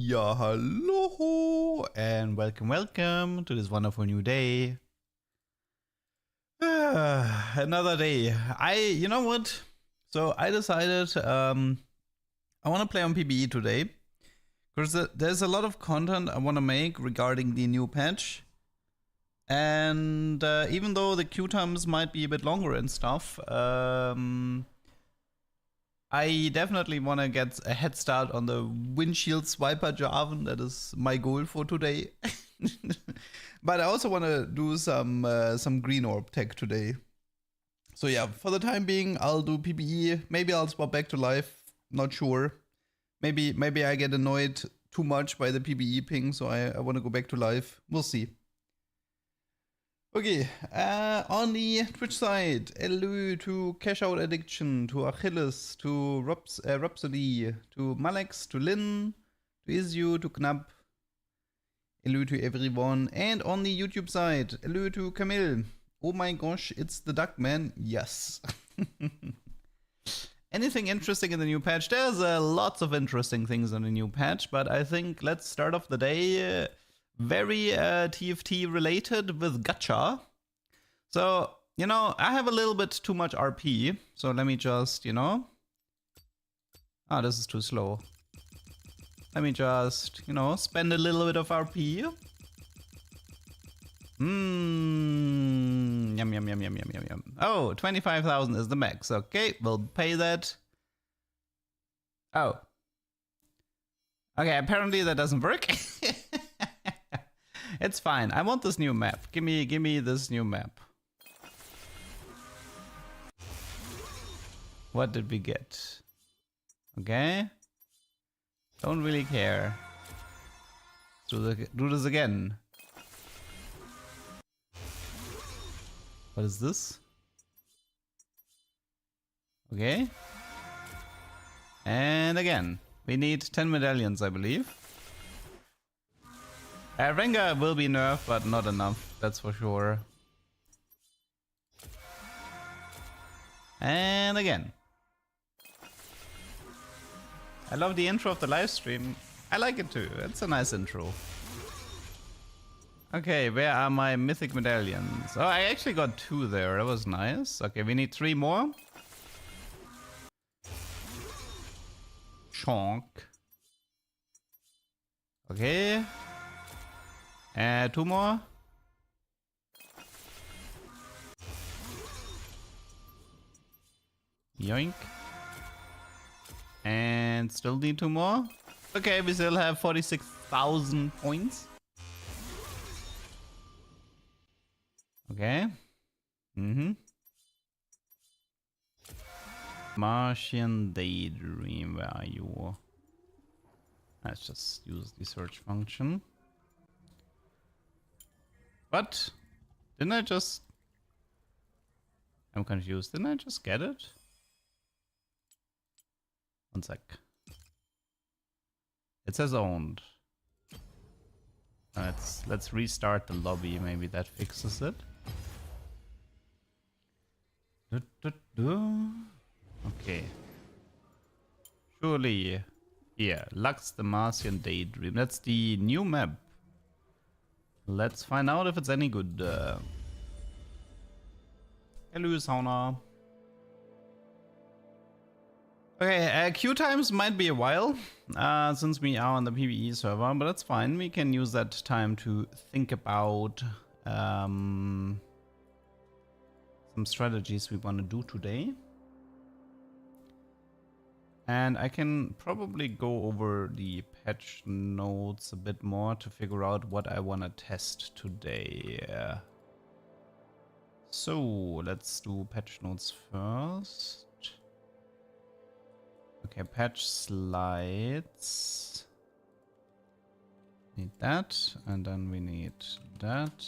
Yeah, hello and welcome to this wonderful new day. Another day. You know what? So I decided I want to play on PBE today because there's a lot of content I want to make regarding the new patch. And even though the queue times might be a bit longer and stuff, I definitely want to get a head start on the windshield swiper Jarvan. That is my goal for today. But I also want to do some green orb tech today. So yeah, for the time being, I'll do PBE. Maybe I'll swap back to live. Not sure. Maybe I get annoyed too much by the PBE ping, so I want to go back to live. We'll see. Okay, on the Twitch side, hello to Cash Out Addiction, to Achilles, to Rhapsody, to Malex, to Lynn, to Izu, to Knapp. Hello to everyone. And on the YouTube side, hello to Camille. Oh my gosh, it's the Duck man. Yes. Anything interesting in the new patch? There's lots of interesting things in the new patch, but I think let's start off the day very TFT related with gacha. So, you know, I have a little bit too much RP. So let me just, you know. Ah, this is too slow. Let me just, you know, spend a little bit of RP. Yum, yum, yum, yum, yum, yum, yum. Oh, 25,000 is the max. Okay, we'll pay that. Oh. Okay, apparently that doesn't work. It's fine. I want this new map. Give me this new map. What did we get? Okay. Don't really care. Do this again. What is this? Okay. And again. We need 10 medallions, I believe. Rengar will be nerfed, but not enough, that's for sure. And again. I love the intro of the live stream. I like it too, it's a nice intro. Okay, where are my mythic medallions? Oh, I actually got 2 there, that was nice. Okay, we need 3 more. Chonk. Okay. 2 more. Yoink. And still need 2 more. Okay, we still have 46,000 points. Okay. Martian Daydream, where are you? Let's just use the search function. What? Didn't I just... I'm confused. Didn't I just get it? One sec. It says owned. Let's restart the lobby. Maybe that fixes it. Okay. Surely. Yeah, Lux the Martian Daydream. That's the new map. Let's find out if it's any good. Hello, Sauna. Okay, queue times might be a while, since we are on the PBE server, but that's fine. We can use that time to think about some strategies we want to do today. And I can probably go over the patch notes a bit more to figure out what I want to test today. So let's do patch notes first. Okay, patch slides. Need that, and then we need that.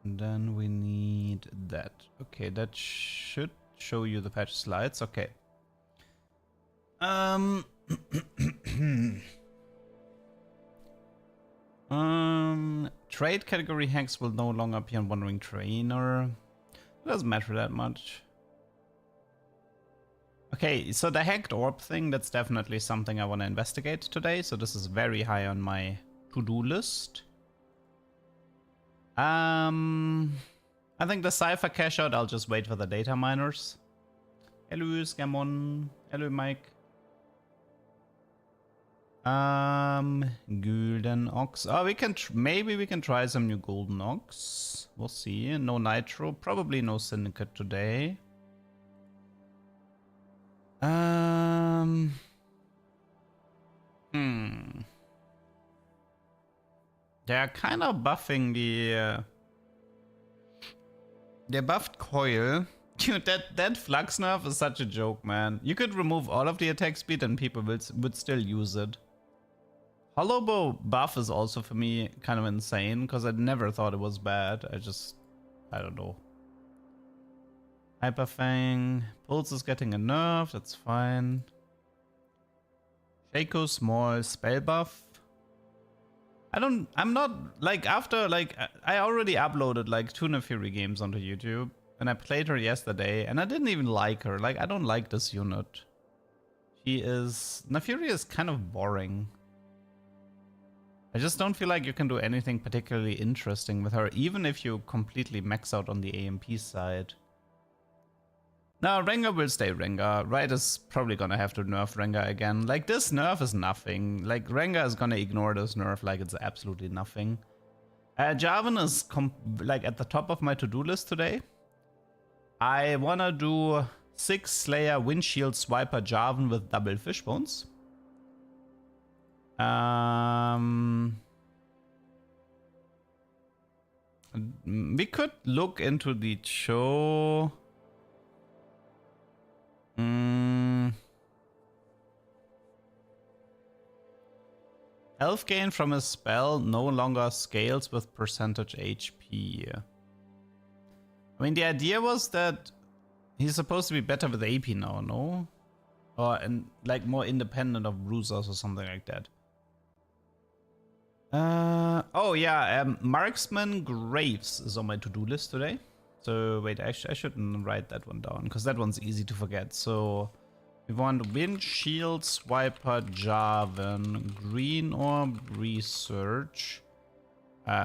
And then we need that. Okay, that should show you the patch slides. Okay. Trade category hacks will no longer appear on Wandering Trainer. It doesn't matter that much. Okay, so the hacked orb thing, that's definitely something I want to investigate today. So this is very high on my to-do list. I think the Cypher cash out, I'll just wait for the data miners. Hello, Scamon. Hello, Mike. Golden Ox. Oh, maybe we can try some new Golden Ox. We'll see. No Nitro. Probably no Syndicate today. They're kind of buffing the... they buffed Coil. Dude, that Flux nerf is such a joke, man. You could remove all of the attack speed and people would still use it. Hollow Bow buff is also for me kind of insane, because I never thought it was bad. I don't know. Hyper Fang. Pulse is getting a nerf, that's fine. Shaco small spell buff. I'm not, like, after, like, I already uploaded, like, 2 Naafiri games onto YouTube, and I played her yesterday, and I didn't even like her. Like, I don't like this unit. Naafiri is kind of boring. I just don't feel like you can do anything particularly interesting with her, even if you completely max out on the AMP side. Now, Rengar will stay Rengar. Right is probably gonna have to nerf Rengar again. Like, this nerf is nothing. Like, Rengar is gonna ignore this nerf like it's absolutely nothing. Jarvan is like at the top of my to-do list today. I wanna do 6 Slayer Windshield Swiper Jarvan with double Fishbones. We could look into the Cho. Health gain from a spell no longer scales with percentage HP. I mean, the idea was that he's supposed to be better with AP now, no? Or like more independent of bruisers or something like that. Oh yeah, Marksman Graves is on my to-do list today. So wait, actually I shouldn't write that one down, because that one's easy to forget. So we want Windshield Swiper Jarvan, Green Orb Research,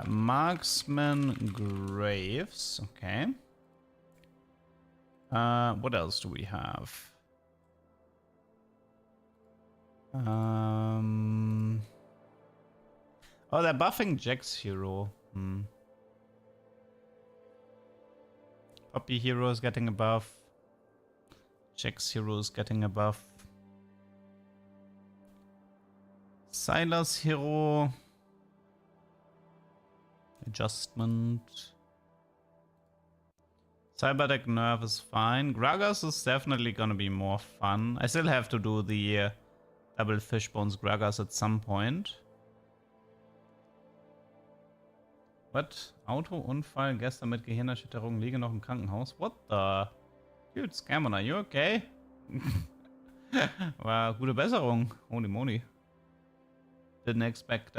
Marksman Graves, okay. What else do we have? Oh, they're buffing Jack's hero. Poppy hero is getting a buff. Jack's hero is getting a buff. Sylas hero. Adjustment. Cyberdeck nerf is fine. Gragas is definitely gonna be more fun. I still have to do the double Fishbones Gragas at some point. What? Autounfall, gestern mit Gehirnerschütterung, liege noch im Krankenhaus. What the? Dude, Scammer, are you okay? War gute Besserung. Holy moly. Didn't expect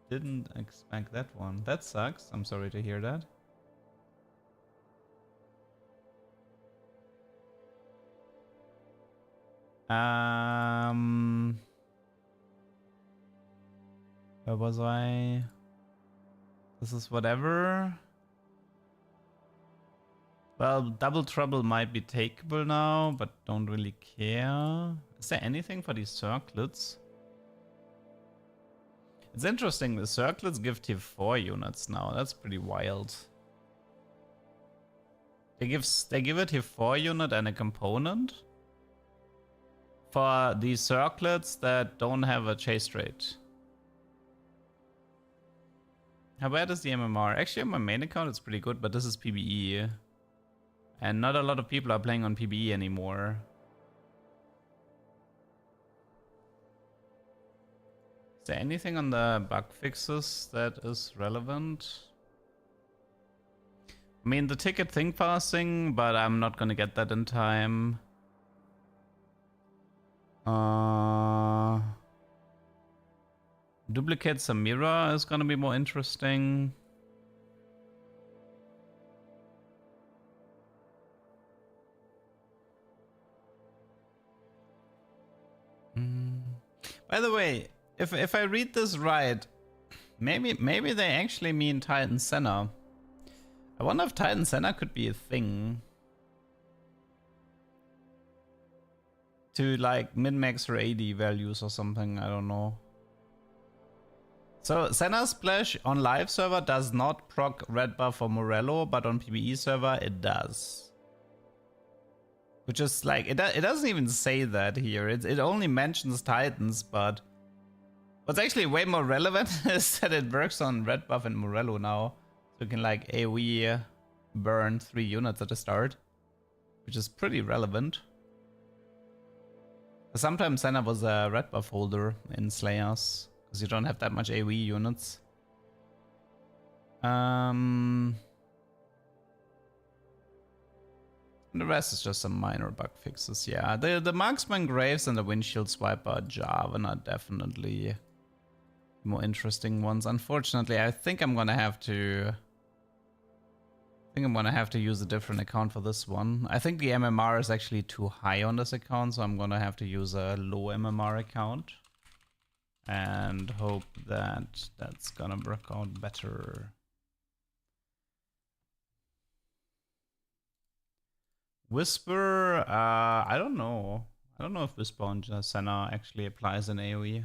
didn't expect that one. That sucks. I'm sorry to hear that. Where was I? This is whatever. Well, Double Trouble might be takeable now, but don't really care. Is there anything for these circlets? It's interesting, the circlets give tier 4 units now. That's pretty wild. They give a tier 4 unit and a component for these circlets that don't have a chase rate. How bad is the MMR? Actually, on my main account, it's pretty good, but this is PBE. And not a lot of people are playing on PBE anymore. Is there anything on the bug fixes that is relevant? I mean, the ticket think passing, but I'm not gonna get that in time. Duplicate Samira is gonna be more interesting. By the way, if I read this right, maybe they actually mean Titan Senna. I wonder if Titan Senna could be a thing. To like min-max or AD values or something, I don't know. So Senna Splash on live server does not proc red buff or Morello, but on PBE server it does. Which is like, it doesn't even say that here. It only mentions Titans, but what's actually way more relevant is that it works on red buff and Morello now. So you can like AoE burn 3 units at the start, which is pretty relevant. Sometimes Senna was a red buff holder in Slayers, because you don't have that much AoE units. The rest is just some minor bug fixes, yeah. The Marksman Graves and the Windshield Swiper Jarvan are definitely more interesting ones. Unfortunately, I think I'm gonna have to use a different account for this one. I think the MMR is actually too high on this account, so I'm gonna have to use a low MMR account. And hope that that's gonna work out better. Whisper, I don't know. I don't know if Whisper on Senna actually applies in AoE.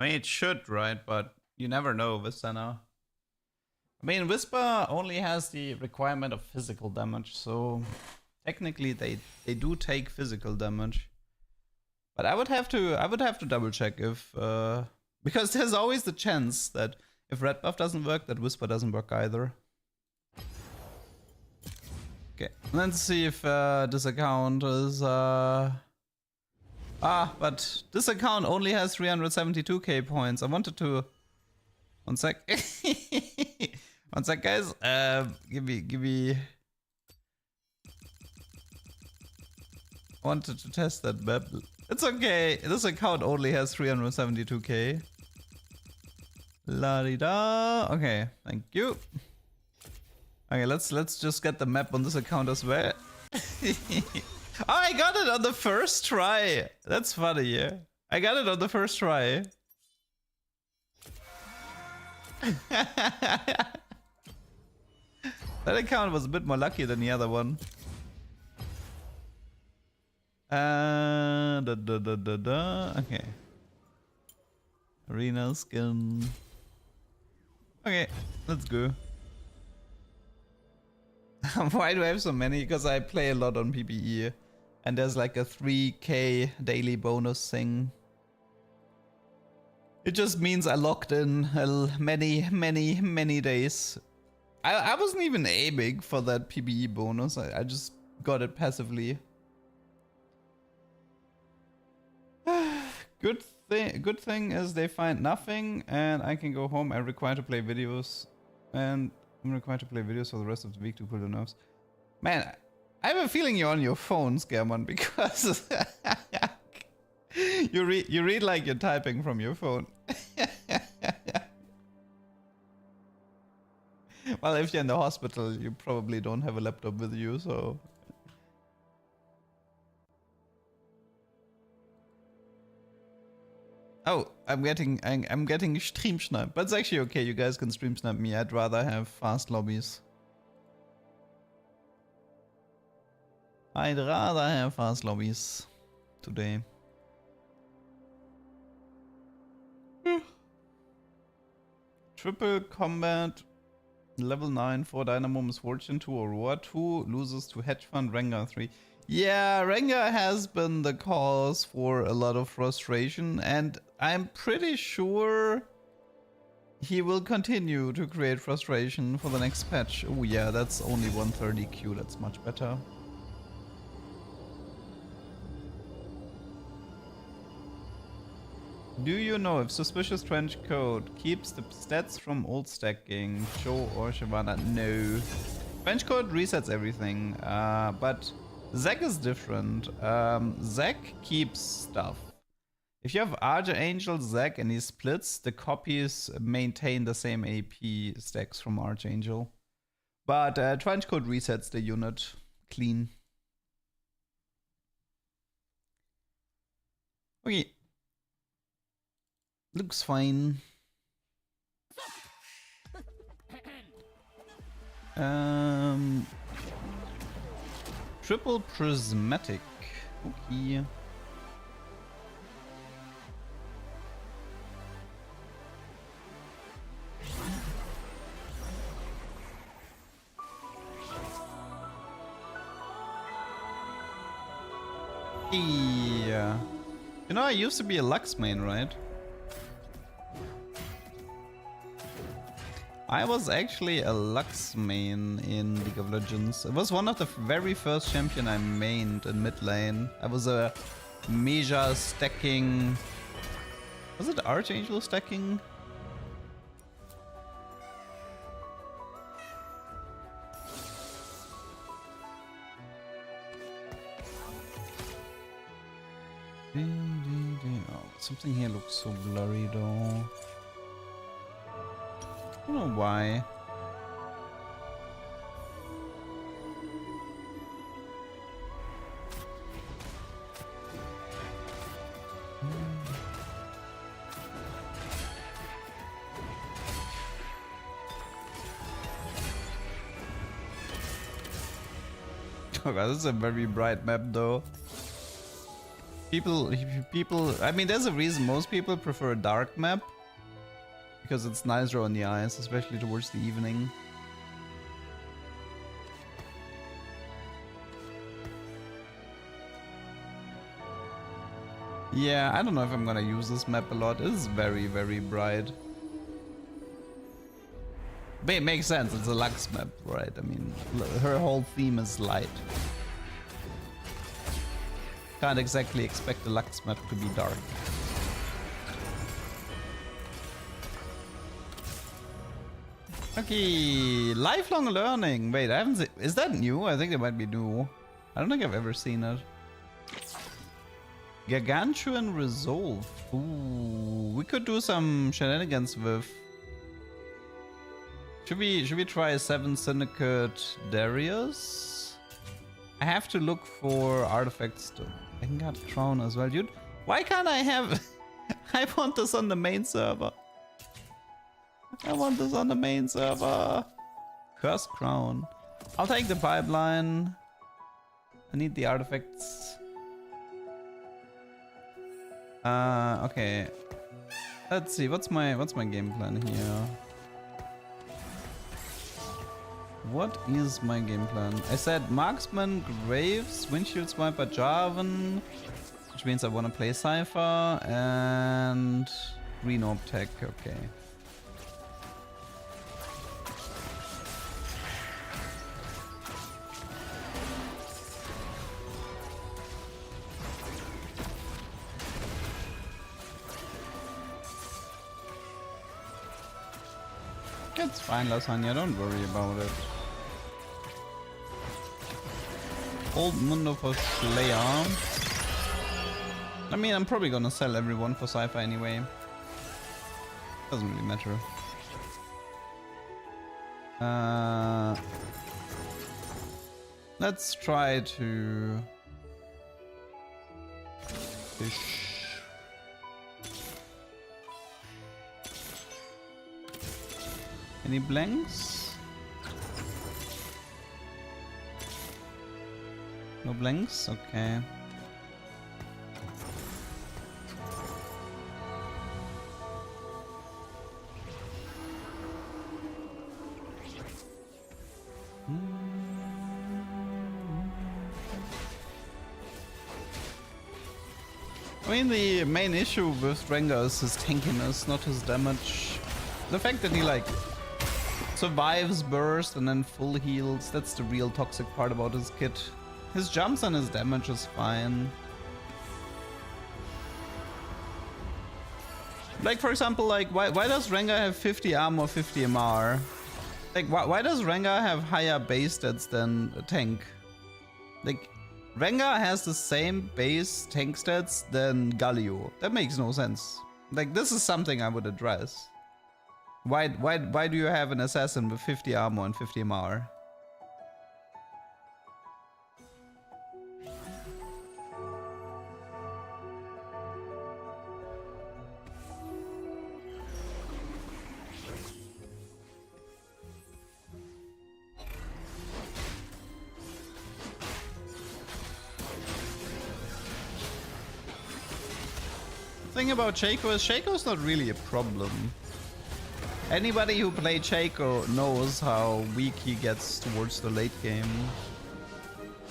I mean, it should, right? But you never know with Senna. I mean, Whisper only has the requirement of physical damage, so technically they do take physical damage. But I would have to double check if because there's always the chance that if red buff doesn't work, that Whisper doesn't work either. Okay, let's see if this account is but this account only has 372k points. I wanted to... One sec. One sec, guys. Give me... I wanted to test that map. It's okay. This account only has 372k. La-di-da. Okay, thank you. Okay, let's just get the map on this account as well. Oh, I got it on the first try. That's funny, yeah. I got it on the first try. That account was a bit more lucky than the other one. Okay. Arena skin. Okay, let's go. Why do I have so many? Because I play a lot on PBE. And there's like a 3k daily bonus thing. It just means I locked in many days. I wasn't even aiming for that PBE bonus. I just got it passively. Good thing is they find nothing and I can go home. I'm required to play videos. And I'm required to play videos for the rest of the week to cool the nerves. Man, I have a feeling you're on your phone, Scaremon, because you read like you're typing from your phone. Well, if you're in the hospital, you probably don't have a laptop with you, so... Oh, I'm getting stream sniped, but it's actually okay. You guys can stream snipe me. I'd rather have fast lobbies. I'd rather have fast lobbies today. Triple combat, level 9 for Dynamo Misfortune 2 Aurora 2 loses to Hedge Fund Rengar 3. Yeah, Rengar has been the cause for a lot of frustration, and I'm pretty sure he will continue to create frustration for the next patch. Oh yeah, that's only 130 Q, that's much better. Do you know if Suspicious Trench Coat keeps the stats from old stacking, Joe or Shyvana? No. Trench Coat resets everything, but Zac is different. Zac keeps stuff. If you have Archangel, Zac, and he splits, the copies maintain the same AP stacks from Archangel. But Trench Coat resets the unit clean. Okay. Looks fine. Triple prismatic. Okay. Yeah. You know, I used to be a Lux main, right? I was actually a Lux main in League of Legends. It was one of the very first champion I mained in mid lane. I was a Meja stacking... Was it Archangel stacking? Oh, something here looks so blurry though. I don't know why. Oh god, this is a very bright map though. People, I mean, there's a reason most people prefer a dark map. Because it's nicer on the eyes, especially towards the evening. Yeah, I don't know if I'm gonna use this map a lot. It is very, very bright. But it makes sense, it's a Lux map, right? I mean, her whole theme is light. Can't exactly expect the Lux map to be dark. Okay, lifelong learning. Wait, I haven't seen... Is that new? I think it might be new. I don't think I've ever seen it. Gargantuan Resolve. Ooh, we could do some shenanigans with... Should we try 7 Syndicate Darius? I have to look for artifacts to... I can get Crown as well, dude. Why can't I have... I want this on the main server. I want this on the main server. Cursed Crown. I'll take the pipeline. I need the artifacts. Okay. Let's see. What's my game plan here? What is my game plan? I said Marksman, Graves, Windshield Swiper, Jarvan, which means I want to play Cypher and Green Orb Tech. Okay. It's fine, Lasagna, don't worry about it. Old Mundo for Slayer. I mean, I'm probably gonna sell everyone for Cypher anyway. Doesn't really matter. Let's try to fish. Any blanks? No blanks? Okay. I mean, the main issue with Rengar is his tankiness, not his damage. The fact that he like survives burst and then full heals, that's the real toxic part about his kit. His jumps and his damage is fine. Like for example, like why does Rengar have 50 armor, 50 MR? Like why does Rengar have higher base stats than a tank? Like Rengar has the same base tank stats than Galio. That makes no sense. Like this is something I would address. Why do you have an assassin with 50 armor and 50 MR? thing about Shaco is Shaco's not really a problem. Anybody who played Shaco knows how weak he gets towards the late game.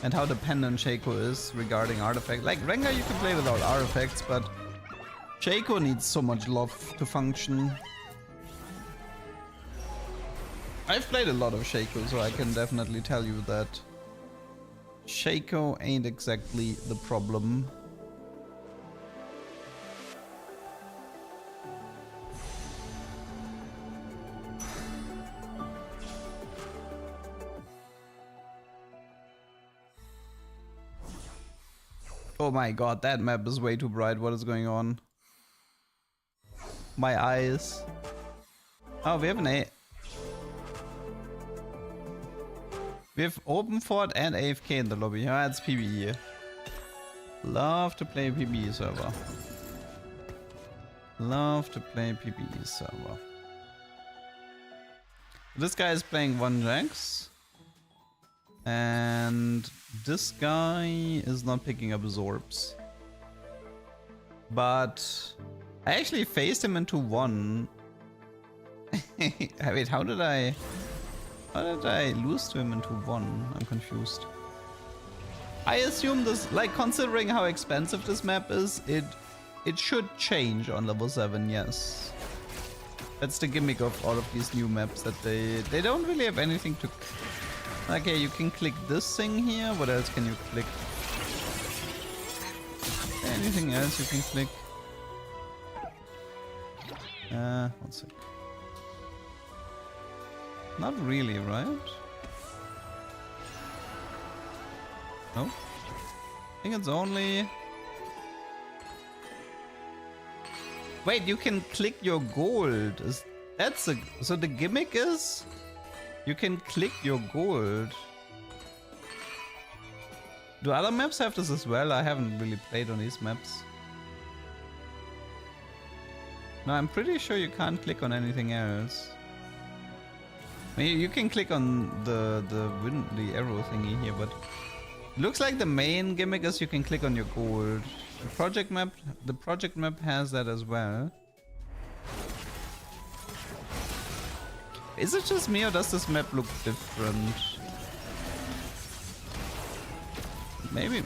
And how dependent Shaco is regarding artifacts. Like Rengar you can play without artifacts, but Shaco needs so much love to function. I've played a lot of Shaco, so I can definitely tell you that Shaco ain't exactly the problem. Oh my god, that map is way too bright. What is going on? My eyes. Oh, we have an A. We have Open Fort and AFK in the lobby. Ah, it's PBE. Love to play PBE server. Love to play PBE server. This guy is playing 1-Jax. And this guy is not picking up his orbs. But I actually phased him into 1. Wait, how did I lose to him into 1? I'm confused. I assume this, like, considering how expensive this map is, it should change on level 7, yes. That's the gimmick of all of these new maps, that they don't really have anything to... Okay, you can click this thing here. What else can you click? Anything else you can click? One sec. Not really, right? No? I think it's only... Wait, you can click your gold. So the gimmick is... You can click your gold. Do other maps have this as well? I haven't really played on these maps. No, I'm pretty sure you can't click on anything else. I mean, you can click on the arrow thingy here, but it looks like the main gimmick is you can click on your gold. The project map has that as well. Is it just me or does this map look different? Maybe.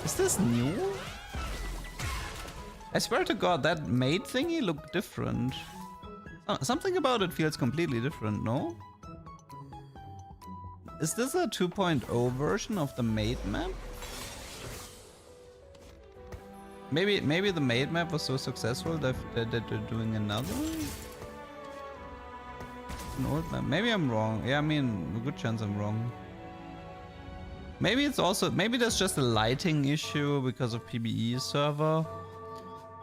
Is this new? I swear to god, that maid thingy looked different. Something about it feels completely different, no? Is this a 2.0 version of the maid map? Maybe the maid map was so successful that they're doing another? An old map. Maybe I'm wrong. Yeah, I mean, a good chance I'm wrong. Maybe it's also, maybe there's just a lighting issue because of PBE server.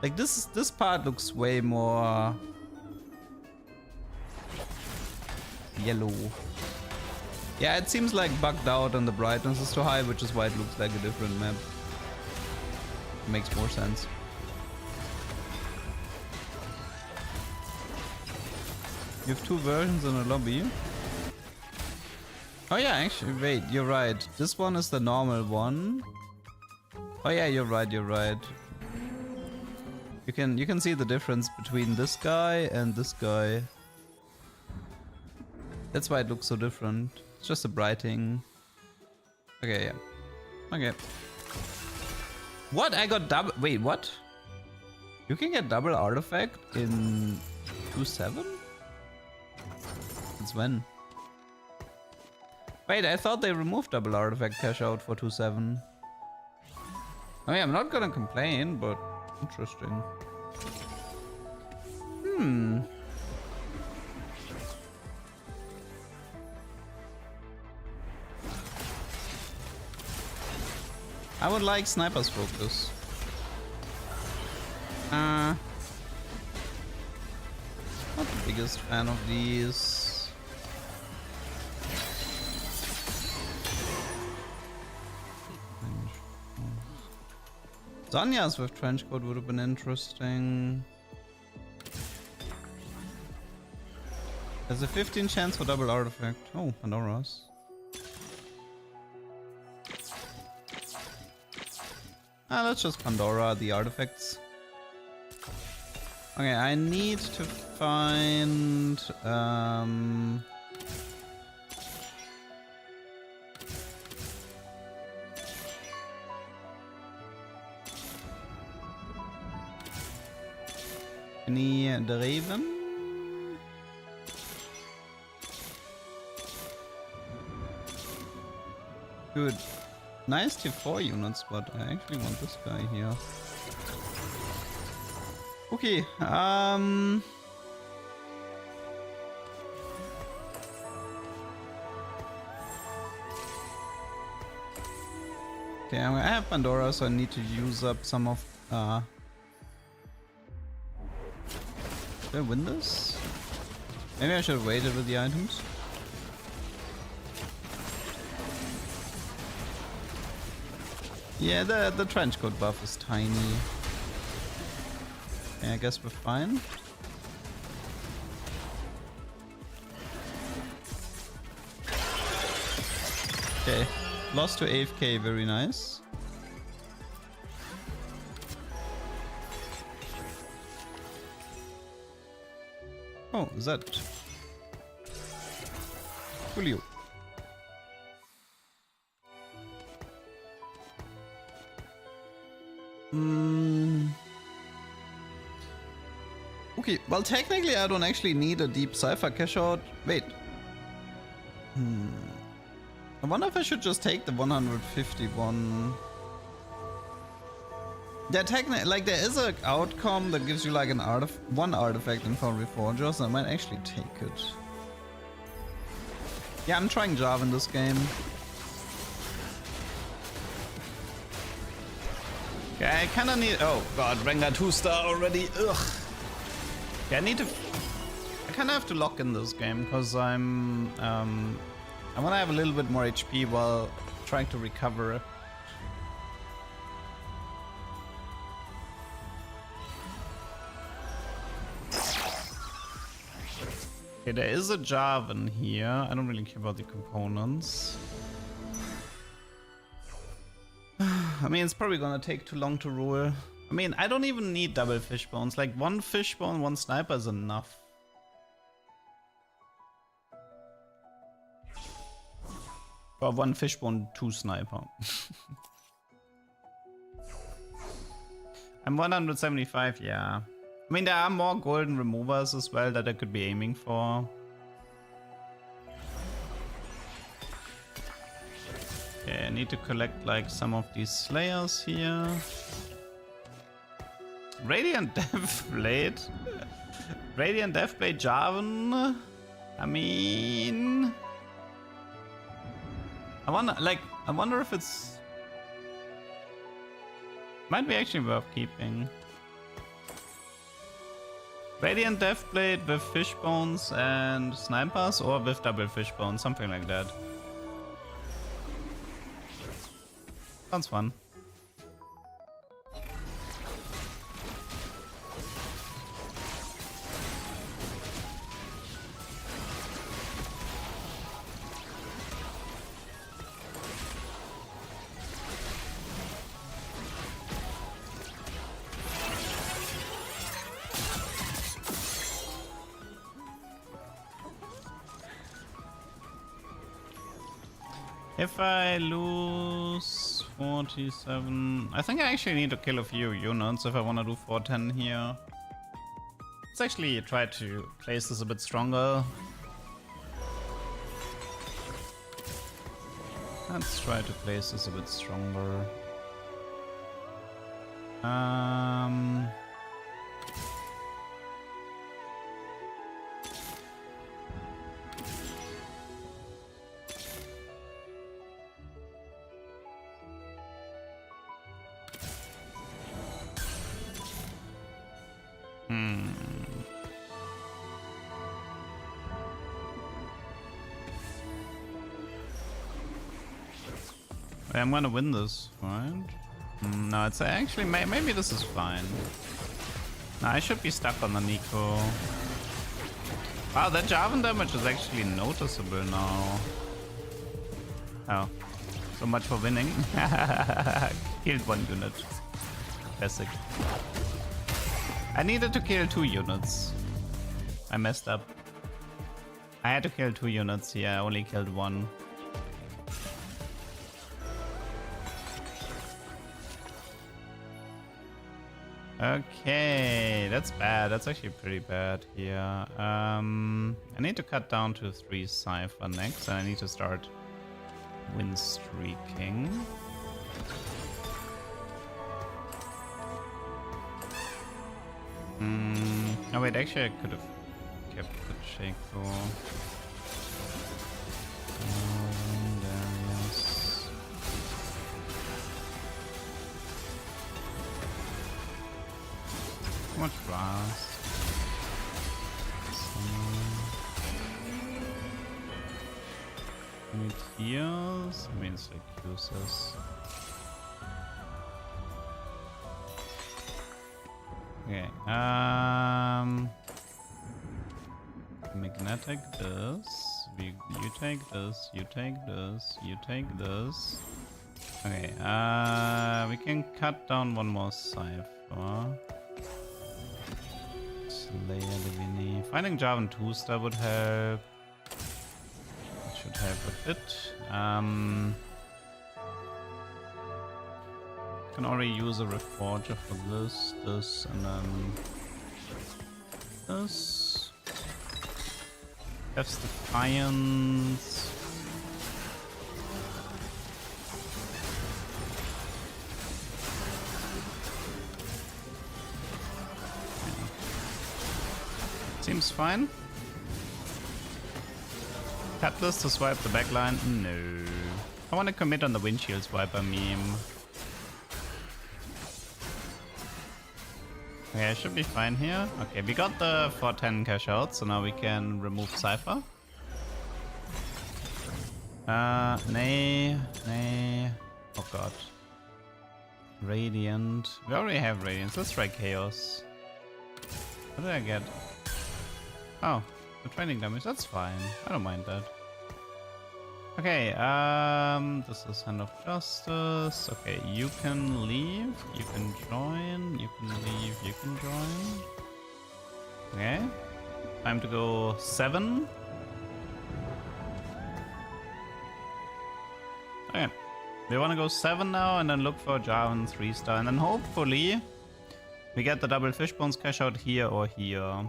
Like this part looks way more yellow. Yeah, it seems like bugged out and the brightness is too high, which is why it looks like a different map. Makes more sense. You have 2 versions in a lobby. Oh yeah, actually, wait, you're right. This one is the normal one. Oh yeah, you're right. You can see the difference between this guy and this guy. That's why it looks so different. It's just a brighting. Okay, yeah. Okay. What? I got double. Wait, what? You can get double artifact in 2.7? Since when? Wait, I thought they removed double artifact cash out for 2.7. I mean, I'm not gonna complain, but interesting. I would like Sniper's Focus. Not the biggest fan of these. Zanya's with trench coat would have been interesting. There's a 15 chance for double artifact. Oh, Pandora's. Let's just Pandora the artifacts. Okay, I need to find any Draven? Good. Nice tier 4 units, but I actually want this guy here. Okay, okay, I have Pandora, so I need to use up some of did I win this? Maybe I should have waited with the items. Yeah, the trench coat buff is tiny. Yeah, I guess we're fine. Okay, lost to AFK, very nice. Oh, is that Julio? Okay, well technically I don't actually need a deep Cypher cash out. Wait. I wonder if I should just take the 151. Yeah, technically, like there is an outcome that gives you like an one artifact in Foundry Forgers. I might actually take it. Yeah, I'm trying Jarvan this game. Yeah, I kinda need. Oh god, Rengar 2-star already. Ugh. Yeah, I kinda have to lock in this game because I wanna have a little bit more HP while trying to recover. Okay, there is a Jarvan here. I don't really care about the components. I mean, it's probably gonna take too long to rule. I mean, I don't even need double fishbones. Like, one fishbone, one sniper is enough. Or one fishbone, two sniper. I'm 175, yeah. I mean, there are more golden removers as well that I could be aiming for. Okay, I need to collect like some of these slayers here. Radiant Deathblade. Radiant Deathblade Jarvan. I mean, I wonder if it's might be actually worth keeping. Radiant Deathblade with fishbones and snipers, or with double fishbones, something like that. Sounds fun. If I lose 47... I think I actually need to kill a few units if I want to do 410 here. Let's actually try to place this a bit stronger. Let's try to place this a bit stronger. I'm gonna win this, right? No, it's actually maybe this is fine. No, I should be stuck on the Nico. Wow, that Jarvan damage is actually noticeable now. Oh, so much for winning. Killed one unit. Classic. I needed to kill 2 units. I messed up. I had to kill 2 units here, I only killed 1. Okay, that's bad. That's actually pretty bad here. I need to cut down to 3 Cypher next, and I need to start win streaking. Oh wait, actually I could have kept the Shaco. Darius. Too much blast. Need heals. I mean, it's like useless. Okay. Magnetic this. You take this. You take this. You take this. Okay. We can cut down 1 more Cypher. Slayer Divini. Finding Jarvan 2-star would help. It should help a bit. Can already use a Reforger for this, and then this. F's Defiance. Seems fine. Cutlass to swipe the backline? No. I want to commit on the windshield swiper meme. Okay, I should be fine here. Okay, we got the 410 cash out, so now we can remove Cypher. Nay. Oh god. Radiant. We already have Radiance. Let's try Chaos. What did I get? Oh, the training damage. That's fine. I don't mind that. Okay, this is Hand of Justice. Okay, you can leave, you can join, you can leave, you can join. Okay, time to go 7. Okay, we want to go 7 now and then look for Jarvan 3-star, and then hopefully we get the double Fishbones cash out here or here.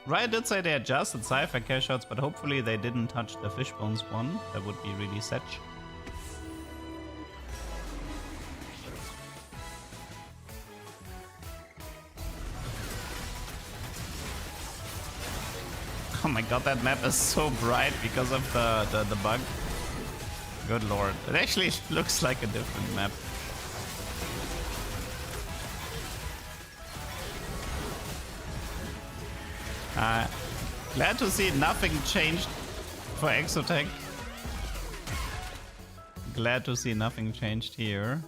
Riot did say they adjusted Cypher cash outs, but hopefully they didn't touch the Fishbones one. That would be really sad. Oh my god, that map is so bright because of the bug. Good lord. It actually looks like a different map. Glad to see nothing changed for Exotech. Glad to see nothing changed here.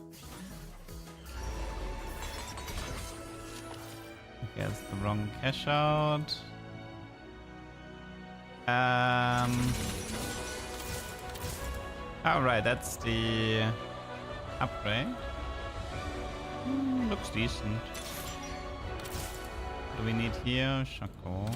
Okay, that's the wrong cash out. Alright, that's the upgrade. Looks decent. What do we need here? Shaco.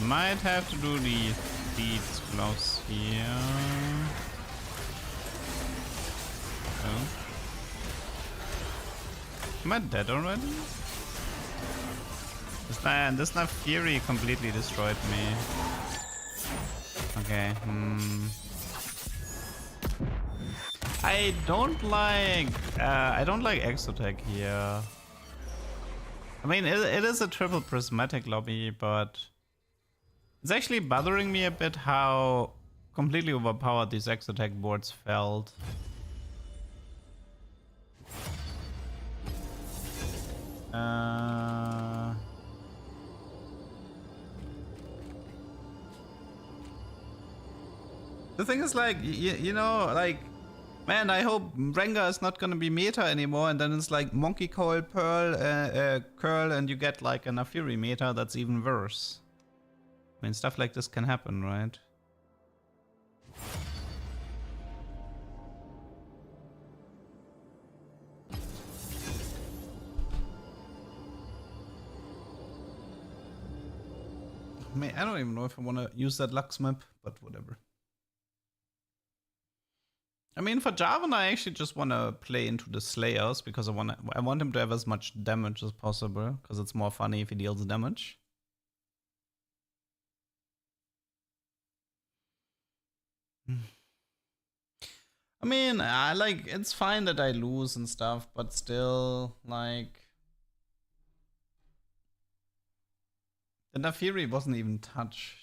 Might have to do the speeds gloves here. Oh. Am I dead already? This knife Fury completely destroyed me. Okay, I don't like Exotech here. I mean, it is a triple prismatic lobby, but it's actually bothering me a bit how completely overpowered these Exotech boards felt. The thing is, like, you know, like, Man, I hope Rengar is not gonna be meta anymore, and then it's like Monkey Coil, Curl, and you get like a Naafiri meta that's even worse. I mean, stuff like this can happen, right? I don't even know if I want to use that Lux map, but whatever. I mean, for Jarvan, I actually just want to play into the Slayers because I want him to have as much damage as possible because it's more funny if he deals damage. I mean, it's fine that I lose and stuff, but still, like, the Naafiri wasn't even touched.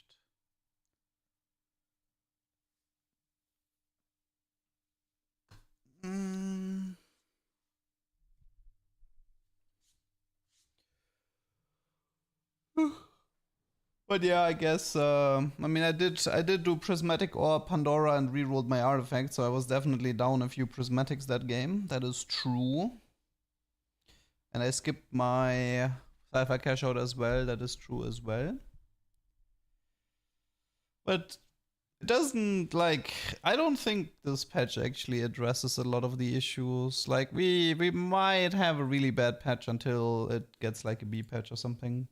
But yeah, I guess, I mean, I did do Prismatic or Pandora and rerolled my artifact, so I was definitely down a few Prismatics that game. That is true. And I skipped my Cypher cash out as well. That is true as well. But it doesn't, like, I don't think this patch actually addresses a lot of the issues. Like, we might have a really bad patch until it gets like a B patch or something.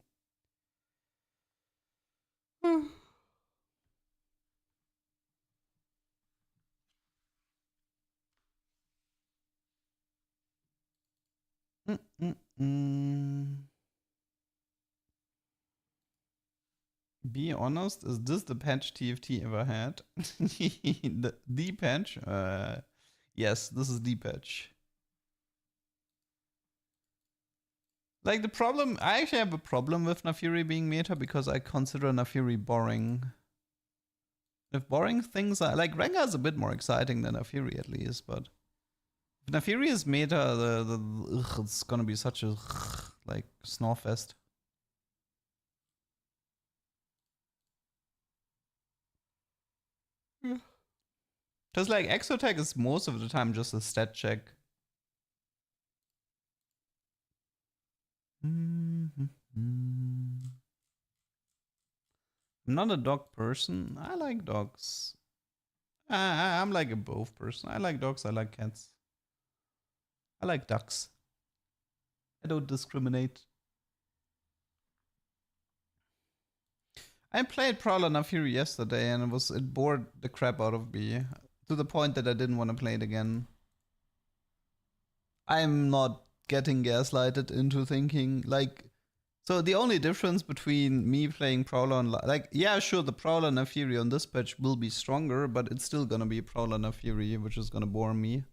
Be honest, is this the patch TFT ever had? the patch? Yes, this is the patch. Like, the problem, I actually have a problem with Naafiri being meta because I consider Naafiri boring. If boring things are, like, Rengar is a bit more exciting than Naafiri at least, but if Naafiri is meta, it's gonna be such a, like, snorefest. Because, like, Exotech is most of the time just a stat check. I'm not a dog person. I like dogs. I'm like a both person. I like dogs, I like cats. I like ducks. I don't discriminate. I played Prowler Naafiri yesterday and it bored the crap out of me. To the point that I didn't want to play it again. I'm not getting gaslighted into thinking, like, so the only difference between me playing Prowler and, like, yeah, sure, the Prowler Naafiri on this patch will be stronger, but it's still gonna be Prowler Naafiri, which is gonna bore me.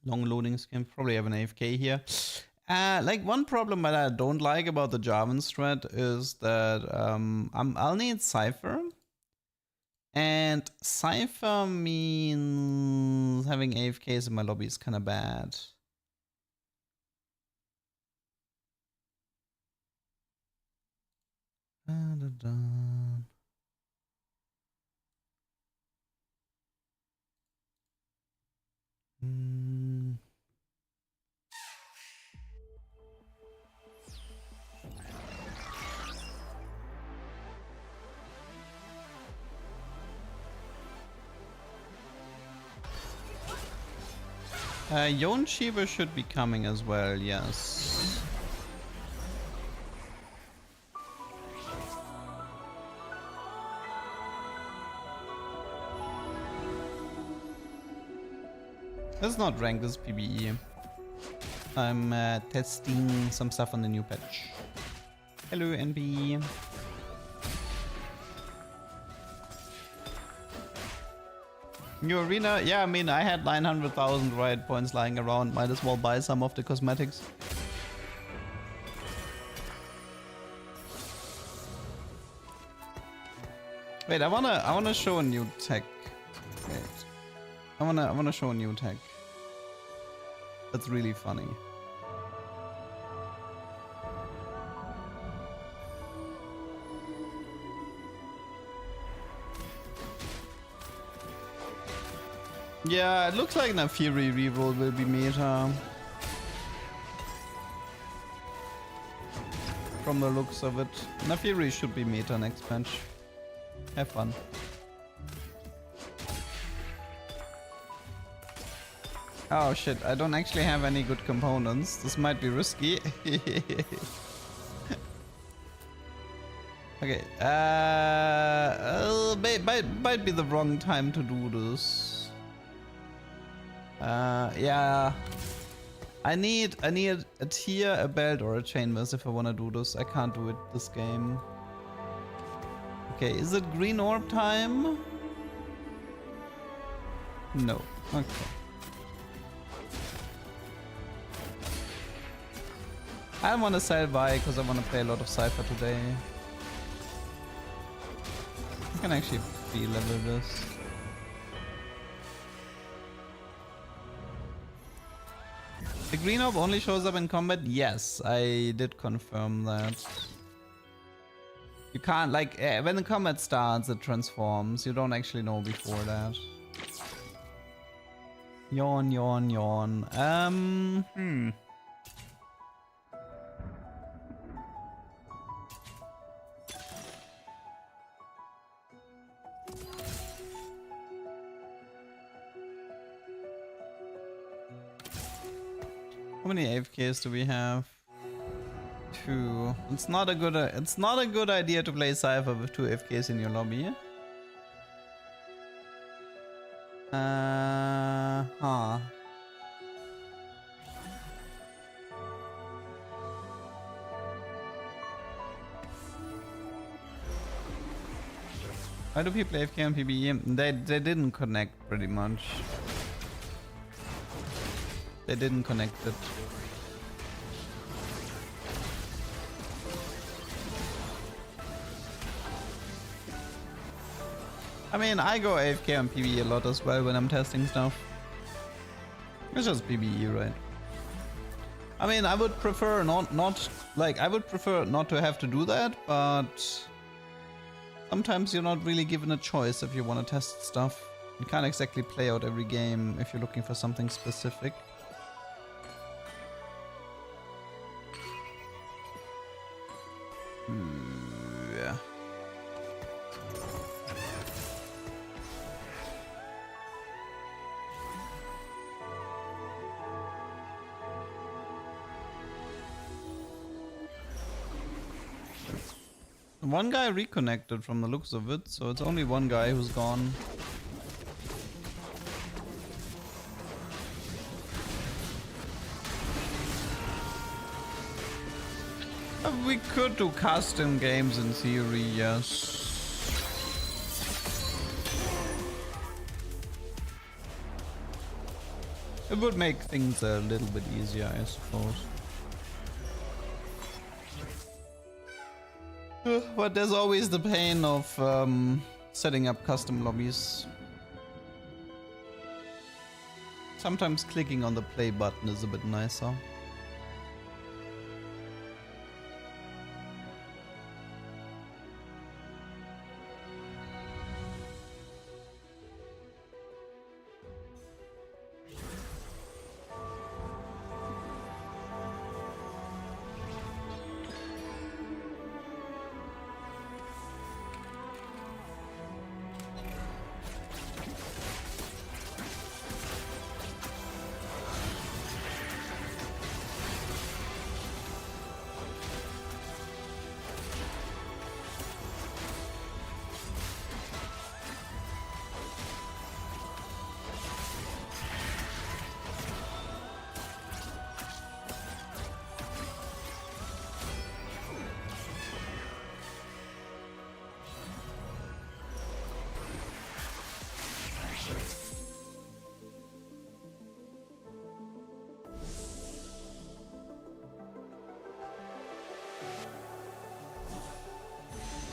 Long loading screen. Probably have an AFK here. Like, one problem that I don't like about the Jarvan strat is that I'll need Cypher. And Cypher means having AFKs in my lobby is kind of bad. Yon Shiva should be coming as well, yes. It's not ranked as PBE. I'm testing some stuff on the new patch. Hello, NB. New arena? Yeah, I mean, I had 900,000 riot points lying around. Might as well buy some of the cosmetics. Wait, I wanna show a new tech. Wait. I wanna show a new tech. That's really funny. Yeah, it looks like Fury reroll will be meta. From the looks of it. Fury should be meta next patch. Have fun. Oh shit, I don't actually have any good components. This might be risky. Okay, might be the wrong time to do this. Yeah. I need a tier, a belt, or a chainmail if I wanna do this. I can't do it this game. Okay, is it green orb time? No. Okay. I want to sell Vi because I want to play a lot of Cypher today. I can actually level this. The green orb only shows up in combat? Yes, I did confirm that. You can't, like, when the combat starts, it transforms. You don't actually know before that. Yawn, yawn, yawn. How many AFKs do we have? 2. It's not a good idea to play Cypher with 2 AFKs in your lobby. Why do people AFK on PBE? They didn't connect pretty much. They didn't connect it. I mean, I go AFK on PBE a lot as well when I'm testing stuff. It's just PBE, right? I mean, I would prefer I would prefer not to have to do that, but sometimes you're not really given a choice if you want to test stuff. You can't exactly play out every game if you're looking for something specific. Yeah. One guy reconnected from the looks of it, so it's only one guy who's gone. We could do custom games in theory, yes. It would make things a little bit easier, I suppose. But there's always the pain of setting up custom lobbies. Sometimes clicking on the play button is a bit nicer.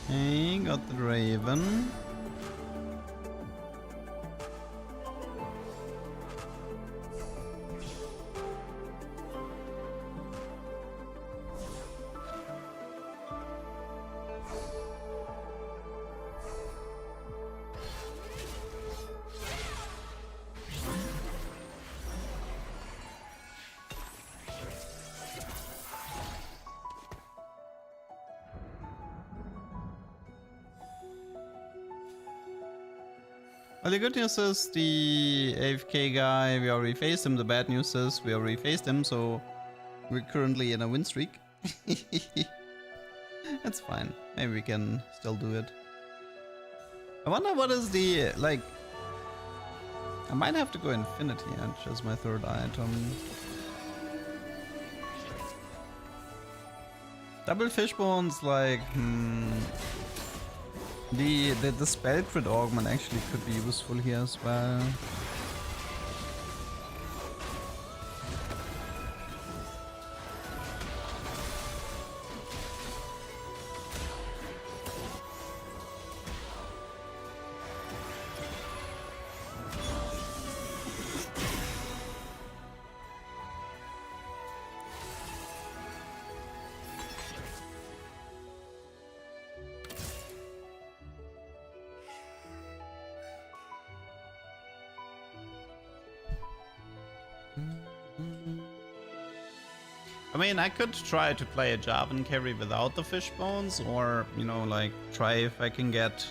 Okay, got the Raven. Well, the good news is the AFK guy, we already faced him. The bad news is we already faced him, so we're currently in a win streak. That's fine. Maybe we can still do it. I wonder what is the, like... I might have to go Infinity Edge as my third item. Double Fishbones, like, The spell crit augment actually could be useful here as well. I mean, I could try to play a Jarvan carry without the fishbones, or, you know, like, try if I can get...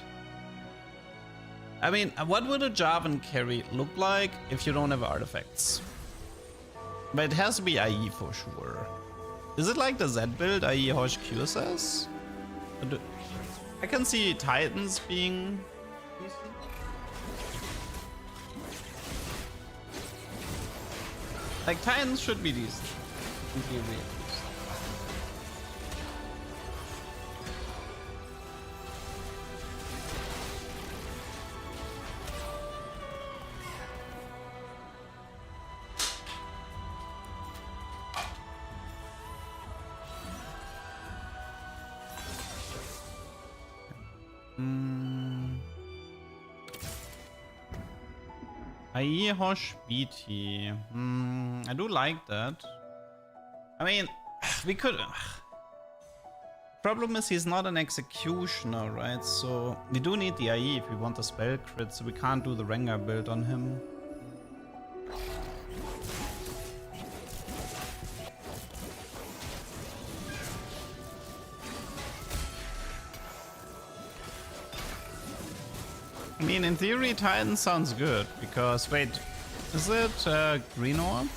I mean, what would a Jarvan carry look like if you don't have artifacts? But it has to be IE for sure. Is it like the Z build, IE Hosh QSS? I can see Titans being... Like, Titans should be decent. In theory, at least. IE Hosh BT. I do like that. I mean, we could... Problem is he's not an executioner, right? So we do need the IE if we want the spell crit, so we can't do the Rengar build on him. I mean, in theory, Titan sounds good, because... Wait, is it Green Orb?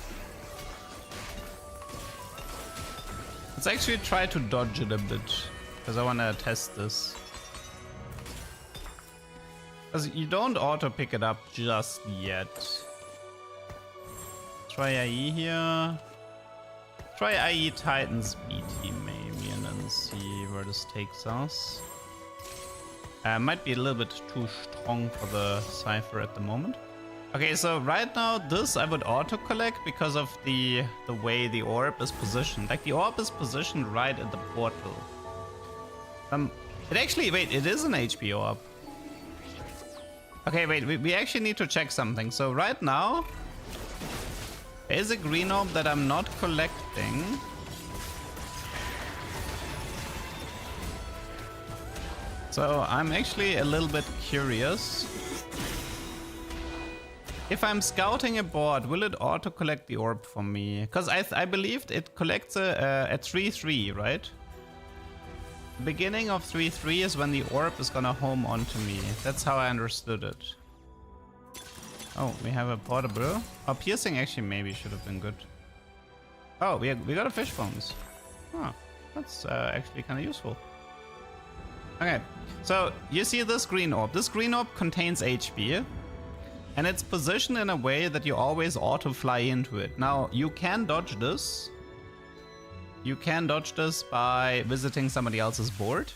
Let's actually try to dodge it a bit, because I want to test this. Because you don't auto pick it up just yet. Try IE here. Try IE Titans BT maybe, and then see where this takes us. Might be a little bit too strong for the Cypher at the moment. Okay, so right now this I would auto-collect because of the way the orb is positioned. Like, the orb is positioned right at the portal. It actually, wait, it is an HP orb. Okay, wait, we actually need to check something. So right now, there is a green orb that I'm not collecting. So I'm actually a little bit curious. If I'm scouting a board, will it auto-collect the orb for me? Because I believed it collects at 3-3, right? Beginning of 3-3 is when the orb is gonna home onto me. That's how I understood it. Oh, we have a portable. Oh, piercing actually maybe should have been good. Oh, we got a fish bones. Oh, that's actually kind of useful. Okay, so you see this green orb. This green orb contains HP. And it's positioned in a way that you always auto-fly into it. Now, you can dodge this. You can dodge this by visiting somebody else's board.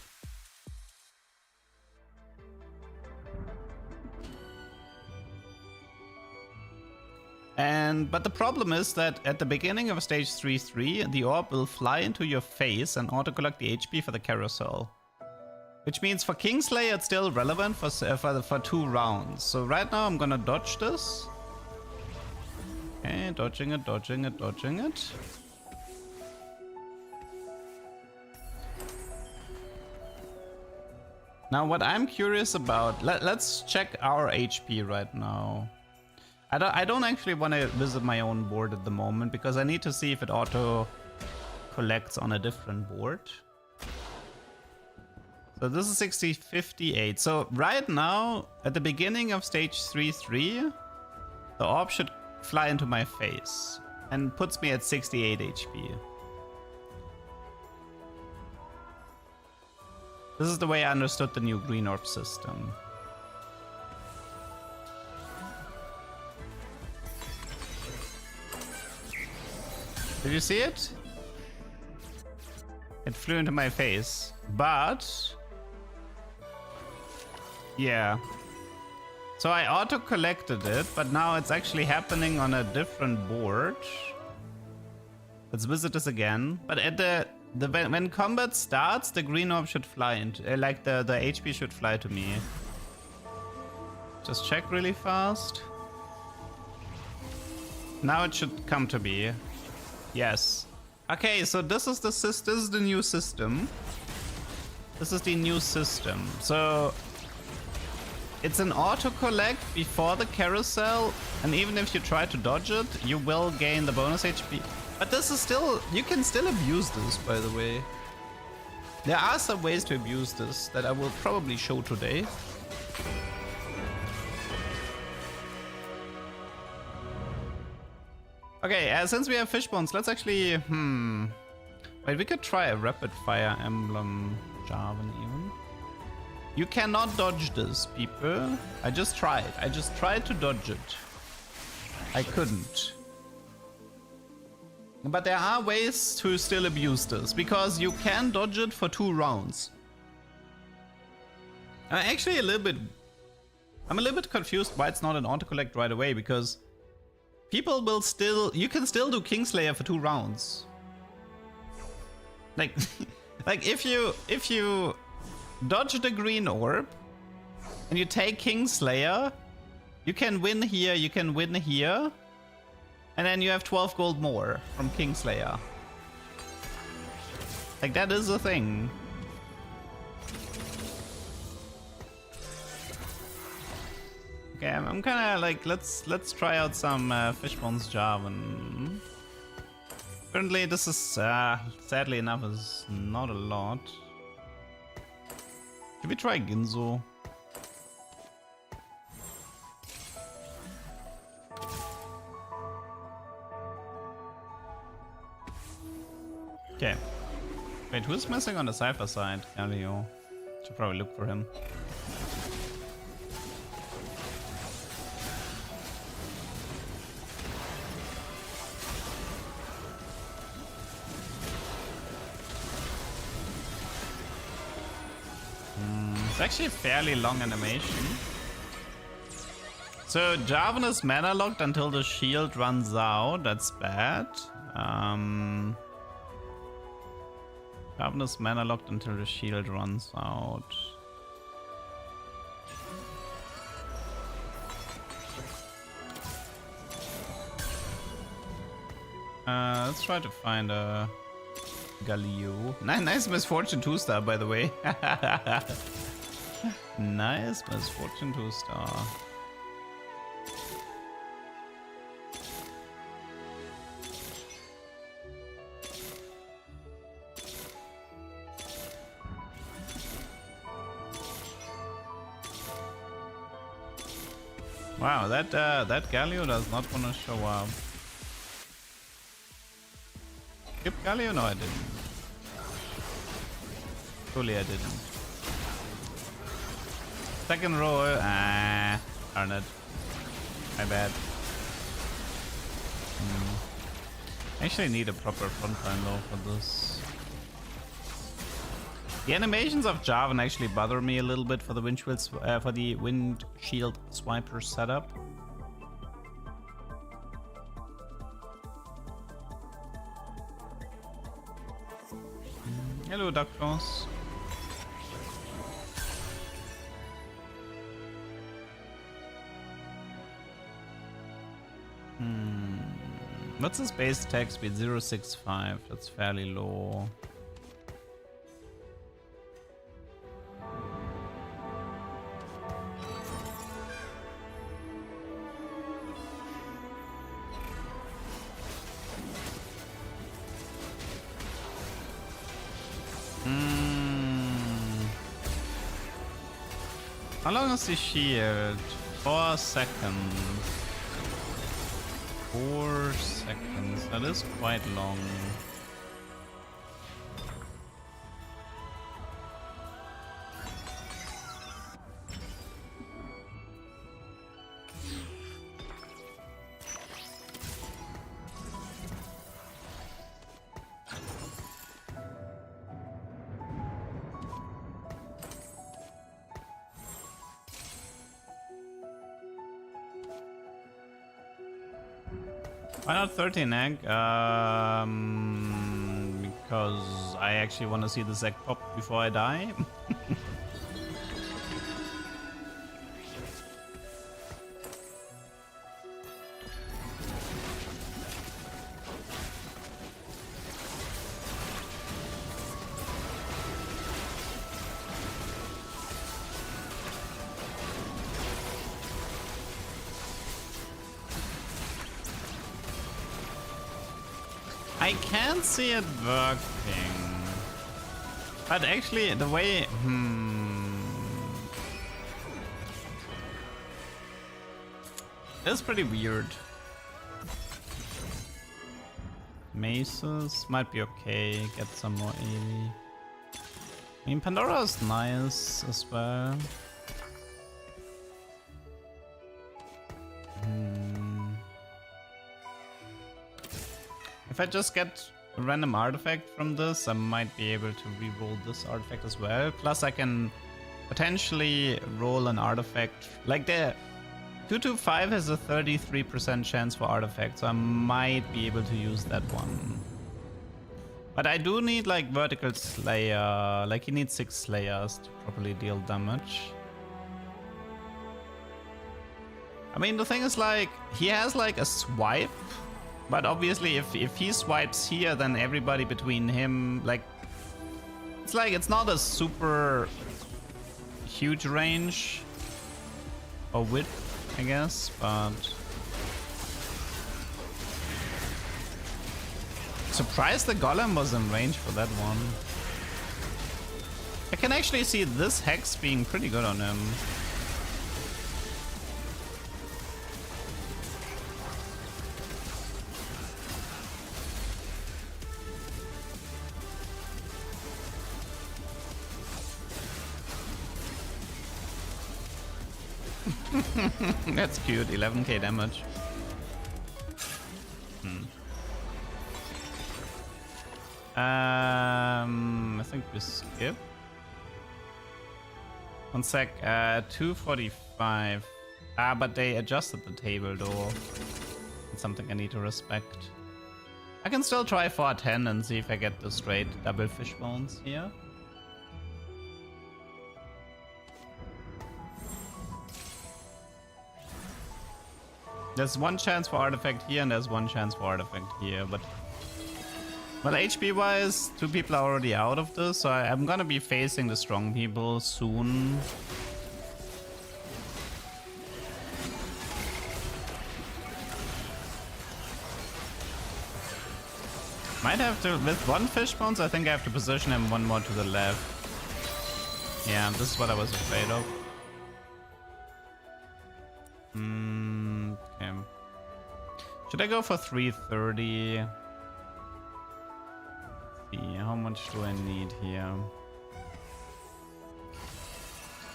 But the problem is that at the beginning of stage 3-3, the orb will fly into your face and auto-collect the HP for the carousel. Which means for Kingslayer it's still relevant for 2 rounds. So right now I'm gonna dodge this. Okay, dodging it, dodging it, dodging it. Now what I'm curious about, let's check our HP right now. I don't actually want to visit my own board at the moment because I need to see if it auto collects on a different board. So this is 58. So right now, at the beginning of stage 3-3, the orb should fly into my face and puts me at 68 HP. This is the way I understood the new green orb system. Did you see it? It flew into my face, but yeah. So I auto-collected it, but now it's actually happening on a different board. Let's visit this again. But at when combat starts, the green orb should fly into, like the HP should fly to me. Just check really fast. Now it should come to me. Yes. Okay, so this is the new system. This is the new system. So it's an auto collect before the carousel, and even if you try to dodge it, you will gain the bonus HP. But this is still, you can still abuse this, by the way. There are some ways to abuse this that I will probably show today. Okay, since we have fish bones, let's actually, wait, we could try a rapid fire emblem Jarvan even. You cannot dodge this, people. I just tried to dodge it. I couldn't. But there are ways to still abuse this, because you can dodge it for 2 rounds. Actually, I'm a little bit confused why it's not an auto-collect right away, because people will still, you can still do Kingslayer for 2 rounds. Like, like if you dodge the green orb and you take Kingslayer, you can win here, you can win here, and then you have 12 gold more from Kingslayer. Like, that is a thing. Okay, I'm kind of like, let's try out some Fishbones Jarvan. Currently, this is sadly enough is not a lot. Should we try Ginzo? Okay. Wait, who's missing on the Cypher side? Galio. Should probably look for him. It's actually a fairly long animation. So Jarvan is mana locked until the shield runs out. That's bad. Jarvan is mana locked until the shield runs out. Let's try to find a Galio. Nice Misfortune 2-star, by the way. Nice Misfortune 2-star. Wow, that Galio does not want to show up. Skip Galio? No, I didn't. Truly, I didn't. Second row, darn it. My bad. I actually need a proper frontline though for this. The animations of Jarvan actually bother me a little bit for the windshield swiper setup. Hello, Duckfloss. What's his base attack speed? 0.65. That's fairly low. How long is the shield? 4 seconds. 4 seconds. That is quite long. Why not 13 egg? Because I actually want to see this egg pop before I die. I can't see it working. But actually, the way... It's pretty weird. Maces might be okay. Get some more AV. I mean, Pandora is nice as well. If I just get a random artifact from this, I might be able to re-roll this artifact as well. Plus I can potentially roll an artifact. Like the 225 has a 33% chance for artifacts, so I might be able to use that one. But I do need like vertical slayer, like he needs 6 slayers to properly deal damage. I mean, the thing is like, he has like a swipe. But obviously, if he swipes here, then everybody between him, like, it's not a super huge range or width, I guess, but surprised the golem was in range for that one. I can actually see this hex being pretty good on him. That's cute, 11k damage. I think we skip. One sec, 245. But they adjusted the table though. It's something I need to respect. I can still try 410 and see if I get the straight double fish bones here. There's one chance for artifact here and there's one chance for artifact here, but well, HP wise, 2 people are already out of this, so I'm gonna be facing the strong people soon. Might have to, with 1 fish bones, I think I have to position him 1 more to the left. Yeah, this is what I was afraid of. Okay. Should I go for 330? Let's see, how much do I need here?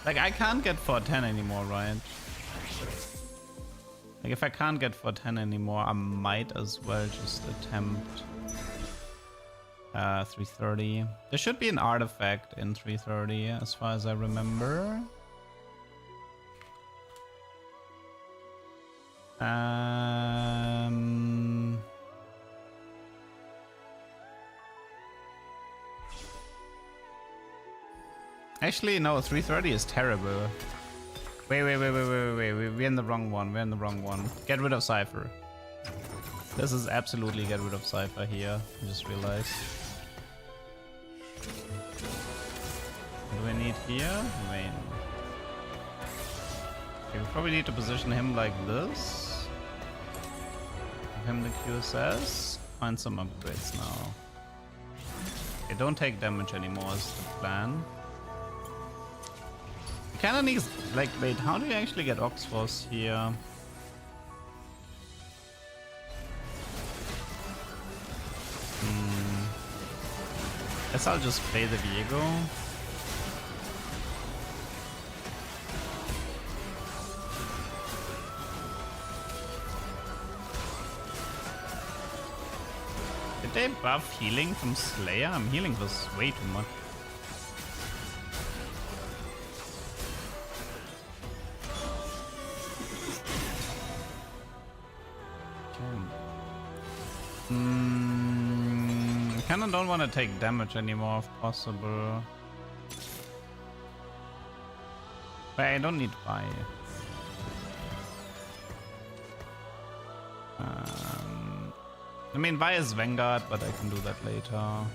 Like, I can't get 410 anymore, right? Like, if I can't get 410 anymore, I might as well just attempt 330. There should be an artifact in 330, as far as I remember. Actually, no, 330 is terrible. Wait, we're in the wrong one. We're in the wrong one. Get rid of Cypher. This is absolutely get rid of Cypher here, I just realized. What do we need here? Main. Okay, we probably need to position him like this. Give him the QSS. Find some upgrades now. Okay, don't take damage anymore is the plan. We kinda need, like, wait, how do you actually get Oxforce here? Guess I'll just play the Viego. Did they buff healing from Slayer? I'm healing this way too much. I kinda don't want to take damage anymore if possible. But I don't need buy. I mean, Vi is Vanguard, but I can do that later.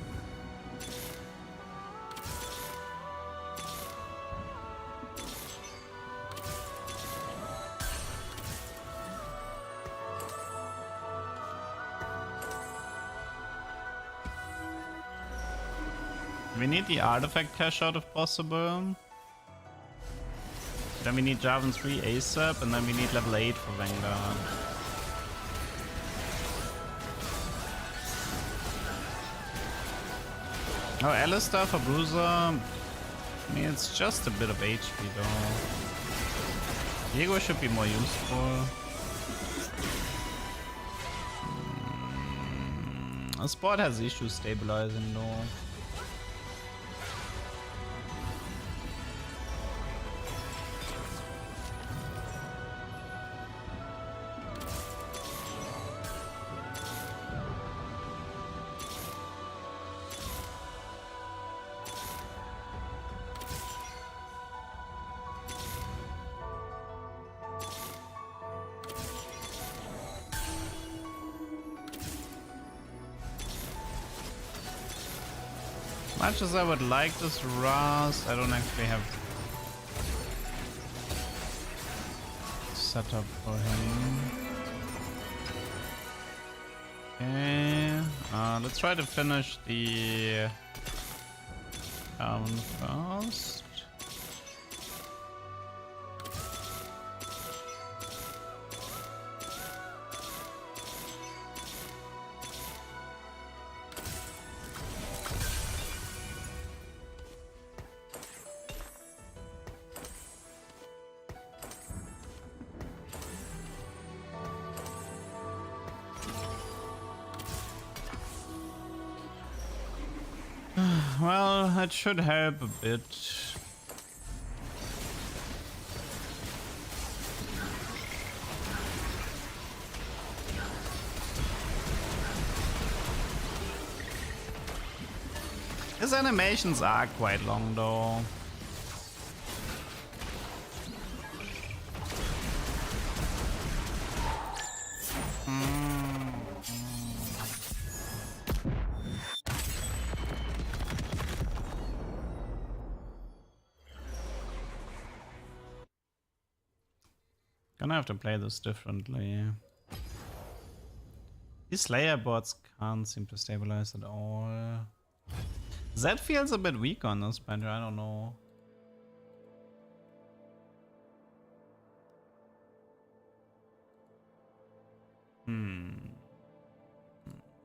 We need the artifact cash out if possible. Then we need Jarvan 3 ASAP, and then we need level 8 for Vanguard. Oh, Alistar for Bruiser. I mean, it's just a bit of HP though. Viego should be more useful. A Sport has issues stabilizing though. Much as I would like this Ras, I don't actually have setup for him. Okay, let's try to finish the first. Well, that should help a bit. His animations are quite long though. Gonna have to play this differently. These Slayer boards can't seem to stabilize at all. Zed feels a bit weak on this bench, I don't know.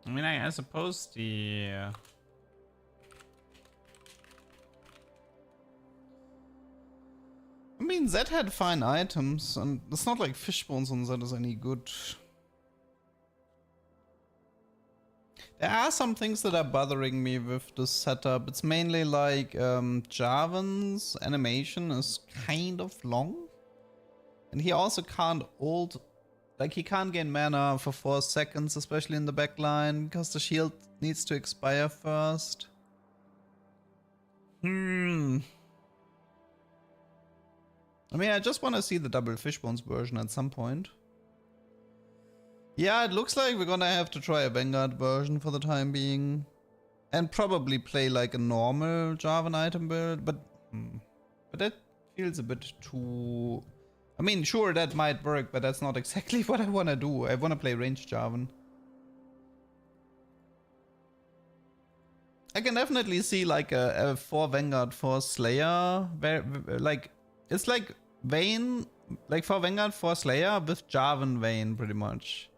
I mean, I suppose the... I mean, Zed had fine items, and it's not like Fishbones on Zed is any good. There are some things that are bothering me with this setup. It's mainly like Jarvan's animation is kind of long. And he also can't ult, like he can't gain mana for 4 seconds, especially in the backline, because the shield needs to expire first. I mean, I just want to see the double Fishbones version at some point. Yeah, it looks like we're gonna have to try a Vanguard version for the time being. And probably play like a normal Jarvan item build, but that feels a bit too... I mean, sure, that might work, but that's not exactly what I want to do. I want to play ranged Jarvan. I can definitely see like a 4 Vanguard, 4 Slayer. Like, it's like Vayne, like 4 Vanguard, 4 Slayer with Jarvan Vayne pretty much.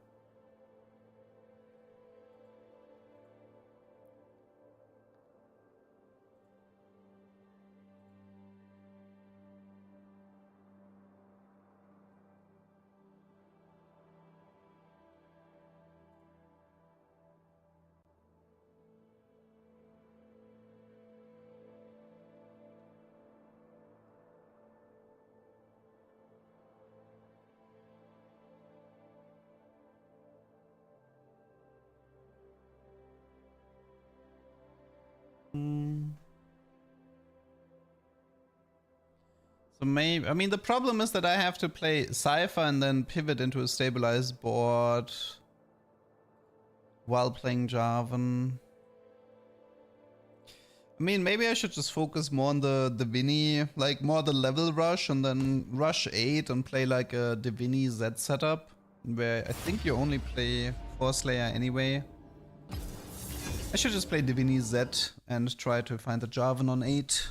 So maybe, I mean, the problem is that I have to play Cypher and then pivot into a stabilized board while playing Jarvan. I mean, maybe I should just focus more on the Divini, like more the level rush, and then rush 8 and play like a Divini Z setup, where I think you only play 4 Slayer anyway. I should just play Divini Z and try to find the Jarvan on 8.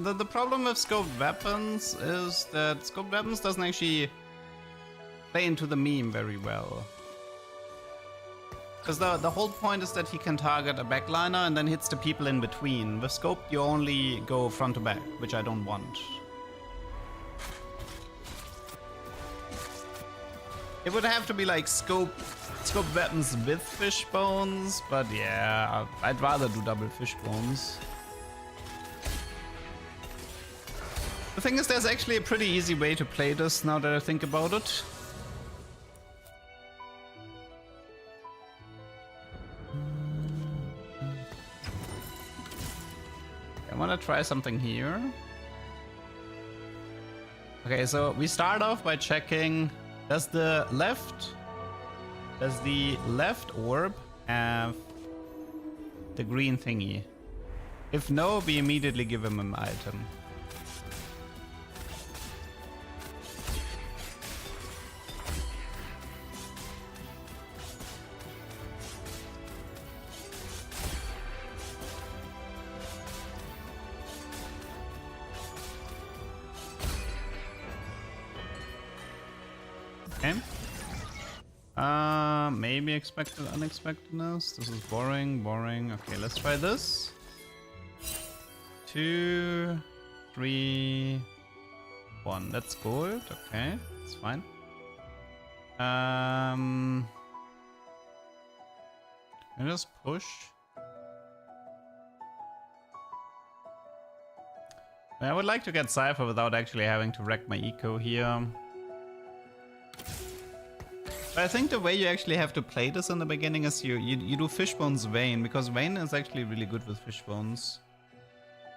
The problem with scoped weapons is that scoped weapons doesn't actually play into the meme very well. Because the whole point is that he can target a backliner and then hits the people in between. With scoped you only go front to back, which I don't want. It would have to be like scoped weapons with fishbones, but yeah, I'd rather do double fishbones. The thing is, there's actually a pretty easy way to play this now that I think about it. I want to try something here. Okay, so we start off by checking, does the left orb have the green thingy? If no, we immediately give him an item. Okay. Maybe expected unexpectedness. This is boring, boring. Okay, let's try this. 2, 3, 1. That's gold. Okay, it's fine. I just push. I would like to get Cypher without actually having to wreck my eco here. I think the way you actually have to play this in the beginning is you do Fishbone's Vayne, because Vayne is actually really good with Fishbones.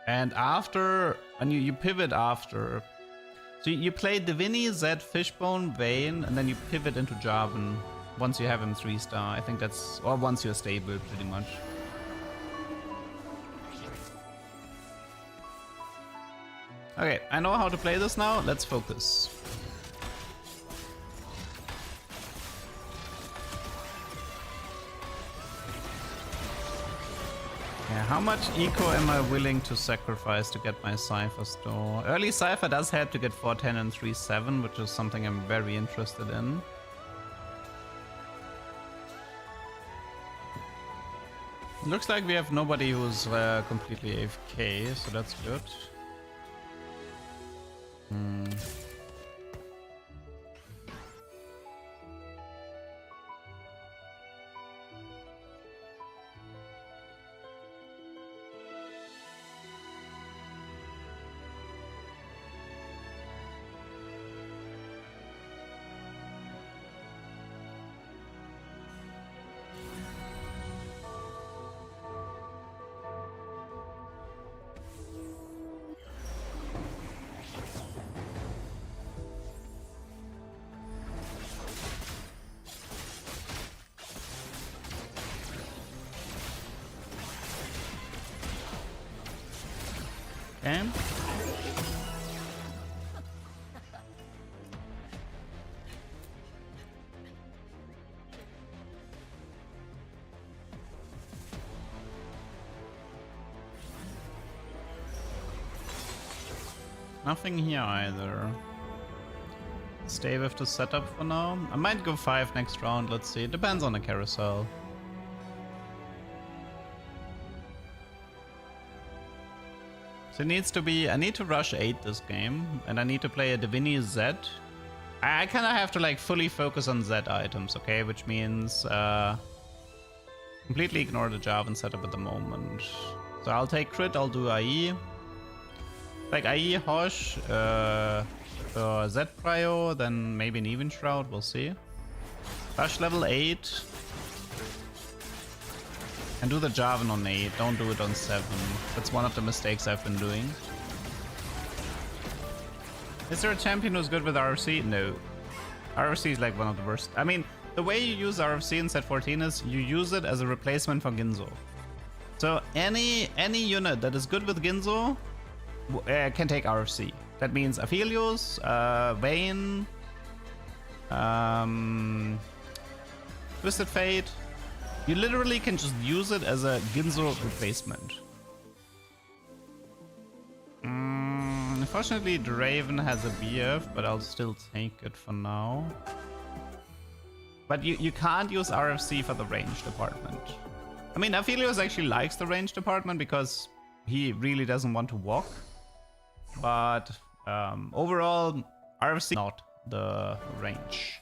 And after, and you pivot after. So you play Divini, Zed, Fishbone, Vayne, and then you pivot into Jarvan once you have him 3-star. I think that's, or once you're stable pretty much. Okay, I know how to play this now, let's focus. Yeah, how much eco am I willing to sacrifice to get my Cypher store? Early Cypher does help to get 410 and 3-7, which is something I'm very interested in. Looks like we have nobody who's completely AFK, so that's good. Okay. Nothing here either. Stay with the setup for now. I might go 5 next round, let's see. It depends on the carousel. So it needs to be, I need to rush 8 this game, and I need to play a Divini Z. I kind of have to like fully focus on Z items, okay? Which means completely ignore the Jarvan setup at the moment. So I'll take crit, I'll do IE. Like IE, Hosh, Z Prio, then maybe an Even Shroud, we'll see. Rush level 8. And do the Jarvan on 8, don't do it on 7. That's one of the mistakes I've been doing. Is there a champion who's good with RFC? No. RFC is like one of the worst. I mean, the way you use RFC in set 14 is you use it as a replacement for Ginzo. So any unit that is good with Ginzo can take RFC. That means Aphelios, Vayne, Twisted Fate. You literally can just use it as a Ginzo replacement. Unfortunately, Draven has a BF, but I'll still take it for now. But you can't use RFC for the range department. I mean, Aphelios actually likes the range department because he really doesn't want to walk. But overall, RFC not the range.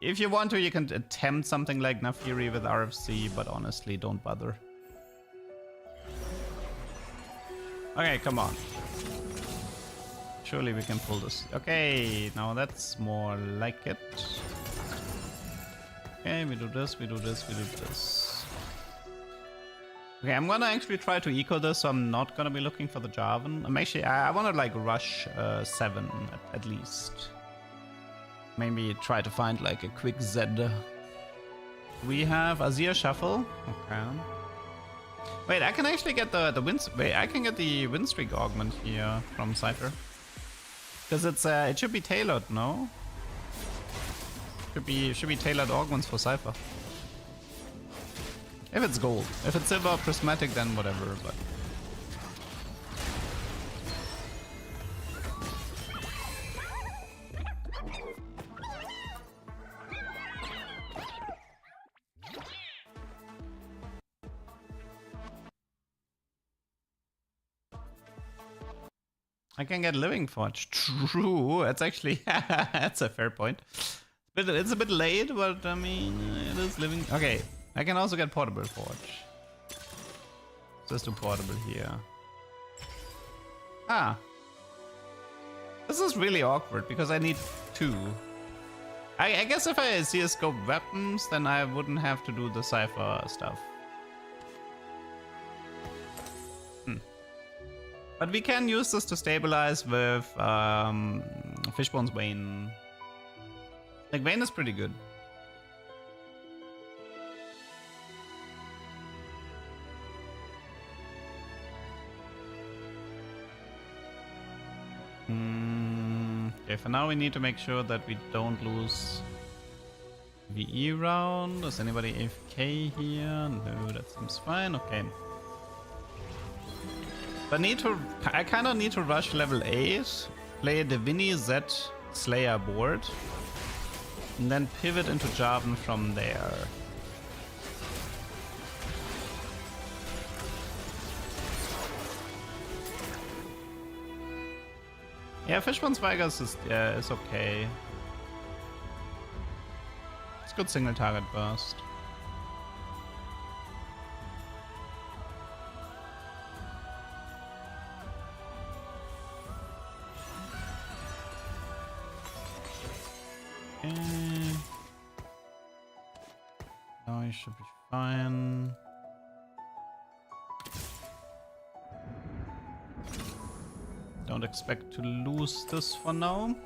If you want to, you can attempt something like Naafiri with RFC, but honestly, don't bother. Okay, come on. Surely we can pull this. Okay, now that's more like it. Okay, we do this, we do this, we do this. Okay, I'm gonna actually try to eco this, so I'm not gonna be looking for the Jarvan. I'm actually, I wanna like rush 7 at least. Maybe try to find like a quick Z. We have Azir Shuffle. Okay. Wait, I can actually get the win. Wait, I can get the win streak augment here from Cypher. Because it's it should be tailored, no? Should be tailored augments for Cypher. If it's gold. If it's silver or prismatic, then whatever. But I can get Living Forge. True, it's actually that's a fair point. But it's a bit late, but I mean it is living. Okay, I can also get Portable Forge. Just do Portable here. Ah, this is really awkward because I need 2. I guess if I see a scope weapons, then I wouldn't have to do the Cypher stuff. But we can use this to stabilize with Fishbone's Vayne. Like, Vayne is pretty good. Okay, for now we need to make sure that we don't lose VE round. Is anybody AFK here? No, that seems fine. Okay. But I kind of need to rush level 8, play the Vinny Z Slayer board, and then pivot into Jarvan from there. Yeah, Fishbone's Vegas is okay. It's good single target burst. Okay. Now I should be fine. Don't expect to lose this for now.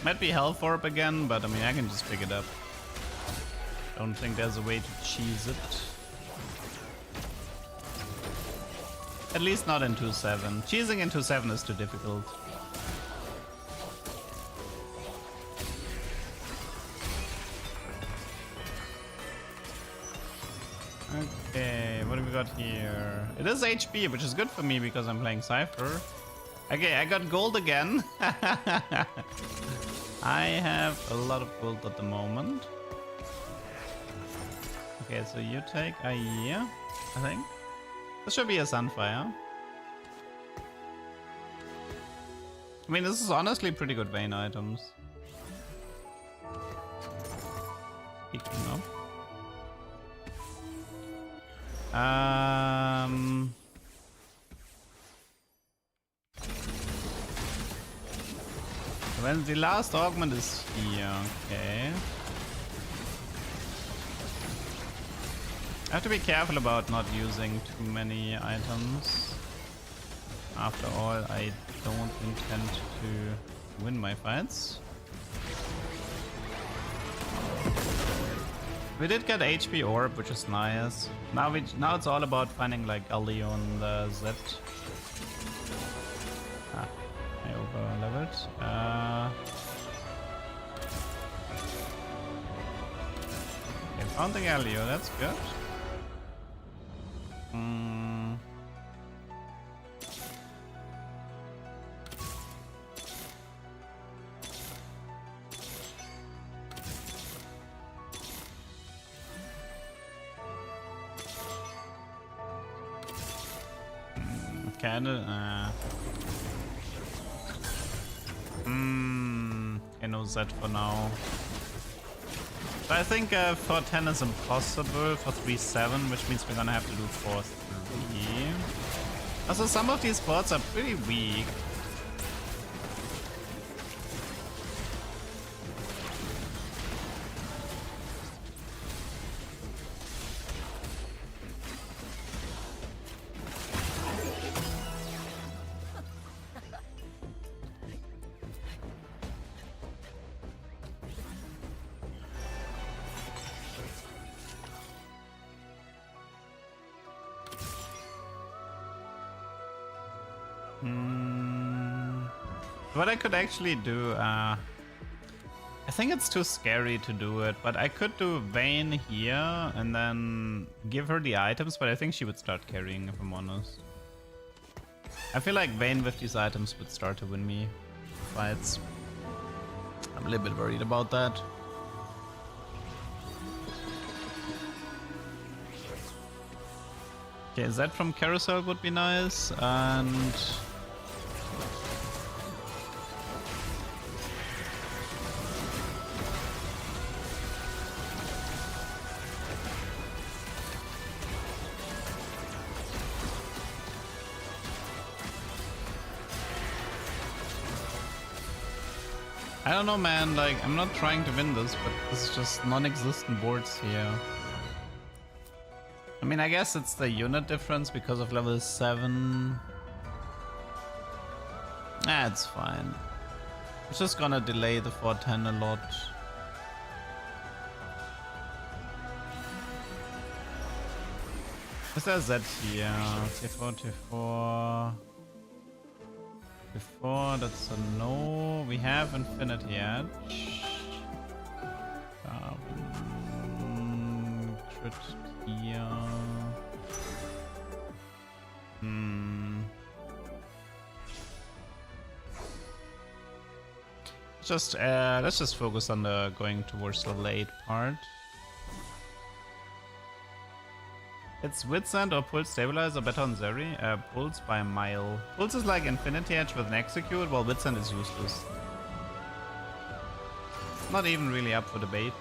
Might be Health Orb again, but I mean I can just pick it up. Don't think there's a way to cheese it. At least not in 2-7. Cheesing in 2-7 is too difficult. Okay, what do we got here? It is HP, which is good for me because I'm playing Cypher. Okay, I got gold again. I have a lot of gold at the moment. Okay, so you take a year, I think. This should be a Sunfire. I mean, this is honestly pretty good Vayne items. Speaking of. When the last augment is here, okay. I have to be careful about not using too many items. After all, I don't intend to win my fights. We did get HP Orb, which is nice. Now it's all about finding like Ali on the Z. I over leveled. Okay, found the Galio, that's good. Candle. I know that for now. So I think 4-10 is impossible for 3-7, which means we're gonna have to do 4-3. Also, some of these boards are pretty weak. What I could actually do, I think it's too scary to do it, but I could do Vayne here and then give her the items, but I think she would start carrying, if I'm honest. I feel like Vayne with these items would start to win me fights. I'm a little bit worried about that. Okay, Z from Carousel would be nice, and I don't know, man. Like, I'm not trying to win this, but this is just non-existent boards here. I mean, I guess it's the unit difference because of level 7. It's fine. It's just gonna delay the 410 a lot. Is there Z here? T4, T4. T4, that's a no. We have Infinity Edge. Crit here. Let's just focus on the going towards the late part. It's Witsend or Pulse Stabilizer better on Zeri? Pulse by a mile. Pulse is like Infinity Edge with an execute, while Witsend is useless. Not even really up for debate.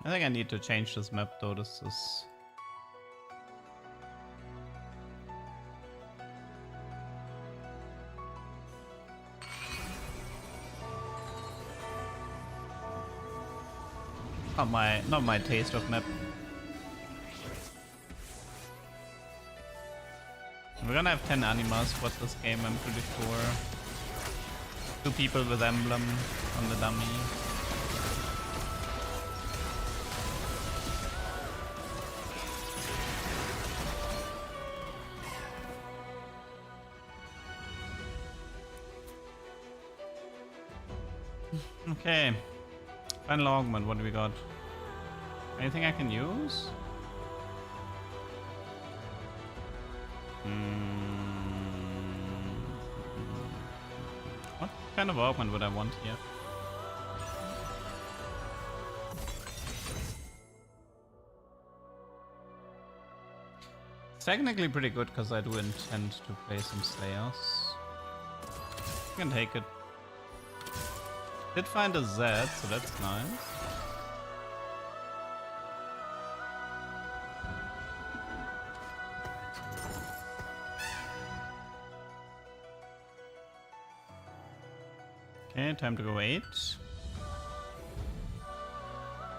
I think I need to change this map though. This is... not my taste of map. We're gonna have 10 animas for this game, I'm pretty sure. 2 people with emblem on the dummy. Okay. Final augment, what do we got? Anything I can use? What kind of augment would I want here? It's technically pretty good because I do intend to play some Slayers. You can take it. Did find a Z, so that's nice. Okay, time to go 8.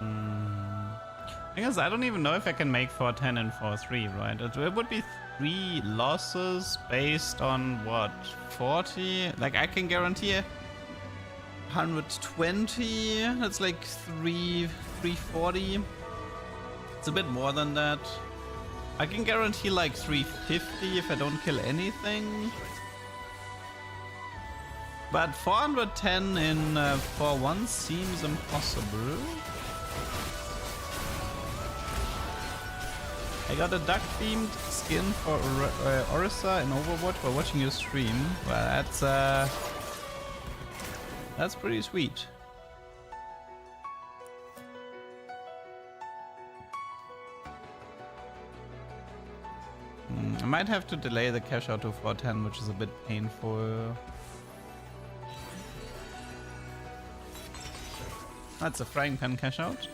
I guess I don't even know if I can make 410 and 4-3, right? It would be 3 losses based on what? 40? Like I can guarantee 120, that's like 340. It's a bit more than that. I can guarantee like 350 if I don't kill anything. But 410 in 4-1 seems impossible. I got a duck themed skin for Orisa in Overwatch while watching your stream. Well, that's pretty sweet. I might have to delay the cash out to 410, which is a bit painful. That's a frying pan cash out.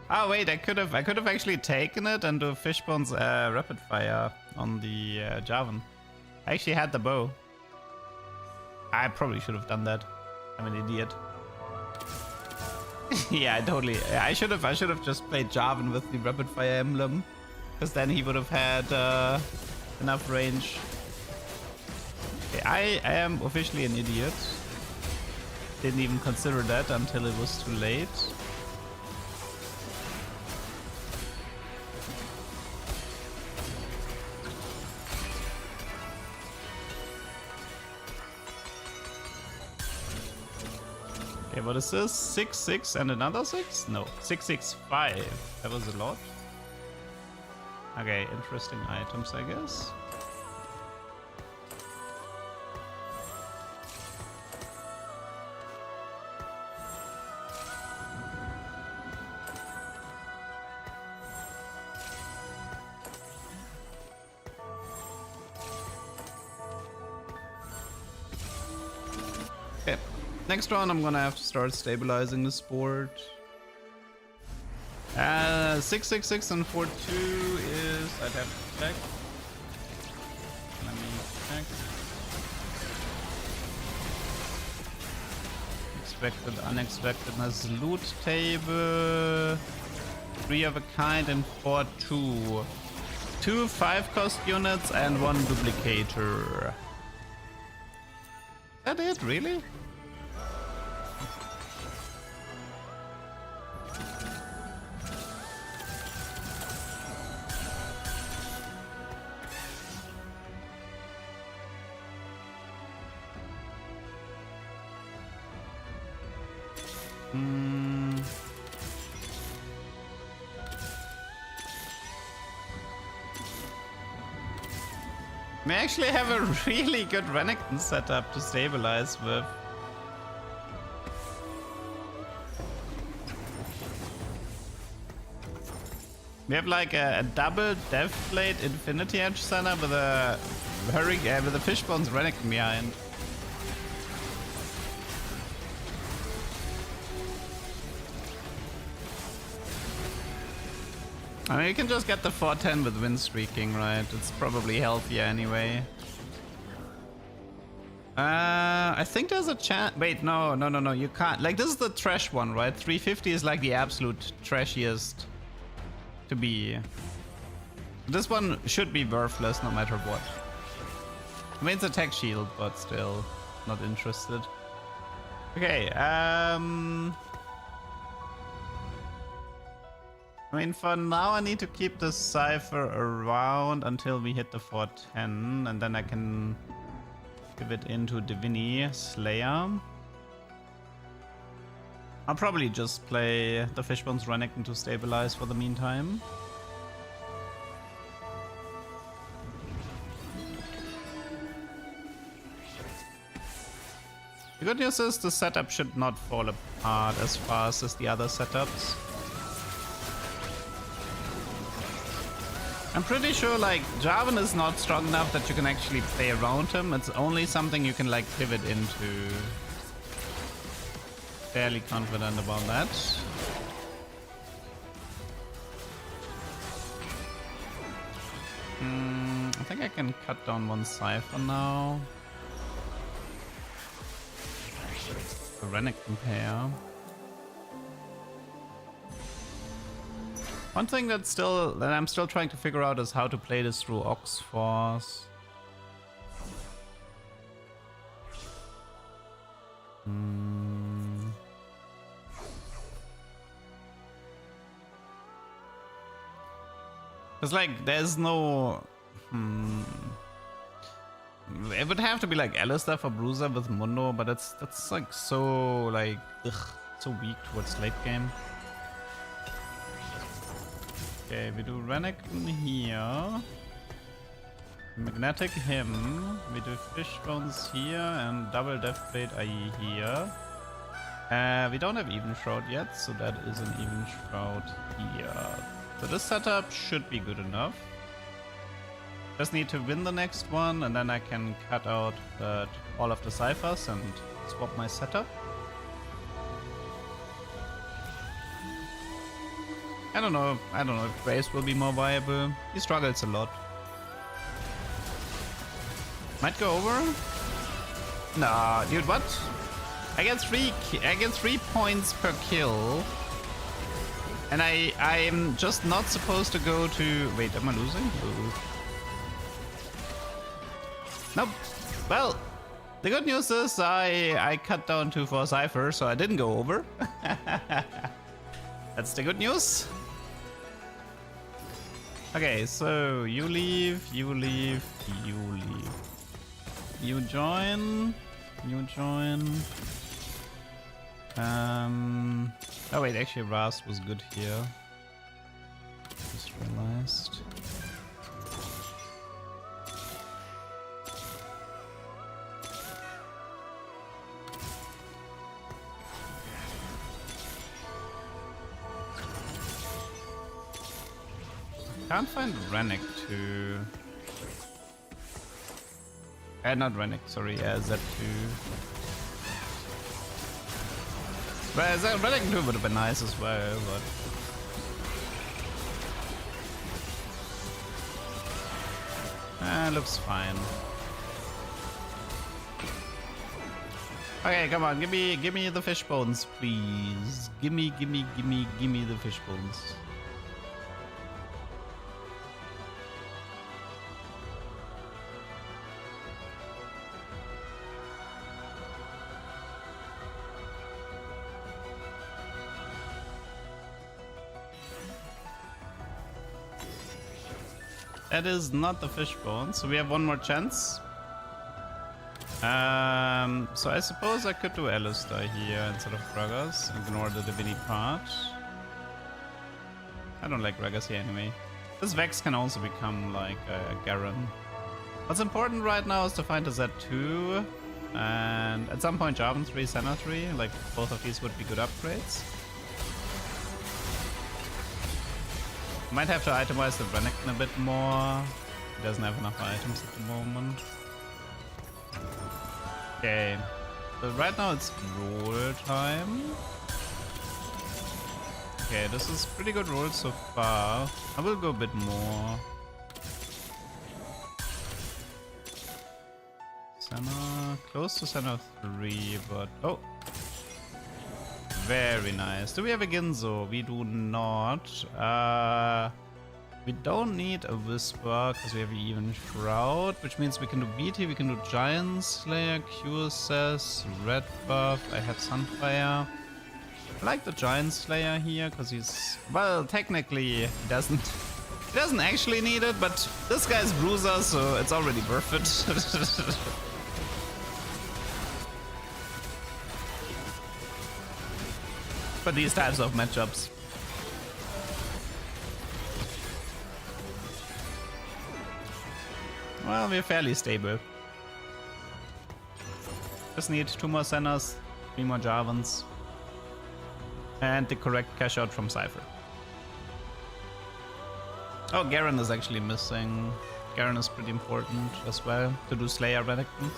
Oh wait, I could have actually taken it and do Fishbone's rapid fire on the Jarvan. I actually had the bow. I probably should have done that. I'm an idiot. Yeah, I should have just played Jarvan with the rapid fire emblem, because then he would have had enough range. Okay, I am officially an idiot. Didn't even consider that until it was too late. Okay, what is this? 6-6 and another 6? No, 6-6-5. That was a lot. Okay, interesting items, I guess. Okay, next round I'm gonna have to start stabilizing this board. 666 and 42 is... I'd have to check. Let me check. Expected, unexpectedness, loot table. 3 of a kind and 4 2. 2 5-cost units and 1 duplicator. Is that it, really? We actually have a really good Renekton setup to stabilize with. We have like a double Death Blade Infinity Edge setup with a with a Fishbone's Renekton behind. I mean, you can just get the 410 with wind streaking, right? It's probably healthier anyway. I think there's a chance. Wait, no, you can't. Like, this is the trash one, right? 350 is like the absolute trashiest to be. This one should be worthless no matter what. I mean, it's a tech shield, but still not interested. Okay, I mean, for now I need to keep the Cypher around until we hit the 410, and then I can give it into Divini Slayer. I'll probably just play the Fishbone's Renekton to stabilize for the meantime. The good news is the setup should not fall apart as fast as the other setups. I'm pretty sure like Jarvan is not strong enough that you can actually play around him. It's only something you can like pivot into. Fairly confident about that. I think I can cut down one Cypher now. The Renekton pair. One thing that I'm still trying to figure out is how to play this through Ox Force. It's like there's no. It would have to be like Alistar for Bruiser with Mundo, but that's like so like so weak towards late game. Okay, we do Renekton here. Magnetic him. We do Fishbones here and double Death Blade IE here. We don't have Even Shroud yet, so that is an Even Shroud here. So this setup should be good enough. Just need to win the next one, and then I can cut out all of the Cyphers and swap my setup. I don't know if Grace will be more viable. He struggles a lot. Might go over. Nah, dude, what? I get 3 points per kill. And I'm just not supposed to go to... Wait, am I losing? Ooh. Nope. Well, the good news is I cut down to 4 Cypher, so I didn't go over. That's the good news. Okay, so you leave, you leave, you leave. You join. You join. Oh wait, actually Rast was good here. Just realized. Can't find Rennek to... not Rennek, sorry, Z2. Well, Rennek 2 would have been nice as well, but... Looks fine. Okay, come on, give me the fish bones, please. Give me the fish bones. That is not the fish bone, so we have one more chance. So I suppose I could do Alistar here instead of Gragas. Ignore the Divinity part. I don't like Gragas here anyway. This Vex can also become like a Garen. What's important right now is to find a Z2 and at some point Jarvan 3, Senna 3. Like both of these would be good upgrades. Might have to itemize the Renekton a bit more. He doesn't have enough items at the moment. Okay, so right now it's roll time. Okay, this is pretty good roll so far. I will go a bit more. Senna, close to Senna 3, but oh. Very nice. Do we have a Ginzo? We do not. We don't need a Whisper because we have even Shroud, which means we can do BT, we can do Giant Slayer, QSS, Red Buff. I have Sunfire. I like the Giant Slayer here because he's, well, technically he doesn't actually need it, but this guy's Bruiser, so it's already worth it. For these types of matchups. Well, we're fairly stable. Just need 2 more Sennas, 3 more Jarvans, and the correct cash out from Cypher. Oh, Garen is actually missing. Garen is pretty important as well to do Slayer Renekton.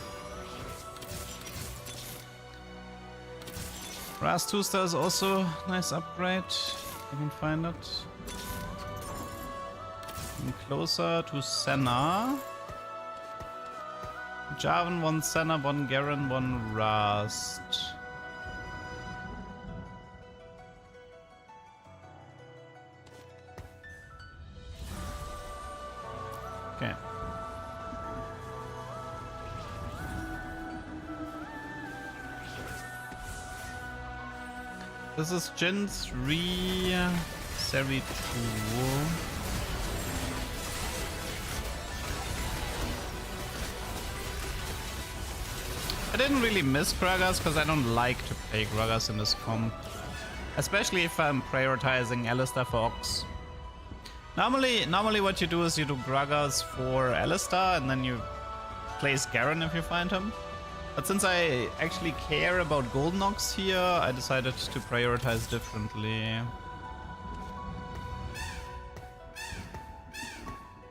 Ras 2 star is also nice upgrade. I can find it. And closer to Senna. Jarvan, 1 Senna, 1 Garen, 1 Rust. Okay. This is Gen 3, Seri 2. I didn't really miss Gragas because I don't like to play Gragas in this comp. Especially if I'm prioritizing Alistar for Ox. Normally what you do is you do Gragas for Alistar and then you place Garen if you find him. But since I actually care about Golden Ox here, I decided to prioritize differently.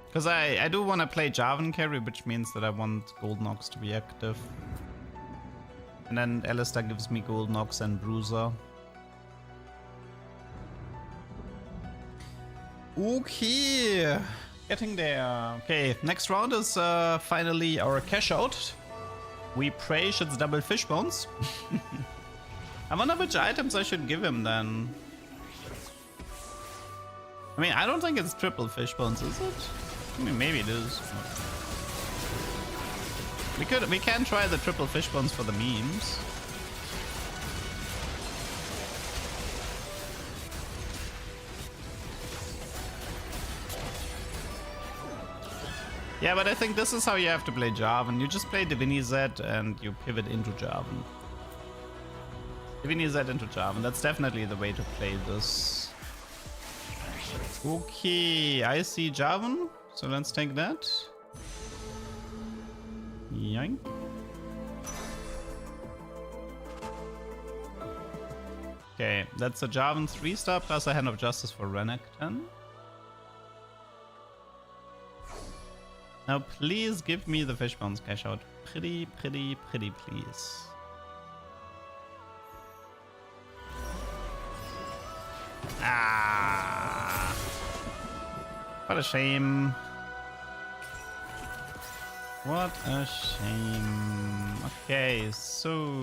Because I do want to play Jarvan carry, which means that I want Golden Ox to be active. And then Alistar gives me Golden Ox and Bruiser. Okay, getting there. Okay, next round is finally our cash out. We pray it's double fish bones. I wonder which items I should give him then. I mean, I don't think it's triple fish bones, is it? I mean, maybe it is. We can try the triple fish bones for the memes. Yeah, but I think this is how you have to play Jarvan. You just play Divinity Z and you pivot into Jarvan. Divinity Z into Jarvan. That's definitely the way to play this. Okay, I see Jarvan. So let's take that. Yoink. Okay, that's a Jarvan 3-star plus a Hand of Justice for Renekton. Now please give me the fish bones cash out. Pretty please. Ah, what a shame. What a shame. Okay, so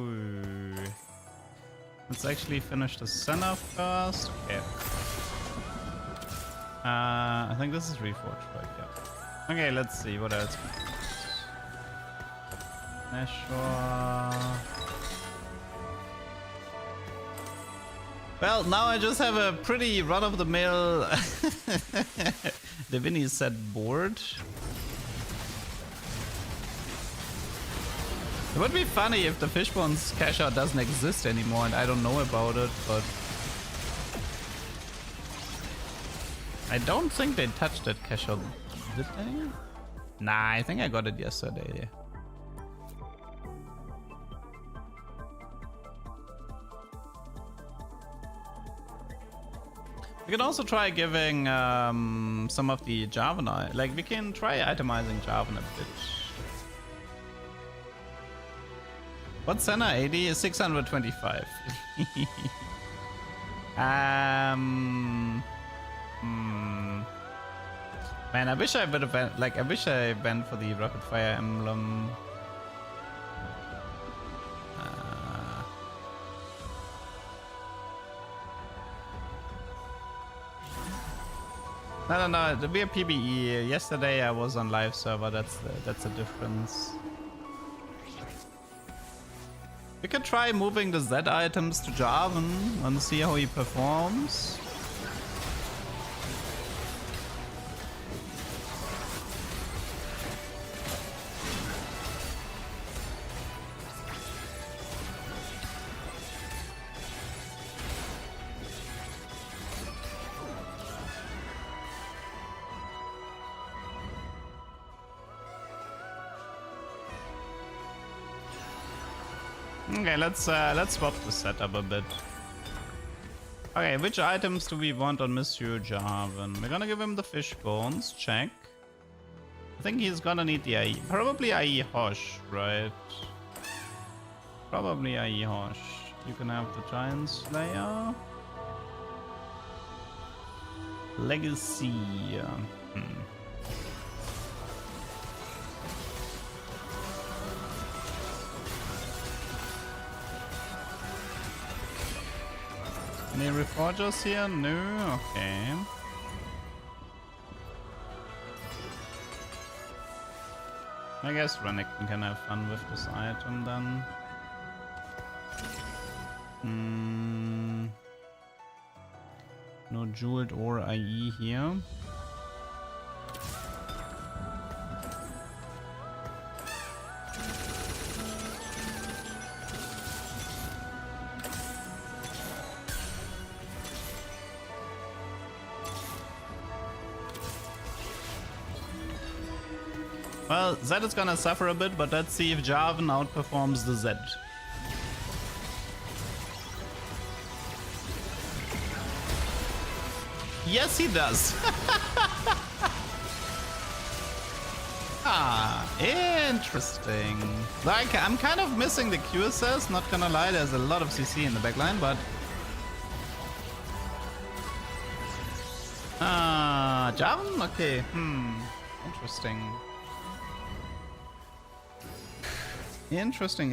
let's actually finish the center first. Okay. I think this is Reforged, right? Yeah. Okay, let's see what else. Nashor. Well, now I just have a pretty run-of-the-mill Divinity set board. It would be funny if the Fishbone's cash out doesn't exist anymore and I don't know about it, but I don't think they touched that cash out, did they? Nah, I think I got it yesterday. We can also try giving some of the Jarvan, like we can try itemizing Jarvan a bit. What's Senna 80 is 625. Man, I wish I would have been, like I wish I went for the rapid fire emblem. No. We are PBE. Yesterday I was on live server. That's the difference. We could try moving the Z items to Jarvan and see how he performs. Okay, let's swap the setup a bit. Okay, which items do we want on Monsieur Jarvan? We're gonna give him the fish bones, check. I think he's gonna need the IE. Probably IE Hosh, right? Probably IE Hosh. You can have the Giant Slayer. Legacy. Any Reforgers here? No? Okay. I guess Renekton can have fun with this item then. No Jeweled or IE here. Well, Zed is gonna suffer a bit, but let's see if Jarvan outperforms the Zed. Yes, he does. Interesting. Like, I'm kind of missing the QSS, not gonna lie, there's a lot of CC in the backline, but... Jarvan? Okay, interesting. Interesting.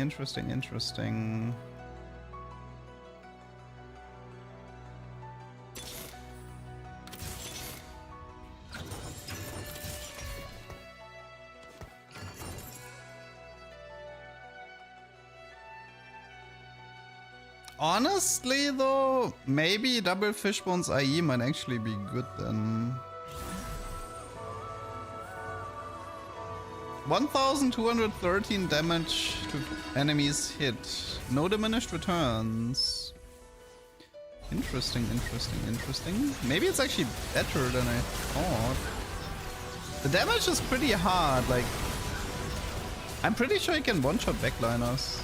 Honestly though, maybe double Fishbone's IE might actually be good then. 1213 damage to enemies hit. No diminished returns. Interesting. Maybe it's actually better than I thought. The damage is pretty hard, like... I'm pretty sure you can one-shot backliners.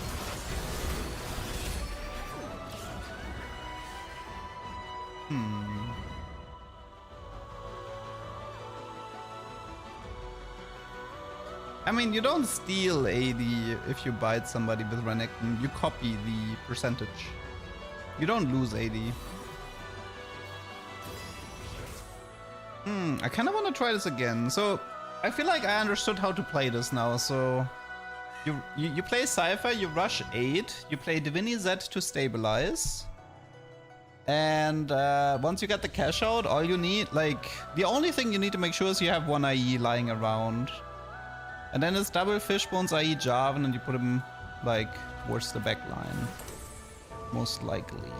I mean, you don't steal AD if you bite somebody with Renekton. You copy the percentage. You don't lose AD. I kind of want to try this again. So, I feel like I understood how to play this now, so... You play Cypher, you rush 8, you play Divini Z to stabilize. And once you get the cash out, all you need, like... The only thing you need to make sure is you have one IE lying around. And then it's double Fishbones IE Jarvan and you put him, like, towards the back line. Most likely.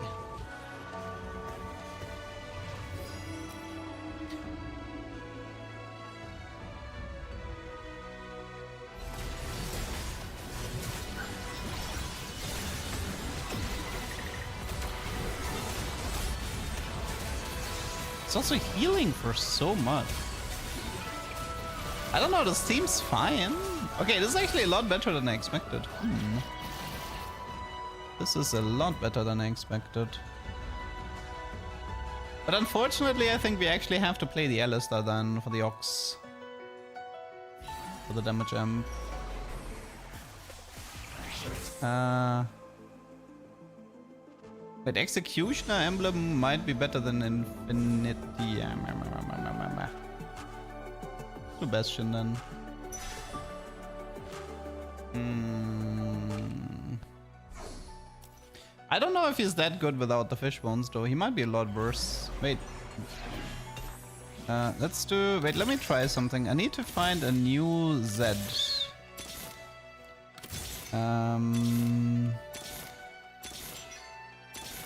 It's also healing for so much. I don't know, this seems fine. Okay, this is actually a lot better than I expected. This is a lot better than I expected. But unfortunately, I think we actually have to play the Alistair then for the Ox. For the damage amp. But Executioner emblem might be better than Infinity. To Bastion then. I don't know if he's that good without the Fishbones though. He might be a lot worse. Wait. Let's do... Wait, let me try something. I need to find a new Z.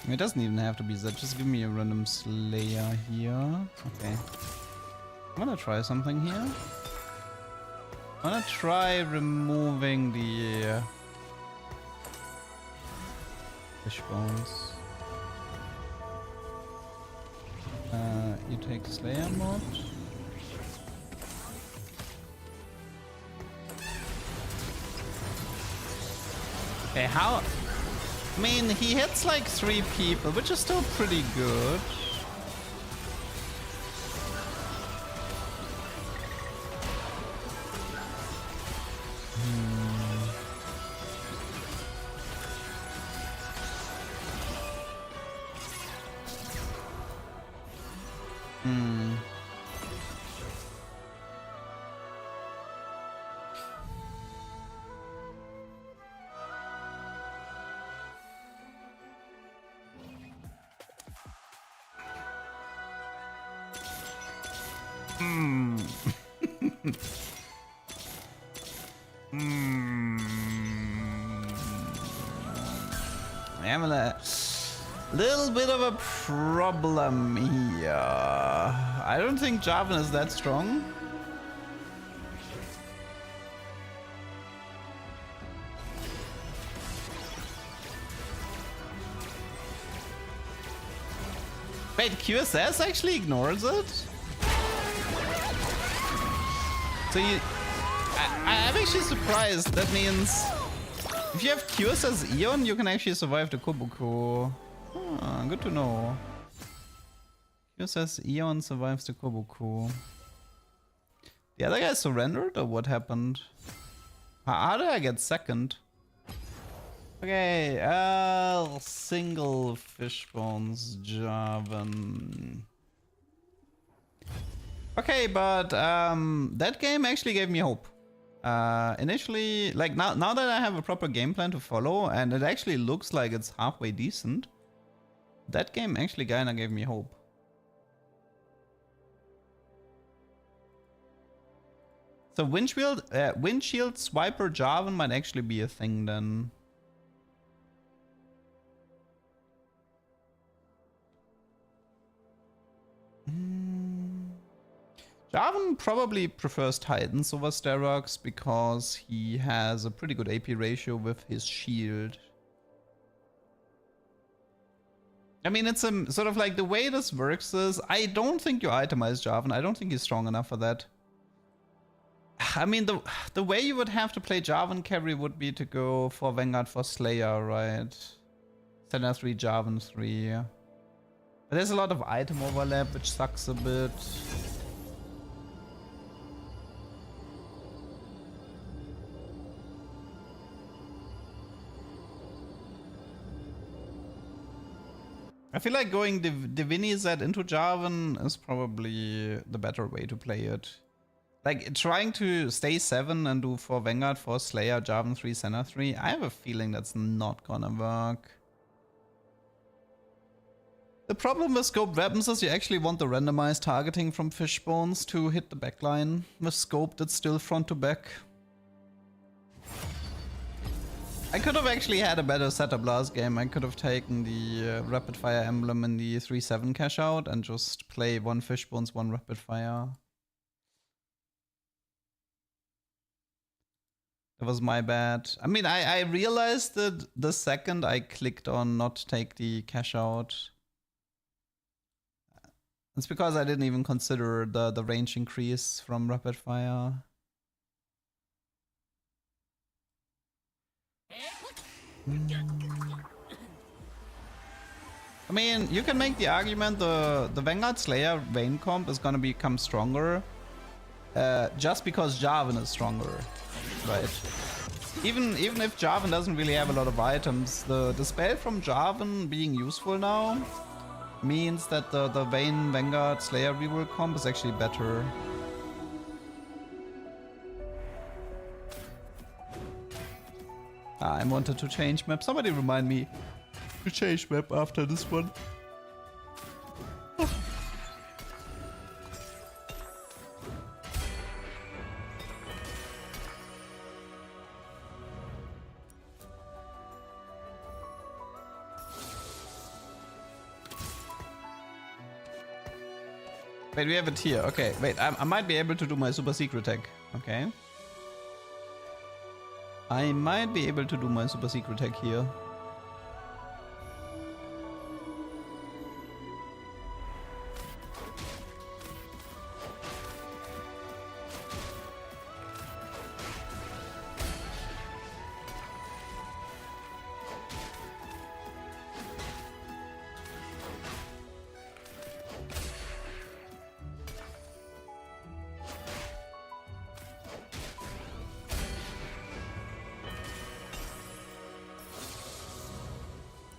It doesn't even have to be Z. Just give me a random Slayer here. Okay. I'm gonna try something here. I'm gonna try removing the Fishbones. You take Slayer mode. Okay, how? I mean, he hits like 3 people, which is still pretty good. I'm in a little bit of a problem here. I don't think Jarvan is that strong. Wait, QSS actually ignores it? So I'm actually surprised. That means if you have QSS Eon, you can actually survive the Kobuko. Good to know. QSS Eon survives the Kobuko. The other guy surrendered or what happened? How did I get second? Okay, single Fishbones Jarvan. Okay, but that game actually gave me hope. Initially, like now that I have a proper game plan to follow, and it actually looks like it's halfway decent, that game actually kinda gave me hope. So windshield swiper Jarvan might actually be a thing then. Jarvan probably prefers Titans over Sterox because he has a pretty good AP ratio with his shield. I mean, it's a sort of like the way this works is I don't think you itemize Jarvan. I don't think he's strong enough for that. I mean, the way you would have to play Jarvan carry would be to go for Vanguard for Slayer, right? Senna 3, Jarvan 3. But there's a lot of item overlap, which sucks a bit. I feel like going Divini Z into Jarvan is probably the better way to play it. Like, trying to stay 7 and do 4 Vanguard, 4 Slayer, Jarvan 3, Senna 3, I have a feeling that's not gonna work. The problem with scoped weapons is you actually want the randomized targeting from Fishbones to hit the backline. With scoped, it's still front to back. I could have actually had a better setup last game. I could have taken the rapid fire emblem in the 3-7 cash out and just play 1 Fishbones, 1 rapid fire. That was my bad. I mean, I realized that the second I clicked on not take the cash out. It's because I didn't even consider the range increase from rapid fire. I mean, you can make the argument the Vanguard Slayer Vayne comp is gonna become stronger just because Jarvan is stronger, right? Even if Jarvan doesn't really have a lot of items, the spell from Jarvan being useful now means that the Vayne Vanguard Slayer reroll comp is actually better. I wanted to change map. Somebody remind me to change map after this one. Wait, we have it here. Okay, wait, I might be able to do my super secret tech. Okay. I might be able to do my super secret tech here.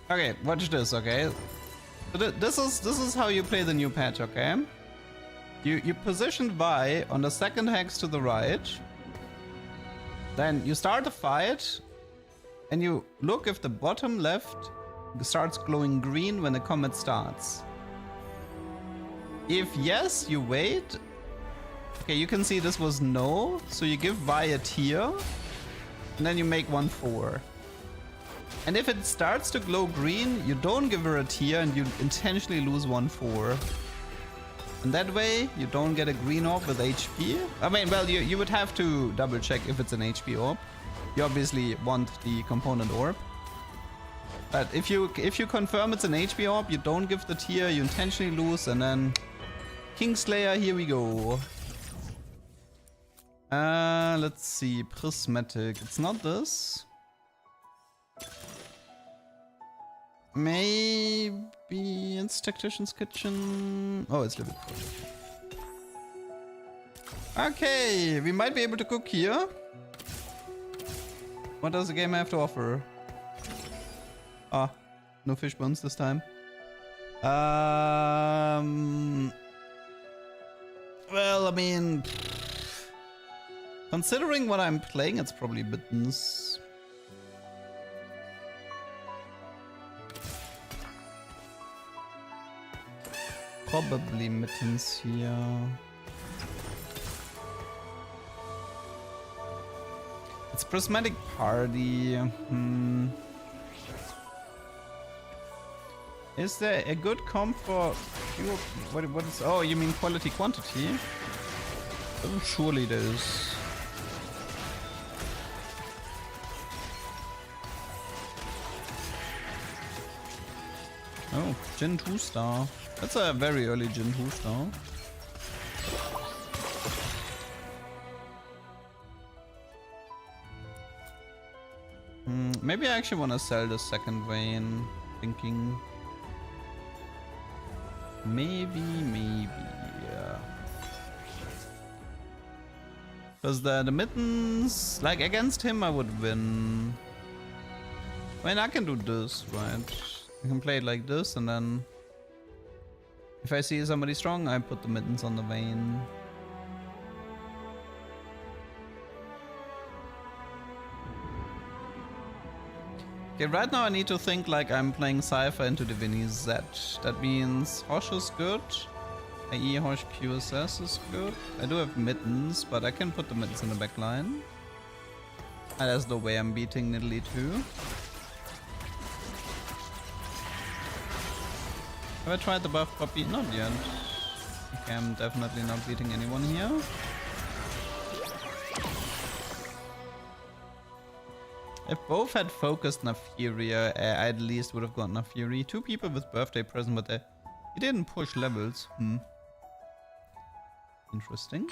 Okay, watch this, okay? So this is how you play the new patch, okay? You position Vi on the second hex to the right. Then you start the fight and you look if the bottom left starts glowing green when the combat starts. If yes, you wait. Okay, you can see this was no, so you give Vi a tier and then you make 1-4. And if it starts to glow green, you don't give her a tier and you intentionally lose 1-4. And that way, you don't get a green orb with HP. I mean, well, you would have to double check if it's an HP orb. You obviously want the component orb. But if you confirm it's an HP orb, you don't give the tier, you intentionally lose, and then Kingslayer, here we go. Let's see, Prismatic. It's not this. Maybe it's Tactician's Kitchen. Oh, it's Livid. Okay, we might be able to cook here. What does the game have to offer? Ah, no fish bones this time. Well, I mean, considering what I'm playing, it's probably Mittens. Probably Mittens here. It's Prismatic Party. Is there a good comp for pure... What is... Oh, you mean quality quantity? Oh, surely there is. Oh, Gen 2 star. That's a very early Gen 2 star. Maybe I actually want to sell the second Vayne. Thinking. Maybe, yeah. Because the Mittens, like against him I would win. I mean, I can do this, right? I can play it like this and then if I see somebody strong, I put the Mittens on the Vayne. Okay, right now I need to think like I'm playing Cypher into Divini Z. That means Hosh is good. IE Hosh QSS is good. I do have mittens, but I can put the mittens in the back line. And there's no way I'm beating Nidalee too. Have I tried the buff copy? Not yet. Okay, I'm definitely not beating anyone here. If both had focused Nafuria, I at least would have gotten Nafury. 2 people with birthday present, but he didn't push levels. Interesting.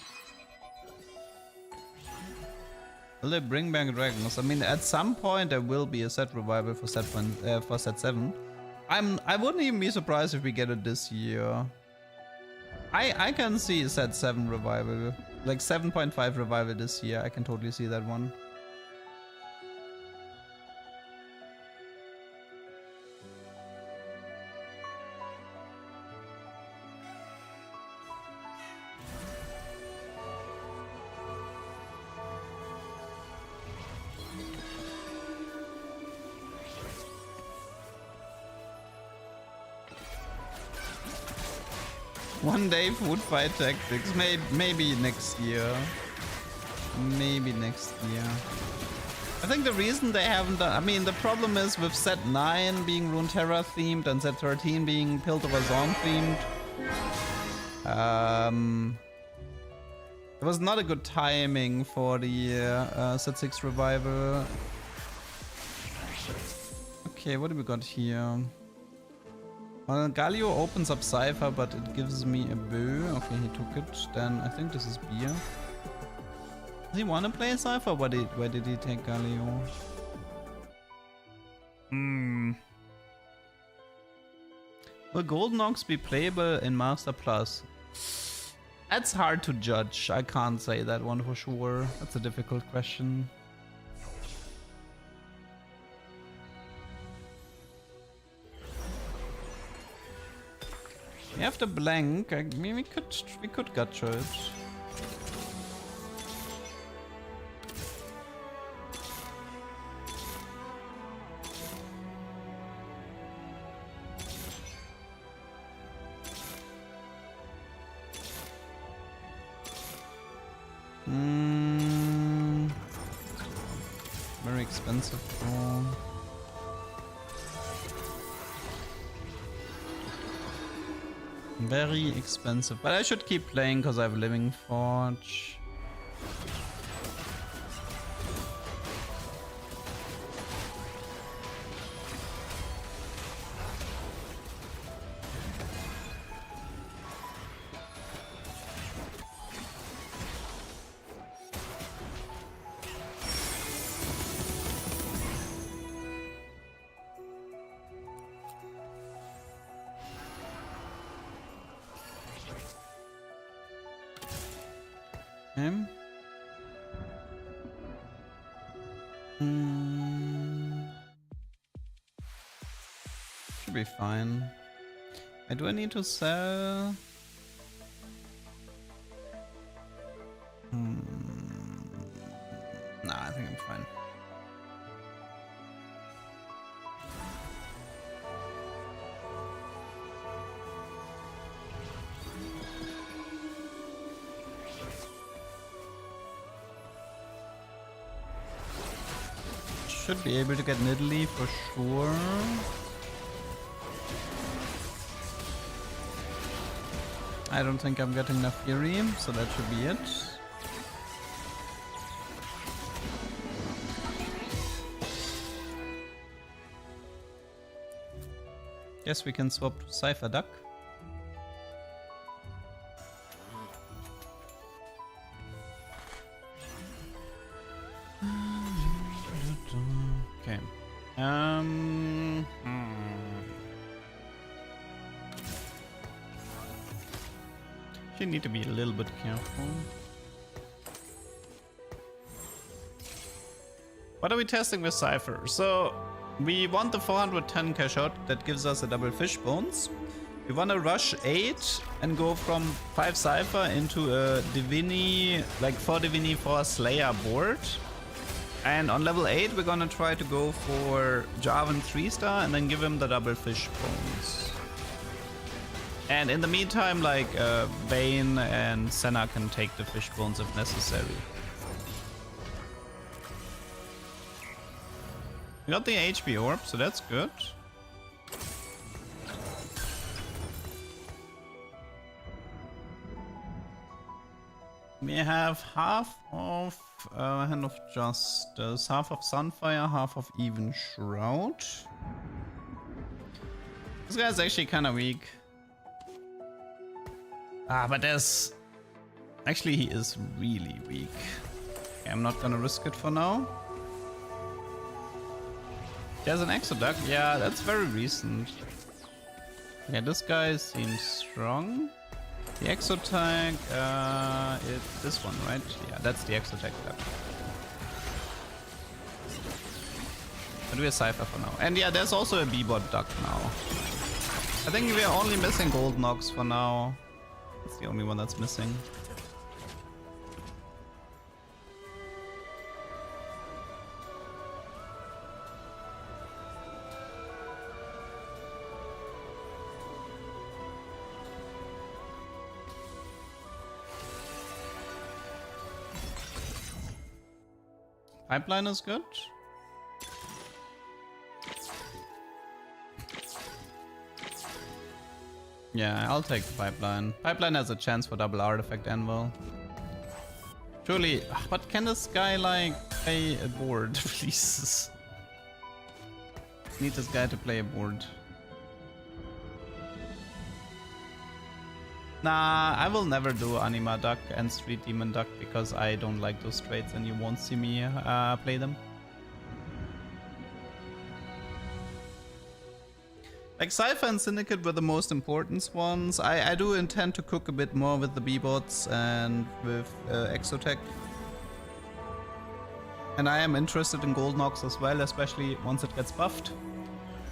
Will they bring back dragons? I mean, at some point there will be a set revival for set 7. I wouldn't even be surprised if we get it this year. I can see set 7 revival, like 7.5 revival this year. I can totally see that one. One day food fight tactics, maybe next year. Maybe next year. I think the reason they haven't done, I mean, the problem is with set 9 being Runeterra themed and set 13 being Piltover Zone themed. It was not a good timing for the set 6 revival. Okay, what do we got here? Well, Galio opens up Cypher, but it gives me a bow. Okay, he took it. Then I think this is beer. Does he want to play Cypher? Why did he take Galio? Will Golden Ox be playable in Master Plus? That's hard to judge. I can't say that one for sure. That's a difficult question. We have the blank. I mean, we could gacha it. Very expensive though. Very expensive, but I should keep playing because I have Living Forge. Okay. Should be fine. Do I need to sell? Nah, I think I'm fine. Should be able to get Nidalee for sure. I don't think I'm getting enough Fury, so that should be it. Guess we can swap to Cypher Duck. Okay. You need to be a little bit careful. What are we testing with Cypher? So we want the 410 cash out that gives us a double fish bones. We want to rush 8 and go from 5 Cypher into a Divini, like 4 Divini 4 Slayer board. And on level 8, we're gonna try to go for Jarvan 3-star and then give him the double fish bones. And in the meantime, like, Vayne and Senna can take the fish bones if necessary. We got the HP orb, so that's good. We have half of Hand of Justice, half of Sunfire, half of Even Shroud. This guy's actually kind of weak. But there's... Actually, he is really weak. Okay, I'm not gonna risk it for now. There's an Exoduck. Yeah, that's very recent. Okay, this guy seems strong. The Exotag, it's this one, right? Yeah, that's the Exotag duck. But we're Cypher for now. And yeah, there's also a B-bot duck now. I think we are only missing Gold Nox for now. It's the only one that's missing. Pipeline is good. Yeah, I'll take the pipeline. Pipeline has a chance for double artifact anvil. Surely, but can this guy like play a board, please? Need this guy to play a board. Nah, I will never do Anima Duck and Street Demon Duck because I don't like those traits and you won't see me play them. Like Cypher and Syndicate were the most important ones. I do intend to cook a bit more with the B-bots and with Exotech. And I am interested in Gold Nox as well, especially once it gets buffed.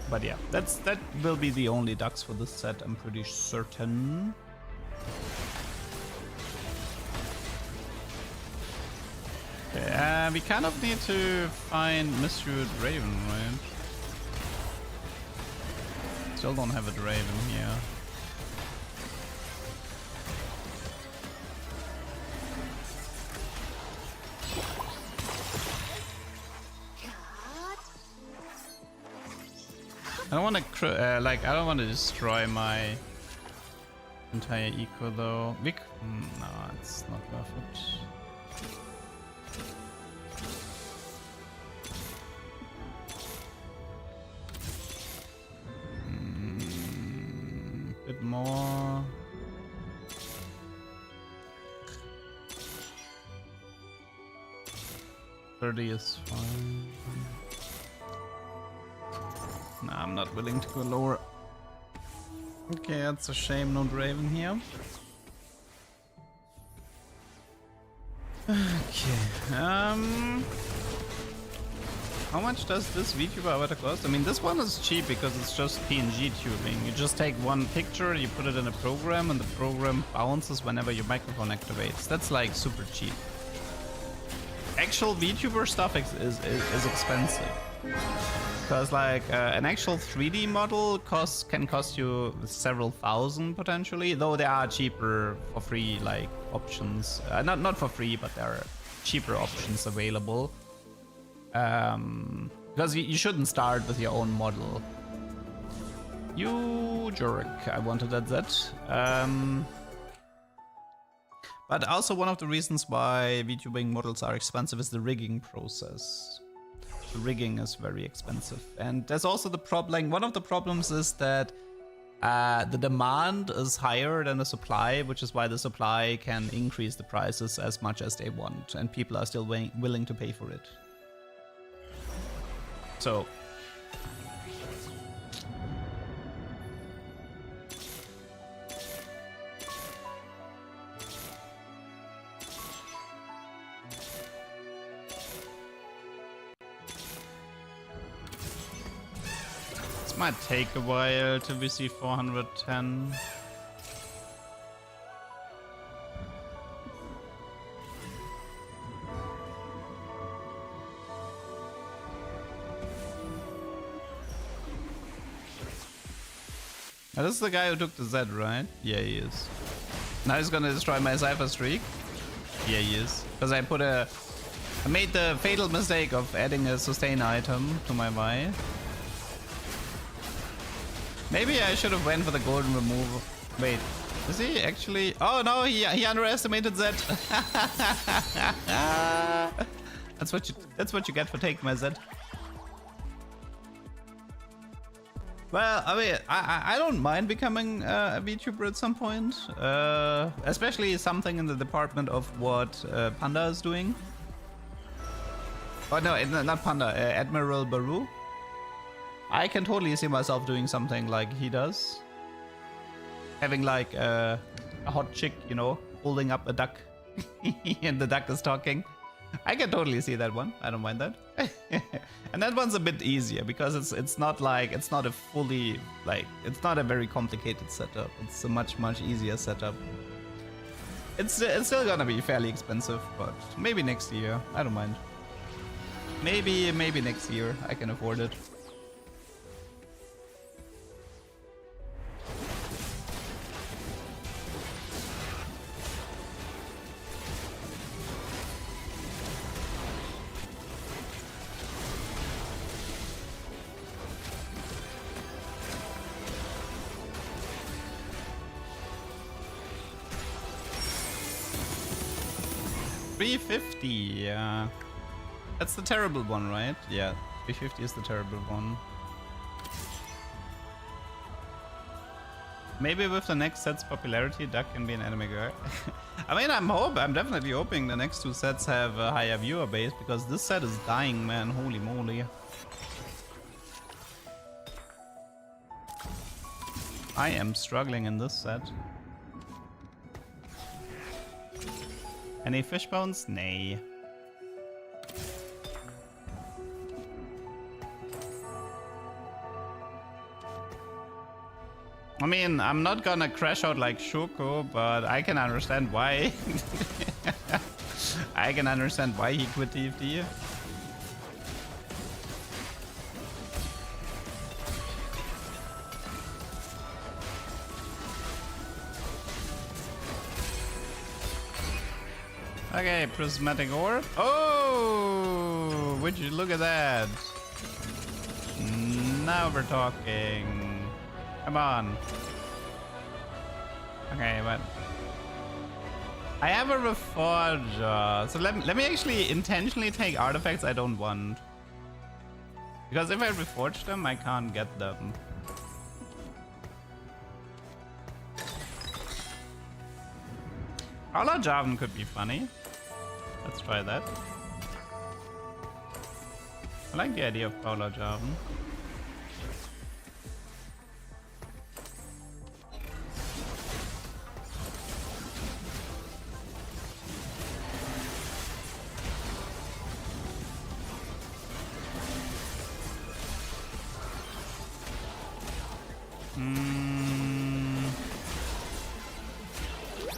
But yeah, that will be the only ducks for this set, I'm pretty certain. Okay, we kind of need to find Misroot Raven, right? Still don't have a Draven here. I don't want to like I don't want to destroy my entire eco though. No, it's not worth it. Bit more. $30 is fine. Nah, I'm not willing to go lower. Okay, that's a shame, no Draven here. Okay, how much does this VTuber avatar cost? I mean, this one is cheap because it's just PNG tubing. You just take one picture, you put it in a program, and the program bounces whenever your microphone activates. That's like super cheap. Actual VTuber stuff is expensive. Because like an actual 3D model can cost you several thousand potentially, though there are cheaper for free like options. Not for free, but there are cheaper options available. Because you shouldn't start with your own model. You jerk, I wanted that. But also one of the reasons why VTubing models are expensive is the rigging process. The rigging is very expensive. And there's also the problem, one of the problems is that the demand is higher than the supply, which is why the supply can increase the prices as much as they want, and people are still willing to pay for it. So this might take a while till we see 410. Oh, this is the guy who took the Z, right? Yeah, he is. Now he's gonna destroy my Cypher streak. Yeah, he is. Because I made the fatal mistake of adding a sustain item to my Vi. Maybe I should have went for the golden removal. Wait, is he actually? Oh no, he underestimated Z. That's what you get for taking my Z. Well, I mean, I don't mind becoming a VTuber at some point, especially something in the department of what Panda is doing. Oh no, not Panda, Admiral Baru. I can totally see myself doing something like he does. Having like a hot chick, you know, holding up a duck and the duck is talking. I can totally see that one. I don't mind that. And that one's a bit easier because it's not a fully it's not a very complicated setup. It's a much easier setup. It's still gonna be fairly expensive, but maybe next year. I don't mind. Maybe next year I can afford it. $350, yeah. That's the terrible one, right? Yeah, 350 is the terrible one. Maybe with the next set's popularity, Duck can be an anime girl. I mean, I'm definitely hoping the next two sets have a higher viewer base because this set is dying, man. Holy moly. I am struggling in this set. Any fish bones? Nay. I mean, I'm not gonna crash out like Shoko, but I can understand why. I can understand why he quit TFT. Okay, prismatic orb. Oh, would you look at that? Now we're talking. Come on. Okay, but I have a reforger, so let me actually intentionally take artifacts I don't want, because if I reforge them, I can't get them. Paula Jarvan could be funny. Let's try that. I like the idea of Paula Jarvan.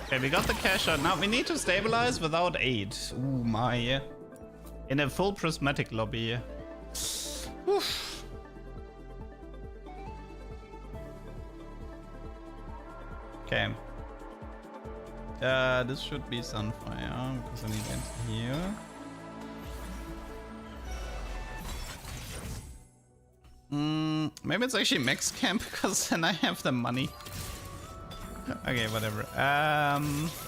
Okay, we got the cash out. Now we need to stabilize without aid. Ooh, my. In a full prismatic lobby. Oof. Okay. This should be Sunfire because I need it here. Maybe it's actually Max Camp because then I have the money. Okay, whatever.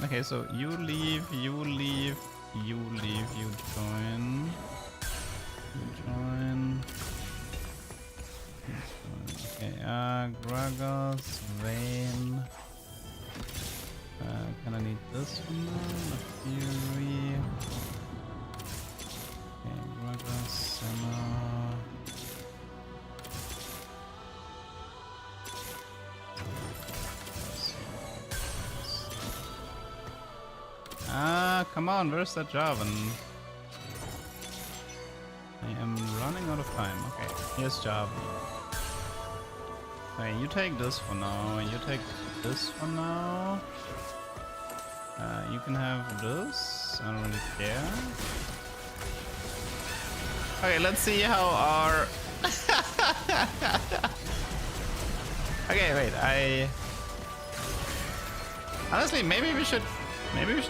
Okay, so you leave, you leave, you leave, you join. You join. Okay, Gragas, Vayne. Kinda need this one now, the Fury. Okay, Gragas, Senna. Come on, where's that Jarvan? I am running out of time. Okay, here's Jarvan. Okay, you take this for now, you take this for now. You can have this, I don't really care. Okay, let's see how our... Okay, wait. Honestly, maybe we should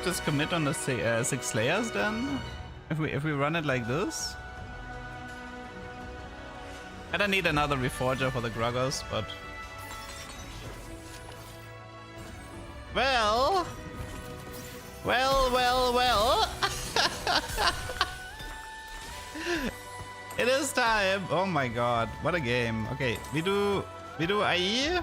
just commit on the 6 layers then. If we run it like this. I don't need another Reforger for the Gruggers, but well. It is time. Oh my god, what a game. Okay, we do IE,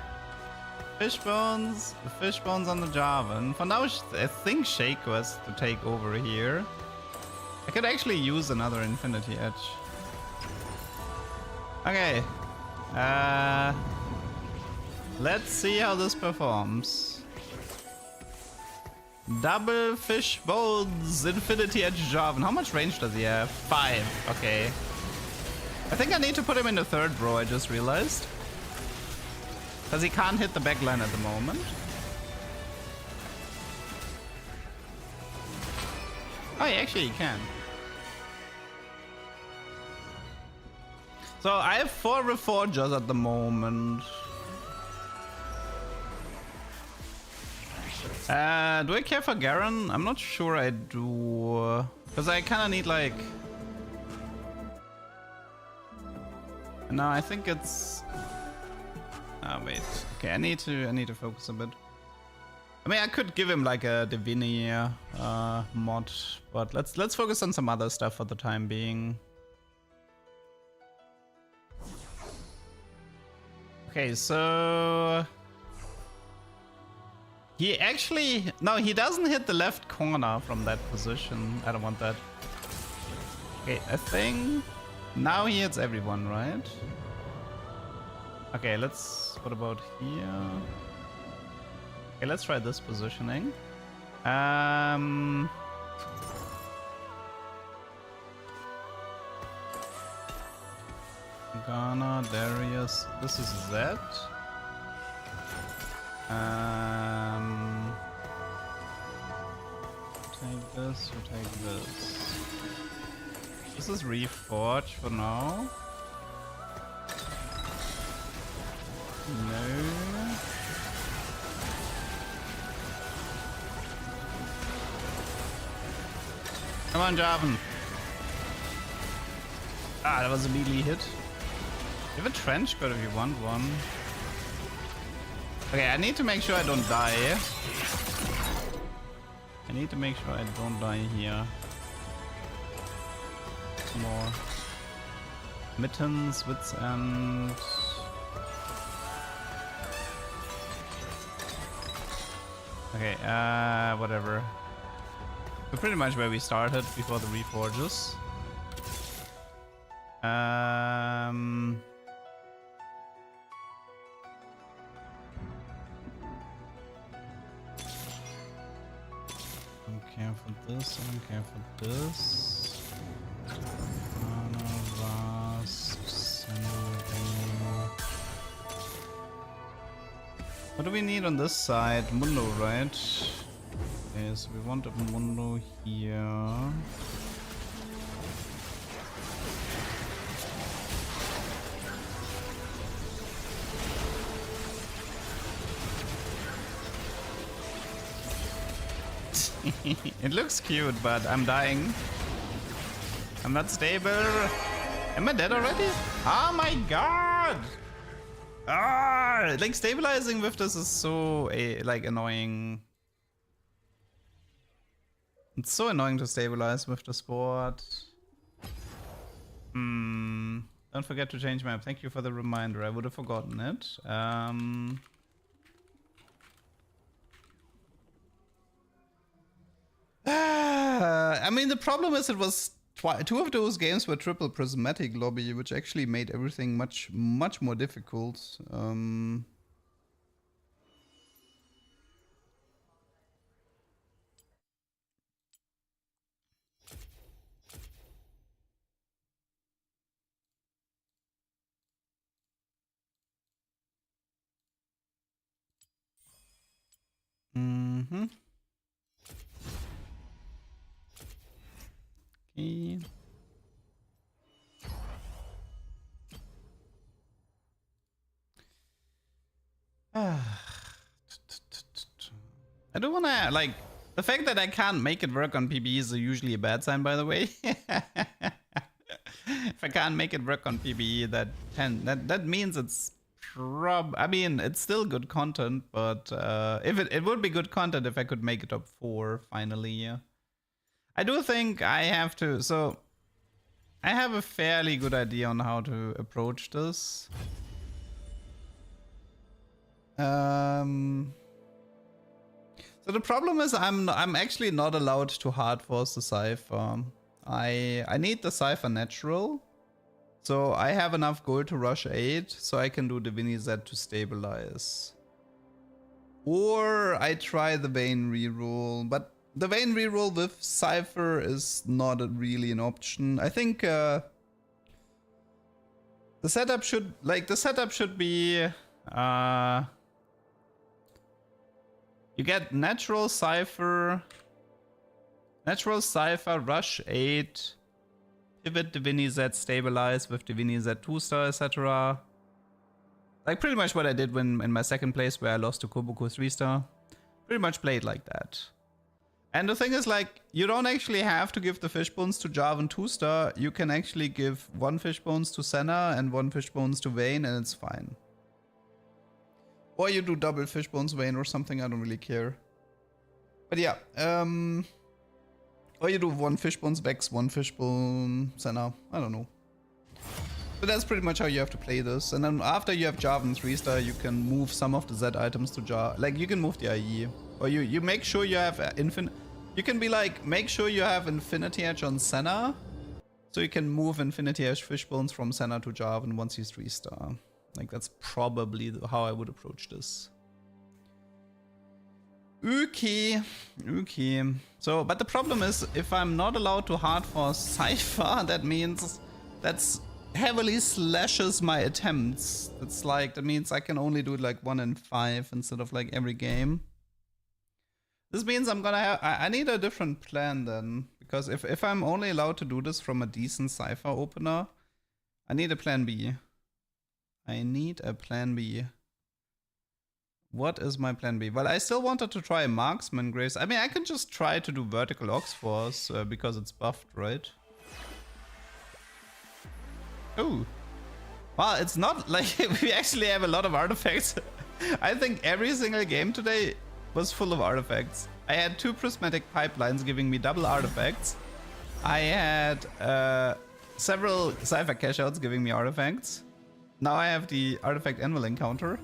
Fishbones on the Jarvan. For now, I think Shake was to take over here. I could actually use another Infinity Edge. Okay. Let's see how this performs. Double Fishbones, Infinity Edge Jarvan. How much range does he have? 5. Okay. I think I need to put him in the 3rd row, I just realized. Because he can't hit the backline at the moment. Oh, yeah, actually he can. So I have 4 Reforgers at the moment. Do I care for Garen? I'm not sure I do. Because I kind of need like... No, I think it's... Oh, wait. Okay, I need to focus a bit. I mean, I could give him like a Divini mod, but let's focus on some other stuff for the time being. Okay, so he actually he doesn't hit the left corner from that position. I don't want that. Okay, I think now he hits everyone, right? Okay, what about here? Okay, let's try this positioning. Ghana, Darius, this is Z. Take this, you take this. This is Reforge for now. No. Come on, Jarvan. Ah, that was a melee hit. You have a trench coat if you want one. Okay, I need to make sure I don't die. I need to make sure I don't die here. Some more. Mittens, Wits End. Okay, whatever. We're pretty much where we started before the Reforges. Care for this, I don't care for this. What do we need on this side? Mundo, right? Okay, so we want a Mundo here. It looks cute, but I'm dying. I'm not stable. Am I dead already? Oh my god! Ah, like stabilizing with this is so like annoying. It's so annoying to stabilize with the sport. Don't forget to change map. Thank you for the reminder. I would have forgotten it. I mean, the problem is it was 2 of those games were triple prismatic lobby, which actually made everything much more difficult. Okay. I don't wanna, like, the fact that I can't make it work on PBE is usually a bad sign, by the way. If I can't make it work on PBE, that means it's I mean, it's still good content, but if it would be good content if I could make it top 4 finally, yeah. I do think I have to, so I have a fairly good idea on how to approach this. So the problem is I'm actually not allowed to hard force the Cypher. I need the Cypher natural. So I have enough gold to rush 8, so I can do Divini Z to stabilize. Or I try the Vayne reroll, but the Vayne reroll with Cypher is not really an option. I think the setup should be you get natural Cypher, rush 8, pivot Divini Z, stabilize with Divini Z 2-star, etc. Like pretty much what I did when in my second place where I lost to Kobuko 3-star. Pretty much played like that. And the thing is, like, you don't actually have to give the fishbones to Jarvan 2-star. You can actually give 1 fishbones to Senna and 1 fishbones to Vayne, and it's fine. Or you do double fishbones Vayne or something, I don't really care. But yeah, or you do 1 fishbones Vex, 1 fishbone Senna, I don't know. But that's pretty much how you have to play this. And then after you have Jarvan 3-star, you can move some of the Z items to like you can move the IE. Or you make sure you have you can be like, make sure you have Infinity Edge on Senna. So you can move Infinity Edge fishbones from Senna to Jarvan once he's 3-star. Like that's probably how I would approach this. Okay. So, but the problem is, if I'm not allowed to hard force Cypher, that means that's heavily slashes my attempts. It's like, that means I can only do it like 1 in 5 instead of like every game. This means I'm gonna have, I need a different plan then. Because if I'm only allowed to do this from a decent Cypher opener, I need a plan B. I need a plan B. What is my plan B? Well, I still wanted to try Marksman Graves. I mean, I can just try to do Vertical Ox Force because it's buffed, right? Oh. Well, it's not like we actually have a lot of artifacts. I think every single game today was full of artifacts. I had 2 prismatic pipelines giving me double artifacts. I had several Cypher cashouts giving me artifacts. Now I have the artifact anvil encounter.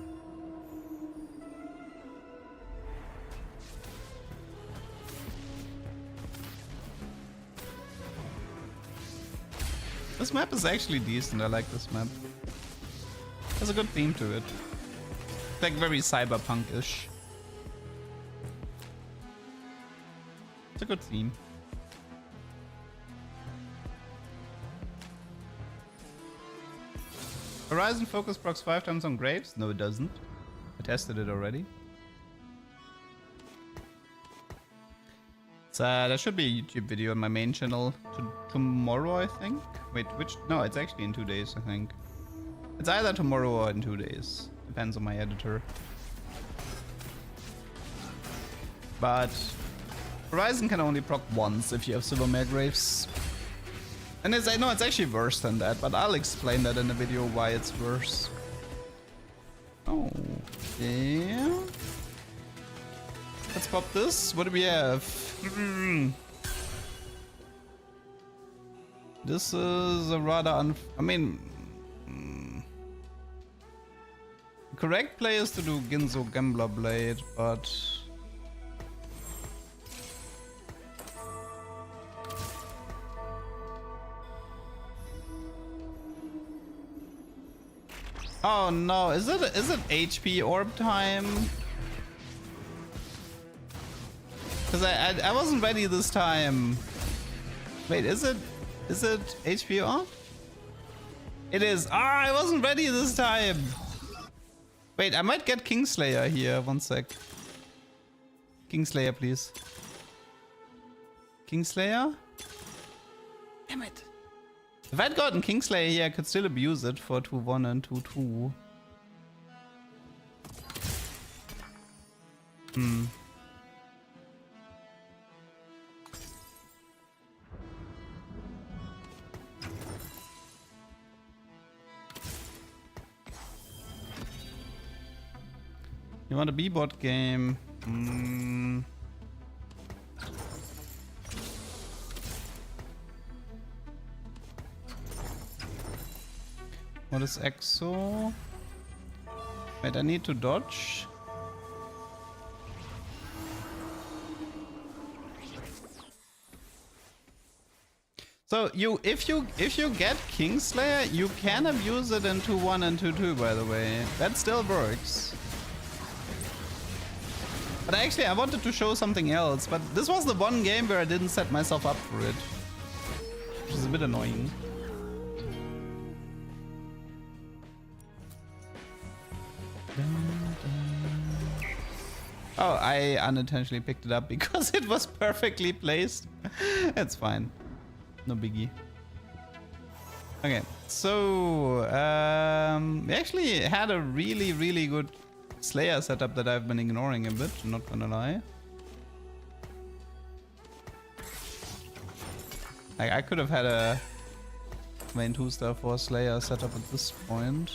This map is actually decent, I like this map. There's a good theme to it. It's like very cyberpunk-ish. It's a good theme. Horizon focus procs 5 times on Graves? No, it doesn't. I tested it already. There should be a YouTube video on my main channel tomorrow, I think. Wait, which? No, it's actually in 2 days, I think. It's either tomorrow or in 2 days. Depends on my editor. But Horizon can only proc once if you have Silvermare Graves. And I know it's actually worse than that, but I'll explain that in the video why it's worse. Oh, yeah. Let's pop this. What do we have? This is a rather I mean, correct play is to do Ginzo Gambler Blade, but oh no, is it HP orb time? Cause I wasn't ready this time. Wait, is it HP orb? It is. Ah, I wasn't ready this time. Wait, I might get Kingslayer here. 1 sec. Kingslayer, please. Kingslayer? Damn it. If I'd gotten Kingslayer here, I could still abuse it for 2-1 and 2-2. You want a B-bot game? What is EXO? Wait, I need to dodge. So if you get Kingslayer, you can abuse it in 2-1 and 2-2, by the way. That still works. But actually I wanted to show something else, but this was the one game where I didn't set myself up for it. Which is a bit annoying. Oh, I unintentionally picked it up because it was perfectly placed. It's fine. No biggie. Okay, so we actually had a really good Slayer setup that I've been ignoring a bit, I'm not gonna lie. Like, I could have had a main 2-star for Slayer setup at this point.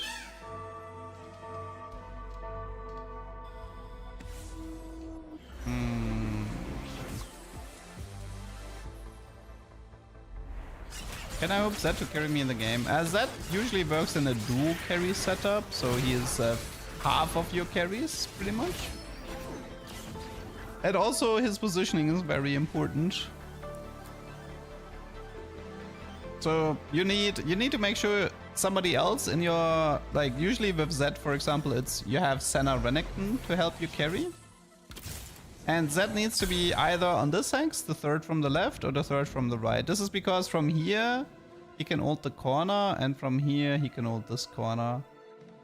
Can I hope Zed to carry me in the game? Zed usually works in a duo carry setup, so he is half of your carries, pretty much. And also his positioning is very important. So you need to make sure somebody else in your, like usually with Zed, for example, it's you have Senna Renekton to help you carry. And Zed needs to be either on this axe, the third from the left, or the third from the right. This is because from here he can ult the corner, and from here he can ult this corner.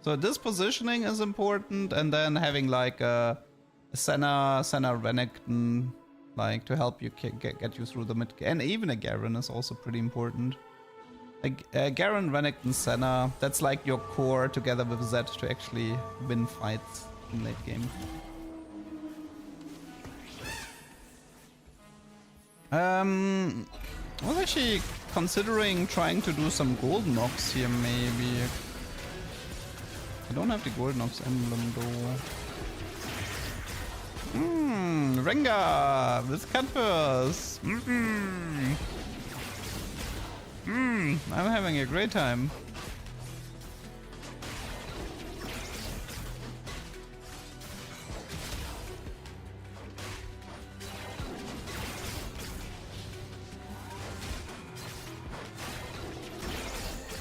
So this positioning is important, and then having like a Senna Renekton, like to help you get you through the mid. And even a Garen is also pretty important. Like Garen, Renekton, Senna, that's like your core together with Zed to actually win fights in late game. I was actually considering trying to do some Golden Ox here, maybe. I don't have the Golden Ox emblem though. Rengar with Cutpurse. I'm having a great time.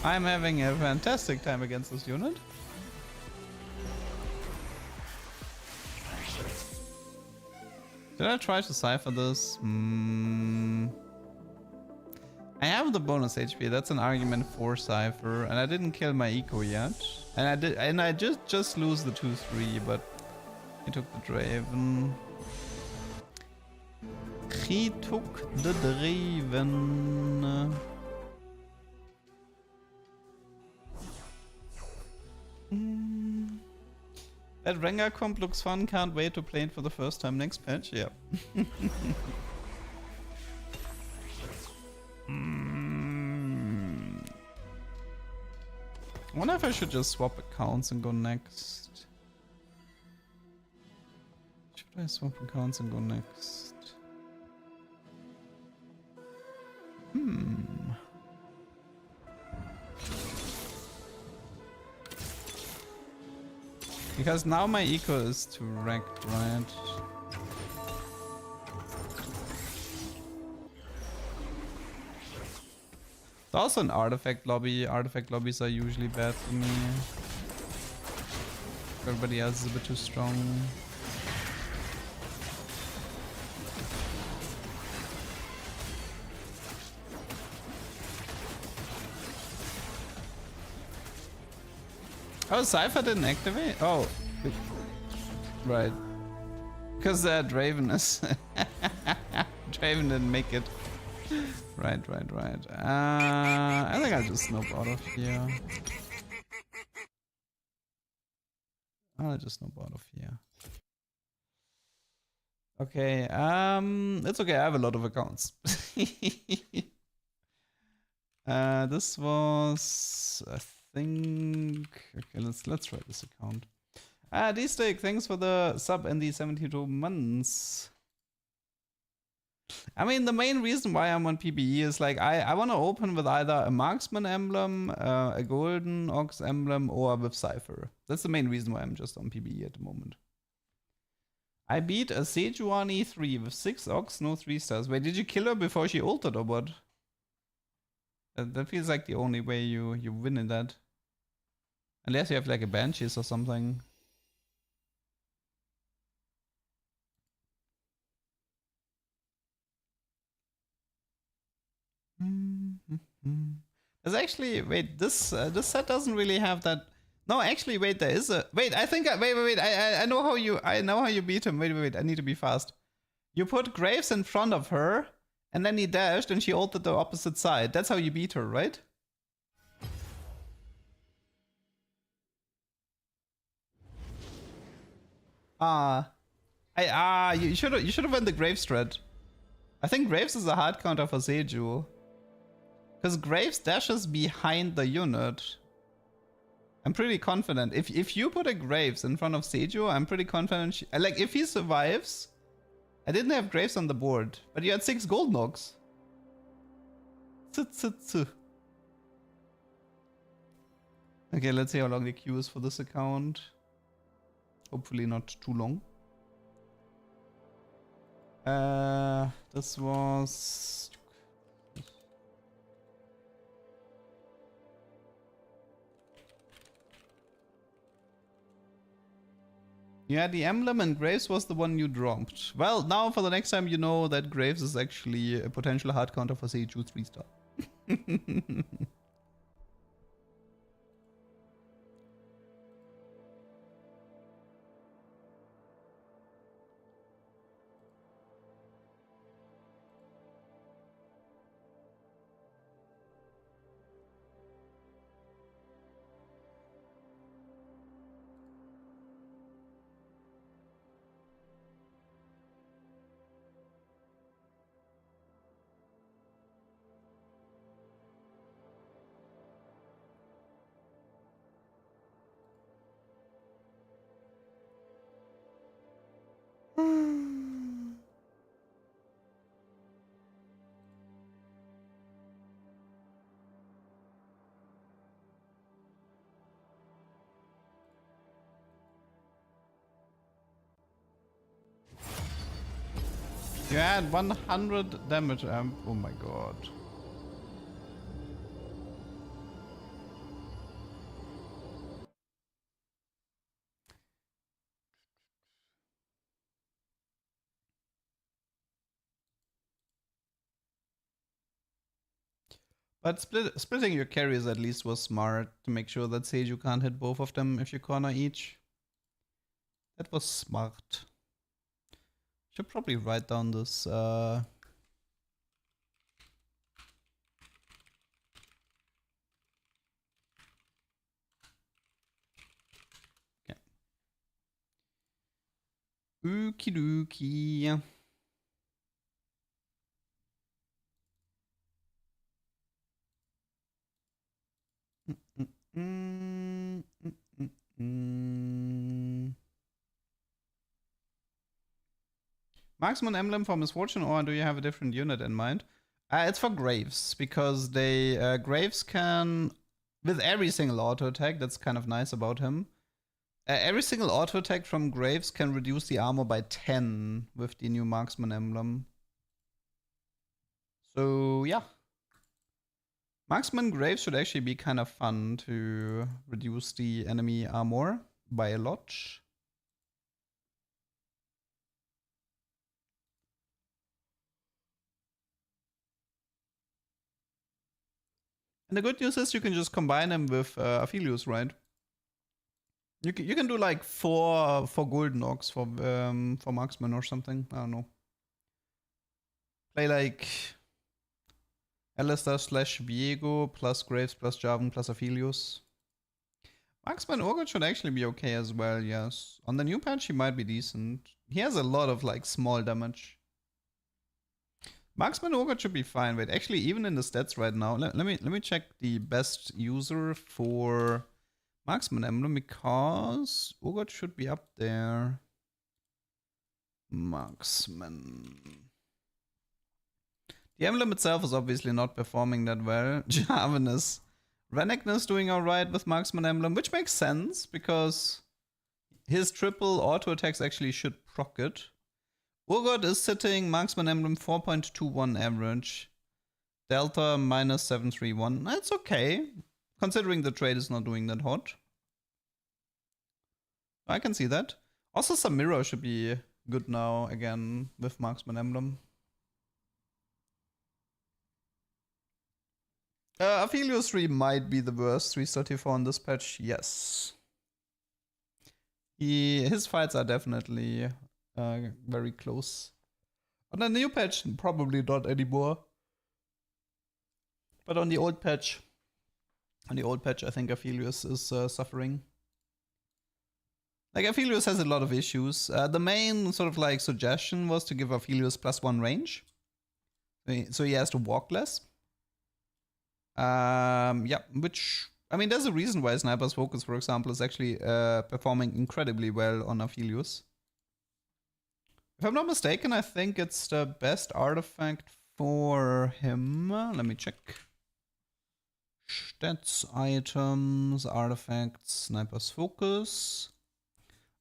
I'm having a fantastic time against this unit. Did I try to Cypher this? I have the bonus HP, that's an argument for Cypher, and I didn't kill my eco yet. And I just lose the 2-3, but he took the Draven. He took the Draven. That Rengar comp looks fun, can't wait to play it for the first time next patch, yeah. I wonder if I should just swap accounts and go next. Should I swap accounts and go next? Because now my eco is too wrecked, right? It's also an artifact lobby. Artifact lobbies are usually bad for me. Everybody else is a bit too strong. Oh, Cypher didn't activate? Oh. Right. Because Draven is... Draven didn't make it. Right. I think I'll just snoop out of here. Okay, it's okay, I have a lot of accounts. This was... I think... Okay, let's try this account. D-Stick, thanks for the sub and the 72 months. I mean, the main reason why I'm on PBE is like I want to open with either a marksman emblem, a golden ox emblem, or with Cypher. That's the main reason why I'm just on PBE at the moment. I beat a Sejuani E3 with 6 ox, no 3 stars. Wait, did you kill her before she ulted or what? That feels like the only way you win in that. Unless you have like a Banshees or something. There's actually, wait, this set doesn't really have that. No, actually, wait, there is a, wait, I think, wait, I know how you beat him. Wait, I need to be fast. You put Graves in front of her, and then he dashed, and she ulted the opposite side. That's how you beat her, right? You should have went the Graves strat. I think Graves is a hard counter for Seju. Because Graves dashes behind the unit. I'm pretty confident. If you put a Graves in front of Seju, I'm pretty confident like if he survives. I didn't have Graves on the board, but you had 6 gold knocks. Okay, let's see how long the queue is for this account. Hopefully not too long. This was... Yeah, the emblem and Graves was the one you dropped. Well, now for the next time you know that Graves is actually a potential hard counter for Seju 3-star. You had 100 damage amp. Oh my god. But splitting your carries at least was smart to make sure that Seju can't hit both of them if you corner each. That was smart. Should probably write down this. Okay. Okie dokie. Marksman emblem for misfortune, or do you have a different unit in mind? It's for Graves, because they Graves can, with every single auto attack, that's kind of nice about him. Every single auto attack from Graves can reduce the armor by 10 with the new Marksman emblem. So yeah. Marksman Graves should actually be kind of fun to reduce the enemy armor by a lot. And the good news is you can just combine them with Aphelios, right? You can do like four golden ox for marksman or something. I don't know. Play like Alistair / Viego plus Graves plus Jarvan plus Aphelios. Marksman Urgot should actually be okay as well, yes. On the new patch he might be decent. He has a lot of like small damage. Marksman Urgot should be fine. Wait, actually even in the stats right now, let me check the best user for Marksman emblem because Urgot should be up there. Marksman. The emblem itself is obviously not performing that well. Jarvan is Renekton's doing alright with Marksman emblem, which makes sense because his triple auto attacks actually should proc it. Urgot is sitting Marksman emblem 4.21 average. Delta minus 731. That's okay, considering the trade is not doing that hot. I can see that. Also, Samira should be good now again with Marksman emblem. Aphelios 3 might be the worst 334 on this patch, yes. His fights are definitely very close. On the new patch, probably not anymore. But on the old patch, I think Aphelios is suffering. Like, Aphelios has a lot of issues. The main sort of like suggestion was to give Aphelios +1 range. So he has to walk less. Yeah, which, I mean, there's a reason why Sniper's Focus, for example, is actually performing incredibly well on Aphelios. If I'm not mistaken, I think it's the best artifact for him. Let me check. Stats, items, artifacts, Sniper's Focus.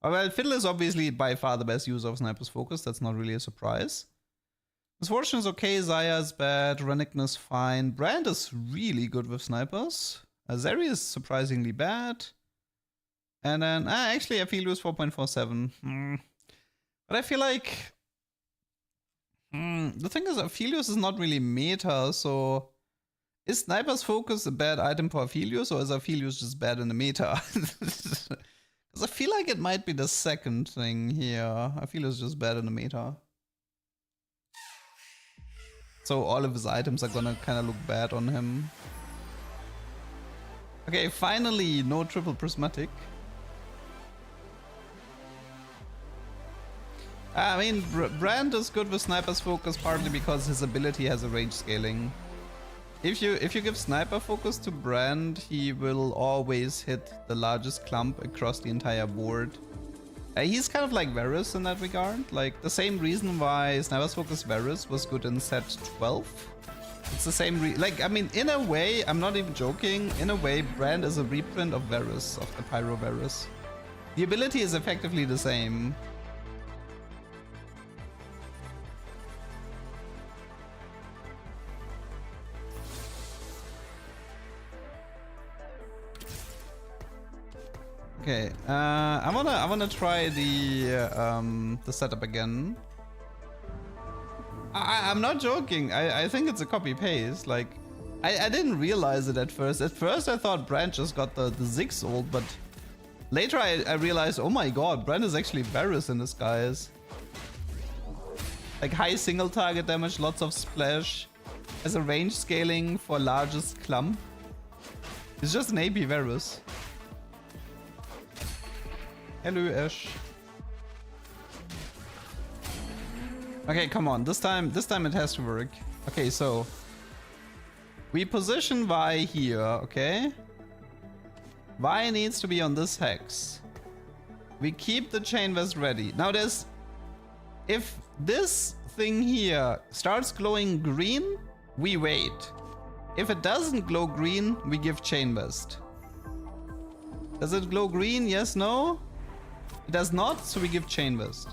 Oh, well, Fiddle is obviously by far the best user of Sniper's Focus. That's not really a surprise. Misfortune is okay, Zaya is bad, Renekton is fine. Brand is really good with snipers. Zeri is surprisingly bad. And then, actually, Aphelios 4.47. But I feel like... the thing is, Aphelios is not really meta, so... Is Sniper's Focus a bad item for Aphelios, or is Aphelios just bad in the meta? Because I feel like it might be the second thing here. Aphelios is just bad in the meta. So all of his items are gonna kind of look bad on him. Okay, finally, no triple prismatic. I mean, Brand is good with Sniper's Focus partly because his ability has a range scaling. If you give Sniper Focus to Brand, he will always hit the largest clump across the entire board. He's kind of like Varus in that regard. Like, the same reason why Sniper's Focus Varus was good in set 12. It's the same like, I mean, in a way, I'm not even joking, in a way, Brand is a reprint of Varus, of the Pyro Varus. The ability is effectively the same. Okay, I wanna try the setup again. I'm not joking. I think it's a copy paste. Like, I didn't realize it at first. At first I thought Brand just got the Ziggs ult, but later I realized, oh my god, Brand is actually Varus in disguise. Like, high single target damage, lots of splash, has a range scaling for largest clump. It's just an AP Varus. Hello, Ash. Okay, come on. This time it has to work. Okay, so we position Vi here, okay? Vi needs to be on this hex. We keep the chain vest ready. Now if this thing here starts glowing green, we wait. If it doesn't glow green, we give chain vest. Does it glow green? Yes, no? It does not, so we give chain vest.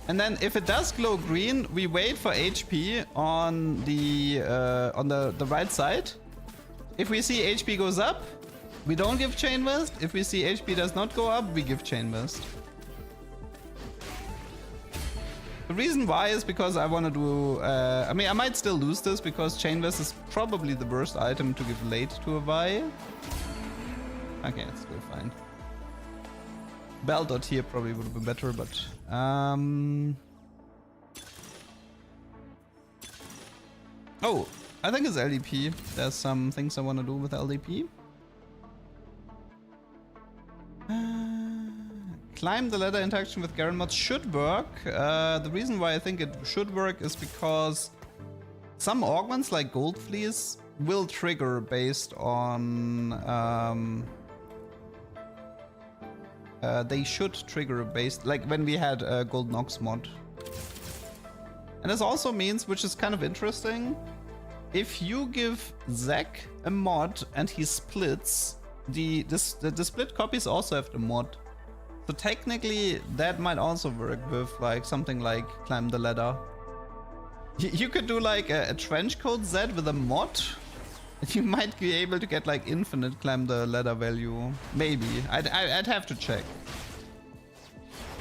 And then if it does glow green, we wait for HP on the right side. If we see HP goes up, we don't give chain vest. If we see HP does not go up, we give chain vest. The reason why is because I want to do... I mean, I might still lose this because chain vest is probably the worst item to give late to a Vi. Okay, it's still fine. Bell dot here probably would have been better, but... Oh, I think it's LDP. There's some things I want to do with LDP. Climb the ladder interaction with Garen mods should work. The reason why I think it should work is because some augments like Gold Fleece will trigger based on they should trigger based like when we had a Golden Ox mod. And this also means, which is kind of interesting, if you give Zac a mod and he splits, the split copies also have the mod. So technically that might also work with like something like Climb the Ladder. You could do like a trench coat Z with a mod. You might be able to get like infinite Climb the Ladder value. Maybe. I'd have to check.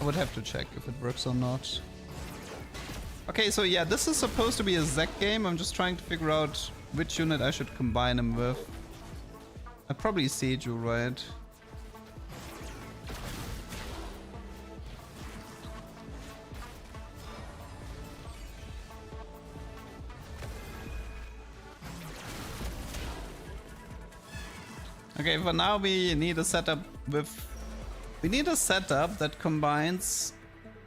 I would have to check if it works or not. Okay, so yeah, this is supposed to be a Zac game. I'm just trying to figure out which unit I should combine him with. I'd probably Seju, right? Okay, for now we need a setup with... We need a setup that combines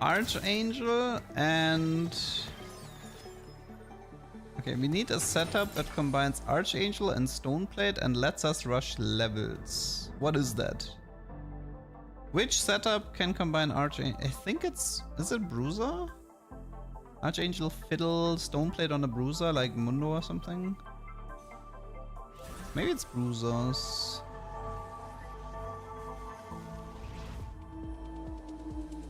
Archangel and... Okay, we need a setup that combines Archangel and Stoneplate and lets us rush levels. What is that? Which setup can combine Archangel? I think it's... Is it Bruiser? Archangel, Fiddle, Stoneplate on a Bruiser like Mundo or something? Maybe it's Bruisers.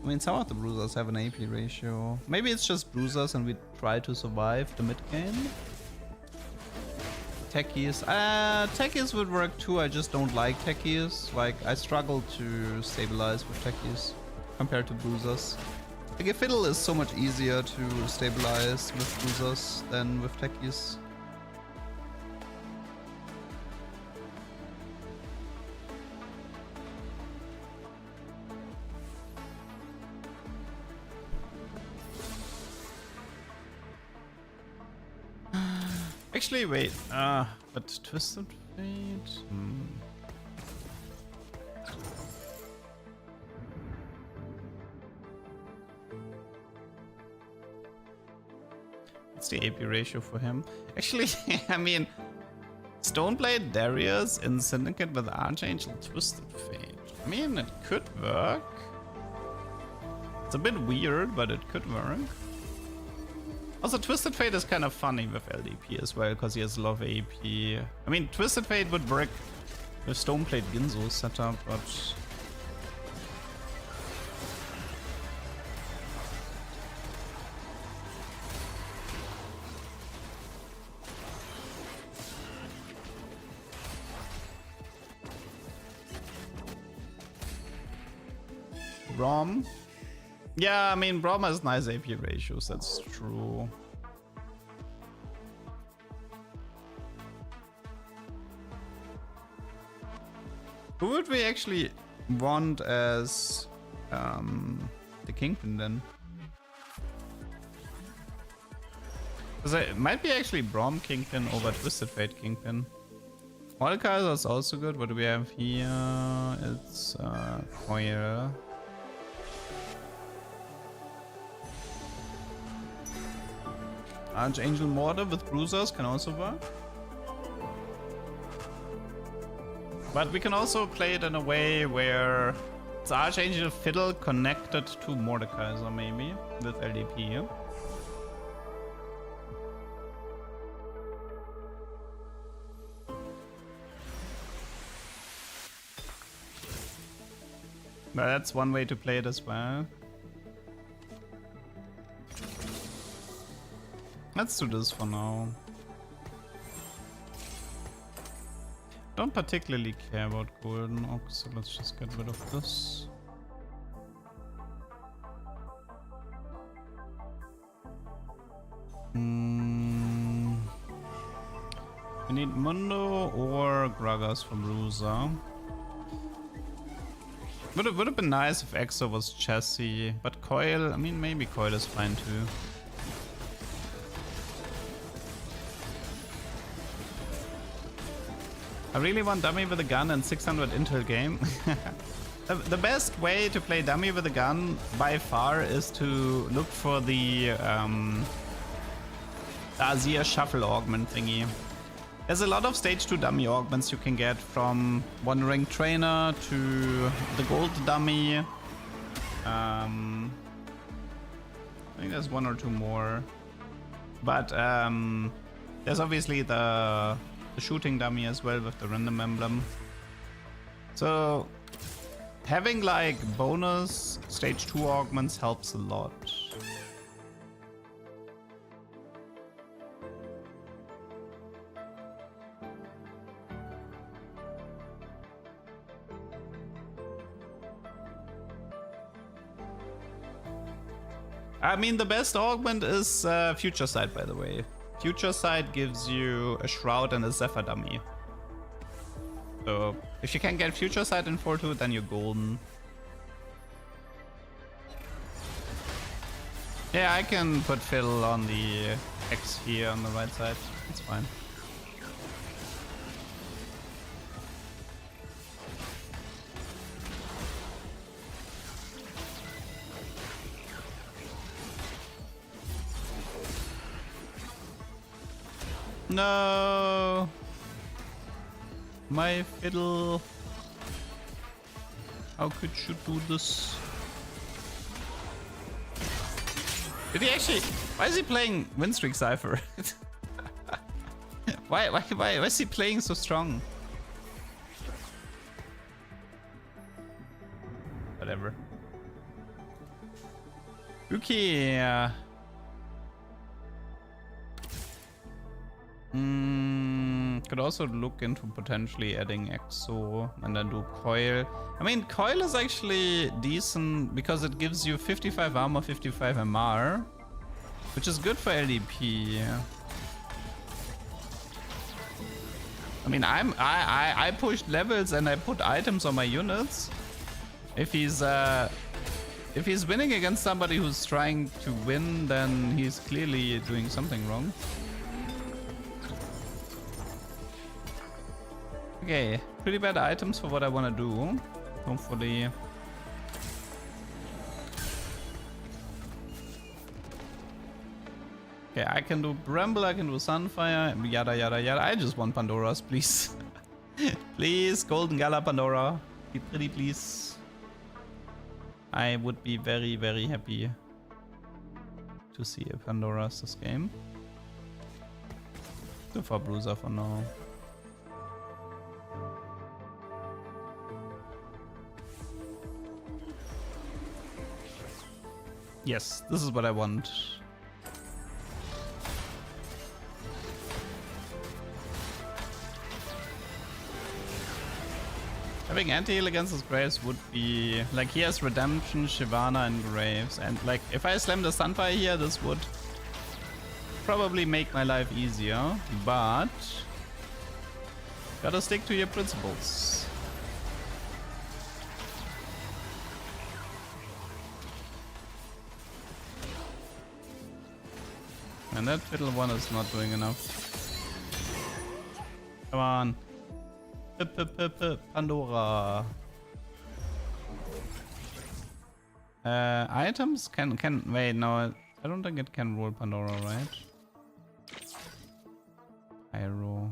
I mean, some of the Bruisers have an AP ratio. Maybe it's just Bruisers and we try to survive the mid game. Techies. Techies would work too, I just don't like Techies. Like, I struggle to stabilize with Techies compared to Bruisers. Like, a Fiddle is so much easier to stabilize with Bruisers than with Techies. Actually, wait. But Twisted Fate? What's the AP ratio for him? Actually, I mean, Stoneblade Darius in Syndicate with Archangel Twisted Fate. I mean, it could work. It's a bit weird, but it could work. Also, Twisted Fate is kind of funny with LDP as well, because he has a lot of AP. I mean, Twisted Fate would work with Stoneplate Ginzo setup, but... Brom? Yeah, I mean, Brom has nice AP ratios, that's true. Who would we actually want as the Kingpin then? Because it might be actually Brom Kingpin over Twisted Fate Kingpin. Mordekaiser is also good. What do we have here? It's Coil. Archangel Mortar with Bruisers can also work. But we can also play it in a way where it's Archangel Fiddle connected to Mordekaiser maybe with LDP. But that's one way to play it as well. Let's do this for now. Don't particularly care about Golden Ox, so let's just get rid of this. We need Mundo or Gragas from Bruiser. Would have been nice if Exo was Chassis, but Coil, I mean, maybe Coil is fine too. I really want Dummy with a gun and 600 intel game. The best way to play Dummy with a gun by far is to look for the Azir Shuffle Augment thingy. There's a lot of stage 2 dummy augments you can get, from one rank trainer to the gold dummy. I think there's one or two more. But there's obviously the shooting dummy as well with the random emblem. So having like bonus stage 2 augments helps a lot. I mean, the best augment is Future Sight, by the way. Future Sight gives you a Shroud and a Zephyr dummy. So if you can get Future Sight in 4-2, then you're golden. Yeah, I can put Fiddle on the X here on the right side. It's fine. No, my Fiddle. How could you do this? Did he actually? Why is he playing win streak Cypher? why is he playing so strong? Whatever. Okay. Could also look into potentially adding Exo and then do Coil. I mean, Coil is actually decent because it gives you 55 armor, 55 MR, which is good for LDP. I mean, I pushed levels and I put items on my units. If he's winning against somebody who's trying to win, then he's clearly doing something wrong. Okay, pretty bad items for what I want to do. Hopefully. Okay, I can do Bramble, I can do Sunfire, yada yada yada. I just want Pandoras, please. Please, Golden Gala Pandora. Be pretty, please. I would be very, very happy to see a Pandoras this game. Go for Bruiser for now. Yes, this is what I want. Having anti-heal against his Graves would be... like, he has Redemption, Shyvana and Graves. And like, if I slam the Sunfire here, this would probably make my life easier. But gotta stick to your principles. And that Fiddle one is not doing enough. Come on. Pandora. Items can wait, no, I don't think it can roll Pandora, right? Pyro.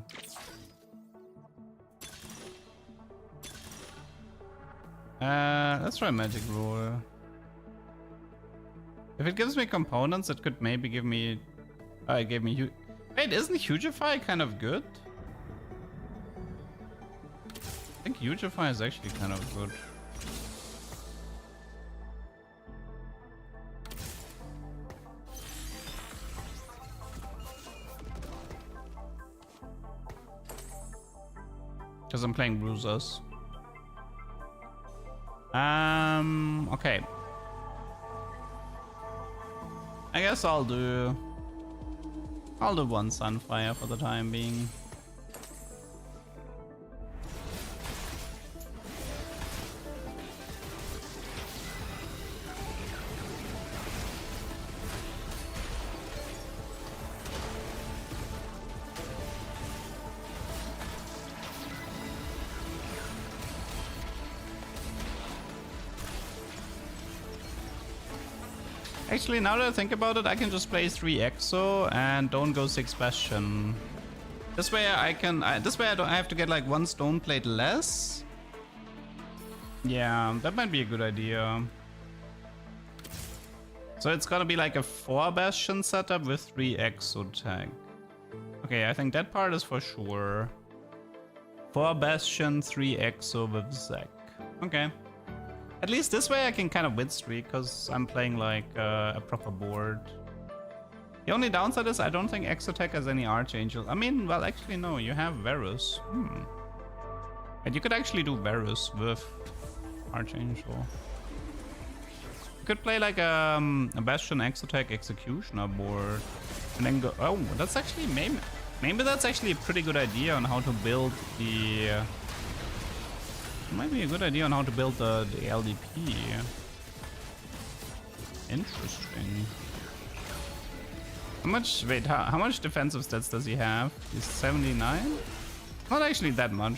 Let's try Magic Roll. If it gives me components, it could maybe give me... it gave me... Wait, isn't Hugify kind of good? I think Hugify is actually kind of good. Because I'm playing Bruisers. Okay. I guess I'll do one Sunfire for the time being. Actually, now that I think about it, I can just play 3 Exo and don't go 6 Bastion. This way I can. This way I have to get like 1 stone plate less. Yeah, that might be a good idea. So it's gonna be like a 4 bastion setup with 3 exotech. Okay, I think that part is for sure. 4 bastion, 3 exo with Zek. Okay. At least this way I can kind of win streak because I'm playing like a proper board. The only downside is I don't think exotech has any Archangel. I mean, well, actually no, you have Varus. And you could actually do Varus with Archangel. You could play like a Bastion Exotech Executioner board and then go. Oh, that's actually maybe that's actually a pretty good idea on how to build the. Might be a good idea on how to build the LDP. Interesting. How much? Wait, how much defensive stats does he have? He's 79. Not actually that much.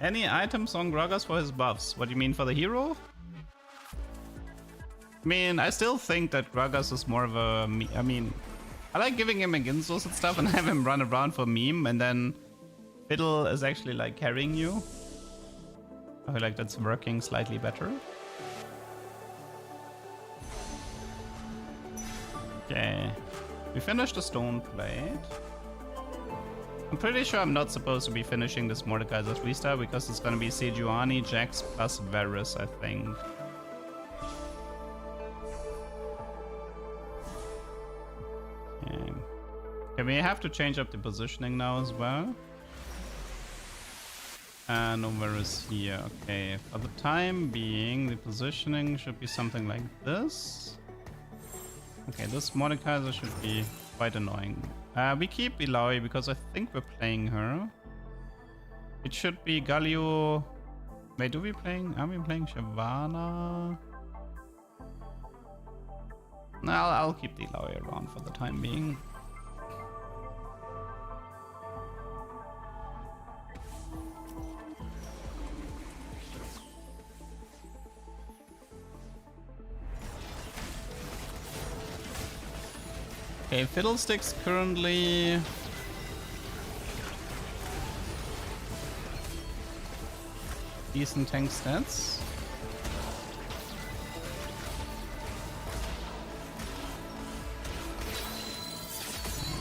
Any items on Gragas for his buffs? What do you mean for the hero? I mean, I still think that Gragas is more of a... I mean, I like giving him Ginsos and stuff and have him run around for meme, and then Fiddle is actually like carrying you. I feel like that's working slightly better. Okay. We finished the stone plate. I'm pretty sure I'm not supposed to be finishing this Mordekaiser's restart because it's gonna be Sejuani, Jax plus Varus, I think. Okay. Okay, we have to change up the positioning now as well. No Varus here. Okay, for the time being, the positioning should be something like this. Okay, this Mordekaiser should be quite annoying. We keep Ilaoi because I think we're playing her. It should be Galio. Wait, are we playing Shyvana? No, I'll keep the Ilaoi around for the time being. Okay, Fiddlesticks currently... decent tank stats.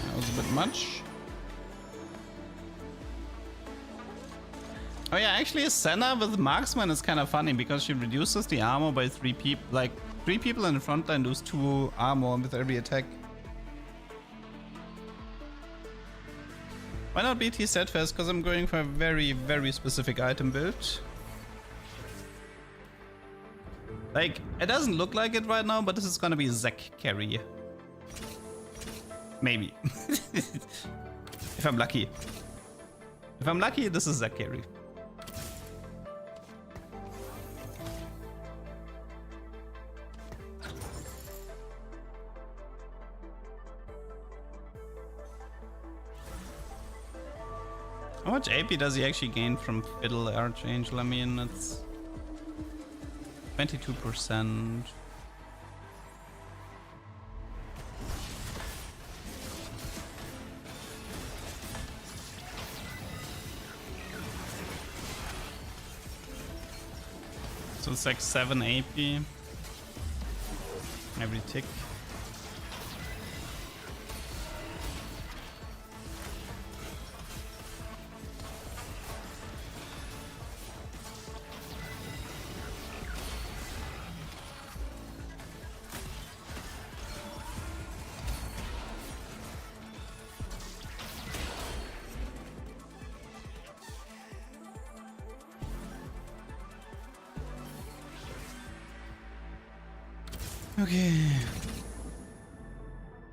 That was a bit much. Oh yeah, actually Senna with Marksman is kind of funny because she reduces the armor by 3 people. Like, 3 people in the front line lose 2 armor with every attack. Why not BT Steadfast? Because I'm going for a very, very specific item build. Like, it doesn't look like it right now, but this is gonna be Zek carry. Maybe. If I'm lucky. If I'm lucky, this is Zek carry. How much AP does he actually gain from Fiddle Archangel? I mean, it's 22%. So it's like 7 AP every tick. Okay.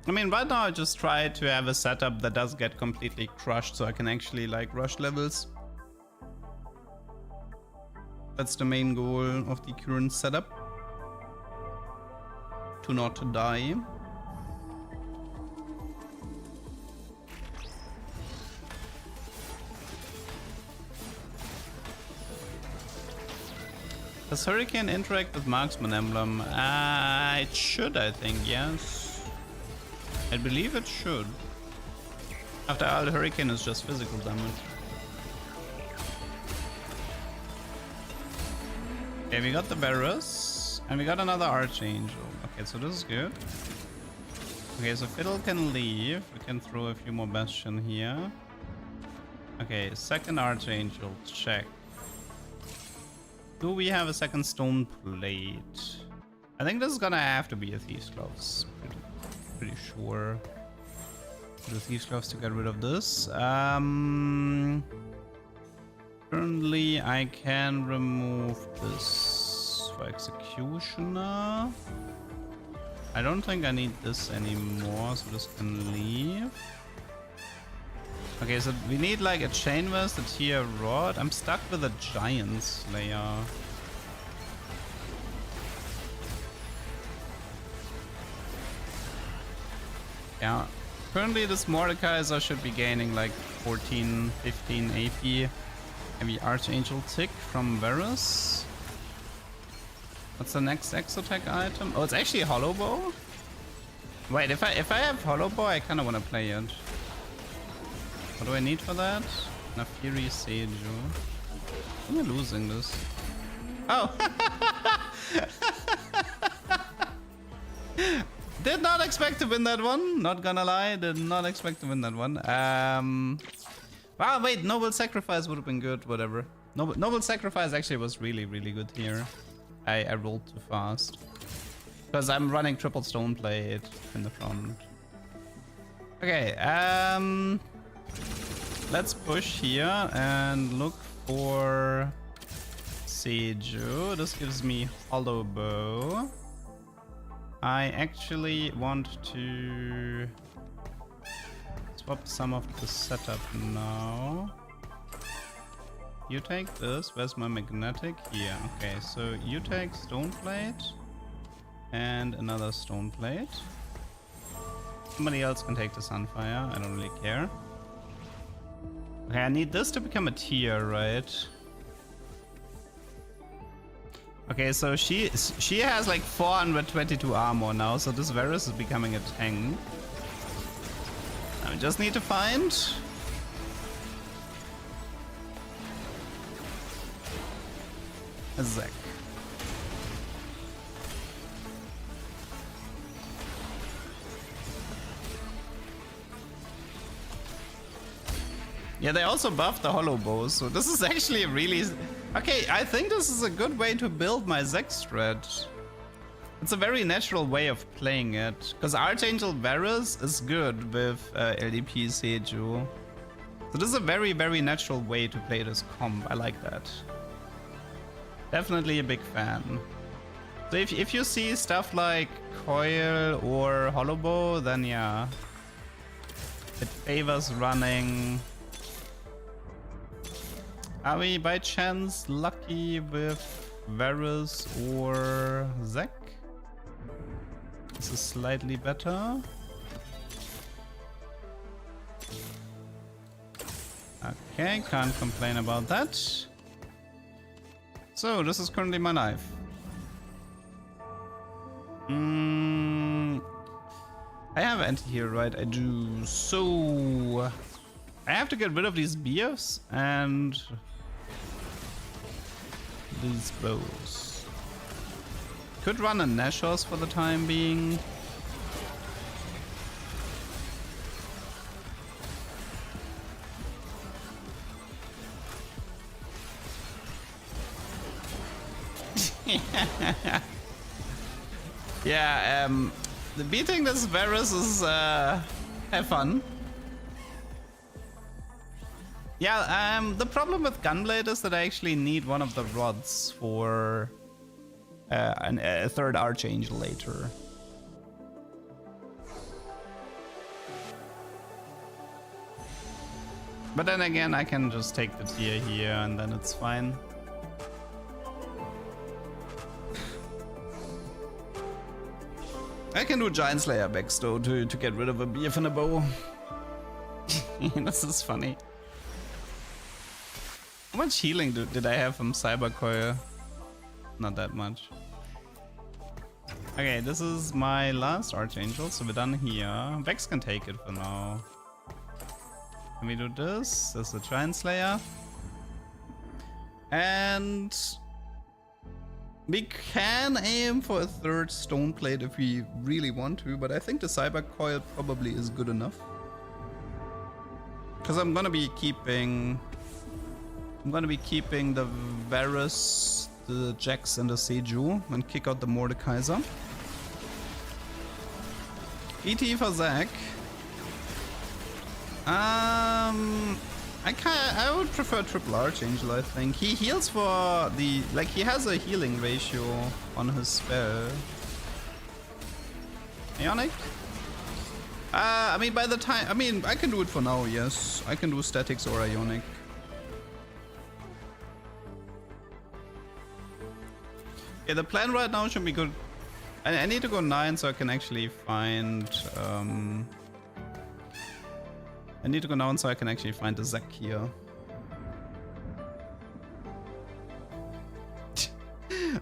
I mean, right now I just try to have a setup that does get completely crushed so I can actually like rush levels. That's the main goal of the current setup. To not die. Does Hurricane interact with Marksman Emblem? It should, I think, yes. I believe it should. After all, the Hurricane is just physical damage. Okay, we got the Varus, and we got another Archangel. Okay, so this is good. Okay, so Fiddle can leave. We can throw a few more Bastion here. Okay, second Archangel, check. Do we have a second Stone Plate? I think this is gonna have to be a Thieves Gloves. Pretty sure. The Thieves Gloves to get rid of this. Currently, I can remove this for Executioner. I don't think I need this anymore, so this can leave. Okay, so we need like a Chain Vest, a Tier Rod. I'm stuck with a Giant Slayer. Yeah. Currently this Mordekaiser should be gaining like 14, 15 AP. Maybe Archangel Tick from Varus. What's the next Exotech item? Oh, it's actually a Hollow Bow? Wait, if I have Hollow Bow, I kinda wanna play it. What do I need for that? A Fury Seiju. Am I losing this? Oh! Did not expect to win that one. Not gonna lie, did not expect to win that one. Wow, wait, Noble Sacrifice would have been good, whatever. Noble Sacrifice actually was really, really good here. I rolled too fast. Because I'm running triple Stone Plate in the front. Okay, let's push here and look for Seiju. This gives me Hollow Bow. I actually want to swap some of the setup now. You take this. Where's my magnetic? Here. Okay, so you take Stone Plate and another Stone Plate. Somebody else can take the Sunfire. I don't really care. Okay, I need this to become a tier, right? Okay, so she has like 422 armor now, so this Varus is becoming a tank. I just need to find a Zac. Yeah, they also buffed the Hollow Bow, so this is actually really... Okay, I think this is a good way to build my Zac strat. It's a very natural way of playing it, because Archangel Varus is good with LDP Seiju. So this is a very, very natural way to play this comp. I like that. Definitely a big fan. So if you see stuff like Coil or Hollow Bow, then yeah, it favors running. Are we by chance lucky with Varus or Zac? This is slightly better. Okay, can't complain about that. So, this is currently my knife. I have anti-hero, right? I do. So, I have to get rid of these BFs and these bows. Could run a Nashos for the time being. Yeah, the beating this Varus is have fun. Yeah, the problem with Gunblade is that I actually need one of the rods for a third Archangel later. But then again, I can just take the tier here and then it's fine. I can do Giant Slayer Bex though to get rid of a BF and a bow. This is funny. How much healing did I have from Cyber Coil? not that much. Okay, this is my last Archangel, so we're done here. Vex can take it for now. Can we do this? This is a Giant Slayer. And we can aim for a third Stone Plate if we really want to, but I think the Cyber Coil probably is good enough. Because I'm gonna be keeping the Varus, the Jax, and the Seju, and kick out the Mordekaiser. ET for Zac. I would prefer triple Archangel, I think. He heals for the... like, he has a healing ratio on his spell. Ionic? I mean, by the time... I mean, I can do it for now, yes. I can do Statics or Ionic. Okay, the plan right now should be good. I need to go 9 so I can actually find... I need to go down so I can actually find the Zac here. This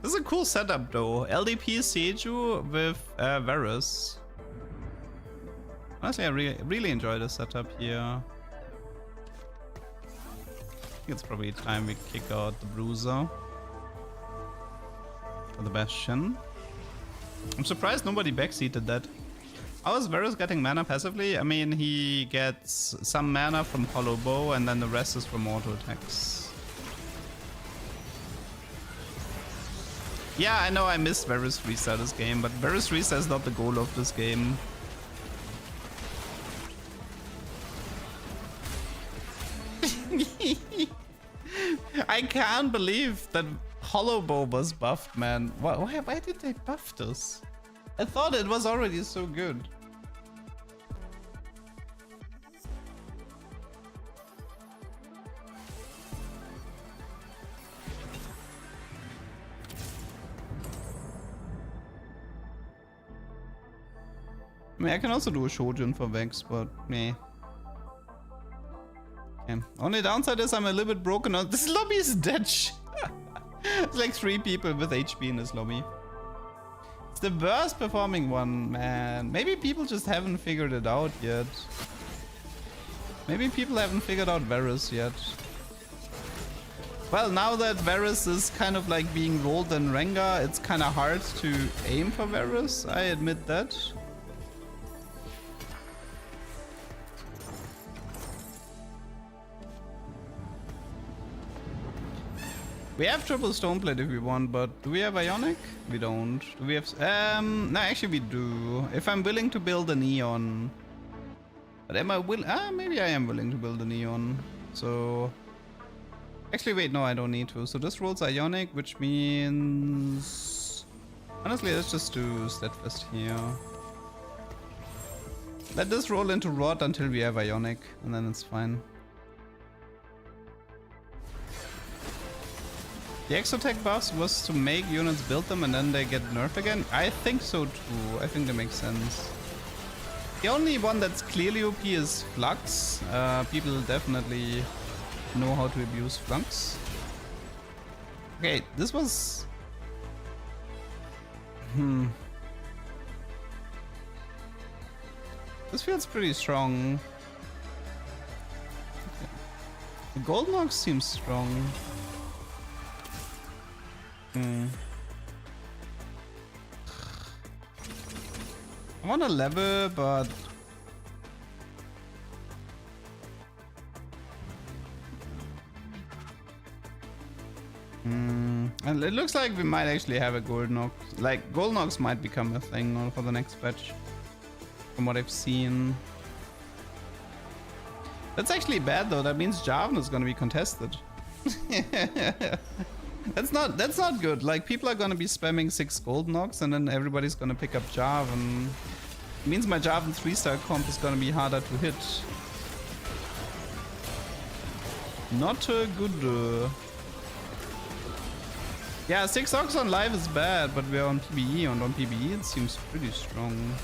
is a cool setup though. LDP Seju with Varus. Honestly, I really enjoy this setup here. I think it's probably time we kick out the Bruiser. For the Bastion. I'm surprised nobody backseated that. How is Varus getting mana passively? I mean, he gets some mana from Hollow Bow and then the rest is from auto attacks. Yeah, I know I missed Varus restart this game, but Varus restart is not the goal of this game. I can't believe that Hollow Bow was buffed, man. Why did they buff this? I thought it was already so good. I mean, I can also do a Shojin for Vex, but meh. Okay. Only downside is I'm a little bit broken out. This lobby is dead. It's like 3 people with HP in this lobby. It's the worst performing one, man. Maybe people just haven't figured it out yet. Maybe people haven't figured out Varus yet. Well, now that Varus is kind of like being rolled in Rengar, it's kind of hard to aim for Varus. I admit that. We have triple Stoneplate if we want, but do we have Ionic? We don't. Do we have... no, actually we do. If I'm willing to build a Neon. But am I will... maybe I am willing to build a Neon. So... Actually, wait, no, I don't need to. So this rolls Ionic, which means... Honestly, let's just do Steadfast here. Let this roll into Rot until we have Ionic, and then it's fine. The Exotech buffs was to make units build them and then they get nerfed again? I think so too. I think that makes sense. The only one that's clearly OP is Flux. People definitely know how to abuse Flux. Okay, this was... This feels pretty strong. Okay. The Golden Ox seems strong. I want to level, but and it looks like we might actually have a Golden Ox. Like Golden Ox might become a thing for the next patch, from what I've seen. That's actually bad though. That means Jarvan is going to be contested. That's not good. Like, people are gonna be spamming 6 Golden Ox and then everybody's gonna pick up Jarvan. It means my Jarvan 3-star comp is gonna be harder to hit. Not good. Yeah, 6 Ox on live is bad, but we're on PBE, and on PBE it seems pretty strong.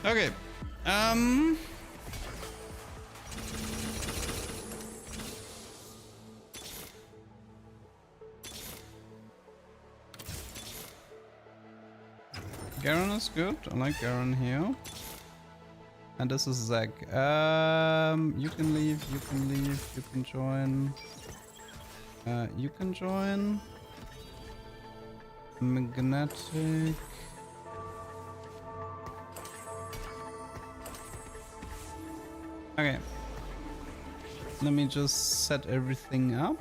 Okay. Garen is good. I like Garen here. And this is Zac. You can leave, you can leave, you can join. You can join. Magnetic. Okay. Let me just set everything up.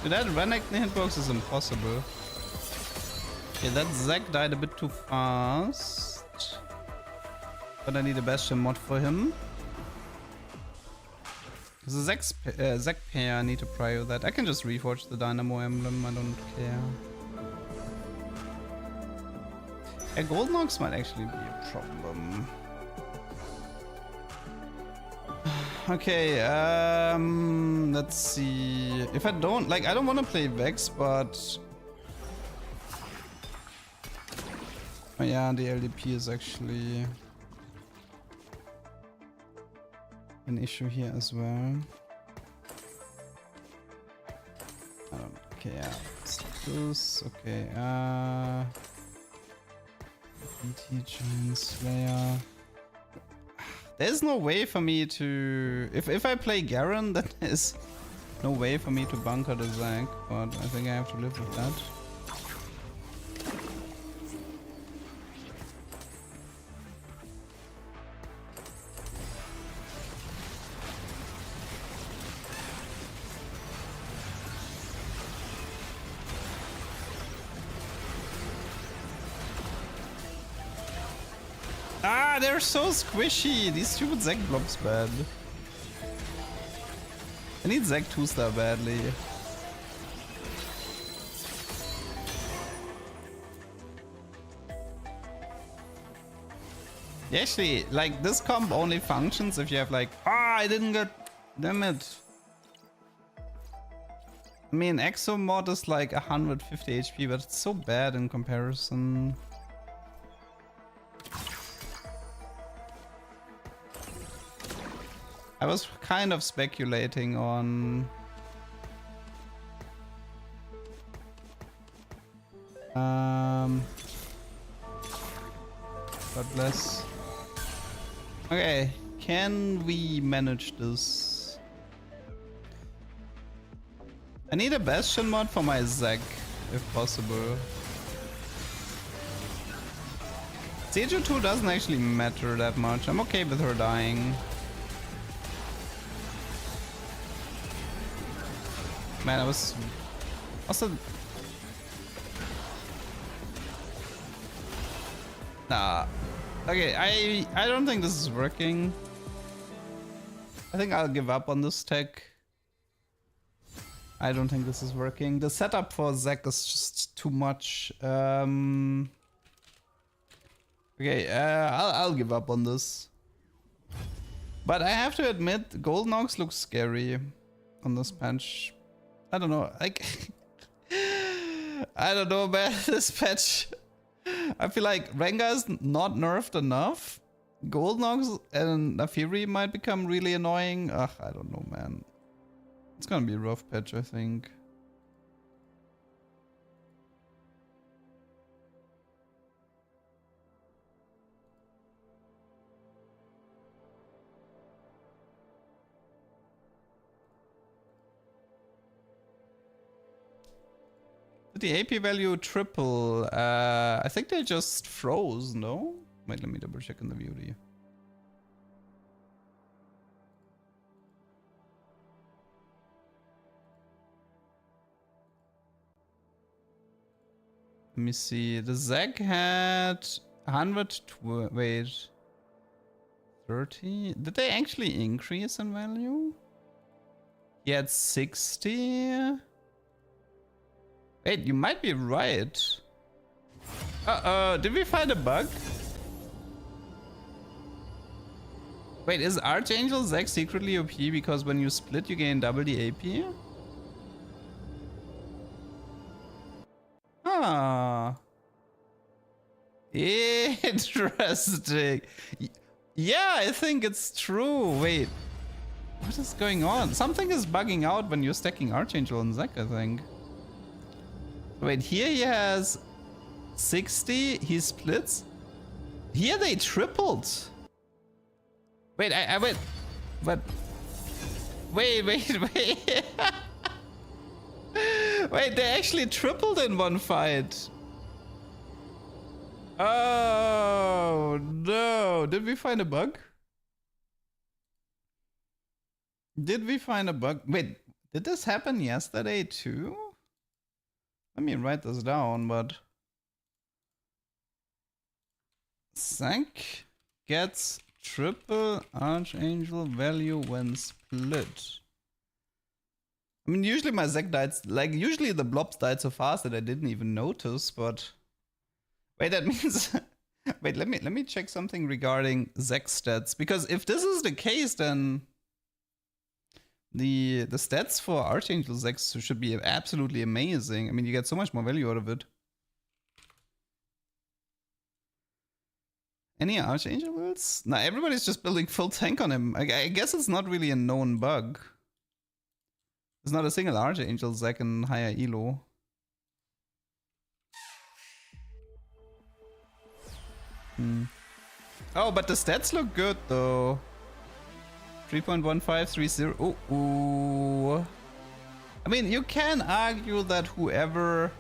Dude, that Renekton hitbox is impossible. Okay, that Zac died a bit too fast. But I need a Bastion mod for him. The Zac pair, I need to prio that. I can just reforge the Dynamo emblem, I don't care. A Golden Ox might actually be a problem. Okay, let's see. If I don't, like, I don't want to play Vex, but... Oh yeah, the LDP is actually... an issue here as well. I don't care. Let's do this. Okay, BT Giant Slayer. There's no way for me to... If I play Garen, then there's no way for me to bunker the Zac, but I think I have to live with that. Ah, they're so squishy! These stupid Zac blobs bad. I need Zac 2-star badly. Actually, like, this comp only functions if you have like... Ah, I didn't get... Damn it. I mean, Exo mod is like 150 HP, but it's so bad in comparison. I was kind of speculating on... God bless. Okay, can we manage this? I need a Bastion mod for my Zac, if possible. Seju 2 doesn't actually matter that much. I'm okay with her dying. Man, I was also... Nah. Okay, I don't think this is working. I think I'll give up on this tech. I don't think this is working. The setup for Zac is just too much. Okay, I'll give up on this. But I have to admit, Golden Ox looks scary on this patch. I don't know, like... I don't know, man, this patch... I feel like Rengar is not nerfed enough. Golden Ox and Naafiri might become really annoying. Ugh, I don't know, man. It's gonna be a rough patch, I think. Did the AP value triple? I think they just froze, no? Wait, let me double check in the beauty. Let me see. The Zac had 100. Wait. 30? Did they actually increase in value? He had 60. Wait, you might be right. Did we find a bug? Wait, is Archangel Zac secretly OP because when you split you gain double the AP? Ah. Interesting. Yeah, I think it's true. Wait. What is going on? Something is bugging out when you're stacking Archangel and Zek, I think. Wait, here he has 60. He splits. Here they tripled. Wait, I wait. But wait. Wait, they actually tripled in one fight. Oh no. Did we find a bug? Did we find a bug? Wait, did this happen yesterday too? Let me write this down, but Zek gets triple Archangel value when split. I mean, usually my Zek died, like usually the blobs died so fast that I didn't even notice, but wait, that means wait, let me check something regarding Zek stats, because if this is the case, then the stats for Archangel Zek should be absolutely amazing. I mean, you get so much more value out of it. Any Archangel builds? Nah, everybody's just building full tank on him. I guess it's not really a known bug. There's not a single Archangel Zek in higher elo. Oh, but the stats look good though. 3.1530. Ooh. I mean, you can argue that whoever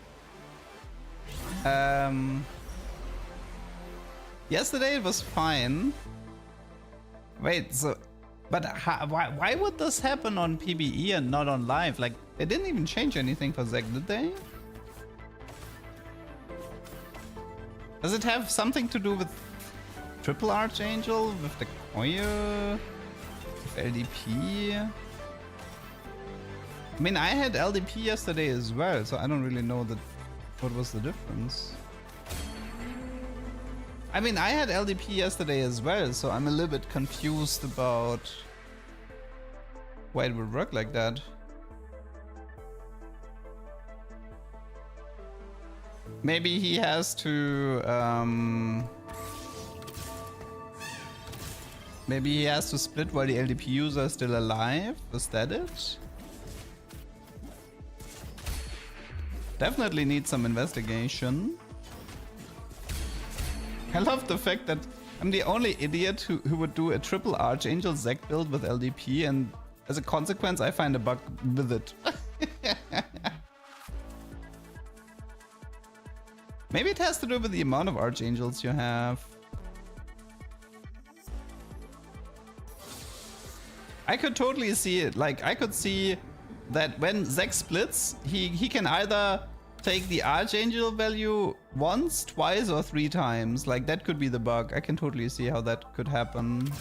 yesterday it was fine. Wait, so but why would this happen on PBE and not on live? Like, they didn't even change anything for Zek, did they? Does it have something to do with triple Archangel, with the Koya, with LDP? I mean, I had LDP yesterday as well, so I don't really know what was the difference. I mean, I had LDP yesterday as well, so I'm a little bit confused about why it would work like that. Maybe he has to maybe he has to split while the LDP user is still alive. Is that it? Definitely need some investigation. I love the fact that I'm the only idiot who would do a triple Archangel Zek build with LDP, and as a consequence I find a bug with it. Maybe it has to do with the amount of Archangels you have. I could totally see it. Like, I could see that when Zek splits, he can either take the Archangel value once, twice, or 3 times. Like, that could be the bug. I can totally see how that could happen.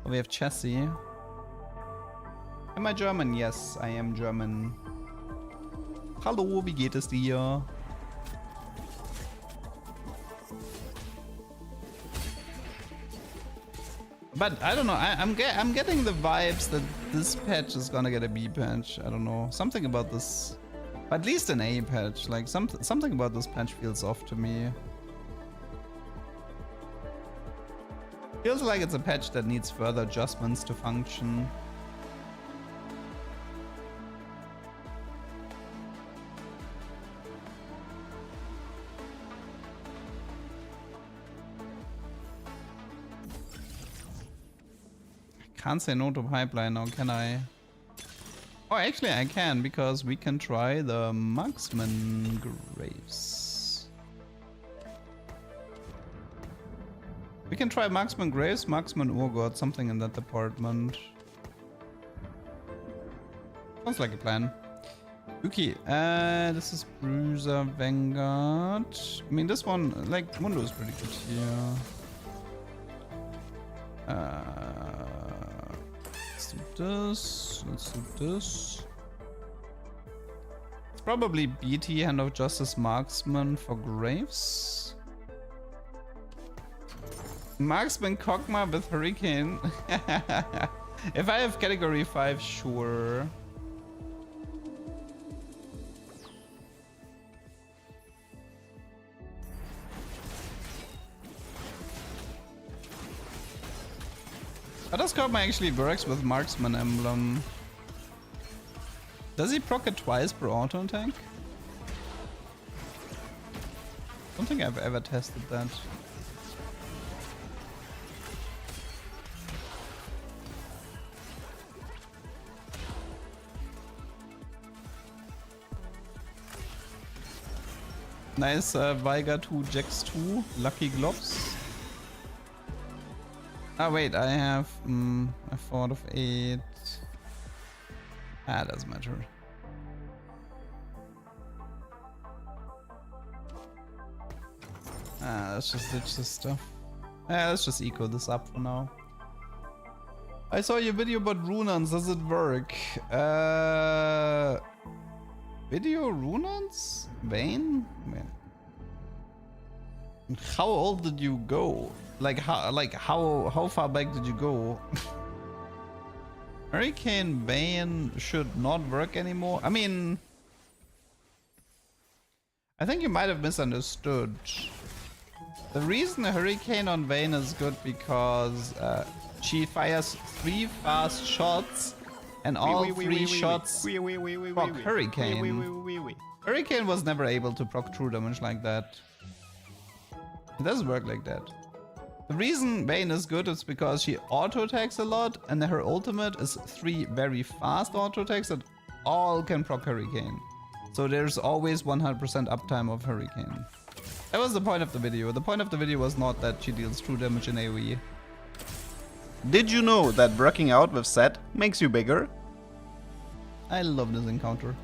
Oh, we have Chassis. Am I German? Yes, I am German. Hallo, wie geht es dir? But I don't know, I'm getting the vibes that this patch is gonna get a B patch. I don't know, something about this, at least an A patch. Like something about this patch feels off to me. Feels like it's a patch that needs further adjustments to function. Can't say no to pipeline now, can I? Oh, actually I can, because we can try the Marksman Graves. We can try Marksman Graves, Marksman Urgot, something in that department. Sounds like a plan. Okay, this is Bruiser Vanguard. I mean, this one, like, Mundo is pretty good here. Let's do this. It's probably BT, Hand of Justice, Marksman for Graves. Marksman Kog'Maw with Hurricane. If I have category 5, sure. How does Cobma actually works with Marksman Emblem? Does he proc it twice per auto attack? I don't think I've ever tested that. Nice Veigar 2, Jax 2, Lucky Globs. Ah wait, I have a 4 out of 8. Ah, doesn't matter. Ah, let's just ditch this stuff. Let's just eco this up for now. I saw your video about Runans, does it work? Video Runans? Vayne? How old did you go? How far back did you go? Hurricane Vayne should not work anymore. I mean, I think you might have misunderstood. The reason a Hurricane on Vayne is good because she fires 3 fast shots and all 3 shots proc Hurricane. Hurricane was never able to proc true damage like that. It doesn't work like that. The reason Vayne is good is because she auto attacks a lot and her ultimate is 3 very fast auto attacks that all can proc Hurricane. So there's always 100% uptime of Hurricane. That was the point of the video. The point of the video was not that she deals true damage in AoE. Did you know that working out with Zed makes you bigger? I love this encounter.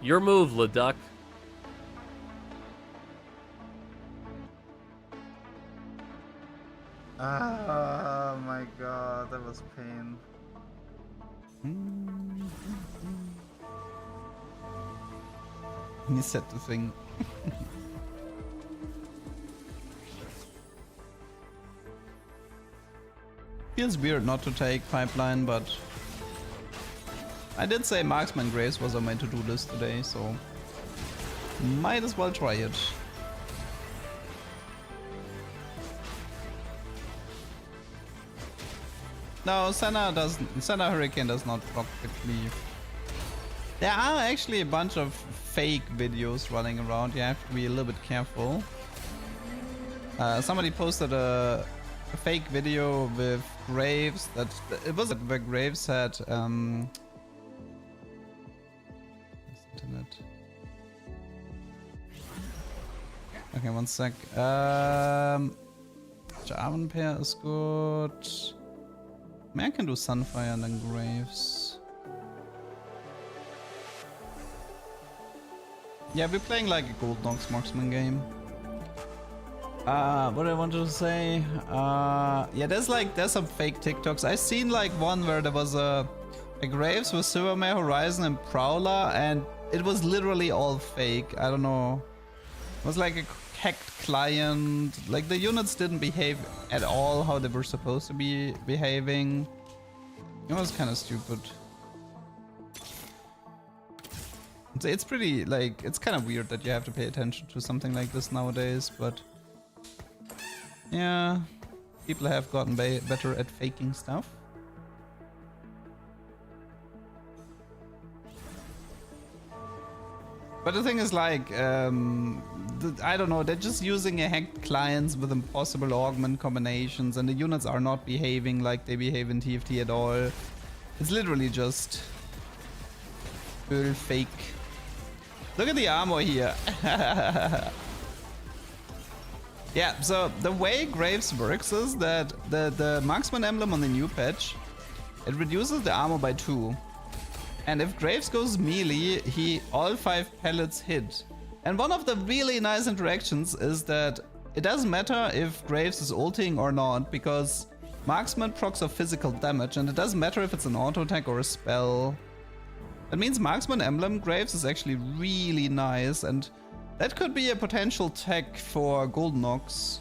Your move, LeDuck. Oh my god, that was pain. He said the thing. Feels weird not to take pipeline, but I did say Marksman Graves was on my to-do list today, so might as well try it. No, Senna Hurricane does not proc the cleave. There are actually a bunch of fake videos running around. You have to be a little bit careful. Somebody posted a fake video with Graves that it was where Graves had internet. Okay, one sec. Jarvan pair is good. I mean, I can do Sunfire and then Graves. Yeah, we're playing like a Gold Nox marksman game. What I wanted to say, yeah, there's some fake TikToks. I seen like one where there was a Graves with Silvermare Horizon and Prowler, and it was literally all fake. I don't know. It was like a hacked client. Like the units didn't behave at all how they were supposed to be behaving. It was kind of stupid. It's pretty, like, it's kind of weird that you have to pay attention to something like this nowadays, but yeah, people have gotten better at faking stuff. But the thing is, like, I don't know, they're just using a hacked clients with impossible augment combinations, and the units are not behaving like they behave in TFT at all. It's literally just full fake. Look at the armor here. Yeah, so the way Graves works is that the Marksman emblem on the new patch, it reduces the armor by 2. And if Graves goes melee, all 5 pellets hit. And one of the really nice interactions is that it doesn't matter if Graves is ulting or not, because Marksman procs of physical damage, and it doesn't matter if it's an auto attack or a spell. That means Marksman Emblem Graves is actually really nice, and that could be a potential tech for Golden Ox.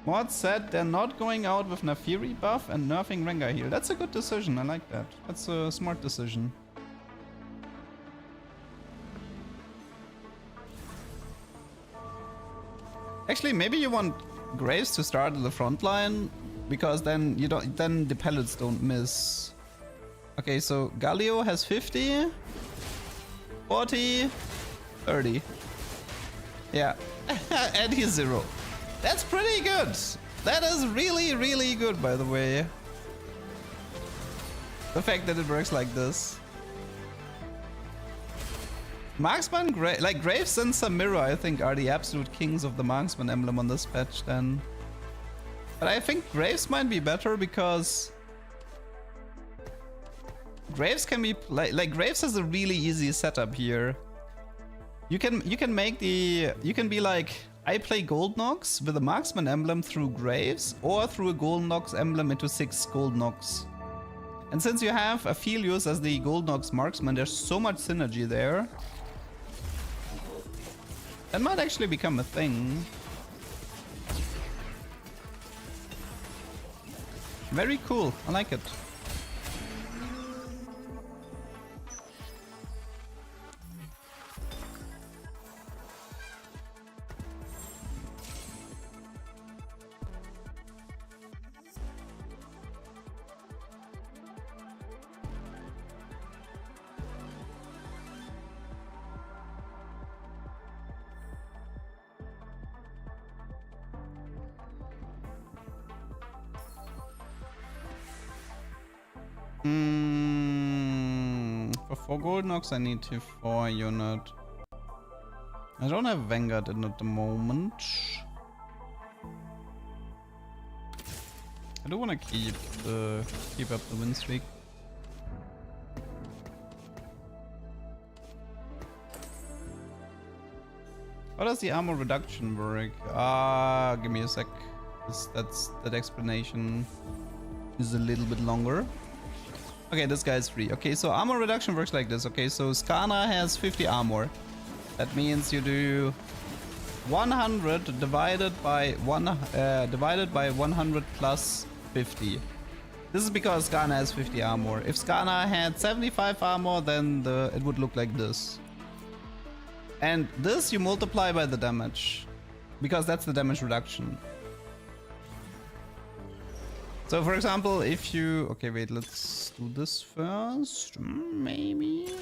Mod said they're not going out with Naafiri buff and nerfing Rengar heal. That's a good decision, I like that. That's a smart decision. Actually, maybe you want Graves to start at the front line, because then you don't. Then the pellets don't miss. Okay, so Galio has 50, 40, 30. Yeah, and he's 0. That's pretty good. That is really, really good, by the way. The fact that it works like this. Marksman, like Graves and Samira, I think, are the absolute kings of the Marksman emblem on this patch then. But I think Graves might be better because Graves can be like Graves has a really easy setup here. You can be like, I play Gold Nox with a Marksman emblem through Graves or through a Gold Nox emblem into 6 Gold Nox. And since you have Aphelios as the Gold Nox Marksman, there's so much synergy there. That might actually become a thing. Very cool. I like it. For 4 Gold Nox I need T4 unit. I don't have Vanguard in at the moment. I do want to keep up the win streak. How does the armor reduction work? Give me a sec. That explanation is a little bit longer. Okay, this guy is free. Okay, so armor reduction works like this. Okay, so Skana has 50 armor. That means you do 100 divided by 100 plus 50. This is because Skana has 50 armor. If Skana had 75 armor, then it would look like this. And this you multiply by the damage, because that's the damage reduction. So for example, if you... Okay, wait, let's do this first. Maybe...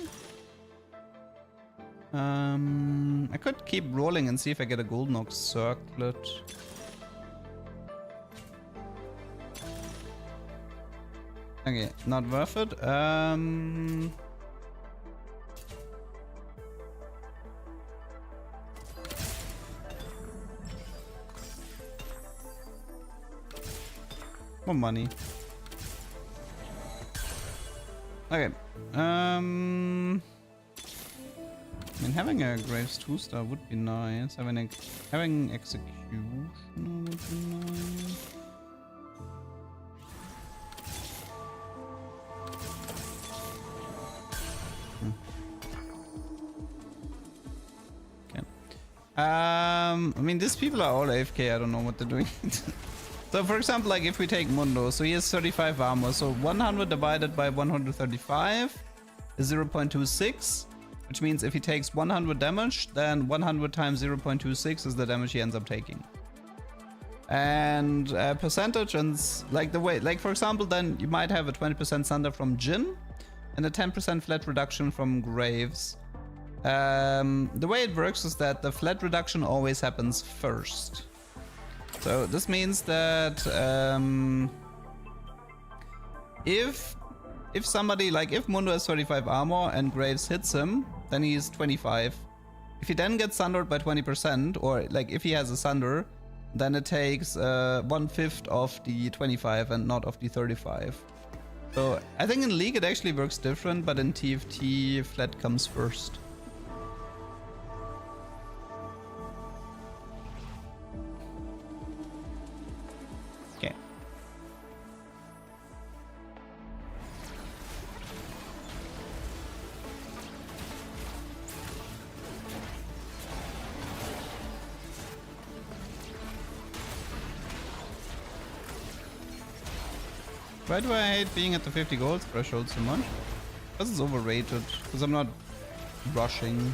I could keep rolling and see if I get a Gold Nox circlet. Okay, not worth it. More money. Okay. I mean, having a Graves 2-star would be nice. Having execution would be nice. Okay. I mean, these people are all AFK. I don't know what they're doing. So for example, like if we take Mundo, so he has 35 armor, so 100 divided by 135 is 0.26, which means if he takes 100 damage, then 100 times 0.26 is the damage he ends up taking. And percentage, and like the way, like for example, then you might have a 20% Sunder from Jhin and a 10% flat reduction from Graves. The way it works is that the flat reduction always happens first. So this means that if somebody, like if Mundo has 35 armor and Graves hits him, then he's 25. If he then gets sundered by 20%, or like if he has a sunder, then it takes 1/5 of the 25 and not of the 35. So I think in League it actually works different, but in TFT flat comes first. Why do I hate being at the 50 gold threshold so much? Because it's overrated. Because I'm not rushing.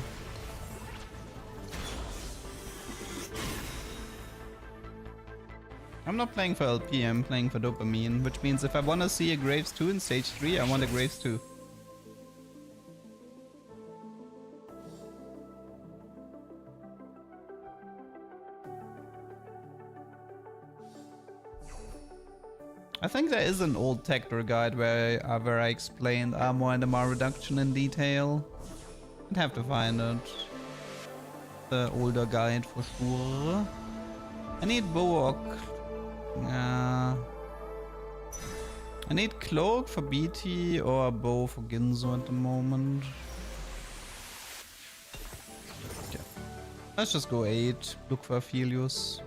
I'm not playing for LP, I'm playing for dopamine, which means if I want to see a Graves 2 in stage 3, I want a Graves 2. I think there is an old Tector guide where I explained armor and MR reduction in detail. I'd have to find it. The older guide for sure. I need bow or... I need cloak for BT or a bow for Ginzo at the moment. Okay. Let's just go 8, look for Aphelios.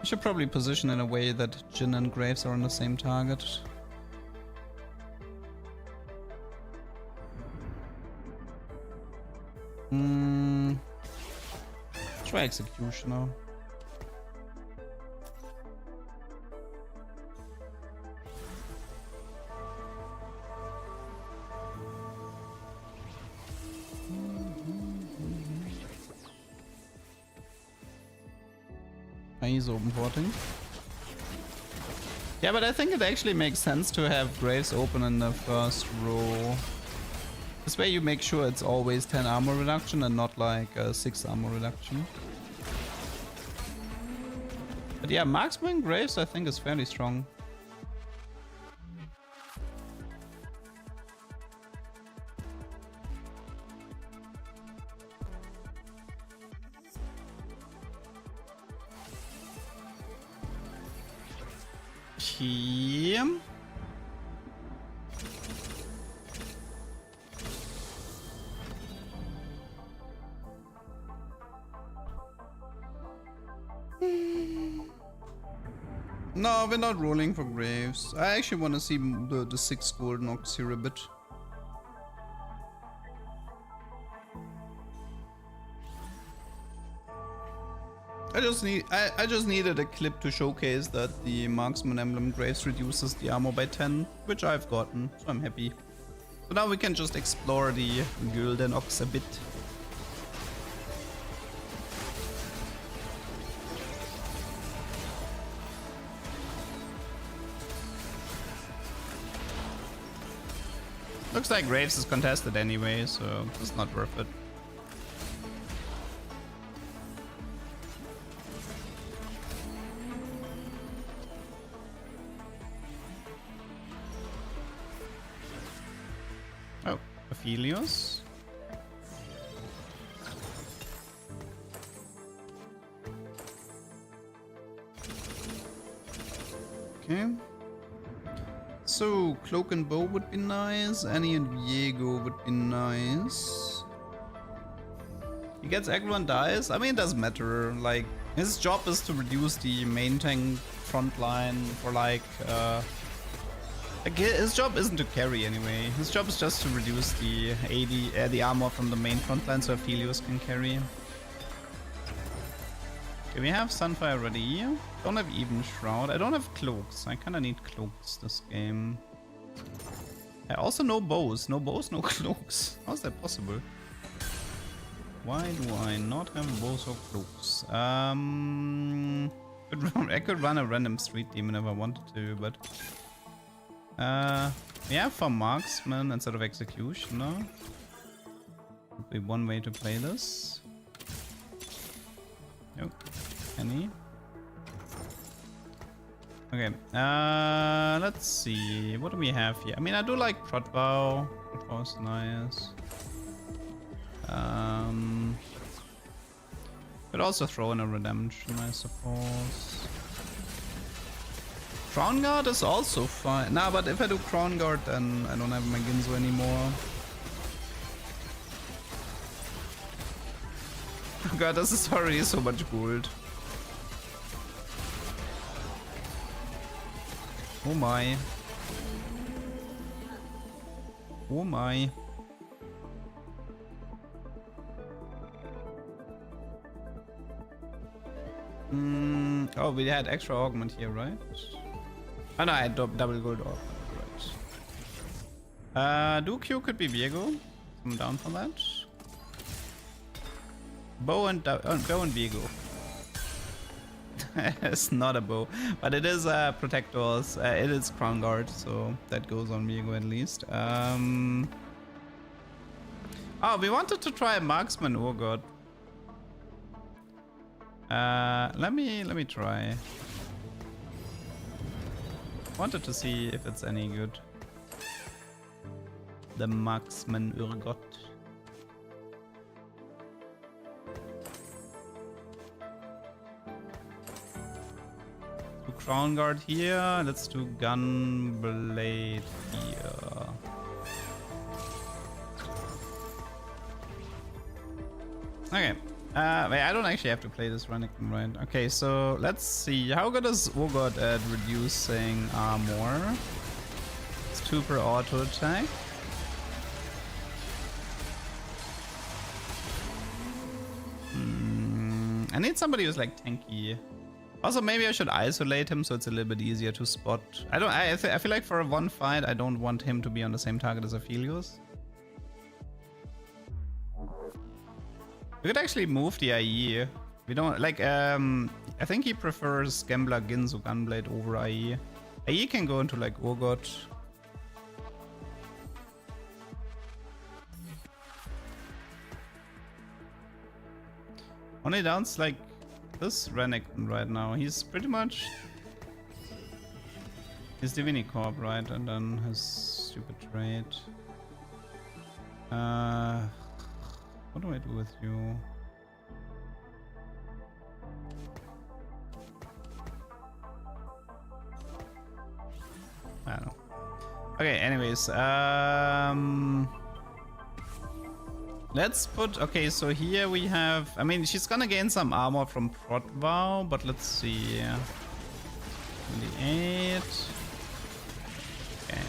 I should probably position in a way that Jhin and Graves are on the same target. Try Executioner. He's open porting. Yeah, but I think it actually makes sense to have Graves open in the first row. This way you make sure it's always 10 armor reduction and not like 6 armor reduction. But yeah, marksman Graves I think is fairly strong. Team. No, we're not rolling for Graves. I actually want to see the 6 golden ox here a bit. I just needed a clip to showcase that the marksman emblem Graves reduces the armor by 10, which I've gotten, so I'm happy. So now we can just explore the golden ox a bit. Looks like Graves is contested anyway, so it's not worth it. Oh, Aphelios. Okay. So, Cloak and Bow would be nice. Annie and Viego would be nice. He gets aggro and dies. I mean, it doesn't matter. Like, his job is to reduce the main tank front line for like his job isn't to carry anyway. His job is just to reduce the AD, the armor from the main front line so Aphelios can carry. Okay, we have Sunfire ready. Don't have even Shroud. I don't have cloaks. I kinda need cloaks this game. I also no bows. No bows, no cloaks. How is that possible? Why do I not have bows or cloaks? I could run a random street demon if I wanted to, but yeah, for marksman instead of executioner would be one way to play this. Nope. Any? Okay. Let's see. What do we have here? I mean, I do like Protvow. Protvow is nice. Could also throw in a redemption, I suppose. Crown Guard is also fine. Nah, but if I do Crown Guard, then I don't have my Ginzo anymore. Oh god, this is already so much gold. Oh my. Oh my. Oh, we had extra augment here, right? Oh no, I had double gold augment, right. Q could be Viego. I'm down for that. Bow and Viego. it's not a bow, but it is protectors. It is crown guard, so that goes on Viego at least. Oh, we wanted to try a marksman. Oh god. Let me try. Wanted to see if it's any good. The marksman Urgot. Do crown guard here. Let's do gunblade here. Okay. Wait, I don't actually have to play this Renekton, right? Okay, so let's see. How good is Urgot at reducing armor? It's 2 per auto attack. I need somebody who's like tanky. Also, maybe I should isolate him so it's a little bit easier to spot. I feel like for one fight, I don't want him to be on the same target as Aphelios. We could actually move the IE. We don't like. I think he prefers Gambler Ginzu Gunblade over IE. IE can go into like Urgot. Only downs like this Renekton right now. He's pretty much his Divini Corp, right? And then his stupid trade. What do I do with you? I don't know. Okay, anyways, let's put, okay, so here we have, I mean, she's gonna gain some armor from Protvow, but let's see. 28. Okay.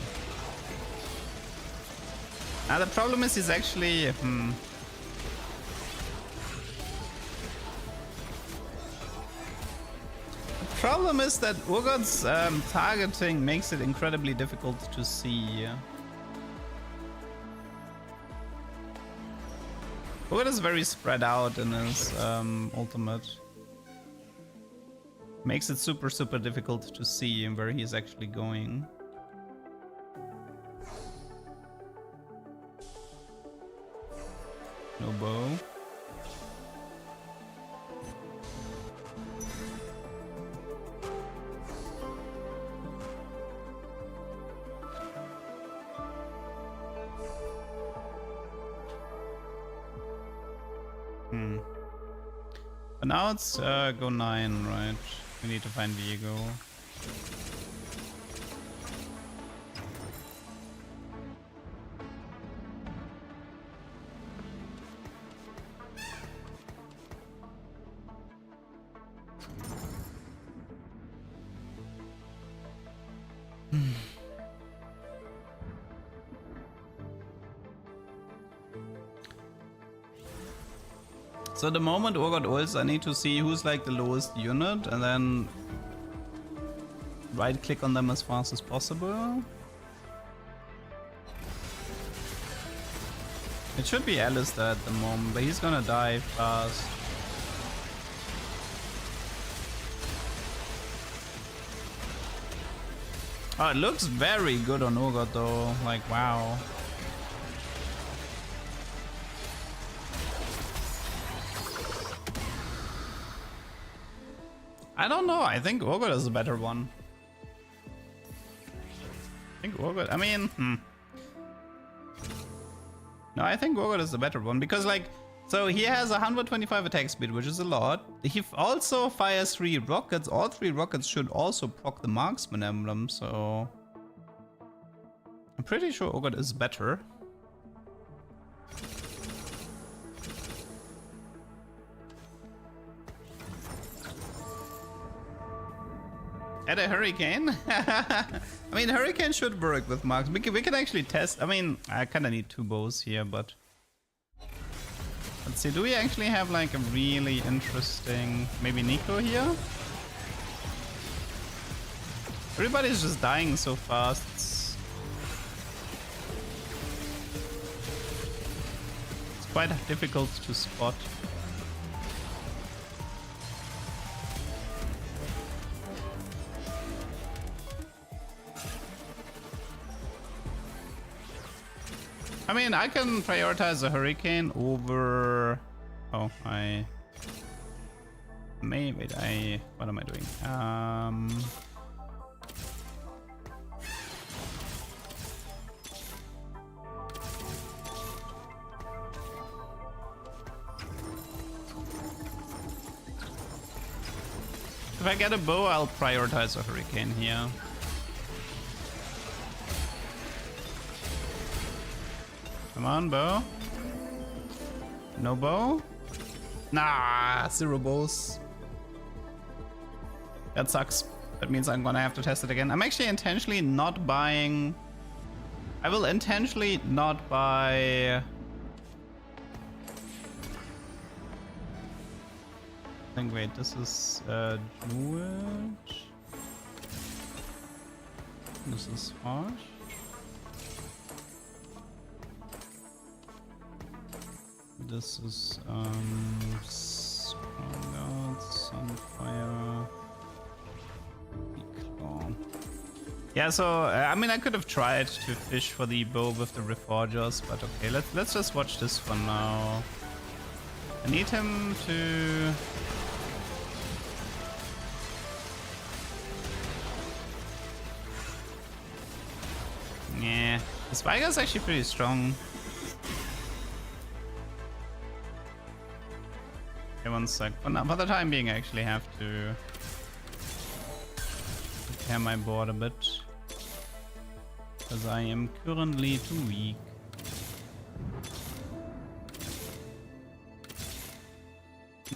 Now the problem is he's actually, The problem is that Urgot's targeting makes it incredibly difficult to see. Urgot is very spread out in his ultimate. Makes it super difficult to see where he's actually going. No bow. But now it's go 9, right? We need to find Viego. So the moment Urgot ults, I need to see who's like the lowest unit and then right click on them as fast as possible. It should be Alistair at the moment, but he's gonna die fast. Oh, it looks very good on Urgot though, like wow. I don't know, I think Urgot is a better one. I think Urgot, I mean, No, I think Urgot is the better one because like, so he has 125 attack speed, which is a lot. He also fires 3 rockets. All 3 rockets should also proc the marksman emblem, so I'm pretty sure Urgot is better. Add a Hurricane? I mean, Hurricane should work with marks. We can actually test. I mean, I kind of need 2 bows here, but let's see. Do we actually have like a really interesting, maybe Nico here? Everybody's just dying so fast. It's quite difficult to spot. I mean, I can prioritize a Hurricane over... Oh, I... Wait, what am I doing? If I get a bow, I'll prioritize a Hurricane here. Come on, bow. No bow? Nah, 0 bows. That sucks. That means I'm gonna have to test it again. I'm actually intentionally not buying... I will intentionally not buy... I think, wait, this is Jewel. This is harsh. This is Sunfire. Claw. Yeah, so I mean, I could have tried to fish for the bow with the Reforgers, but okay, let's just watch this for now. I need him to. Yeah, the Spiker is actually pretty strong. Okay, one sec. For the time being, I actually have to prepare my board a bit. Because I am currently too weak.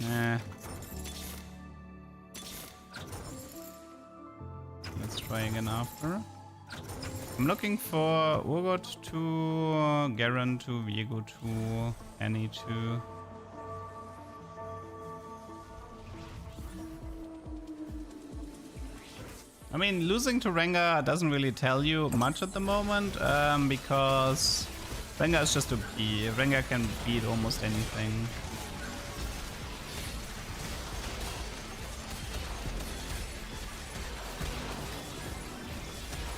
Nah. Let's try again after. I'm looking for Urgot to Garen to Viego to Annie to. I mean, losing to Rengar doesn't really tell you much at the moment, because Rengar is just OP. Rengar can beat almost anything.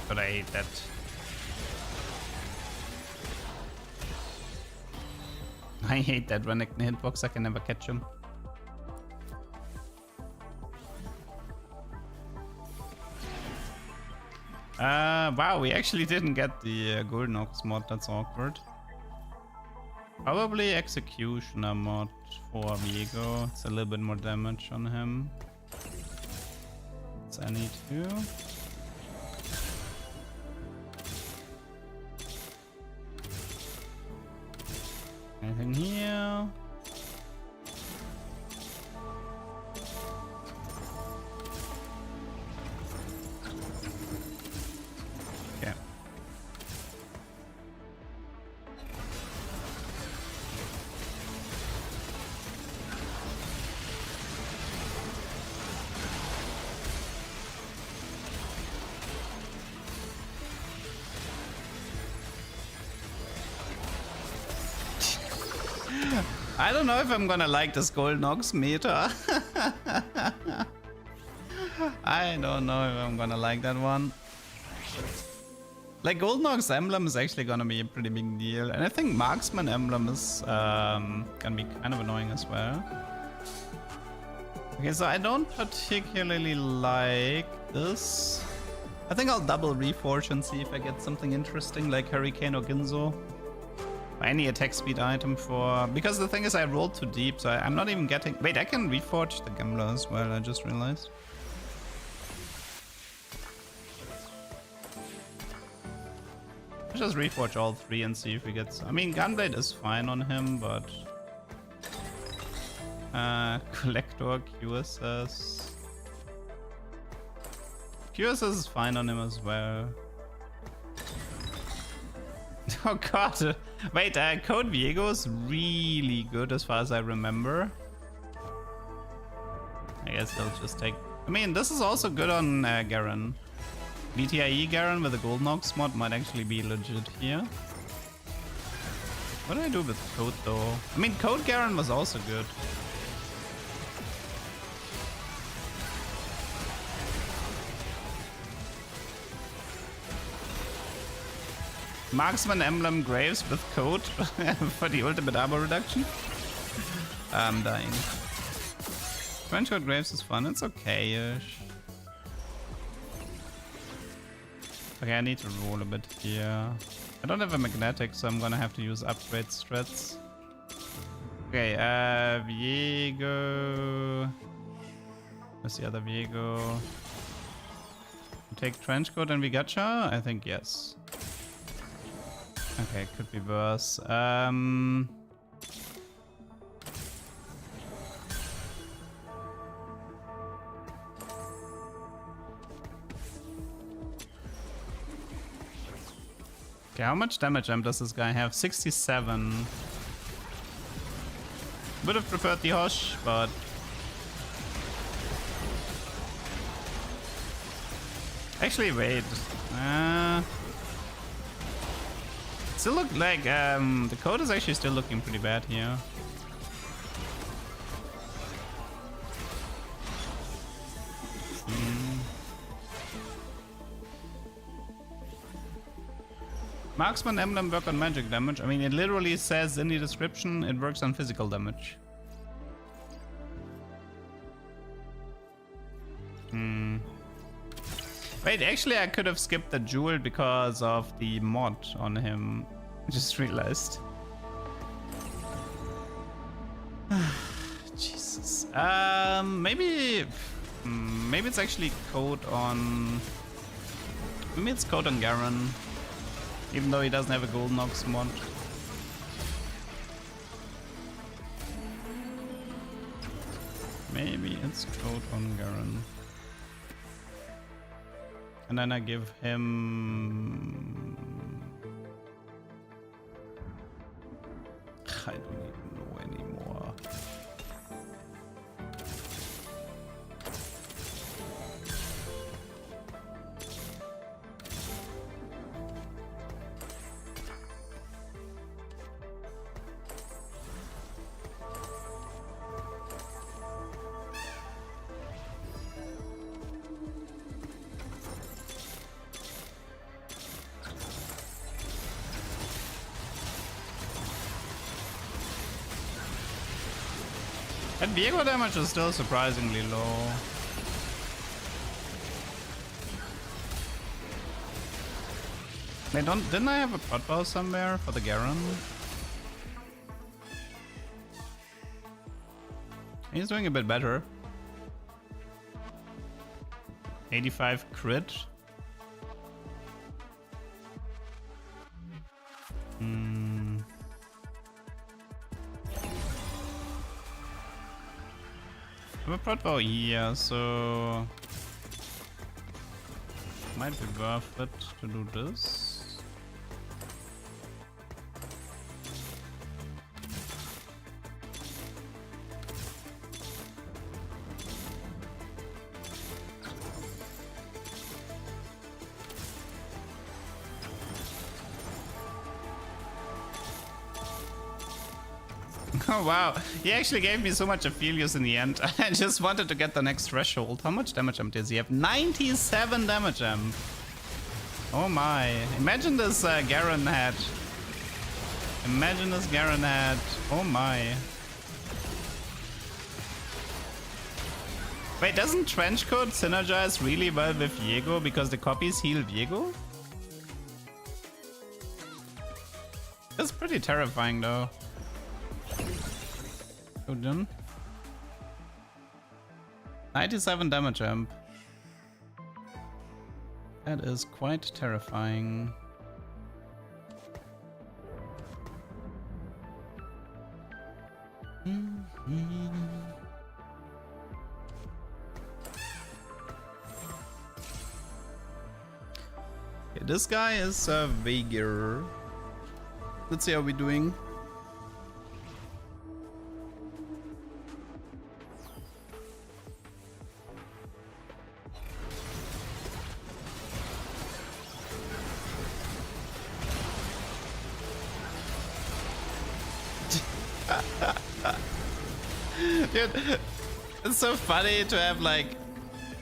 But I hate that. I hate that when in the hitbox I can never catch him. Wow, we actually didn't get the Golden Ox mod, that's awkward. Probably Executioner mod for Viego. It's a little bit more damage on him. It's any two. Anything here? Okay. I don't know if I'm gonna like this Golden Ox meta. I don't know if I'm gonna like that one. Like, Golden Ox emblem is actually gonna be a pretty big deal. And I think Marksman emblem is gonna be kind of annoying as well. Okay, so I don't particularly like this. I think I'll double Reforge and see if I get something interesting like Hurricane or Ginzo. Any attack speed item for... Because the thing is I rolled too deep, so I'm not even getting... Wait, I can Reforge the Gambler as well, I just realized. Let's just Reforge all three and see if we get... I mean, Gunblade is fine on him, but... Collector, QSS... QSS is fine on him as well. Oh god, wait, Code Viego is really good as far as I remember. I guess they'll just take... I mean, this is also good on Garen. BTIE Garen with the Golden Ox mod might actually be legit here. What do I do with Code though? I mean, Code Garen was also good. Marksman Emblem Graves with code for the ultimate armor reduction. I'm dying. Trenchcoat Graves is fun, it's okay-ish. Okay, I need to roll a bit here. I don't have a magnetic, so I'm gonna have to use upgrade strats. Okay, Viego. Where's the other Viego? Take Trenchcoat and we gotcha? I think yes. Okay, could be worse. Okay, how much damage amp does this guy have? 67. Would have preferred the Hosh, but actually, wait. Still look like the code is actually still looking pretty bad here. Marksman Emblem work on magic damage. I mean, it literally says in the description it works on physical damage. Wait, actually I could have skipped the jewel because of the mod on him. I just realized. Jesus. Maybe it's actually code on... Maybe it's code on Garen. Even though he doesn't have a Golden Ox mod. Maybe it's code on Garen. And then I give him... I don't even know anymore. And Viego damage is still surprisingly low. Wait, didn't I have a pot bow somewhere for the Garen? He's doing a bit better. 85 crit. I have a pot bow here, so might be worth it to do this. Oh wow, he actually gave me so much Aphelios in the end. I just wanted to get the next threshold. How much damage amp does he have? 97 damage amp. Oh my. Imagine this Garen had. Imagine this Garen had. Oh my. Wait, doesn't Trenchcoat synergize really well with Viego because the copies heal Viego? That's pretty terrifying though. Done. 97 damage amp. That is quite terrifying. Okay, this guy is Veigar. Let's see how we're doing. Dude, it's so funny to have like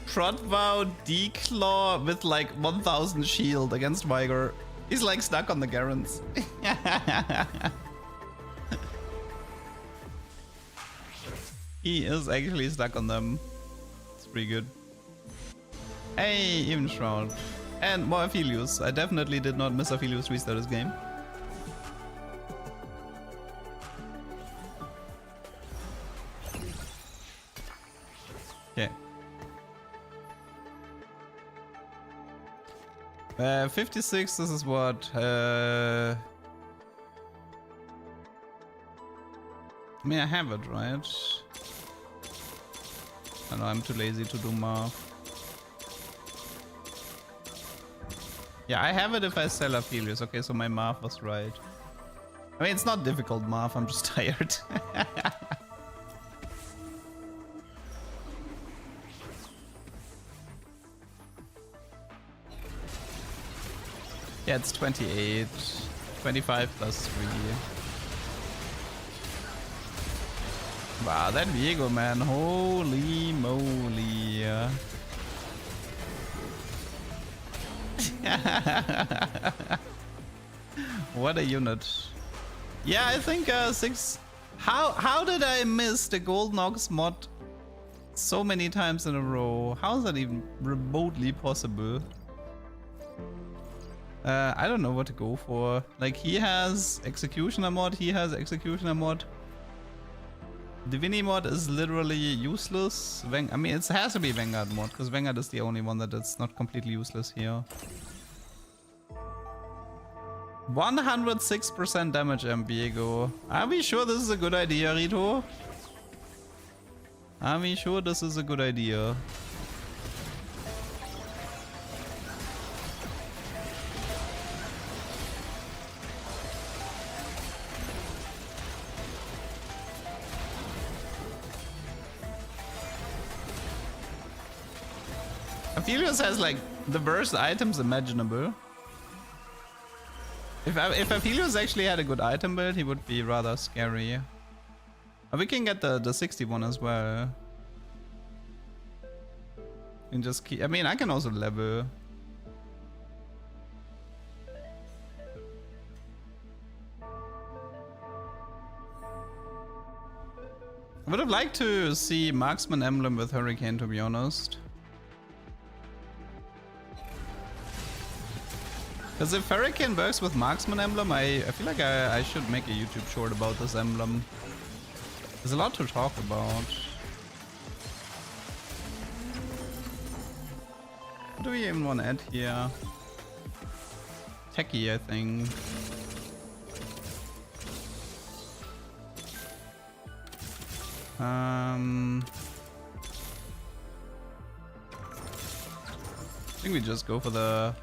Protvow Declaw with like 1000 shield against Viger. He's like stuck on the Garens. He is actually stuck on them. It's pretty good. Hey, even Shroud. And more Aphelios. I definitely did not miss Aphelios restart this game. Okay. 56, this is what? I mean, I have it, right? I know I'm too lazy to do math. Yeah, I have it if I sell Aphelios. Okay, so my math was right. I mean, it's not difficult math, I'm just tired. Yeah, it's 28. 25 plus 3. Wow, that Viego, man. Holy moly. What a unit. Yeah, I think 6. How did I miss the Golden Ox mod so many times in a row? How is that even remotely possible? I don't know what to go for. Like, he has Executioner mod, he has Executioner mod. Divini mod is literally useless. I mean, it has to be Vanguard mod, because Vanguard is the only one that is not completely useless here. 106% damage, Viego. Are we sure this is a good idea, Rito? Are we sure this is a good idea? Aphelios has like the worst items imaginable. If Aphelios actually had a good item build, he would be rather scary. We can get the 61 as well. And just keep, I mean, I can also level. I would have liked to see Marksman Emblem with Hurricane, to be honest. Because if Hurricane works with Marksman Emblem, I feel like I should make a YouTube short about this emblem. There's a lot to talk about. What do we even want to add here? Techie, I think. I think we just go for the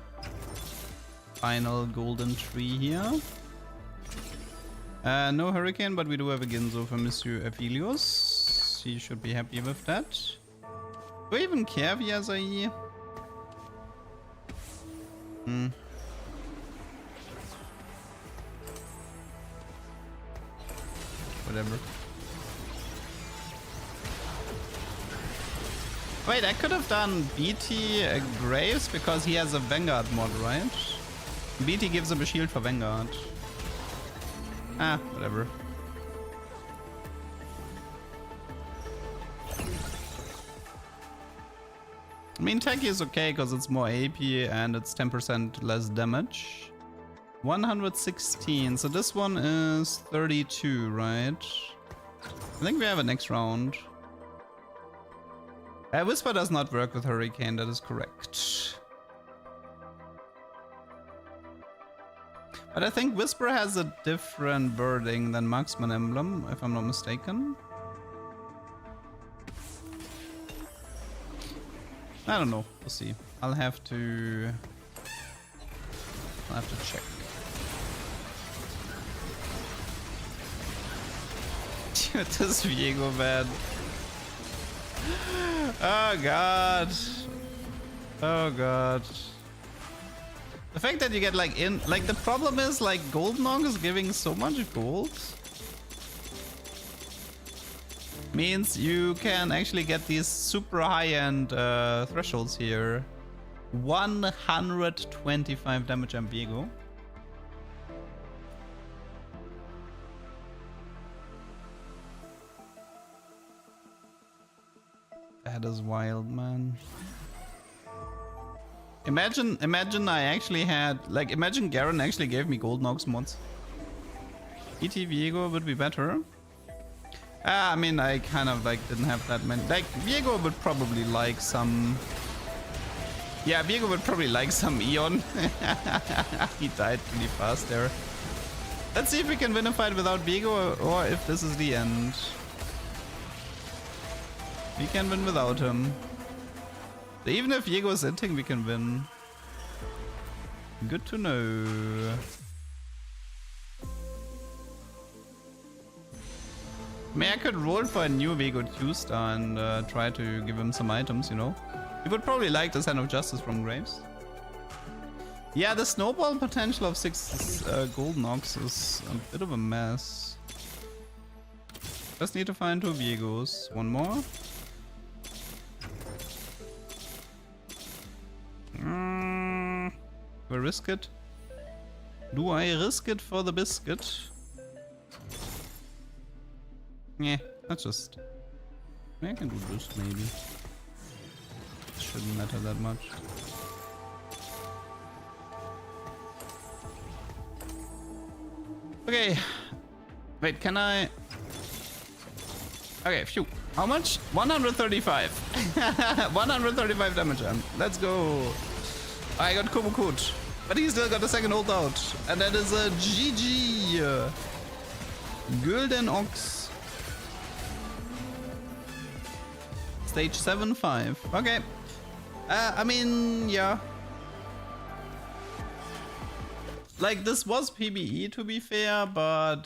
final golden tree here. No Hurricane, but we do have a Ginzo for Monsieur Aphelios. He should be happy with that. Do I even care via Zai? Whatever. Wait, I could have done BT Graves because he has a Vanguard mod, right? BT gives him a shield for Vanguard. Ah, whatever. I mean, Techie is okay because it's more AP and it's 10% less damage. 116, so this one is 32, right? I think we have a next round. Whisper does not work with Hurricane, that is correct. But I think Whisper has a different wording than Marksman Emblem, if I'm not mistaken. I don't know, we'll see. I'll have to check. Dude, this Viego, man. Oh god. Oh god. The fact that you get like the problem is like Golden Ong is giving so much gold means you can actually get these super high-end thresholds here. 125 damage Viego. That is wild, man. Imagine I actually had, like, imagine Garen actually gave me Gold Nox mods. ET Viego would be better. I mean, I kind of like didn't have that many. Like, Viego would probably like some. Yeah, Viego would probably like some Eon. He died pretty fast there. Let's see if we can win a fight without Viego or if this is the end. We can win without him. Even if Viego is hinting, we can win. Good to know. I mean, I could roll for a new Viego 2-star and try to give him some items, you know? He would probably like the Sign of Justice from Graves. Yeah, the snowball potential of 6 gold Nox is a bit of a mess. Just need to find 2 Viegos. One more. Do I risk it? Do I risk it for the biscuit? Yeah, that's just... I can do this maybe. Shouldn't matter that much. Okay. Wait, can I... Okay, phew. How much? 135. 135 damage. Let's go. I got Kumukut. But he still got a second holdout. And that is a GG. Gulden Ox. Stage 7-5. Okay. I mean, yeah. Like, this was PBE to be fair, but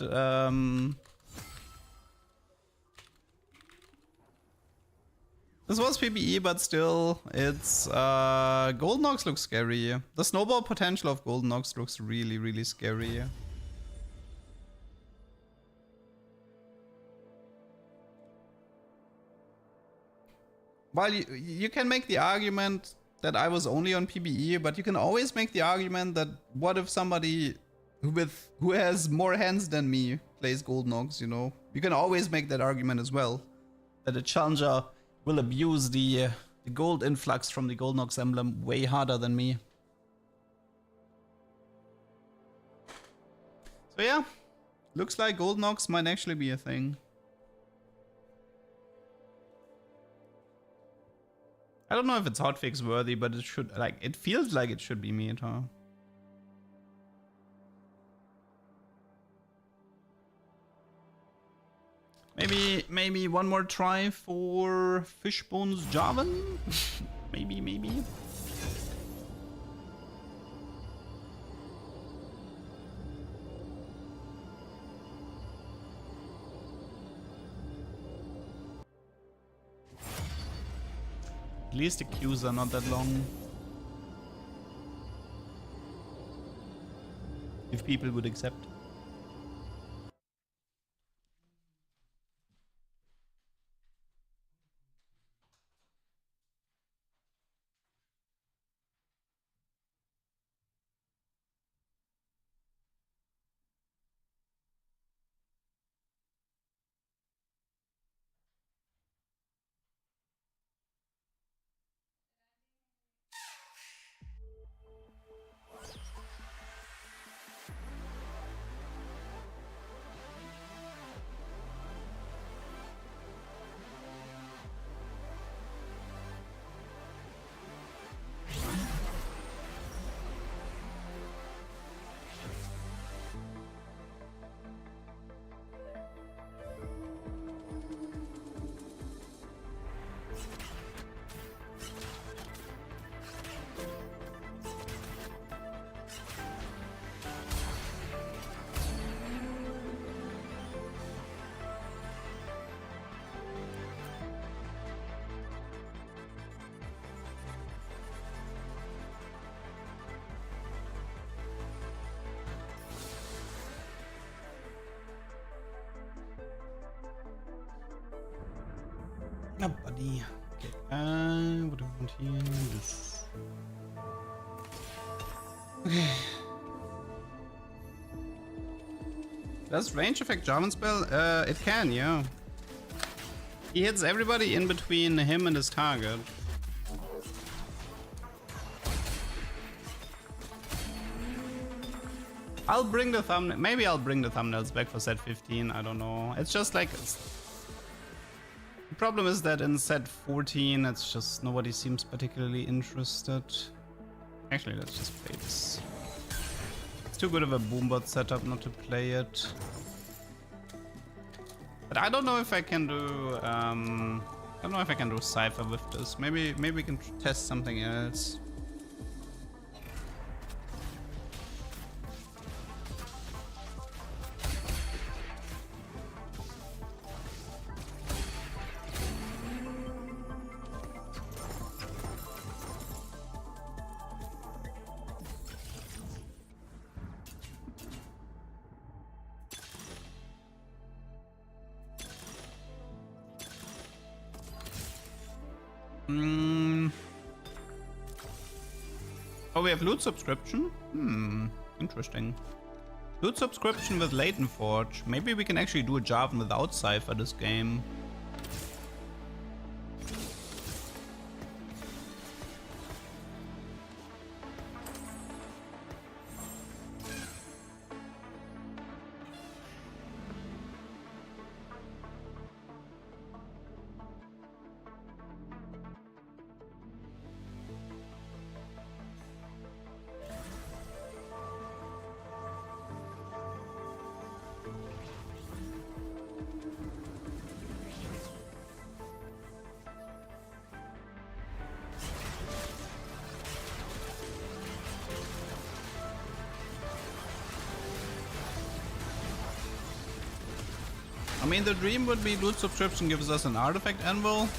this was PBE, but still, it's Gold Nox looks scary. The snowball potential of Gold Nox looks really, really scary. While you can make the argument that I was only on PBE, but you can always make the argument that what if somebody who has more hands than me plays Gold Nox, you know? You can always make that argument as well. That a challenger will abuse the gold influx from the Gold Nox emblem way harder than me. So yeah, looks like Gold Nox might actually be a thing. I don't know if it's hotfix worthy, but it should, like, it feels like it should be meta. Maybe one more try for Fishbone's Jarvan? maybe. At least the queues are not that long. If people would accept. Oh, buddy. Okay. What do I want here? This. Okay. Does range affect Jarvan spell? It can, yeah. He hits everybody in between him and his target. I'll bring the thumbnail. Maybe I'll bring the thumbnails back for set 15. I don't know. It's just like the problem is that in set 14, it's just nobody seems particularly interested. Actually, let's just play this. It's too good of a boombot setup not to play it. But I don't know if I can do. I don't know if I can do Cypher with this. Maybe we can test something else. Oh, we have loot subscription? Interesting. Loot subscription with Latent Forge. Maybe we can actually do a Jarvan without Cypher this game. I mean, the dream would be loot subscription gives us an artifact anvil.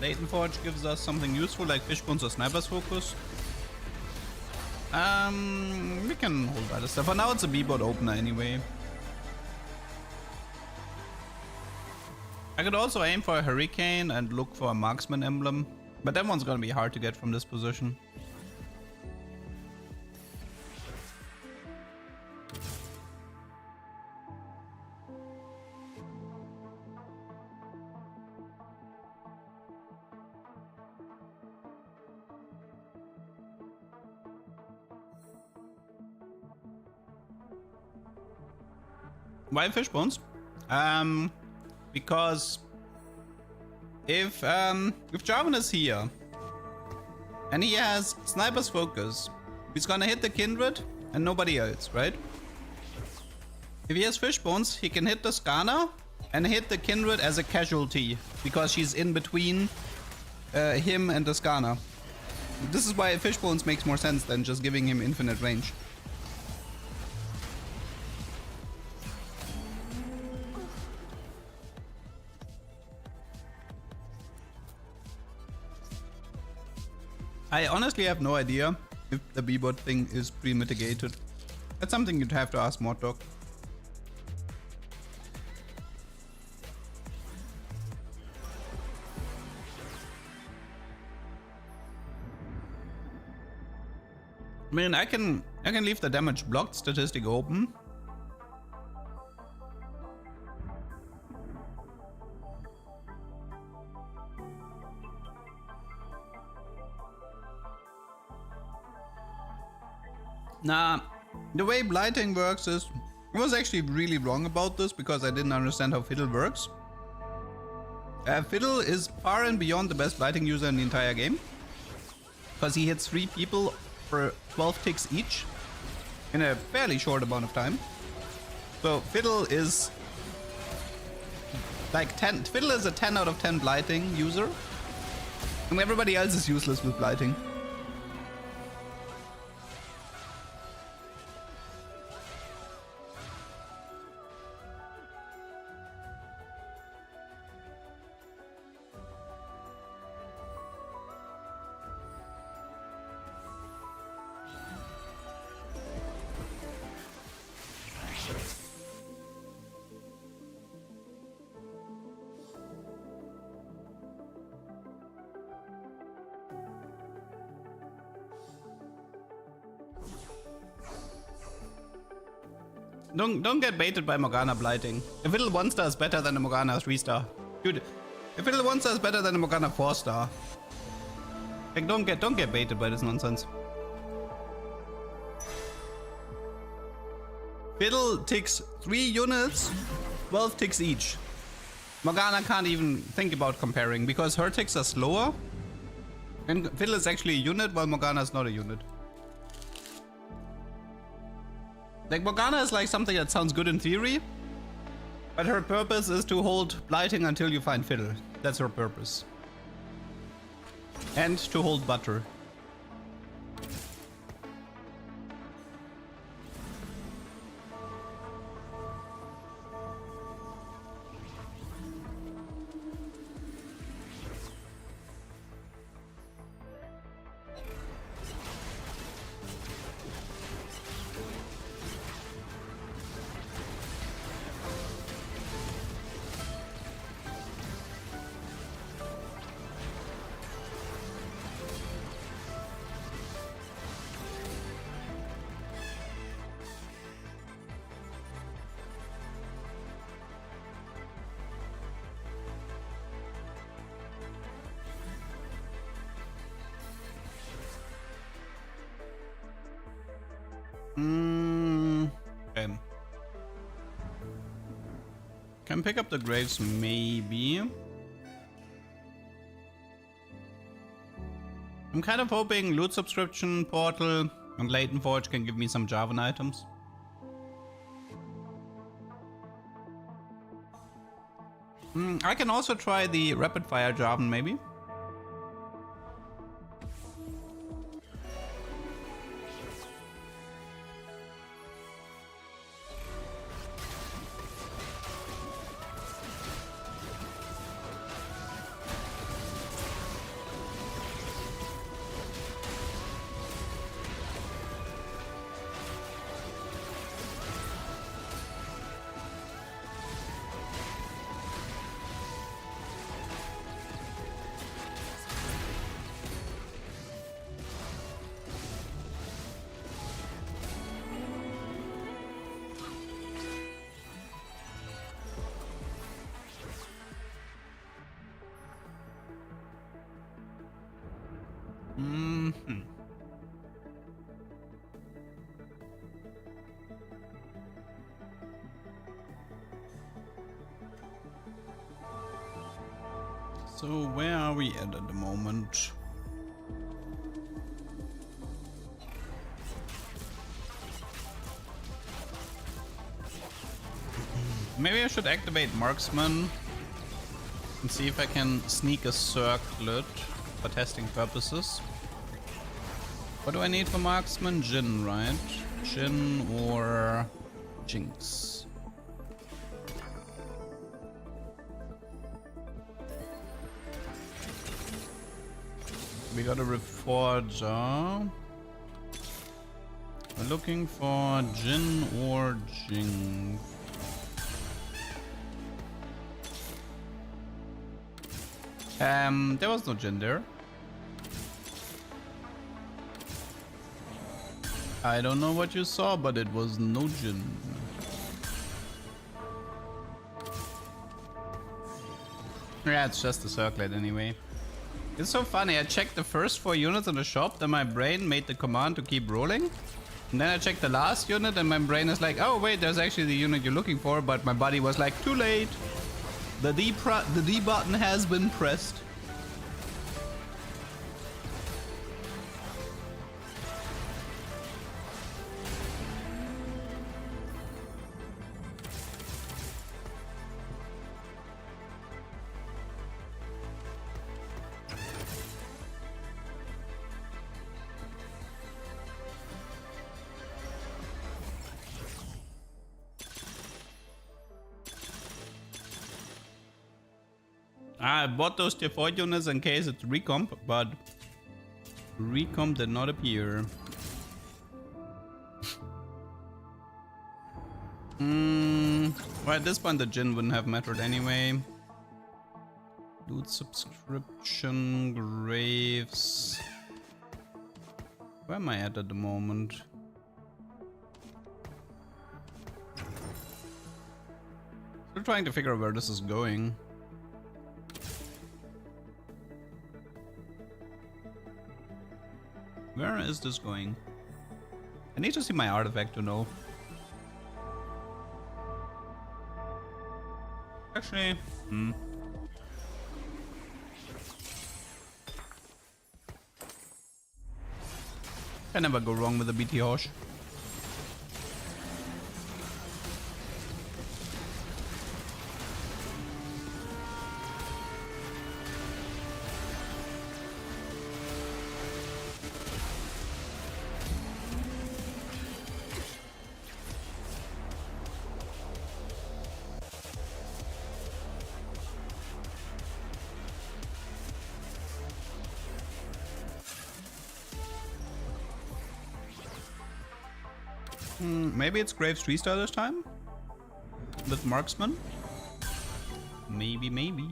Latent Forge gives us something useful like Fishbones or Sniper's Focus. We can hold other stuff. For now, it's a B-bot opener anyway. I could also aim for a Hurricane and look for a Marksman emblem, but that one's gonna be hard to get from this position. Why Fishbones? Because if Jarvan is here and he has Sniper's Focus, he's gonna hit the Kindred and nobody else, right? If he has Fishbones, he can hit the Skana and hit the Kindred as a casualty because she's in between him and the Skana. This is why Fishbones makes more sense than just giving him infinite range. I honestly have no idea if the B-bot thing is pre-mitigated. That's something you'd have to ask Mortdog. I mean, I can leave the damage blocked statistic open. Nah, the way blighting works is, I was actually really wrong about this because I didn't understand how Fiddle works. Fiddle is far and beyond the best blighting user in the entire game, because he hits 3 people for 12 ticks each in a fairly short amount of time. So Fiddle is like Fiddle is a 10 out of 10 blighting user, and everybody else is useless with blighting. Don't get baited by Morgana blighting. A Fiddle 1-star is better than a Morgana 3-star. Dude, If Fiddle 1 star is better than a Morgana 4 star. Like, don't get baited by this nonsense. Fiddle ticks 3 units, 12 ticks each. Morgana can't even think about comparing because her ticks are slower. And Fiddle is actually a unit while Morgana is not a unit. Like, Morgana is like something that sounds good in theory, but her purpose is to hold Blighting until you find Fiddle. That's her purpose. And to hold butter. Okay. Can pick up the graves, maybe. I'm kind of hoping loot subscription, portal, and Latent Forge can give me some Jarvan items. I can also try the rapid fire Jarvan, maybe. So where are we at the moment? Maybe I should activate Marksman and see if I can sneak a circlet for testing purposes. What do I need for Marksman? Jhin, right? Jhin or Jinx? We got a Reforger. We're looking for Jhin or Jinx. There was no Jhin there. I don't know what you saw, but it was no Jhin. Yeah, it's just a circlet anyway. It's so funny, I checked the first 4 units in the shop, then my brain made the command to keep rolling. And then I checked the last unit and my brain is like, oh wait, there's actually the unit you're looking for, but my body was like, too late. The D button has been pressed. I bought those tier 4 units in case it's recomp, but recomp did not appear. Well, at this point the Jhin wouldn't have mattered anyway. Loot subscription, graves. Where am I at the moment? Still trying to figure out where this is going. Where is this going? I need to see my artifact to know. Actually, Can never go wrong with a BT Hosh. Maybe it's Graves 3-star this time? With Marksman? Maybe, maybe.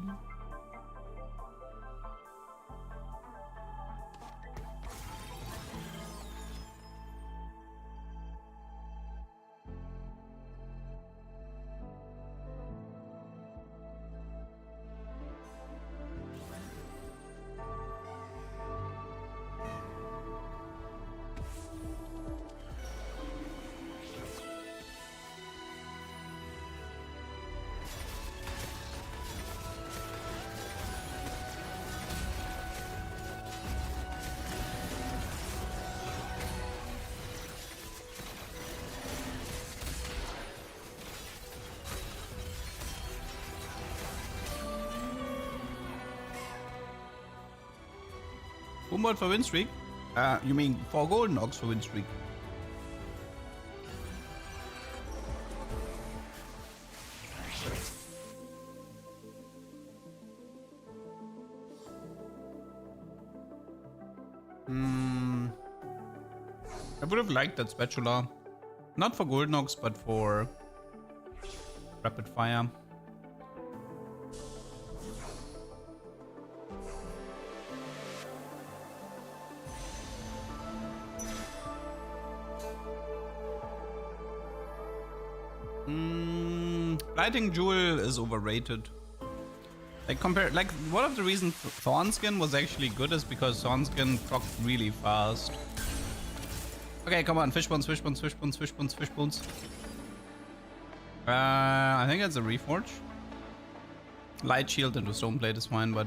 Boomboard for win streak? You mean 4 golden ox for win streak? I would have liked that spatula. Not for golden ox, but for rapid fire. Lighting Jewel is overrated. Like one of the reasons Thornskin was actually good is because Thornskin procced really fast. Okay, come on, fish bones, fish bones, fish bones, fish bones, fish bones. I think it's a reforge. Light shield into stone plate is fine, but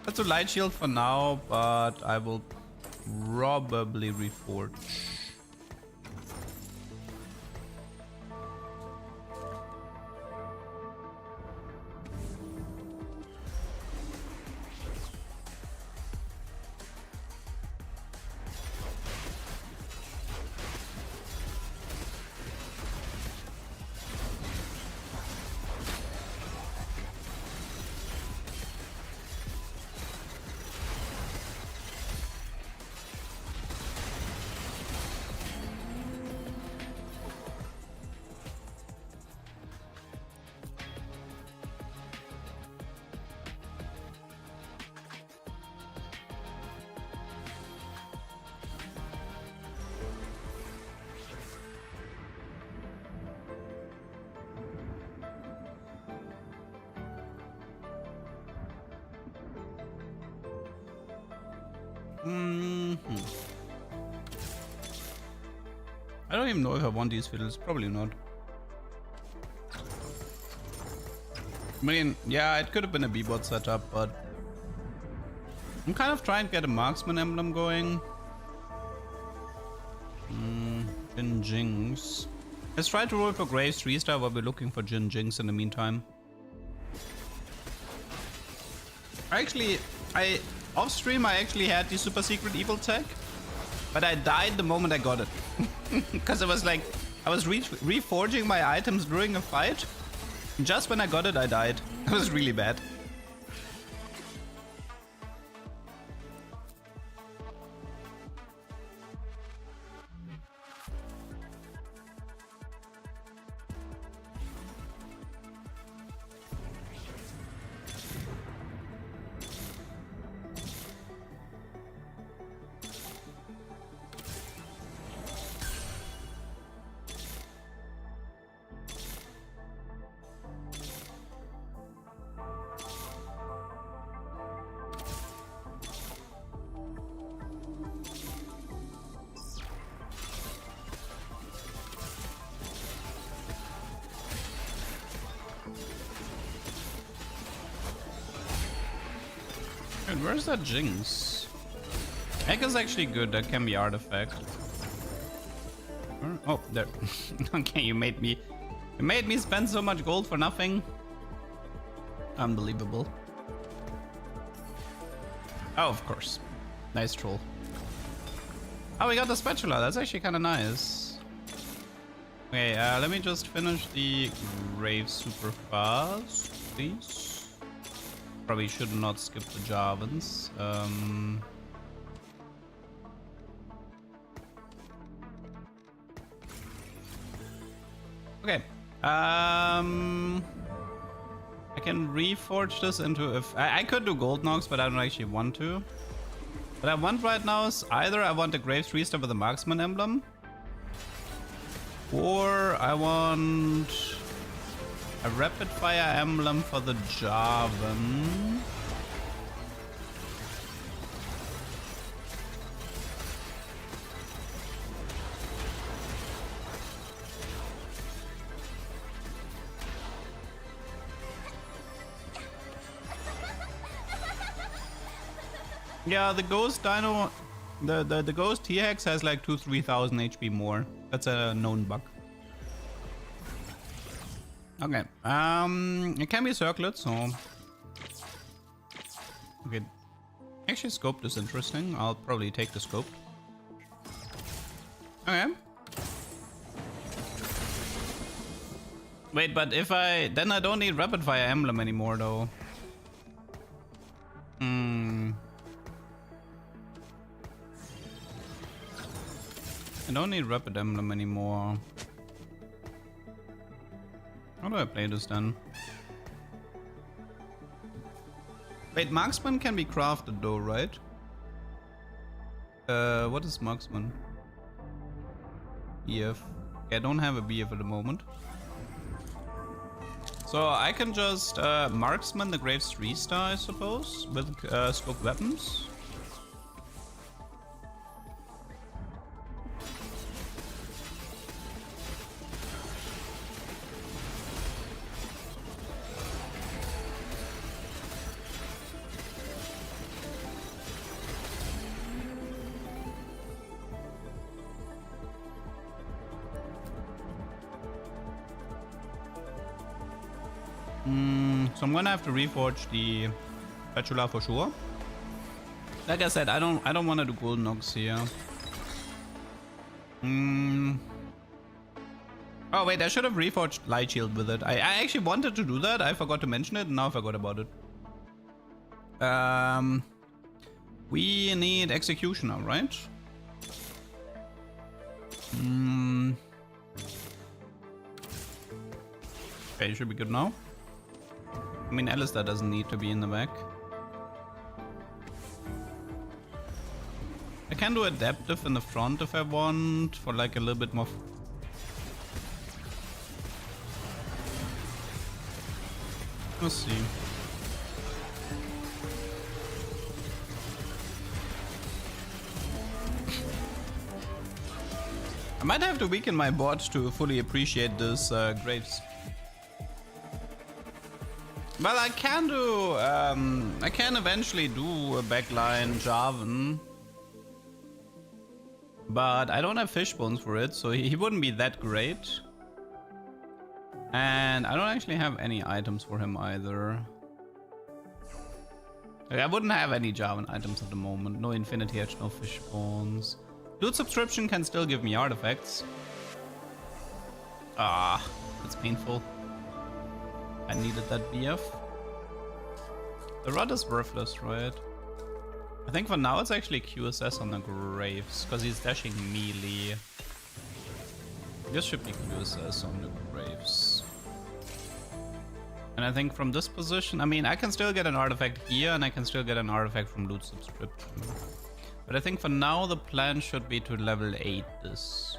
let's do light shield for now. But I will probably reforge. I don't even know if I want these fiddles. Probably not. I mean, yeah, it could have been a B-bot setup, but I'm kind of trying to get a marksman emblem going. Jin Jinx. Let's try to roll for Graves 3-star while we're looking for Jin Jinx in the meantime. Off stream I actually had the super secret evil tech, but I died the moment I got it. Because it was like, I was reforging my items during a fight. Just when I got it, I died. It was really bad. Dude, where's that Jinx? Egg is actually good. That can be artifact. Oh, there. Okay, you made me spend so much gold for nothing. Unbelievable. Oh, of course. Nice troll. Oh, we got the spatula. That's actually kind of nice. Okay, let me just finish the grave super fast, please. Probably should not skip the Jarvans. Okay. I can reforge this into I could do gold knocks, but I don't actually want to. What I want right now is either I want a Graves 3-star with a marksman emblem, or I want a rapid fire emblem for the Jarvan. Yeah, the ghost dino, the ghost T-Hex has like 2,000-3,000 HP more. That's a known bug. Okay, it can be circlet, so okay. Actually, scoped is interesting. I'll probably take the scope. Okay. Wait, but if then I don't need rapid fire emblem anymore, though. I don't need rapid emblem anymore. How do I play this then? Wait, marksman can be crafted though, right? What is marksman? BF. Okay, I don't have a BF at the moment. So I can just marksman the Graves 3-star, I suppose, with scoped weapons. So I'm gonna have to reforge the spatula for sure. Like I said, I don't want to do gold knocks here. Oh wait, I should have reforged light shield with it. I actually wanted to do that. I forgot to mention it, and now I forgot about it. We need executioner, right? Okay, should be good now. I mean, Alistair doesn't need to be in the back. I can do adaptive in the front if I want, for like a little bit more. Let's see. I might have to weaken my bot to fully appreciate this Graves. Well, I can do, I can eventually do a backline Jarvan, but I don't have fish bones for it, so he wouldn't be that great. And I don't actually have any items for him either. Like, I wouldn't have any Jarvan items at the moment. No Infinity Edge, no fish bones. Loot subscription can still give me artifacts. Ah, that's painful. I needed that BF. The rod is worthless, right? I think for now it's actually QSS on the Graves, because he's dashing melee. This should be QSS on the Graves. And I think from this position, I mean, I can still get an artifact here, and I can still get an artifact from loot subscription. But I think for now the plan should be to level 8 this.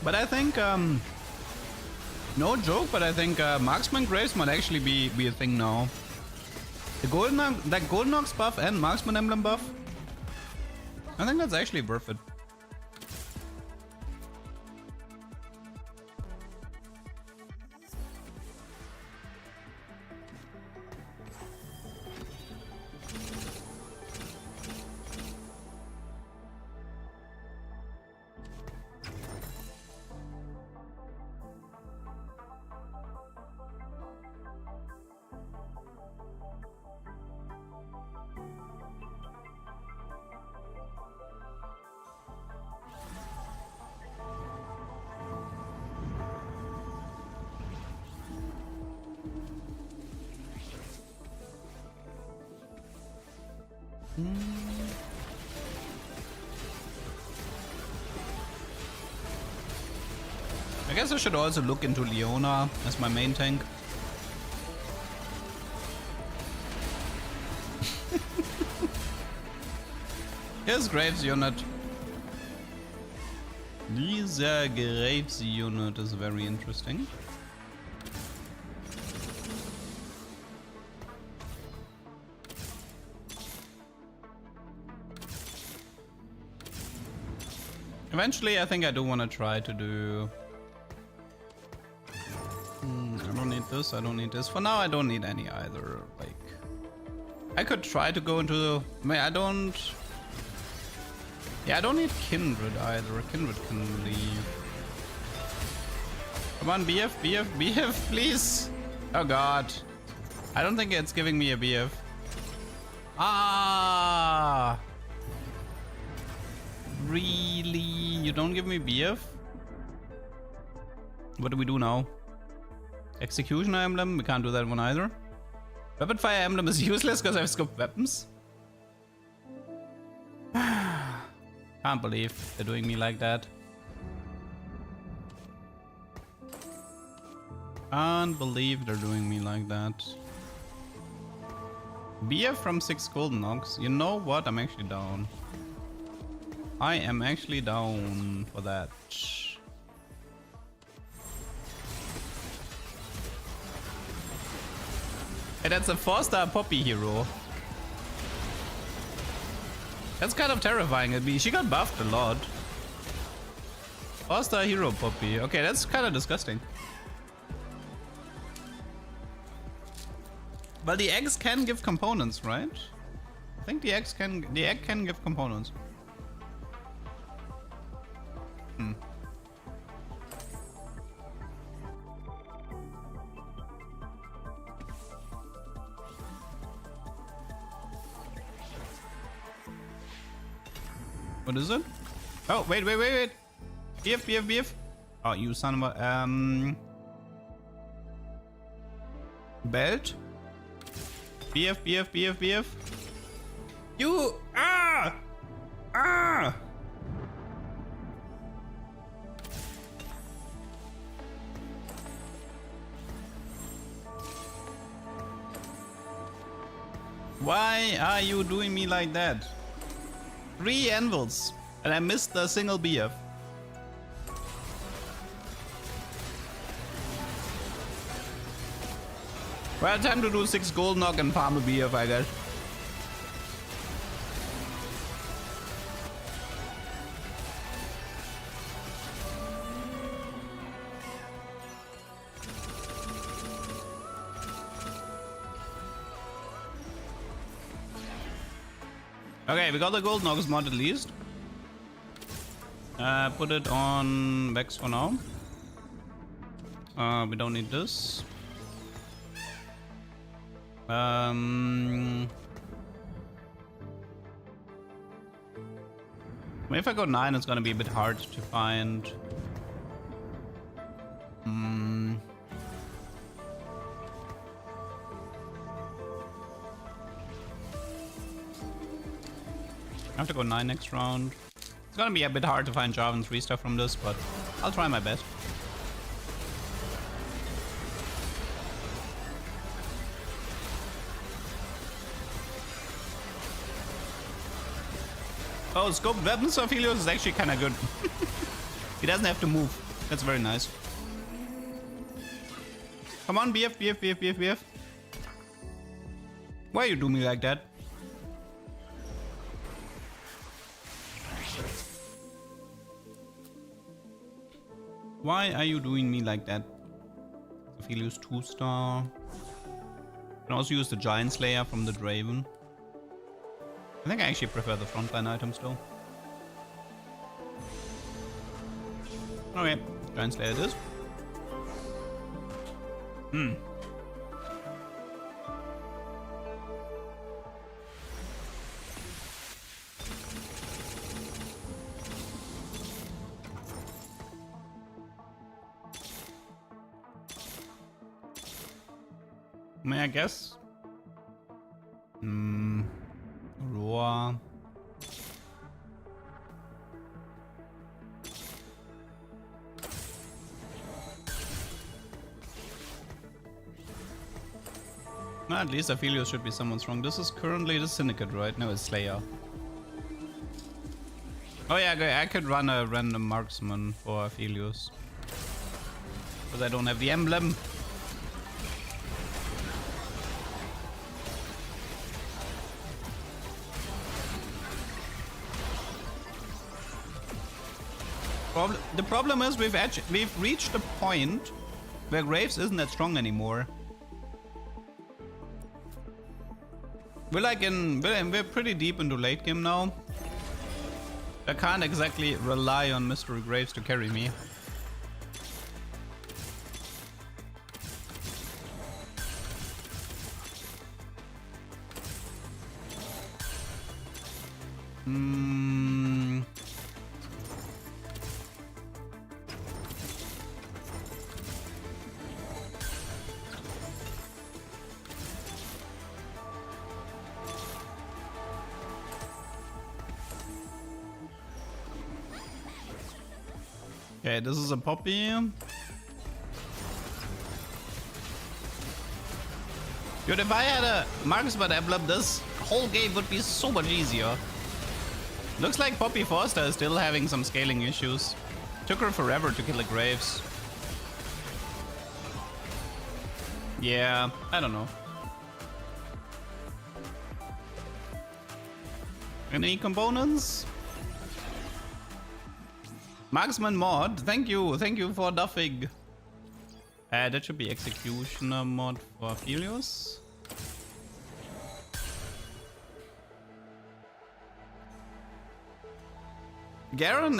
But I think, no joke, but I think Marksman Graves might actually be a thing now. The Golden Ox buff and Marksman Emblem buff, I think that's actually worth it. I guess I should also look into Leona as my main tank. Here's Graves unit. This Graves unit is very interesting. Eventually, I think I do want to try to do... I don't need this, I don't need this. For now, I don't need any either. Like, I could try to go into... I don't... Yeah, I don't need Kindred either. Kindred can leave. Come on, BF, BF, BF, please. Oh god. I don't think it's giving me a BF. Ah! Really? You don't give me BF? What do we do now? Executioner Emblem? We can't do that one either. Rapid Fire Emblem is useless because I've scoped weapons. Can't believe they're doing me like that. Can't believe they're doing me like that. BF from 6 Golden Ox. You know what? I'm actually down. I am actually down for that. Hey, that's a 4-star Poppy hero. That's kind of terrifying. She got buffed a lot. 4-star hero Poppy. Okay, that's kind of disgusting. But the eggs can give components, right? I think the egg can give components. What is it? Oh, wait. BF. Oh, you son of a... Belt? BF. You... Ah! Why are you doing me like that? 3 anvils, and I missed a single BF. Well, time to do 6 gold knock and farm a BF, I guess. Okay, we got the gold Nox mod at least. Put it on Vex for now. We don't need this. If I go 9, it's gonna be a bit hard to find. I have to go 9 next round. It's gonna be a bit hard to find Jarvan 3 stuff from this, but I'll try my best. Oh, scoped weapons of Helios is actually kinda good. He doesn't have to move. That's very nice. Come on, BF, BF, BF, BF, BF. Why you do me like that? Why are you doing me like that? Aphelios 2-star. You can also use the Giant Slayer from the Draven. I think I actually prefer the frontline items though. Okay, Giant Slayer it is. May I guess? Roar. At least Aphelios should be someone strong. This is currently the Syndicate, right? No, it's Slayer. Oh yeah, I could run a random marksman for Aphelios. Because I don't have the emblem. The problem is we've reached a point where Graves isn't that strong anymore. We're pretty deep into late game now. I can't exactly rely on Mystery Graves to carry me. Okay, this is a Poppy. Dude, if I had a marksman emblem, this whole game would be so much easier. Looks like Poppy Forster is still having some scaling issues. Took her forever to kill the Graves. Yeah, I don't know. Any components? Marksman mod, thank you for duffing. That should be Executioner mod for Aphelios. Garen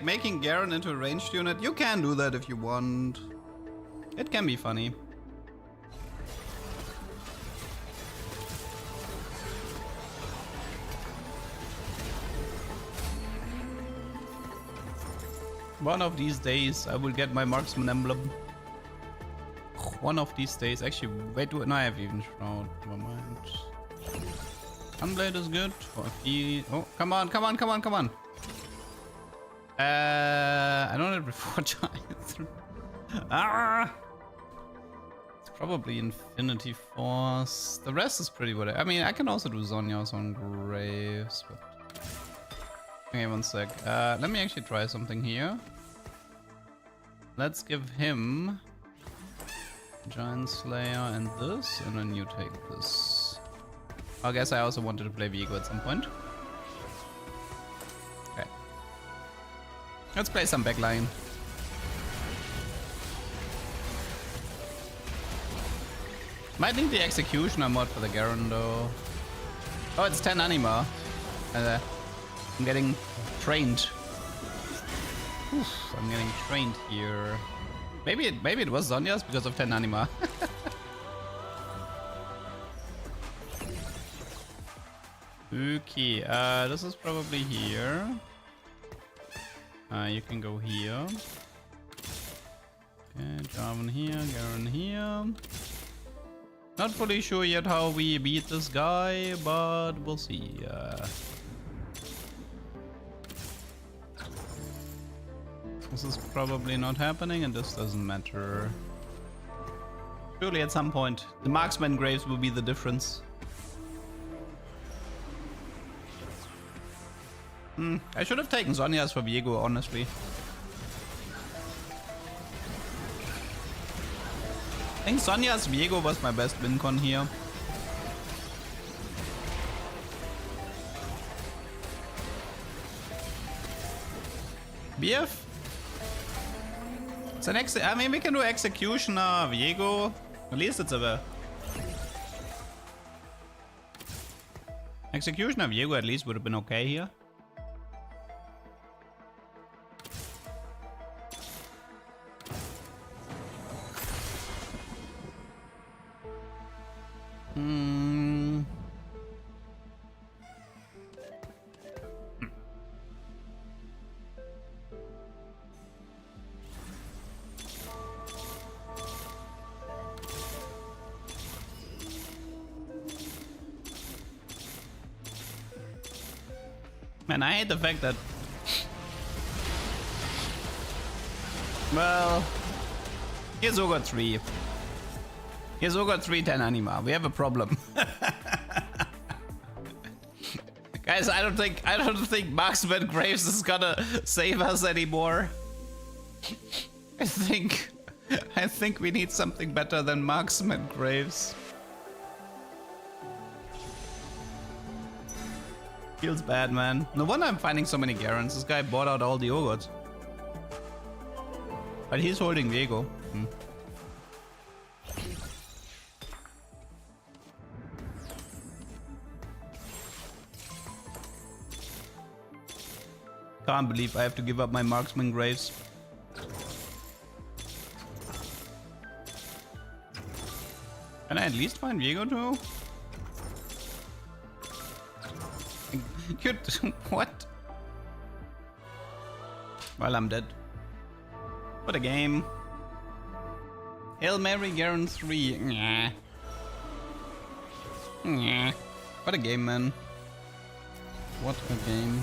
making Garen into a ranged unit, you can do that if you want. It can be funny. One of these days, I will get my marksman emblem. One of these days. Actually, wait, no, I have even Shroud. Never mind. Gunblade is good. For oh, come on. I don't have Reforge either. It's probably Infinity Force. The rest is pretty good. I mean, I can also do Zhonya's on Graves, but... Okay, one sec. Let me actually try something here. Let's give him Giant Slayer and this, and then you take this. I guess I also wanted to play Viego at some point. Okay. Let's play some backline. Might need the Executioner mod for the Garen though. Oh, it's 10 anima. I'm getting trained. Oof, I'm getting trained here. Maybe it was Zhonya's because of 10 anima. Okay, this is probably here. You can go here. Okay, Jarvan here, Garen here. Not fully sure yet how we beat this guy, but we'll see. This is probably not happening, and this doesn't matter. Surely at some point, the marksman Graves will be the difference. I should have taken Zhonya's for Viego, honestly. I think Sonya's Viego was my best win con here. BF? It's an I mean, we can do Executioner, Viego. At least it's a... Executioner, Viego at least would have been okay here. Man, I hate the fact that... Well... Here's Ogre 3. Here's Ogre 3, 10 anima. We have a problem. Guys, I don't think Marksman Graves is gonna save us anymore. I think we need something better than Marksman Graves. Feels bad, man. No wonder I'm finding so many Garens. This guy bought out all the Ogres. But he's holding Viego. Can't believe I have to give up my Marksman Graves. Can I at least find Viego too? What? Well, I'm dead. What a game. Hail Mary Garen 3. Nyeh. Nyeh. What a game, man. What a game.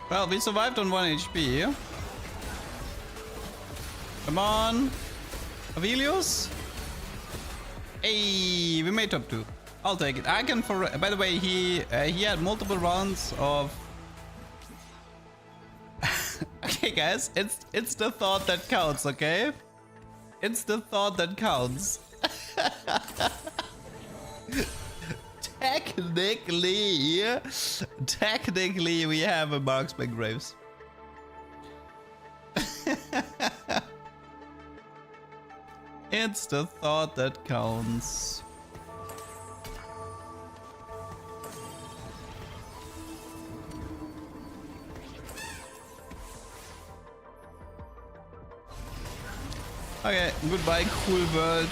Well, we survived on 1 HP. Come on. Avelios? Hey, we made top 2. I'll take it. I can by the way, he had multiple rounds of Okay guys, it's the thought that counts, okay? It's the thought that counts. Technically we have a Marksman Graves. It's the thought that counts. Okay, goodbye, cool world.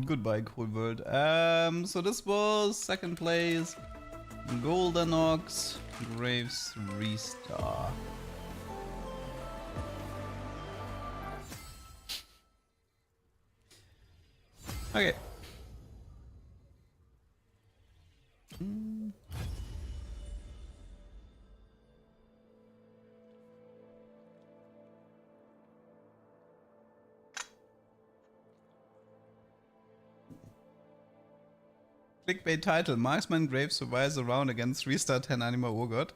Goodbye, cool world. So this was second place. Golden Ox, Graves 3-star. Okay. Clickbait title: Marksman Graves survives a round against 3-star 10 anima. Oh god.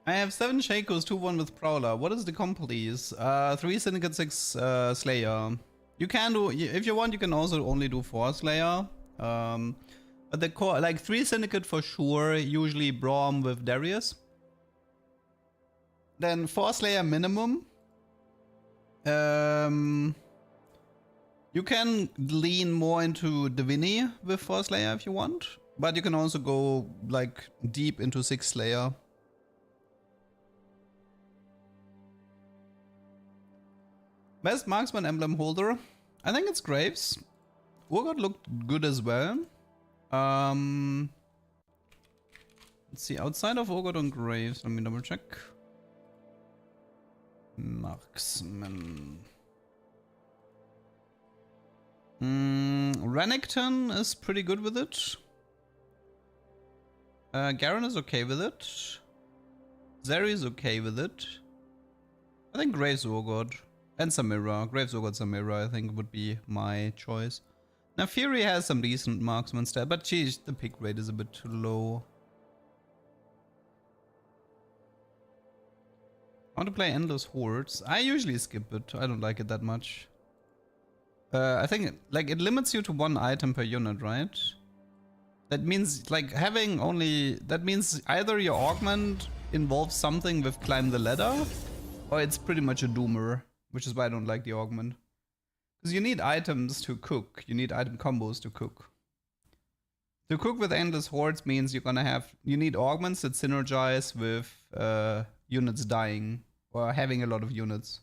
I have 7 Shakos, 2-1 with Prowler. What is the comp, please? 3 Syndicate, 6 Slayer. You can do, if you want, you can also only do 4 Slayer. But the core, like 3 Syndicate for sure, usually Braum with Darius. Then 4 Slayer minimum. You can lean more into Divini with 4 Slayer if you want. But you can also go like deep into 6 layer. Best marksman emblem holder. I think it's Graves. Urgot looked good as well. Let's see, outside of Urgot and Graves, let me double check. Marksman. Renekton is pretty good with it. Garen is okay with it. Zeri is okay with it. I think Graves Urgot and Samira. Graves Urgot Samira I think would be my choice. Now Fury has some decent marksman stat, but geez, the pick rate is a bit too low. I want to play Endless Hordes. I usually skip it. I don't like it that much. I think like it limits you to 1 item per unit, right? That means like having only... That means either your augment involves something with climb the ladder, or it's pretty much a doomer, which is why I don't like the augment. Because you need items to cook. You need item combos to cook. To cook with Endless Hordes means you're gonna have... You need augments that synergize with units dying or having a lot of units.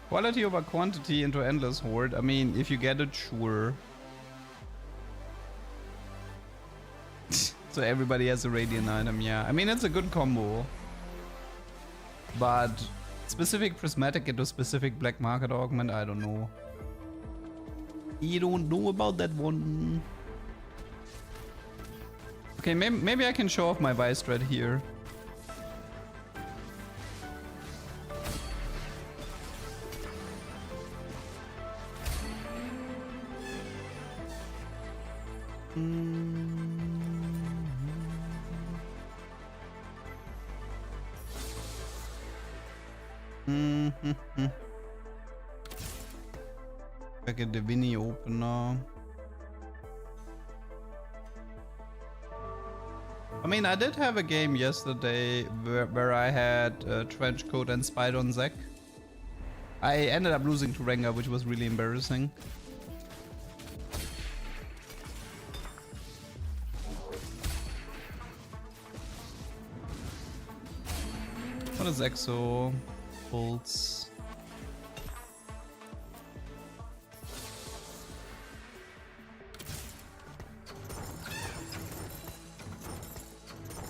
Quality over quantity into Endless Horde. I mean, if you get it, sure. So everybody has a Radiant item, yeah. I mean, it's a good combo. But specific Prismatic into specific Black Market Augment, I don't know. You don't know about that one. Okay, maybe I can show off my Vice Thread here. Back at the Vinny opener. I mean, I did have a game yesterday where I had Trenchcoat and Spider on Zac. I ended up losing to Rengar, which was really embarrassing. What is Exo? Bolts.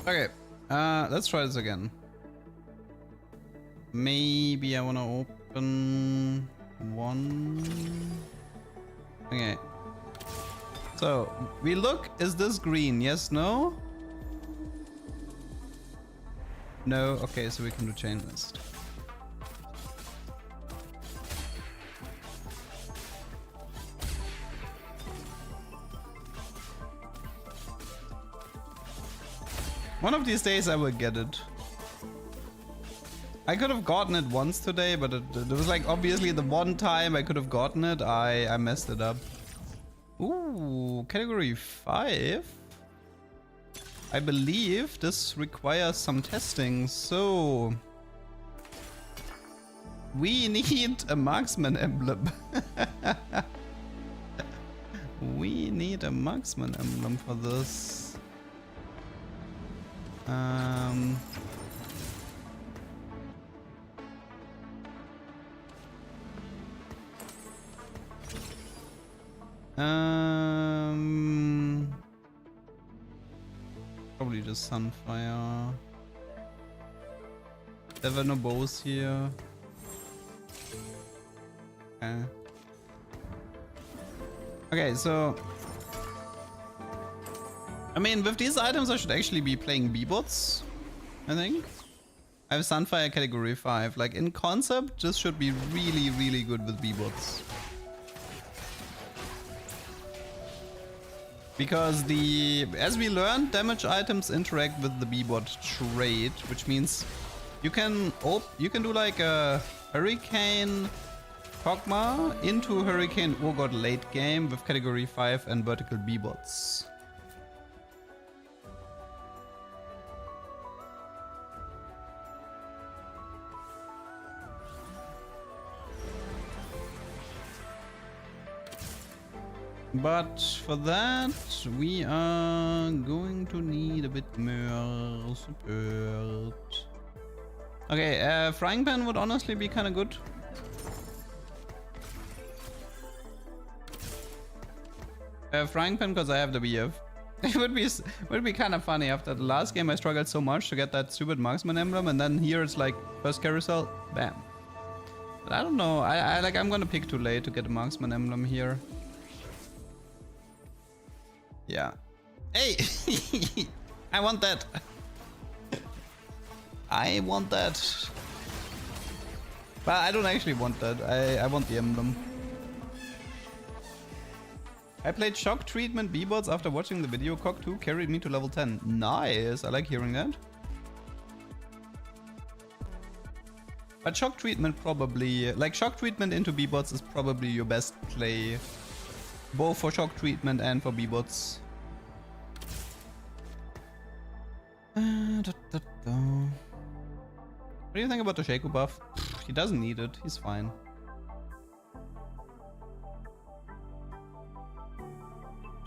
Okay, let's try this again. Maybe I want to open one. Okay. So, we look, is this green? Yes, no? No, okay, so we can do chain list. One of these days I will get it. I could have gotten it once today, but it was like obviously the one time I could have gotten it, I messed it up. Ooh, category 5? I believe this requires some testing, so... We need a marksman emblem. We need a marksman emblem for this. Probably just Sunfire. There were no bows here. Okay. Okay, so I mean, with these items I should actually be playing B-bots, I think. I have Sunfire category 5. Like, in concept, this should be really, really good with B-bots. Because as we learned, damage items interact with the B-bot trait, which means you can do like a Hurricane Kog'Maw into Hurricane Urgot late game with category 5 and vertical B-bots. But for that, we are going to need a bit more support. Okay, Frying Pan would honestly be kind of good. Frying Pan because I have the BF. It would be kind of funny after the last game I struggled so much to get that stupid marksman emblem, and then here it's like first carousel, bam. But I don't know. I'm gonna pick too late to get a marksman emblem here. Yeah. Hey! I want that! I want that. But I don't actually want that. I want the emblem. I played Shock Treatment B-bots after watching the video. Cock 2 carried me to level 10. Nice! I like hearing that. But Shock Treatment probably... Like, Shock Treatment into B-bots is probably your best play. Both for Shock Treatment and for B-bots. What do you think about the Shaco buff? He doesn't need it. He's fine.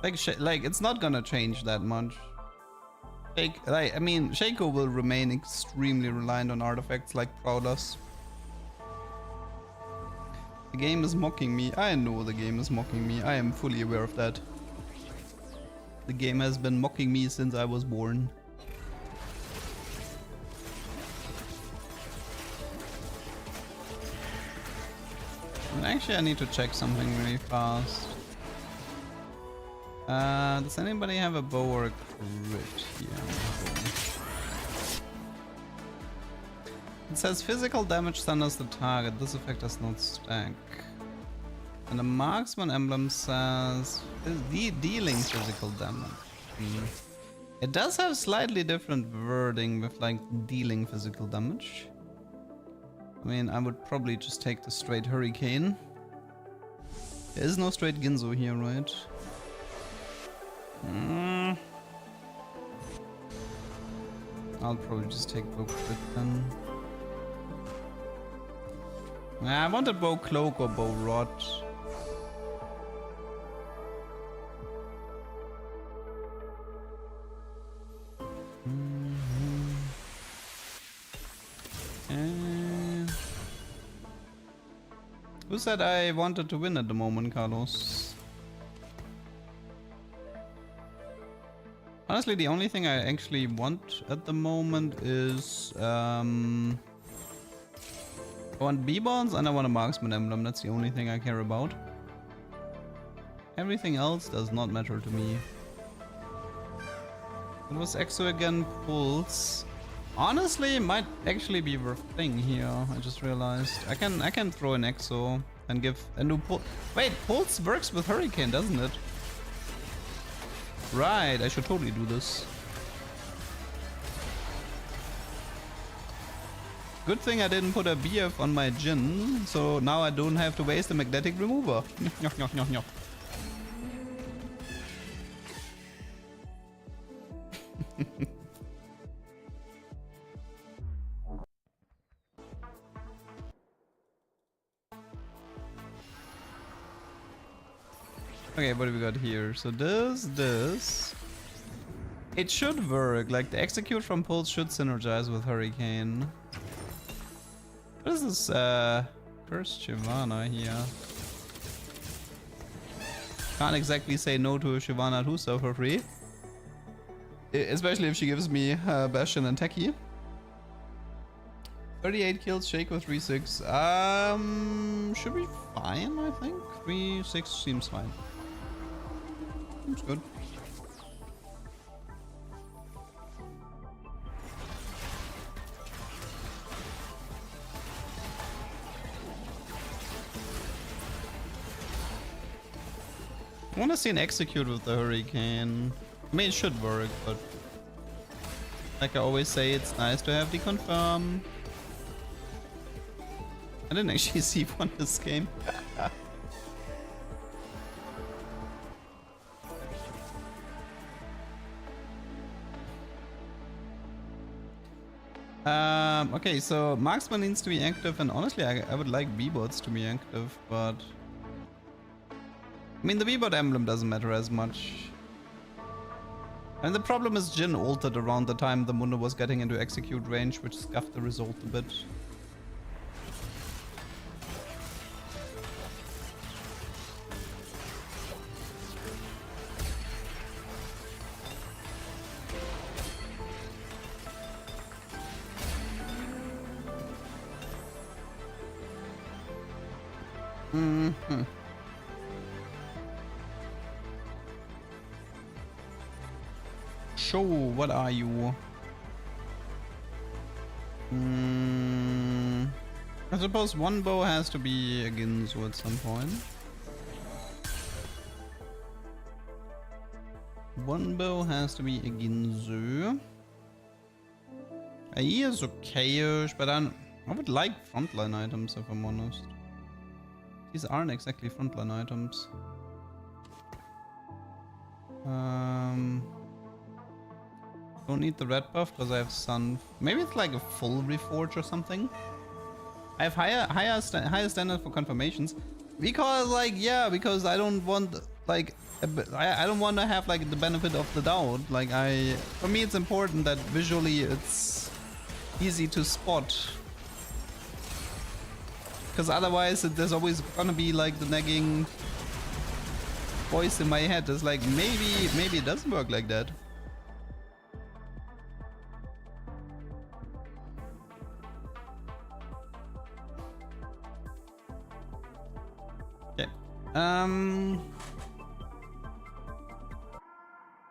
Like it's not gonna change that much. Shaco will remain extremely reliant on artifacts like Prowlers. The game is mocking me. I know the game is mocking me. I am fully aware of that. The game has been mocking me since I was born. And actually, I need to check something really fast. Does anybody have a bow or a crit here? It says physical damage stuns the target. This effect does not stack. And the marksman emblem says dealing physical damage. It does have slightly different wording with like dealing physical damage. I mean, I would probably just take the straight Hurricane. There is no straight Ginzo here, right? I'll probably just take bow crit then. I wanted bow cloak or bow rod. Who said I wanted to win at the moment, Carlos? Honestly, the only thing I actually want at the moment is I want B-bonds and I want a marksman emblem. That's the only thing I care about. Everything else does not matter to me. It was Exo again, Pulse. Honestly, it might actually be worth playing here. I just realized I can throw an Exo and give a new Pulse. Wait, Pulse works with Hurricane, doesn't it? Right, I should totally do this. Good thing I didn't put a BF on my Jin, so now I don't have to waste a magnetic remover. Okay, what do we got here? So this. It should work. Like the execute from Pulse should synergize with Hurricane. What is this cursed Shyvana here? Can't exactly say no to a Shyvana 2-star for free. Especially if she gives me Bastion and Techie. 38 kills, Shake with 3-6. Should be fine, I think. 3-6 seems fine. Seems good. I wanna see an execute with the Hurricane. I mean, it should work, but like I always say, it's nice to have the confirm. I didn't actually see one this game. Okay, so Marksman needs to be active, and honestly, I would like B-bots to be active, but I mean, the B-bot emblem doesn't matter as much. And the problem is Jhin altered around the time the Mundo was getting into execute range, which scuffed the result a bit. Mm-hmm. Show, what are you? I suppose one bow has to be a Ginzu at some point. One bow has to be a Ginzu. AE is okay-ish, but I would like frontline items if I'm honest. These aren't exactly frontline items. Don't need the red buff because I have sun. Maybe it's like a full reforge or something. I have higher standard for confirmations because, like, yeah, because I don't want like I don't want to have like the benefit of the doubt. Like for me, it's important that visually it's easy to spot. Because otherwise there's always gonna be like the nagging voice in my head. It's like maybe it doesn't work like that. Okay.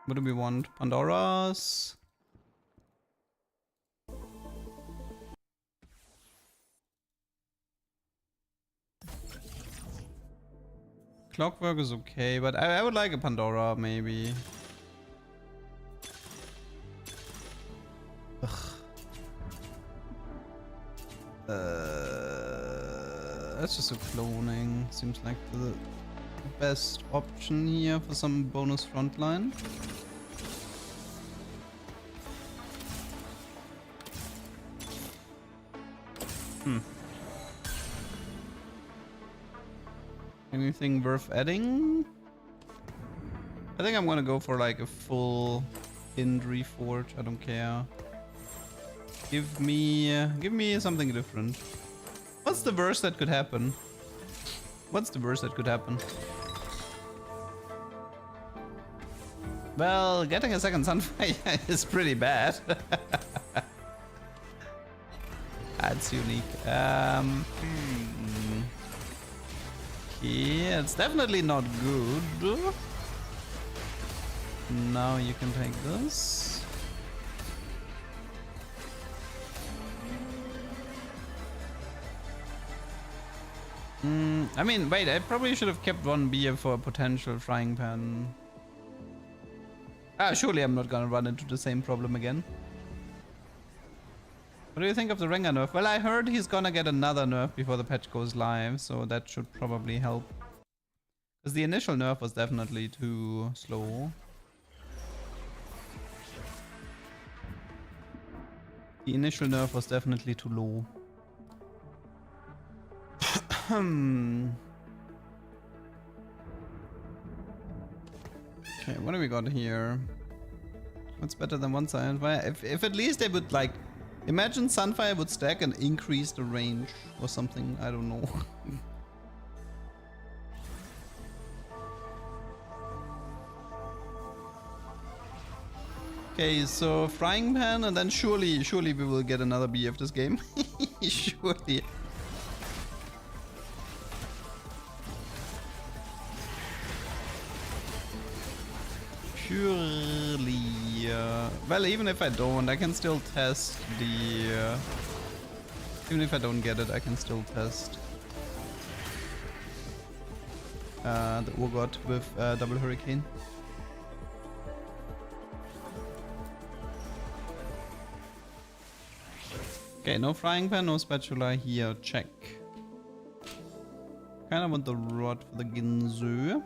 What do we want? Pandora's. Clockwork is okay, but I would like a Pandora, maybe. That's just a cloning. Seems like the best option here for some bonus frontline. Anything worth adding? I think I'm gonna go for like a full Ind reforge. I don't care. Give me something different. What's the worst that could happen? What's the worst that could happen? Well, getting a second Sunfire is pretty bad. That's unique. Yeah, it's definitely not good. Now you can take this. I mean, wait, I probably should have kept one beer for a potential frying pan. Ah, surely I'm not gonna run into the same problem again. What do you think of the Rengar nerf? Well, I heard he's gonna get another nerf before the patch goes live, so that should probably help. Because the initial nerf was definitely too slow. The initial nerf was definitely too low. Okay, what do we got here? What's better than one Sunfire? If at least they would like... Imagine Sunfire would stack and increase the range or something. I don't know. Okay, so frying pan, and then surely we will get another BF this game. Surely. Surely. Well, even if I don't, I can still test the... even if I don't get it, I can still test. the Urgot with double Hurricane. Okay, no frying pan, no spatula here. Check. Kinda want the rod for the Ginzu.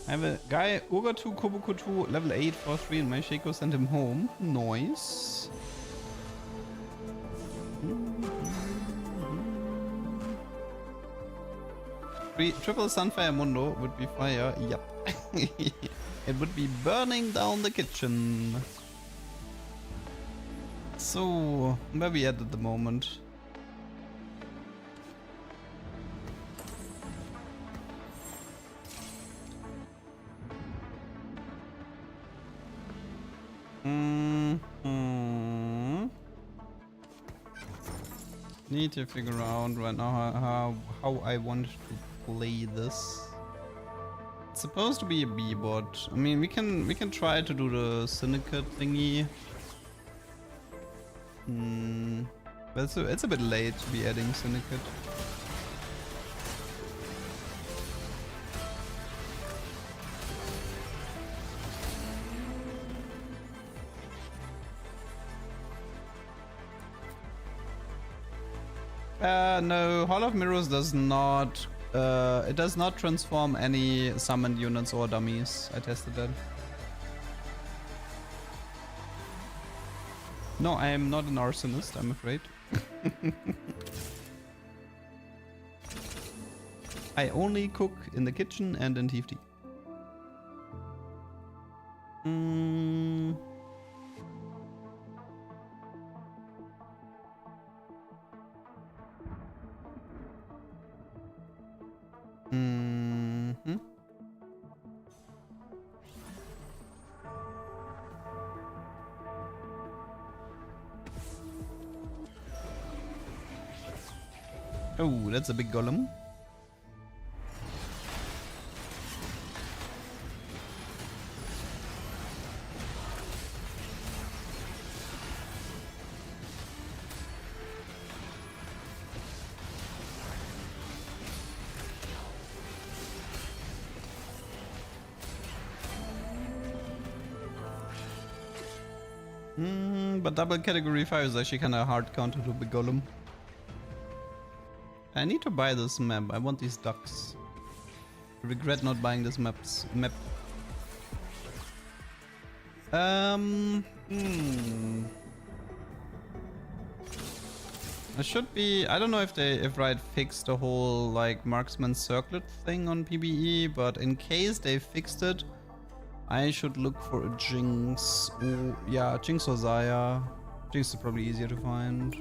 I have a guy, Urgot 2, Kobuko 2, level 8 for 3, and my Shaco sent him home. Nice. Triple Sunfire Mundo would be fire. Yep. It would be burning down the kitchen. So, where we at the moment? Need to figure out right now how I want to play this. It's supposed to be a B-bot. I mean, we can try to do the syndicate thingy. But it's a bit late to be adding syndicate. No, Hall of Mirrors does not, it does not transform any summoned units or dummies. I tested that. No, I am not an arsonist, I'm afraid. I only cook in the kitchen and in TFT. Oh, that's a big golem. But double category 5 is actually kinda hard counter to big golem. I need to buy this map. I want these ducks. I regret not buying this map. It should be. I don't know if Riot fixed the whole like marksman circlet thing on PBE, but in case they fixed it, I should look for a Jinx. Or, yeah, Jinx or Zaya. Jinx is probably easier to find.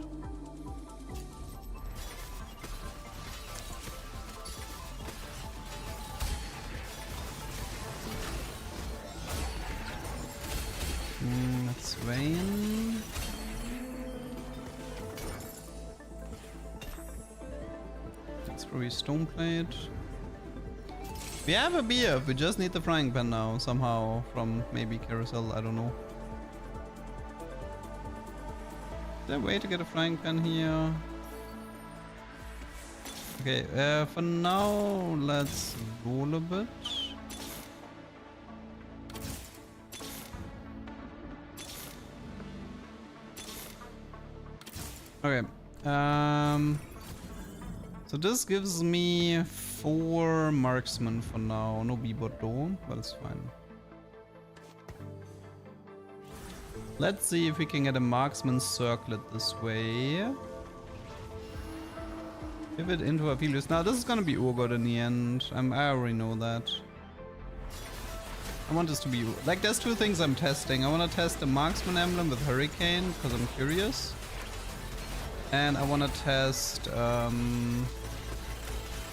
That's Vayne. That's probably Stoneplate. We have a beer, we just need the frying pan now, somehow, from maybe Carousel, I don't know. Is there a way to get a frying pan here? Okay, for now, let's roll a bit. Okay, so this gives me 4 marksmen for now. No B-bot though, but it's fine. Let's see if we can get a marksman circlet this way. Give it into Aphelios. Now this is gonna be Urgot in the end. I already know that. I want this to be like there's 2 things I'm testing. I want to test the marksman emblem with Hurricane because I'm curious. And I want to test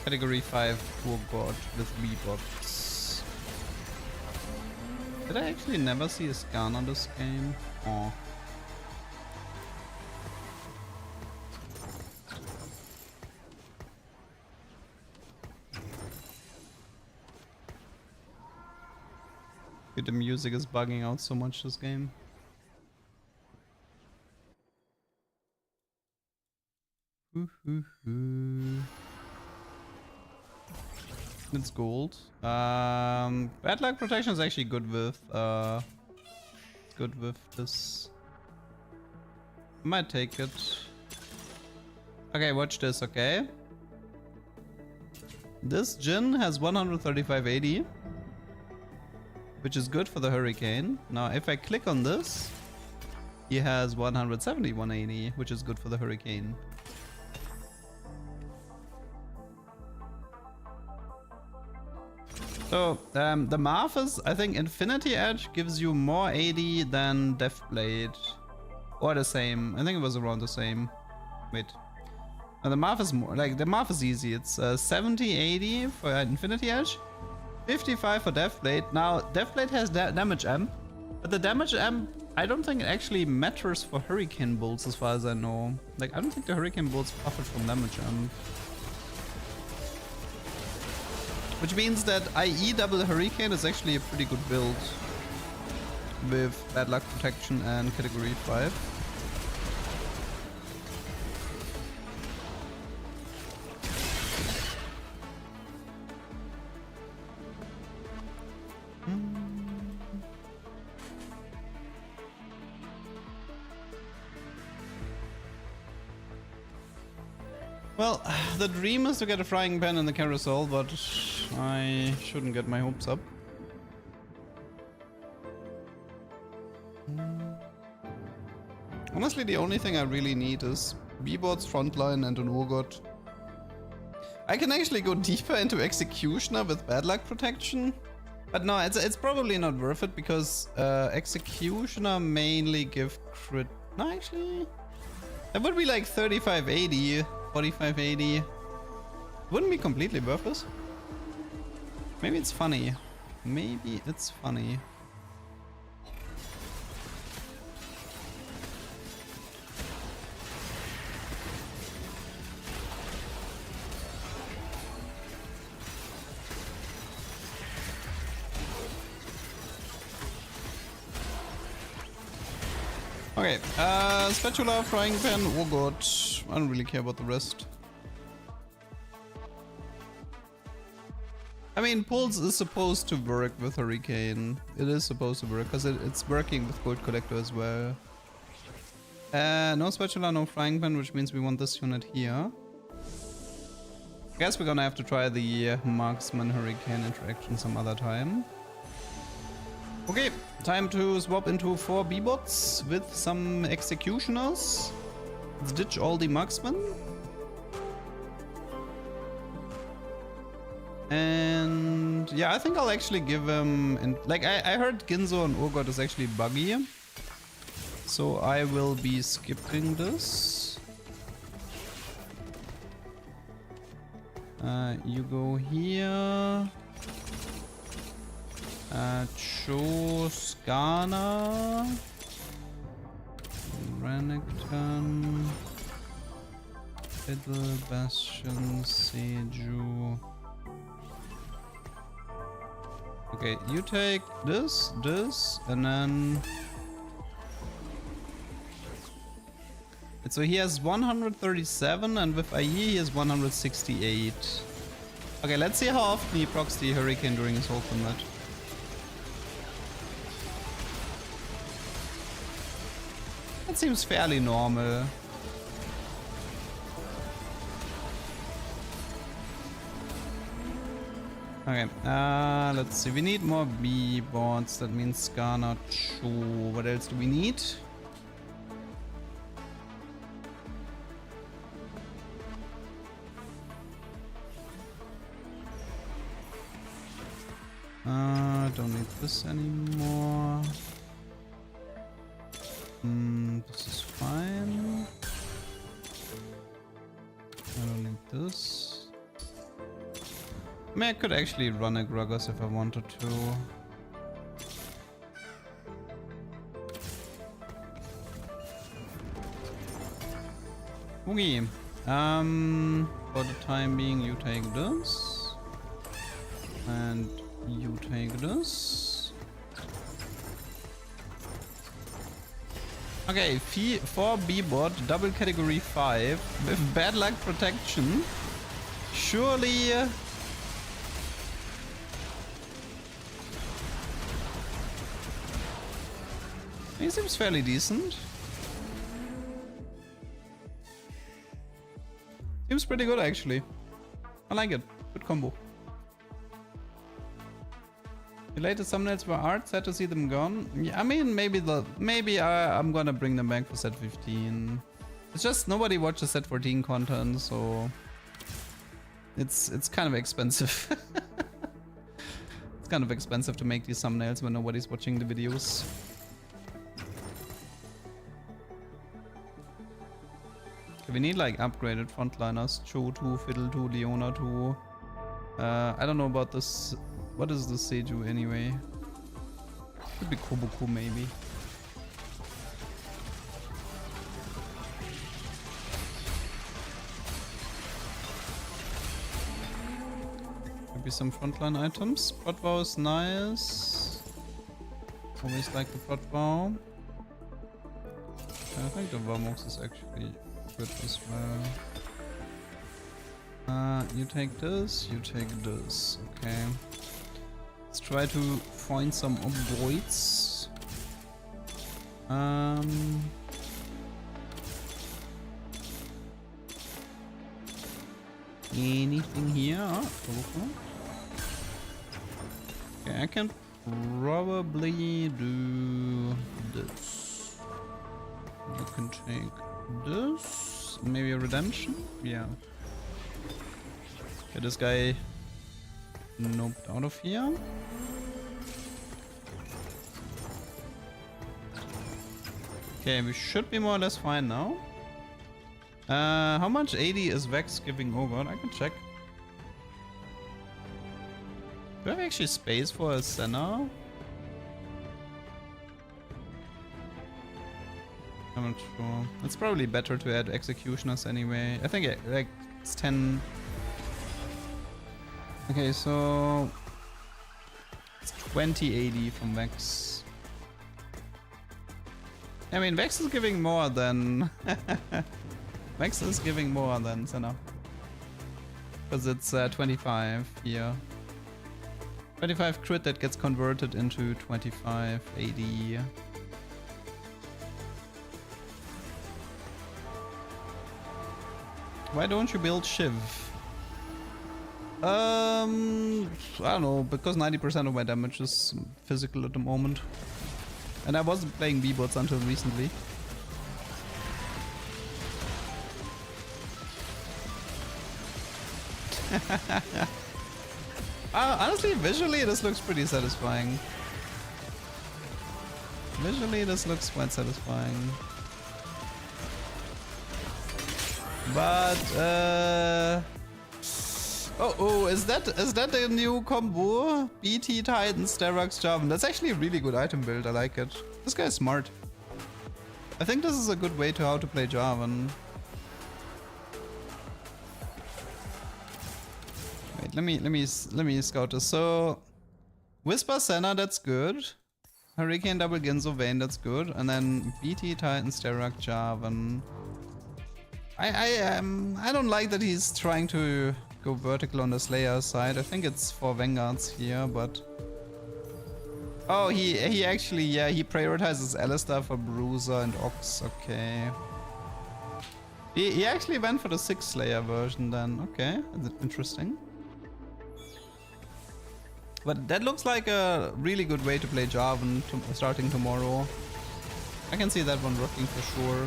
category 5 Urgot with B-bots. Did I actually never see a scan on this game? Oh. The music is bugging out so much this game. It's gold. Bad luck protection is actually good with this. I might take it. Okay, watch this, okay? This Jhin has 135 AD, which is good for the Hurricane. Now, if I click on this, he has 171 AD, which is good for the Hurricane. So, the math is, I think Infinity Edge gives you more AD than Deathblade. Or the same. I think it was around the same. Wait. Now the math is more, like, the math is easy. It's 70 80 for Infinity Edge, 55 for Deathblade. Now, Deathblade has damage amp, but the damage amp, I don't think it actually matters for Hurricane Bolts as far as I know. Like, I don't think the Hurricane Bolts profit from damage amp. Which means that IE double Hurricane is actually a pretty good build with Bad Luck Protection and Category 5. Well, the dream is to get a frying pan in the carousel, but I shouldn't get my hopes up. Honestly, the only thing I really need is B-Bot's frontline and an Urgot. I can actually go deeper into Executioner with Bad Luck Protection, but no, it's probably not worth it because Executioner mainly give crit. No, actually, that would be like 35 80. 45 80. Wouldn't be completely worthless. Maybe it's funny. Maybe it's funny. Okay, spatula, frying pan, oh god, I don't really care about the rest. I mean, Pulse is supposed to work with Hurricane. It is supposed to work, because it's working with Gold Collector as well. No spatula, no frying pan, which means we want this unit here. I guess we're gonna have to try the Marksman Hurricane interaction some other time. Okay, time to swap into 4 B-Bots with some Executioners. Let's ditch all the Marksmen. And yeah, I think I'll actually give him... like, I heard Ginzo and Urgot is actually buggy. So I will be skipping this. You go here. Cho, Skana, Renekton, Fiddle, Bastion, Seju. Okay, you take this, and then... So he has 137, and with IE he has 168. Okay, let's see how often he procs the Hurricane during his ultimate. That seems fairly normal. Okay, let's see. We need more B-Bots. That means Skana, Cho. What else do we need? Don't need this anymore. This is fine. I don't need this. I mean, I could actually run a Gragas if I wanted to. Okay. For the time being, you take this. And you take this. Okay, 4 B-Bot, double category 5 with Bad Luck Protection. Surely He seems fairly decent. Seems pretty good actually. I like it. Good combo. The latest thumbnails were art. Sad to see them gone. Yeah, I mean, maybe I'm gonna bring them back for set 15. It's just nobody watches set 14 content, so it's kind of expensive. It's kind of expensive to make these thumbnails when nobody's watching the videos. Okay, we need like upgraded frontliners. Cho 2, Fiddle 2, Leona 2. I don't know about this. What is the Seju anyway? Could be Kobuku maybe. Maybe some frontline items. Protvow is nice. Always like the Protvow. I think the Varmox is actually good as well. You take this, you take this. Okay. Let's try to find some upgrades. Anything here? Okay, I can probably do this. You can take this. Maybe a redemption? Yeah. Okay, this guy noped out of here. Okay, we should be more or less fine now. How much AD is Vex giving? Oh god, I can check. Do I have actually space for a Senna? I'm not sure. It's probably better to add executioners anyway. I think like it's 10. Okay, so it's 20 AD from Vex. I mean, Vex is giving more than Vex is giving more than Senna, because it's 25 here. 25 crit that gets converted into 25 AD. Why don't you build Shiv? I don't know, because 90% of my damage is physical at the moment. And I wasn't playing B-bots until recently. Honestly, visually this looks pretty satisfying. Visually this looks quite satisfying. But oh, is that the new combo? BT Titan, Sterox, Jarvan. That's actually a really good item build. I like it. This guy is smart. I think this is a good way to how to play Jarvan. Wait, let me scout this. So Whisper Senna, that's good. Hurricane Double Ginzo Vayne, that's good. And then BT Titan, Sterox, Jarvan. I don't like that he's trying to go vertical on the Slayer side. I think it's for Vanguards here, but oh, he actually, yeah, he prioritizes Alistar for Bruiser and Ox. Okay, he actually went for the 6 Slayer version then. Okay, that's interesting. But that looks like a really good way to play Jarvan starting tomorrow. I can see that one working for sure.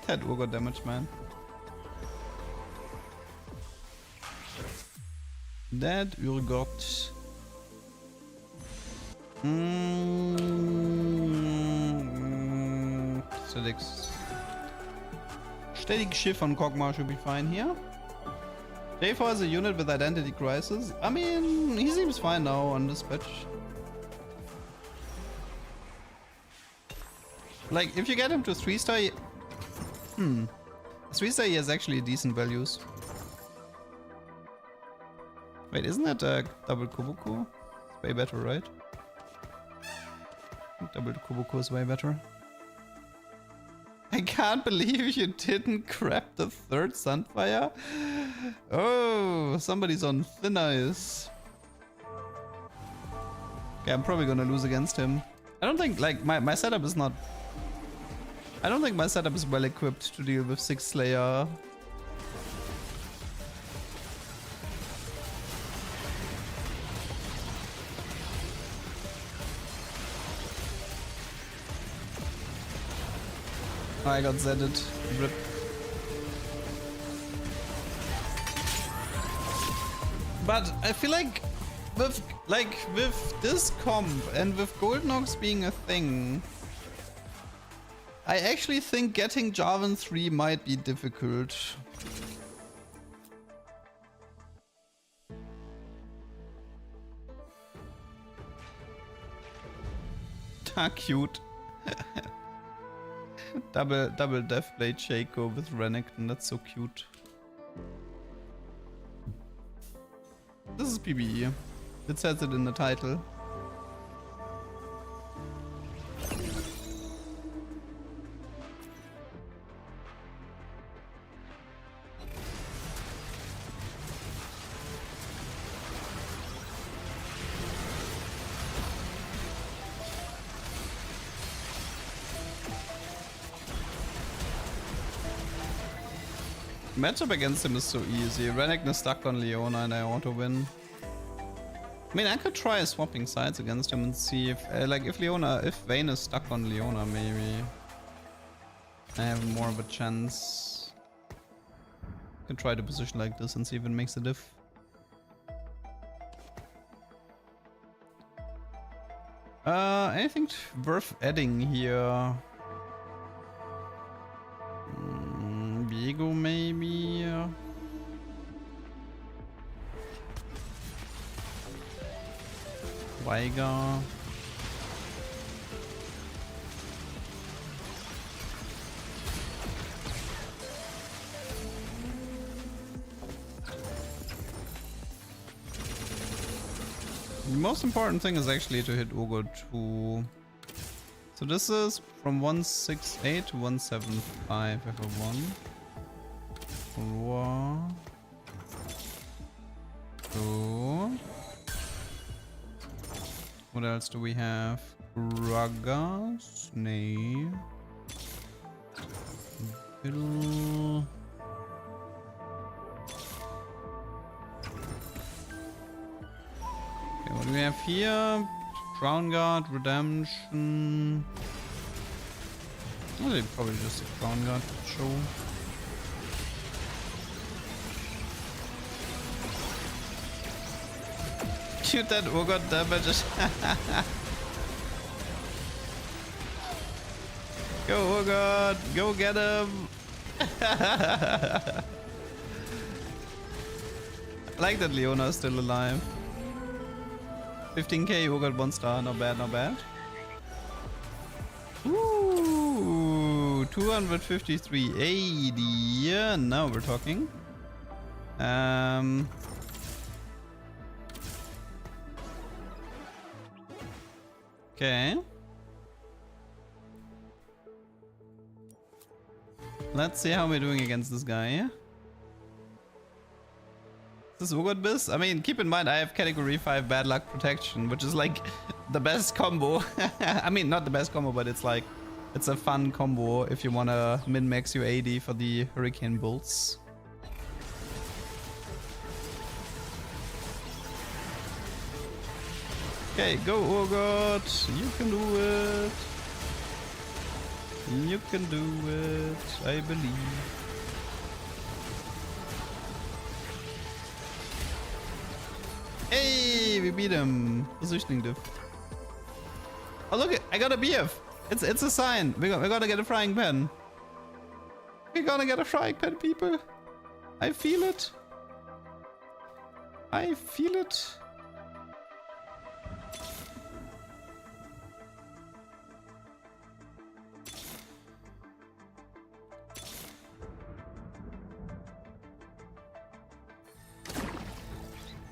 That Urgot damage, man. That Urgot. Steady Shift on Kog'Maw should be fine here. J4 is a unit with identity crisis. I mean, he seems fine now on this patch. Like, if you get him to 3-star, 3-star he has actually decent values. Wait, isn't that a double Kobuku? It's way better, right? Double Kobuku is way better. I can't believe you didn't grab the third Sunfire. Oh, somebody's on thin ice. Okay, I'm probably gonna lose against him. I don't think, like, my setup is not... I don't think my setup is well equipped to deal with 6 Slayer. I got Zedded. Rip. But I feel like with this comp and with Golden Ox being a thing, I actually think getting Jarvan 3 might be difficult. Ah, cute. double Deathblade Shaco with Renekton, that's so cute. This is PBE. It says it in the title. Matchup against him is so easy. Renekton is stuck on Leona and I auto win. I mean, I could try swapping sides against him and see if, if Vayne is stuck on Leona, maybe I have more of a chance. I can try to position like this and see if it makes a diff. Anything worth adding here? Viego maybe? Veigar. The most important thing is actually to hit Urgot 2. So this is from 168 to 175 if I won. 1, 2. What else do we have? Gragas, Snake, Fiddle. Okay, what do we have here? Crown Guard, Redemption. Well, probably just a Crown Guard show. Shoot that Urgot damage. Go Urgot, go get him. I like that Leona is still alive. 15k Urgot 1 star, not bad, not bad. Ooh, 253.80. Yeah, now we're talking. Okay. Let's see how we're doing against this guy. Is this Urgot Biss? I mean, keep in mind I have category 5 bad luck protection, which is like the best combo. I mean, not the best combo, but it's like, it's a fun combo if you want to min-max your AD for the Hurricane Bolts. Okay, go Urgot! You can do it! You can do it, I believe. Hey, we beat him! Positioning diff. Oh look, I got a BF! It's a sign! We're gonna get a frying pan! We're gonna get a frying pan, people! I feel it! I feel it!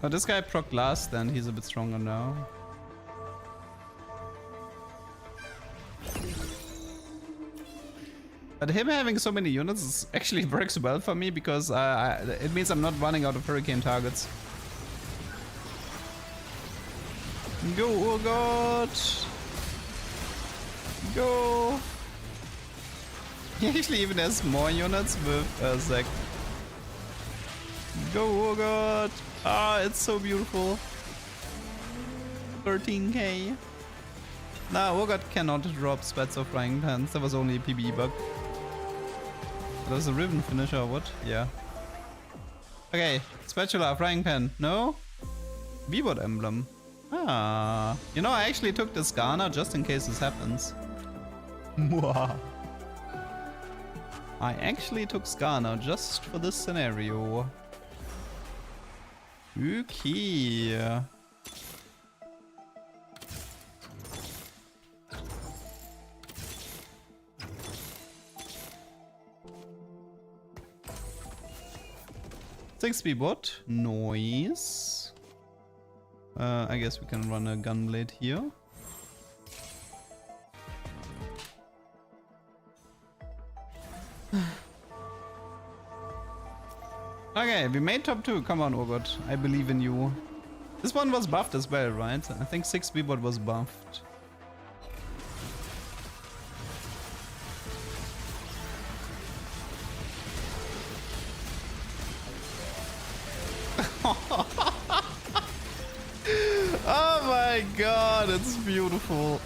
Oh, this guy proc last, then he's a bit stronger now. But him having so many units is actually works well for me because it means I'm not running out of hurricane targets. Go, oh god! Go! He actually even has more units with Zac. Go, oh god! Ah, it's so beautiful. 13k. Nah, Ogre cannot drop spats or frying pans. That was only a PBE bug. That was a ribbon finisher or what? Yeah. Okay, spatula, frying pan. No? V-bot emblem. Ah. You know, I actually took this Ghana just in case this happens. Mwah. I actually took Skarner just for this scenario. Okay. Six bot, noise. I guess we can run a gunblade here. Okay, we made top 2. Come on, Urgot. I believe in you. This one was buffed as well, right? I think 6 bot was buffed. Oh my god, it's beautiful.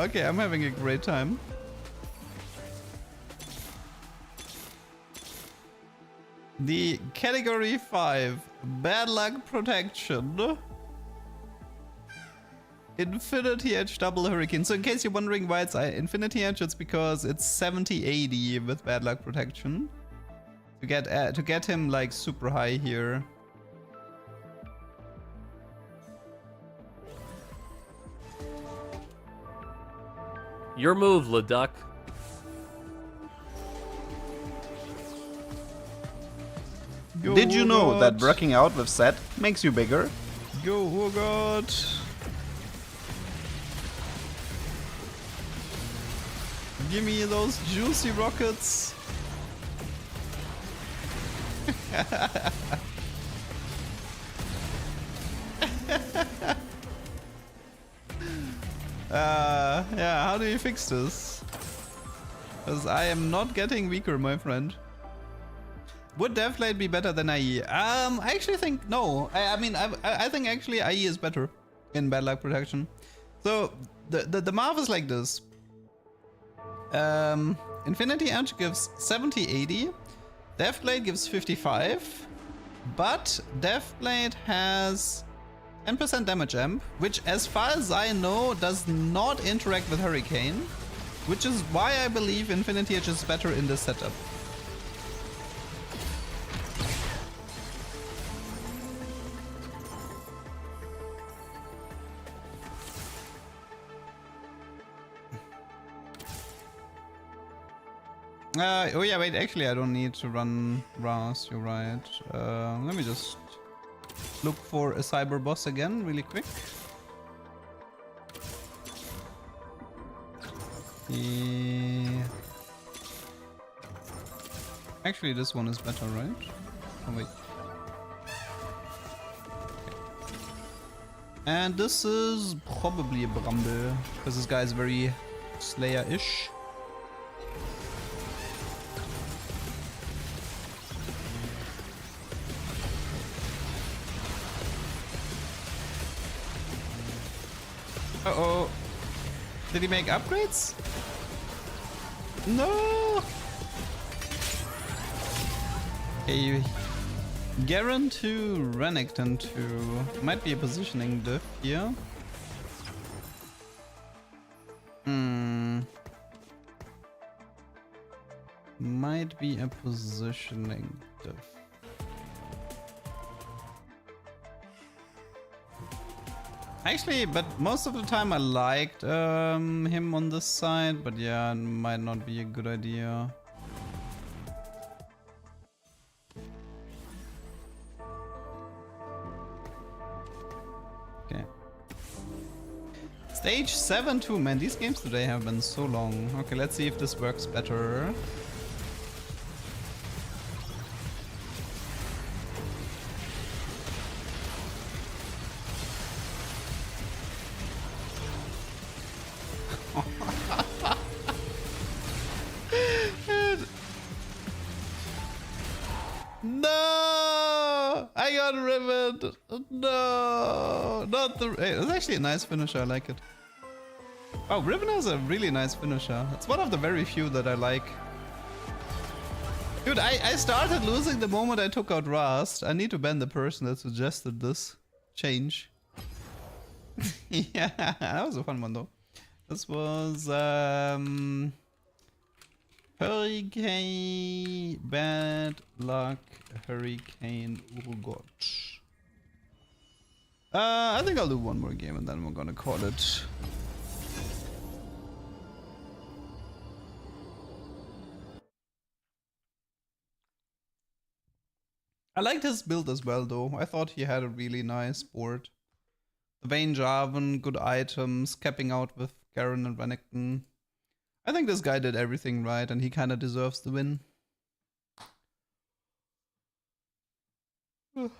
Okay, I'm having a great time. The category 5 bad luck protection. Infinity Edge double hurricane. So in case you're wondering why it's Infinity Edge, it's because it's 70-80 with bad luck protection. To get him like super high here. Your move, LeDuck. Did you know that working out with Zed makes you bigger? Go, oh god. Give me those juicy rockets. Yeah, how do you fix this? Because I am not getting weaker, my friend. Would Deathblade be better than IE? I actually think no. I think actually IE is better in bad luck protection. So the math is like this. Infinity Edge gives 70-80. Deathblade gives 55. But Deathblade has 10% damage amp, which as far as I know does not interact with Hurricane, which is why I believe Infinity Edge is better in this setup. Oh yeah, wait, actually I don't need to run Ras, you're right. Let me just look for a cyber boss again, really quick. Yeah. Actually, this one is better, right? Oh wait. Okay. And this is probably a Bramble, because this guy is very Slayer-ish. Uh-oh. Did he make upgrades? No! Okay, Garen to Renekton to... Might be a positioning diff here. Might be a positioning diff. Actually, but most of the time I liked him on this side, but yeah, it might not be a good idea. Okay. Stage 7 too, man. These games today have been so long. Okay, let's see if this works better. No! I got ribboned! No! Not the... Hey, it's actually a nice finisher, I like it. Oh, Ribbon is a really nice finisher. It's one of the very few that I like. Dude, I started losing the moment I took out Rust. I need to ban the person that suggested this change. Yeah, that was a fun one though. This was Hurricane Bad Luck Hurricane Urgot. I think I'll do one more game and then we're gonna call it. I liked his build as well though. I thought he had a really nice board. The Vayne Jarvan, good items, capping out with Garen and Renekton. I think this guy did everything right and he kinda deserves the win.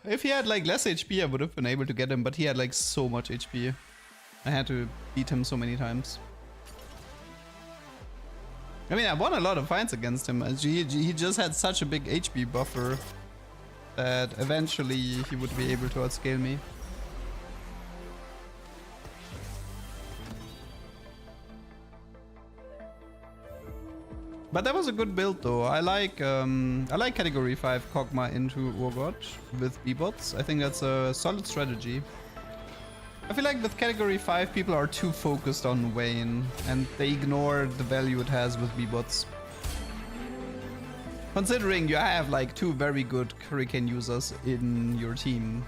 If he had like less HP I would have been able to get him, but he had like so much HP. I had to beat him so many times. I mean, I won a lot of fights against him. He just had such a big HP buffer that eventually he would be able to outscale me. But that was a good build though. I like category 5 Kog'Maw into Urgot with B-bots. I think that's a solid strategy. I feel like with category 5 people are too focused on Vayne and they ignore the value it has with B-bots. Considering you have like 2 very good Hurricane users in your team.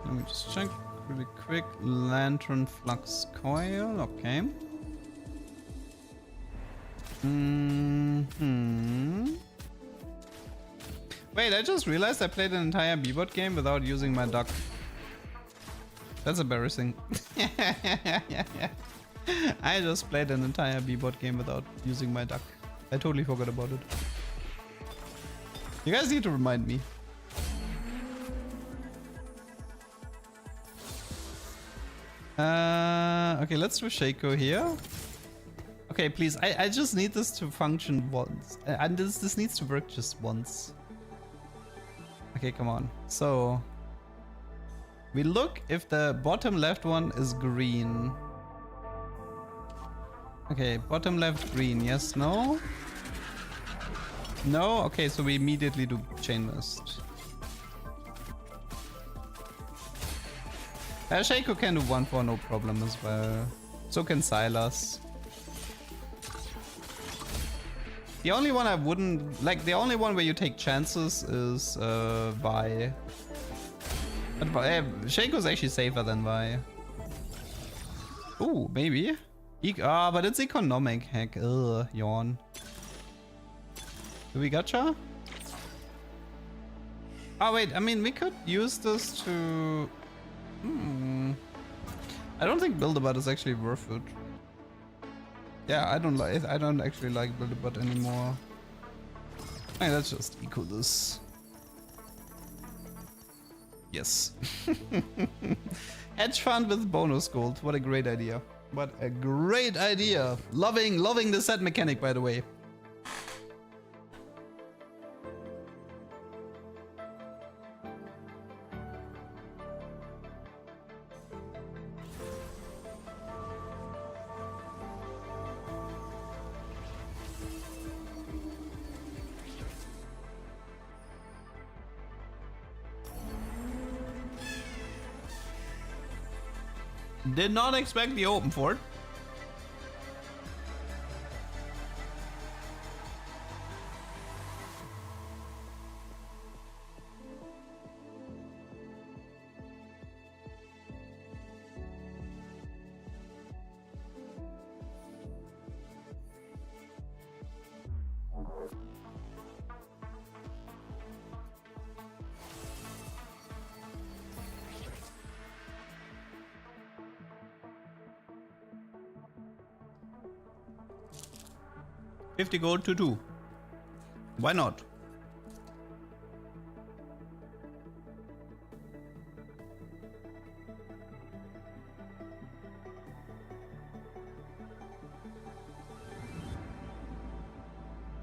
Let me just check really quick. Lantern Flux Coil, okay. Wait, I just realized I played an entire B-bot game without using my duck. That's embarrassing. I just played an entire B-bot game without using my duck. I totally forgot about it. You guys need to remind me. Okay, let's do Shaco here. Okay, please, I just need this to function once. And this needs to work just once. Okay, come on. So, we look if the bottom left one is green. Okay, bottom left green, yes, no? No? Okay, so we immediately do Chain Mist. Shaco can do 1-4 no problem as well. So can Sylas. The only one I wouldn't... Like, the only one where you take chances is Vi. But Shaco's actually safer than Vi. Ooh, maybe. But it's economic. Heck, ugh, yawn. Do we gacha? Oh wait, I mean, we could use this to... I don't think Build-A-Bot is actually worth it. Yeah, I don't actually like Build-A-Bot anymore. Hey, let's just eco this. Yes. Hedge fund with bonus gold. What a great idea. What a great idea. Loving the set mechanic, by the way. Did not expect the open fort. 50 gold to 2. Why not?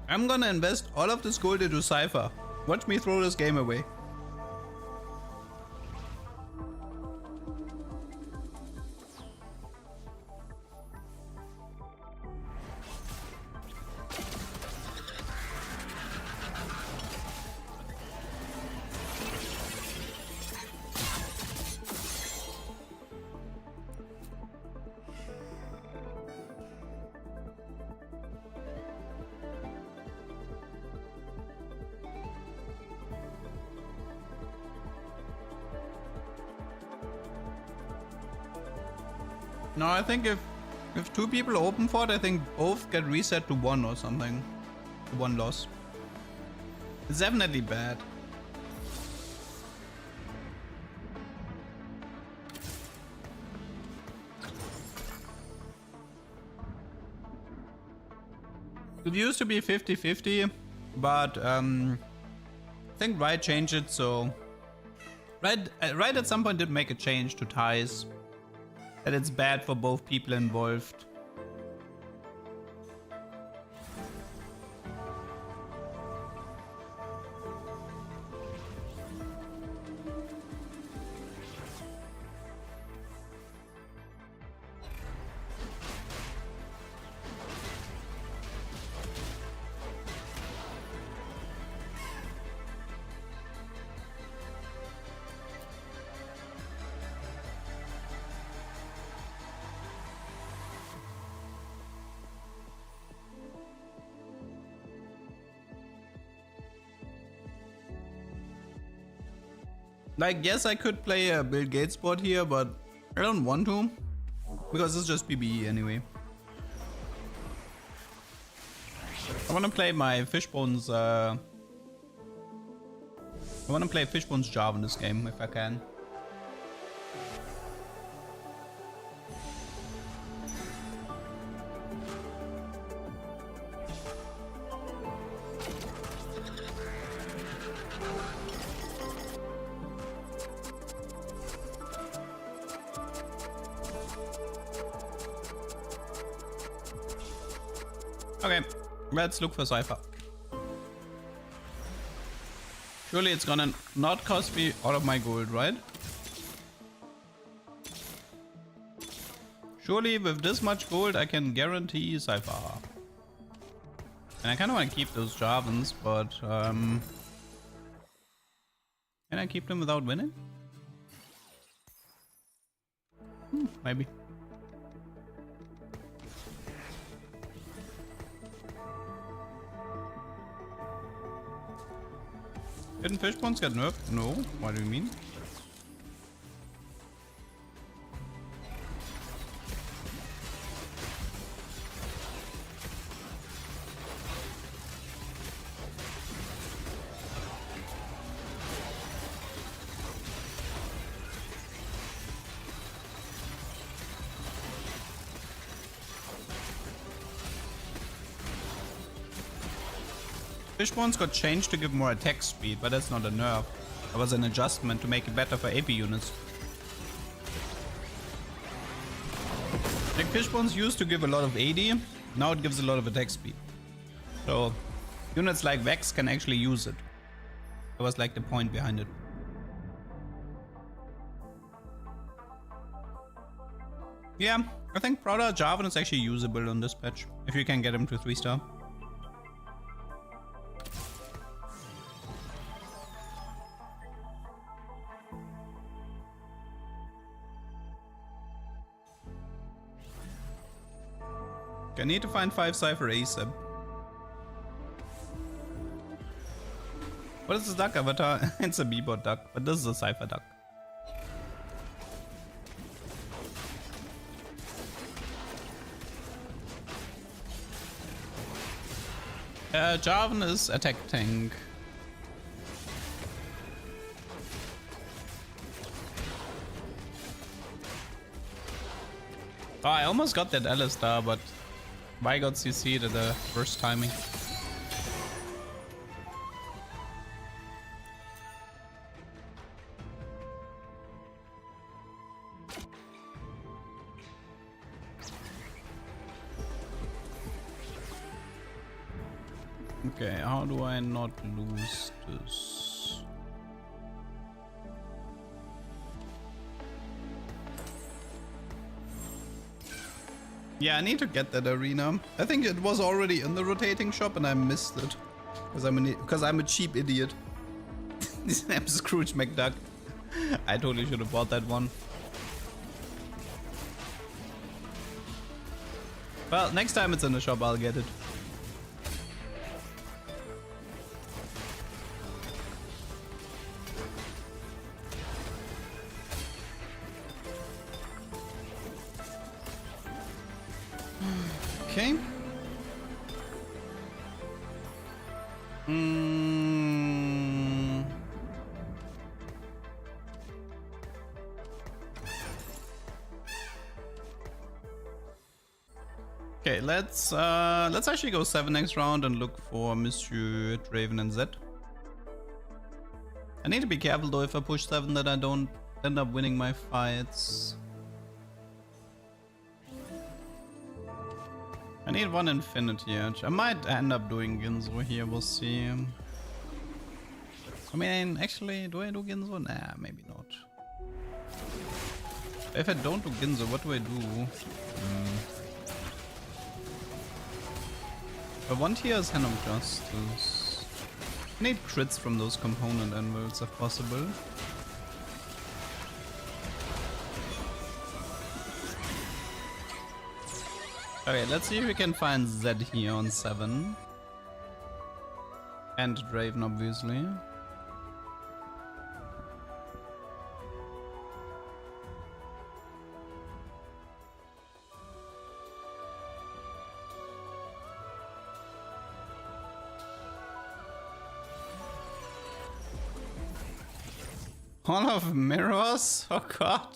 I'm gonna invest all of this gold into Cypher. Watch me throw this game away. No, I think if two people open for it, I think both get reset to 1 or something. 1 loss. It's definitely bad. It used to be 50-50, but I think Riot changed it, so Riot at some point did make a change to ties. That it's bad for both people involved. Like, yes, I could play a Bill Gates bot here, but I don't want to. Because it's just PBE anyway. I want to play my Fishbones, I want to play Fishbones Jarvan in this game, if I can. Okay, let's look for Cypher. Surely it's gonna not cost me all of my gold, right? Surely with this much gold I can guarantee Cypher. And I kinda wanna keep those Jarvans, but can I keep them without winning? Maybe. Didn't Fishbones get nerfed? No. What do you mean? Fishbones got changed to give more attack speed, but that's not a nerf. That was an adjustment to make it better for AP units. Like Fishbones used to give a lot of AD, now it gives a lot of attack speed. So units like Vex can actually use it. That was like the point behind it. Yeah, I think Prowler Jarvan is actually usable on this patch, if you can get him to 3-star. I need to find 5 Cypher ASAP. What is this duck avatar? It's a B-bot duck, but this is a Cypher duck. Jarvan is attack tank. Oh, I almost got that Alistar, but Why got CC'd at the first timing? Okay, how do I not lose this? Yeah, I need to get that arena. I think it was already in the rotating shop and I missed it. Because I'm a cheap idiot. I'm Scrooge McDuck. I totally should have bought that one. Well, next time it's in the shop, I'll get it. Okay. Okay, let's actually go 7 next round and look for Monsieur Draven and Zed. I need to be careful though if I push 7 that I don't end up winning my fights. I need 1 Infinity Edge. I might end up doing Ginzo here, we'll see. I mean, actually, do I do Ginzo? Nah, maybe not. If I don't do Ginzo, what do I do? I want here is Hand of Justice. I need crits from those component anvils if possible. Okay, let's see if we can find Zed here on 7. And Draven, obviously. Hall of Mirrors? Oh god.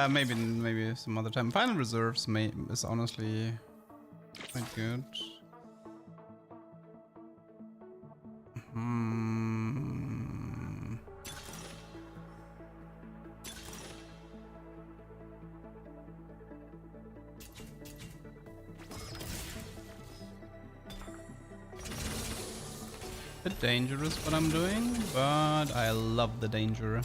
Maybe some other time. Final Reserves is honestly quite good. Bit dangerous what I'm doing, but I love the danger.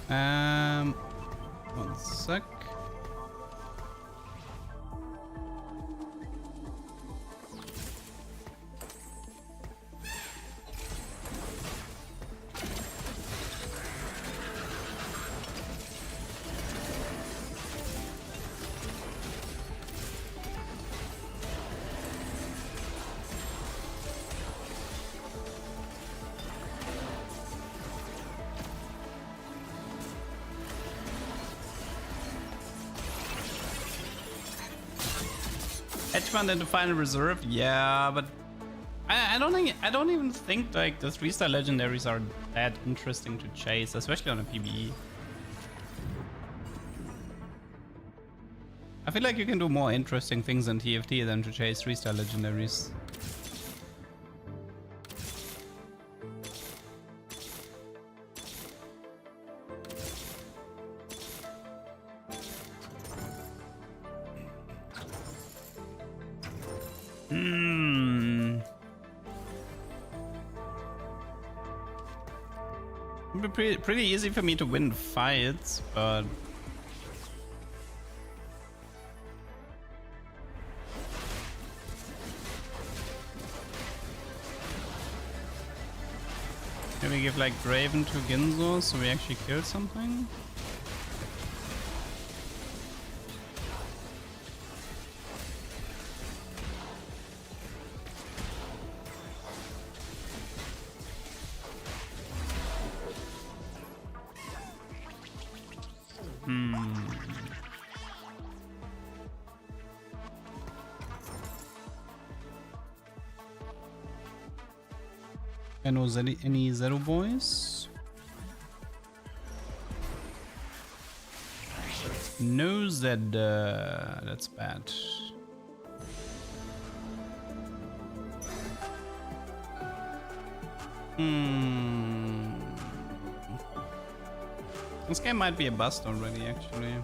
One sec. Hedgefund in the final reserve, yeah, but I don't even think like the 3-star legendaries are that interesting to chase, especially on a PBE. I feel like you can do more interesting things in TFT than to chase 3-star legendaries. It'd be pretty easy for me to win fights, but can we give like Draven to Ginzo so we actually kill something? I know any Zero boys? No Zed, that's bad. This game might be a bust already, actually.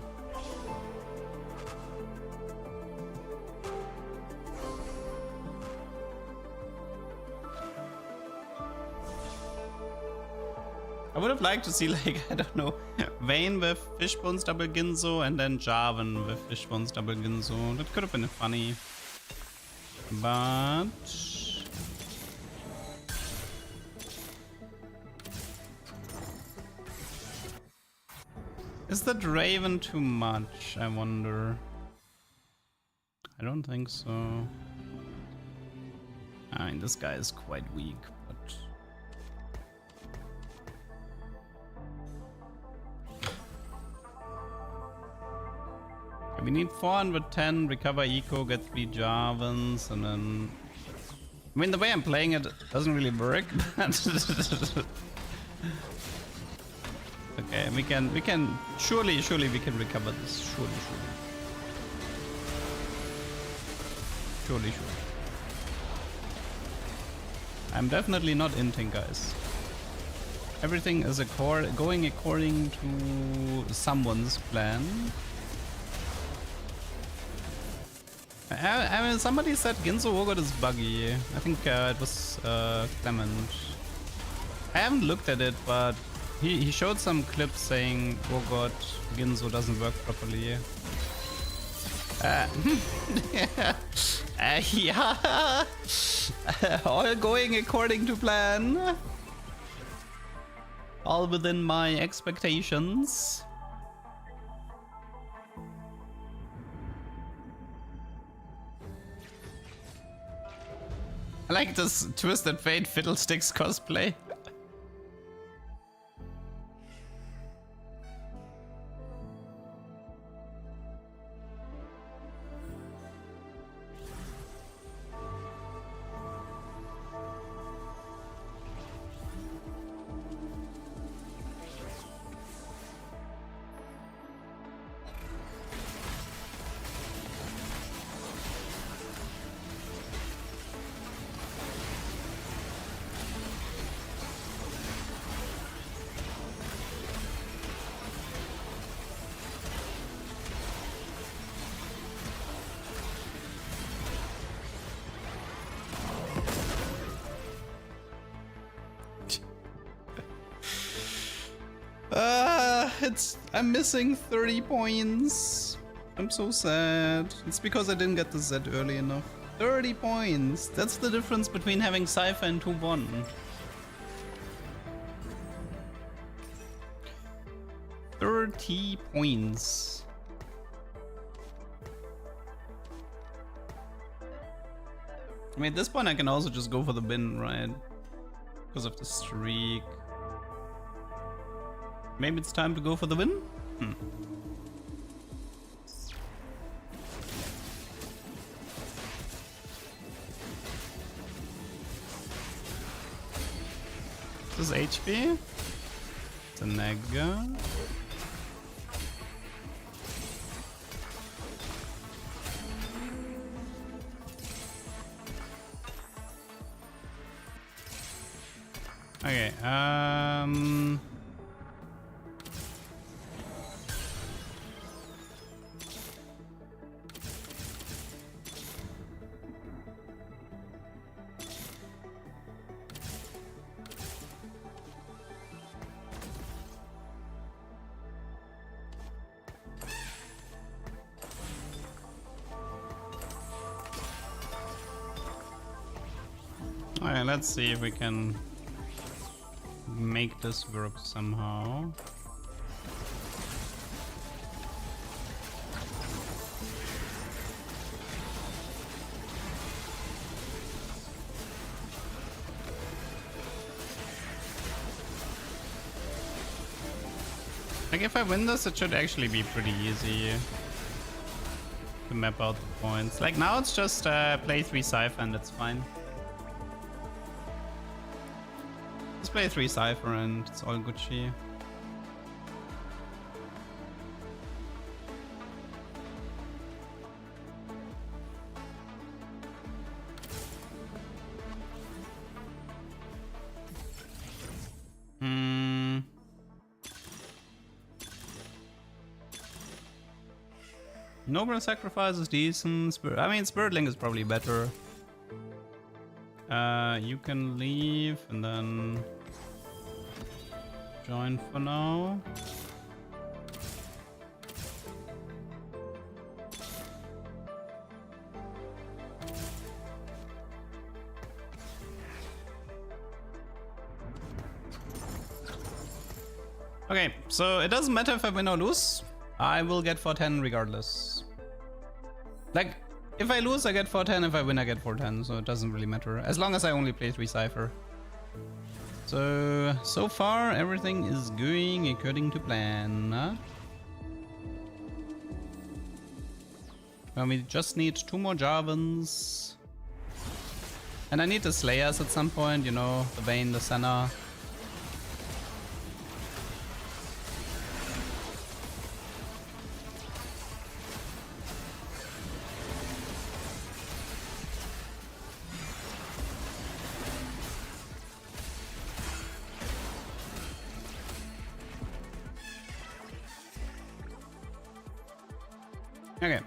I would have liked to see, like, I don't know, Vayne with Fishbones double Ginzo and then Jarvan with Fishbones double Ginzo. That could have been funny. But... is that Raven too much, I wonder? I don't think so. I mean, this guy is quite weak, but... we need 410, recover eco, get 3 Jarvans, and then... I mean, the way I'm playing it doesn't really work, but... okay, we can... Surely we can recover this. Surely. I'm definitely not inting, guys. Everything is going according to someone's plan. I mean, somebody said Ginzo Wogot is buggy. I think it was Clement. I haven't looked at it, but he showed some clips saying, oh god, Ginzo doesn't work properly. Yeah, all going according to plan. All within my expectations. I like this Twisted Fate Fiddlesticks cosplay. I'm missing 30 points. I'm so sad. It's because I didn't get the Z early enough. 30 points. That's the difference between having Cypher and 2-1. 30 points. I mean, at this point I can also just go for the win, right? Because of the streak. Maybe it's time to go for the win? This is HP. It's a Nega. Okay, alright, let's see if we can make this work somehow. Like, if I win this, it should actually be pretty easy to map out the points. Like, now it's just play 3 Cypher and it's fine. just play 3 Cypher and it's all Gucci. Noble Sacrifice is decent. I mean, Spirit Link is probably better. You can leave and then join for now. Okay, so it doesn't matter if I win or lose. I will get 410 regardless. Like, if I lose, I get 410. If I win, I get 410. So it doesn't really matter. As long as I only play 3 Cypher. So far, everything is going according to plan. Huh? Well, we just need 2 more Jarvans. And I need the Slayers at some point, you know, the Vayne, the Senna. Okay.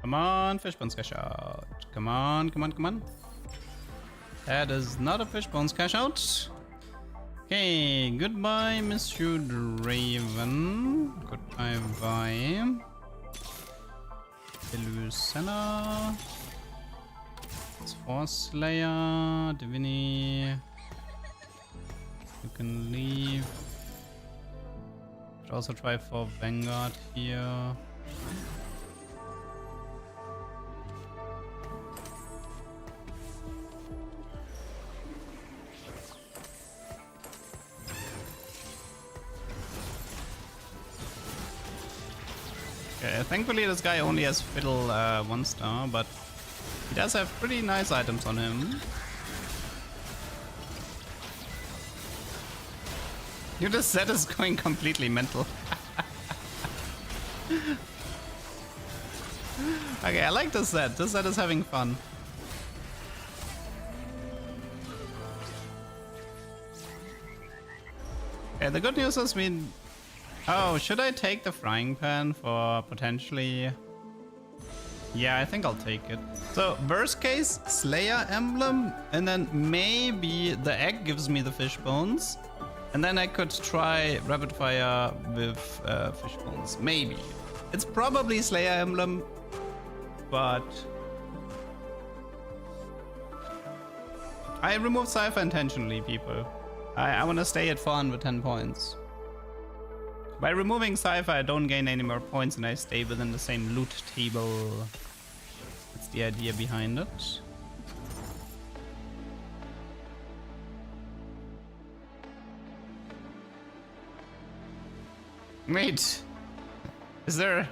Come on, Fishbones cash out. Come on, come on, come on. That is not a Fishbones cash out. Okay, goodbye, Monsieur Raven. Goodbye, bye. Hello, Senna. It's for Slayer, Divini. You can leave. Should also try for Vanguard here. Okay, thankfully this guy only has Fiddle 1 star, but he does have pretty nice items on him. Dude, this set is going completely mental. Okay, I like this set. This set is having fun. Okay, the good news is we... Oh, should I take the frying pan for potentially... Yeah, I think I'll take it. So, worst case, Slayer emblem, and then maybe the egg gives me the fish bones. And then I could try rapid fire with fish bones. Maybe. It's probably Slayer emblem, but... I removed Cypher intentionally, people. I want to stay at 410 points. By removing Cypher, I don't gain any more points and I stay within the same loot table. That's the idea behind it. Wait, is there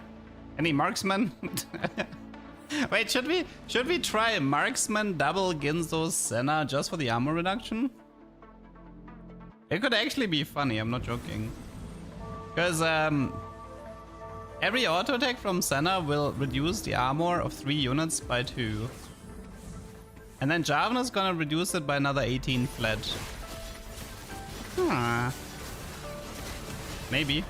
any marksman? Wait, should we try marksman double Ginzo Senna just for the armor reduction? It could actually be funny, I'm not joking. Because every auto attack from Senna will reduce the armor of 3 units by 2. And then Jarvan is gonna reduce it by another 18 flat. Maybe.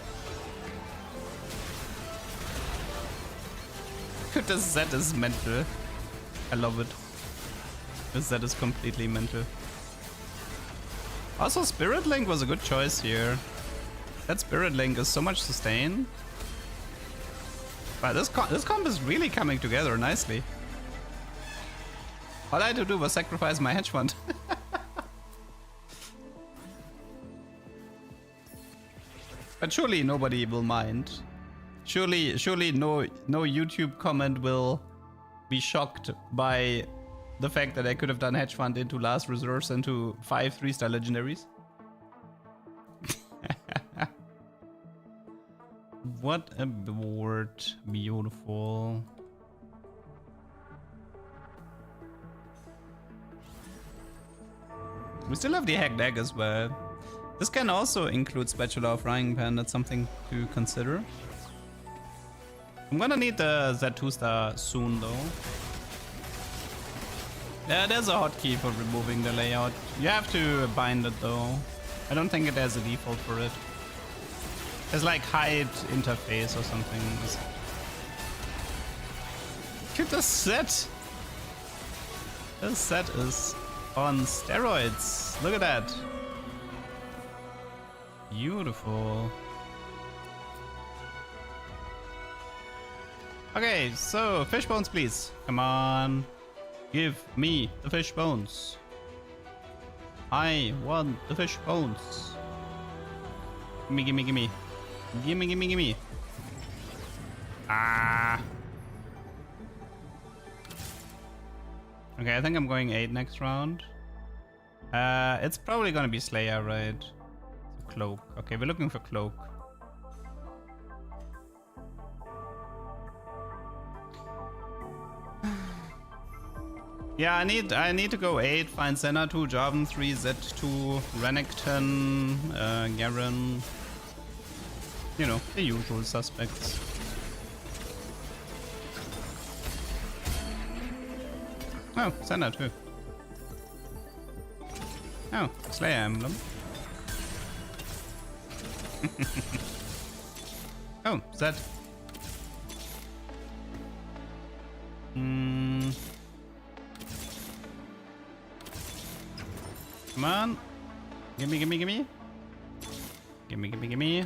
This set is mental. I love it. This set is completely mental. Also, Spirit Link was a good choice here. That Spirit Link is so much sustain. But this comp is really coming together nicely. All I had to do was sacrifice my hedge fund. But surely nobody will mind. Surely no YouTube comment will be shocked by the fact that I could have done hedge fund into last reserves into 5 3-star legendaries. What a board. Beautiful. We still have the hacked egg as well. This can also include spatula or frying pan. That's something to consider. I'm gonna need the Z2 star soon though. Yeah, there's a hotkey for removing the layout. You have to bind it though. I don't think it has a default for it. There's like hide interface or something. Look at the set. This set is on steroids. Look at that. Beautiful. Okay, so fish bones, please. Come on. Give me the fish bones. I want the fish bones. Gimme, gimme, gimme. Gimme, gimme, gimme. Ah. Okay, I think I'm going 8 next round. It's probably gonna be Slayer, right? So cloak. Okay, we're looking for cloak. Yeah, I need to go 8, find Senna 2, Jarvan 3, Z2, Renekton, Garen. You know, the usual suspects. Oh, Senna too. Oh, Slayer emblem. Oh, Zed. Come on. Gimme, gimme, gimme. Gimme, gimme, gimme.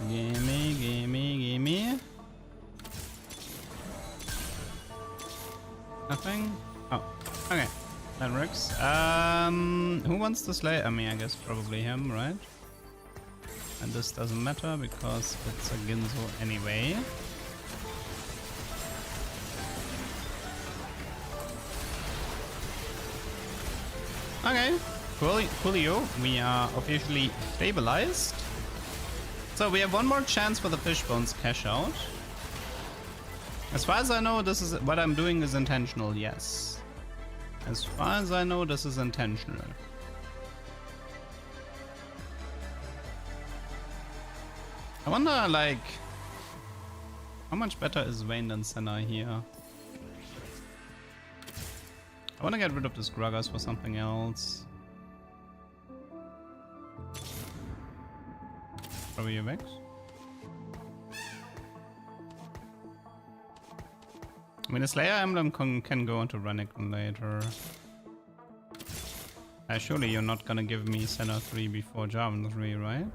Gimme, gimme, gimme. Nothing? Oh, okay. That works. Who wants to slay? I mean, I guess probably him, right? And this doesn't matter because it's a Ginzo anyway. Okay, coolio. We are officially stabilized. So we have one more chance for the fish bones cash out. As far as I know, this is what I'm doing is intentional, yes. As far as I know, this is intentional. I wonder, like, how much better is Vayne than Senna here? I want to get rid of this Gragas for something else. Probably your Vex. I mean, the Slayer emblem can go into Renekton later. Surely you're not gonna give me Senna 3 before Jarvan 3, right?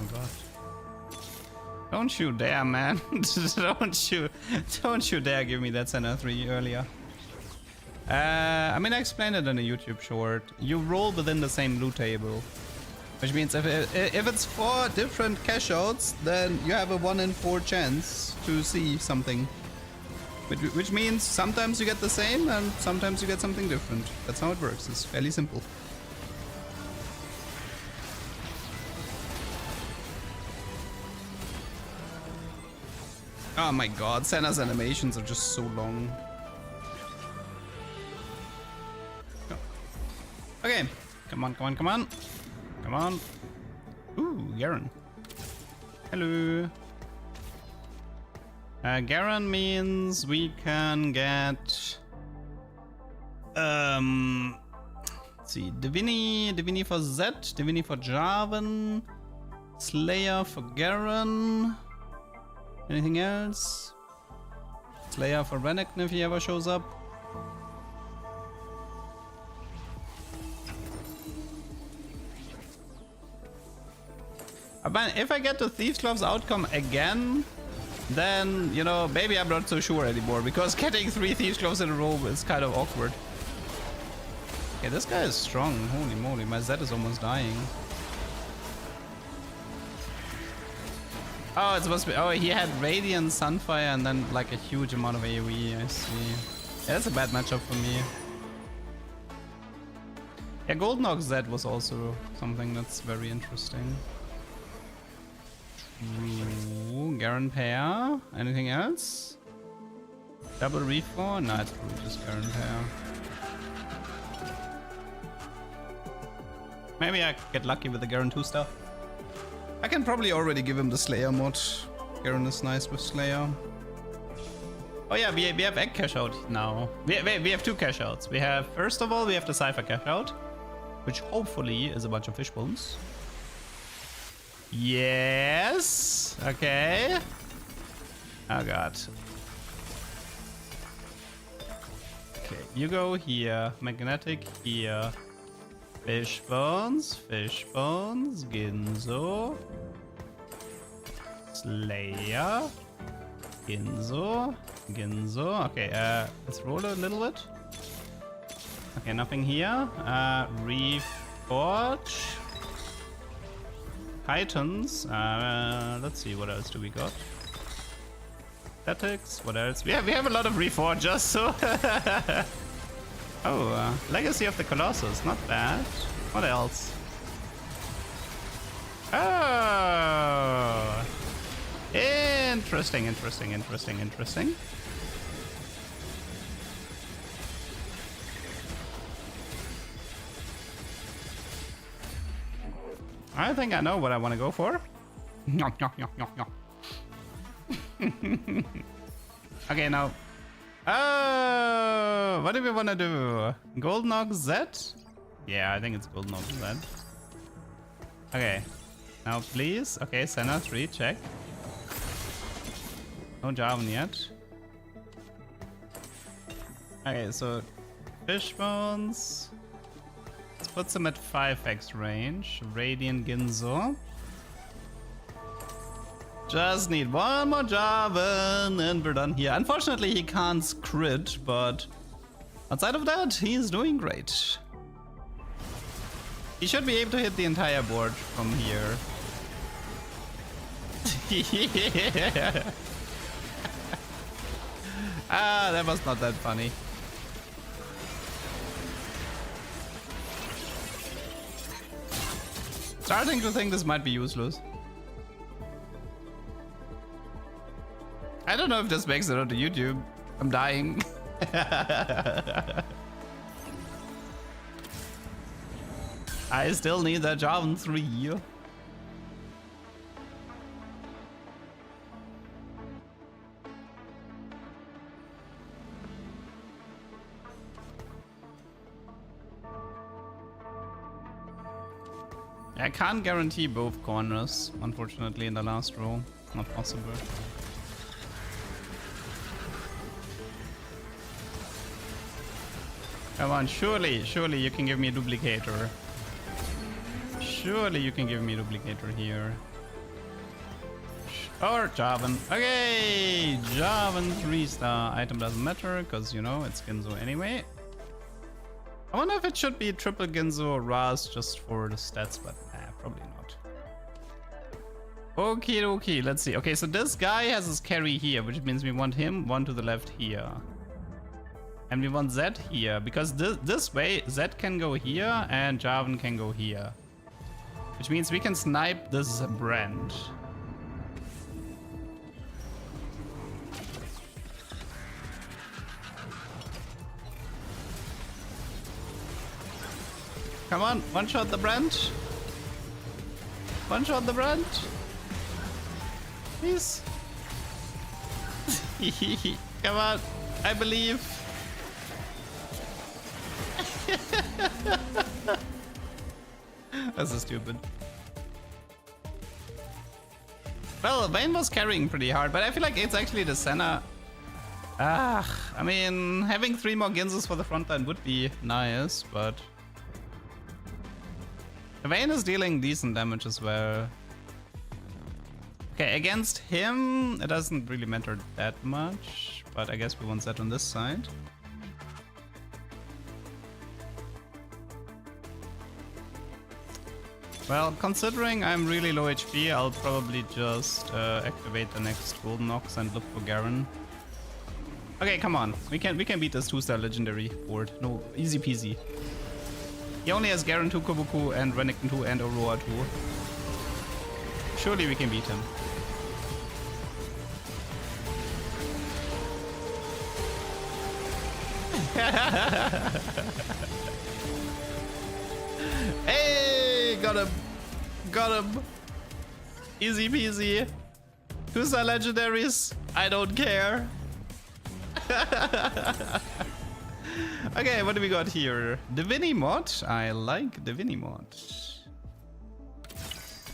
Oh god. Don't you dare, man. don't you dare give me that Senna 3 earlier. I mean, I explained it in a YouTube short. You roll within the same loot table. Which means if it's 4 different cash outs, then you have a 1 in 4 chance to see something. Which means sometimes you get the same and sometimes you get something different. That's how it works. It's fairly simple. Oh my god, Senna's animations are just so long. Okay, come on, come on, come on. Come on. Ooh, Garen. Hello. Garen means we can get... let's see, Divini for Zed, Divini for Jarvan, Slayer for Garen. Anything else? Slayer for Renekton if he ever shows up. But if I get the Thieves Gloves outcome again, then, you know, maybe I'm not so sure anymore, because getting 3 Thieves Gloves in a row is kind of awkward. Okay, this guy is strong. Holy moly, my Zed is almost dying. Oh, it's supposed to be... Oh, he had Radiant, Sunfire, and then, like, a huge amount of AoE, I see. Yeah, that's a bad matchup for me. Yeah, Golden Ox Zed was also something that's very interesting. Ooh, Garen pair. Anything else? Double Reef 4? No, it's probably just Garen pair. Maybe I get lucky with the Garen 2 stuff. I can probably already give him the Slayer mod. Garen is nice with Slayer. Oh yeah, we have egg cash out now. We have 2 cash outs. We have, first of all, we have the Cypher cash out, which hopefully is a bunch of fish bones. Yes. Okay. Oh god. Okay, you go here. Magnetic here. Fish bones, Ginzo. Slayer. Ginzo. Okay, let's roll a little bit. Okay, nothing here. Reforge. Titans. Let's see, what else do we got? Statics, what else? We have a lot of reforgers, so oh, Legacy of the Colossus, not bad. What else? Oh, interesting. I think I know what I want to go for. Okay, now. Oh, what do we want to do? Golden Ox Z? Yeah, I think it's Golden Ox Z. Okay, now please. Okay, Senna 3, check. No Jarvan yet. Okay, so fish bones. Let's put them at 5x range. Radiant Ginzo. Just need one more Jarvan and we're done here. Unfortunately, he can't crit, but outside of that, he's doing great. He should be able to hit the entire board from here. Yeah. Ah, that was not that funny. Starting to think this might be useless. I don't know if this makes it onto YouTube. I'm dying. I still need that Jarvan 3. I can't guarantee both corners, unfortunately, in the last row. Not possible. Come on, surely you can give me a duplicator. Surely you can give me a duplicator here. Or Jarvan. Okay, Jarvan 3-star. Item doesn't matter, because, you know, it's Ginzo anyway. I wonder if it should be triple Ginzo or Raz just for the stats, but nah, probably not. Okay, let's see. Okay, so this guy has his carry here, which means we want him one to the left here. And we want Zed here, because this way Zed can go here and Jarvan can go here. Which means we can snipe this brand. Come on, one shot the brand. One shot the brand. Please. Come on, I believe. That's so stupid. Well, Vayne was carrying pretty hard, but I feel like it's actually the Senna. I mean, having 3 more Ginzos for the front line would be nice, but Vayne is dealing decent damage as well. Okay, against him, it doesn't really matter that much, but I guess we want that on this side. Well, considering I'm really low HP, I'll probably just activate the next Golden Ox and look for Garen. Okay, come on. We can beat this 2-star legendary board. No, easy peasy. He only has Garen 2, Kobuku, and Renekton 2, and Aurora 2. Surely we can beat him. Hey! Okay, got him. Got him. Easy peasy. 2-star legendaries. I don't care. Okay, what do we got here? Divini mod. I like Divini mod.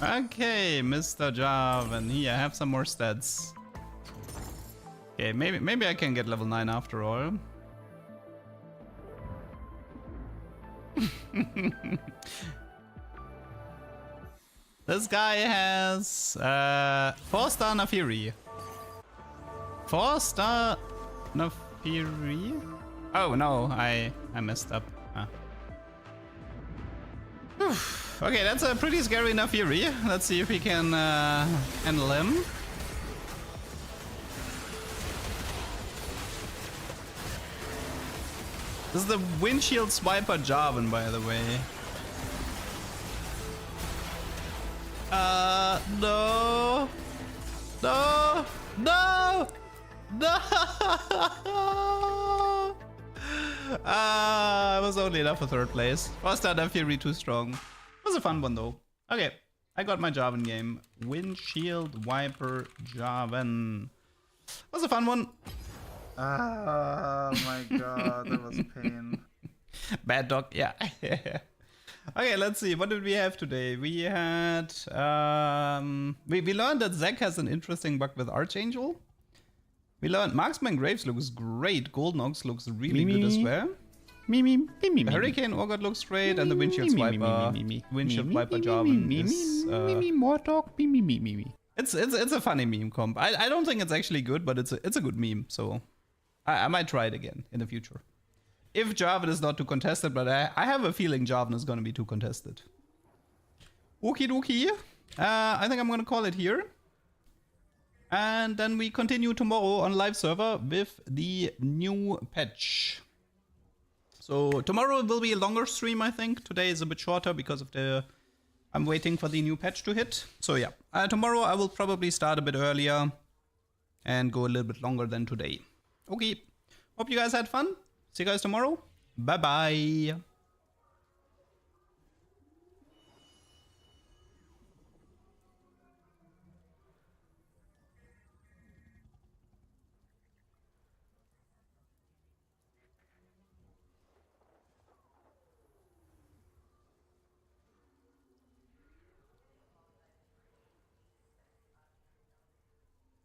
Okay, Mr. Jarvan. Here, I have some more stats. Okay, maybe I can get level 9 after all. This guy has 4-star Nafiri. 4-star Nafiri? Oh no, I messed up. Okay, that's a pretty scary Nafiri. Let's see if we can handle him. This is the windshield swiper Jarvan, by the way. No. No. No. No. I was only enough for 3rd place. Was that Fury too strong? It was a fun one though. Okay, I got my Jarvan game. Windshield wiper Jarvan. Was a fun one. Oh my god, that was pain. Bad dog, yeah. Okay, let's see. What did we have today? We had we learned that Zac has an interesting bug with Archangel. We learned Marksman Graves looks great. Golden Ox looks really good as well. Hurricane Orchard looks great, and the windshield swiper Jarvan is more talk. it's a funny meme comp. I don't think it's actually good, but it's a good meme. So I might try it again in the future. If Jarvan is not too contested, but I have a feeling Jarvan is going to be too contested. Okie dokie. I think I'm going to call it here. And then we continue tomorrow on live server with the new patch. So tomorrow will be a longer stream, I think. Today is a bit shorter because of I'm waiting for the new patch to hit. So yeah, tomorrow I will probably start a bit earlier and go a little bit longer than today. Okay, hope you guys had fun. See you guys tomorrow. Bye bye.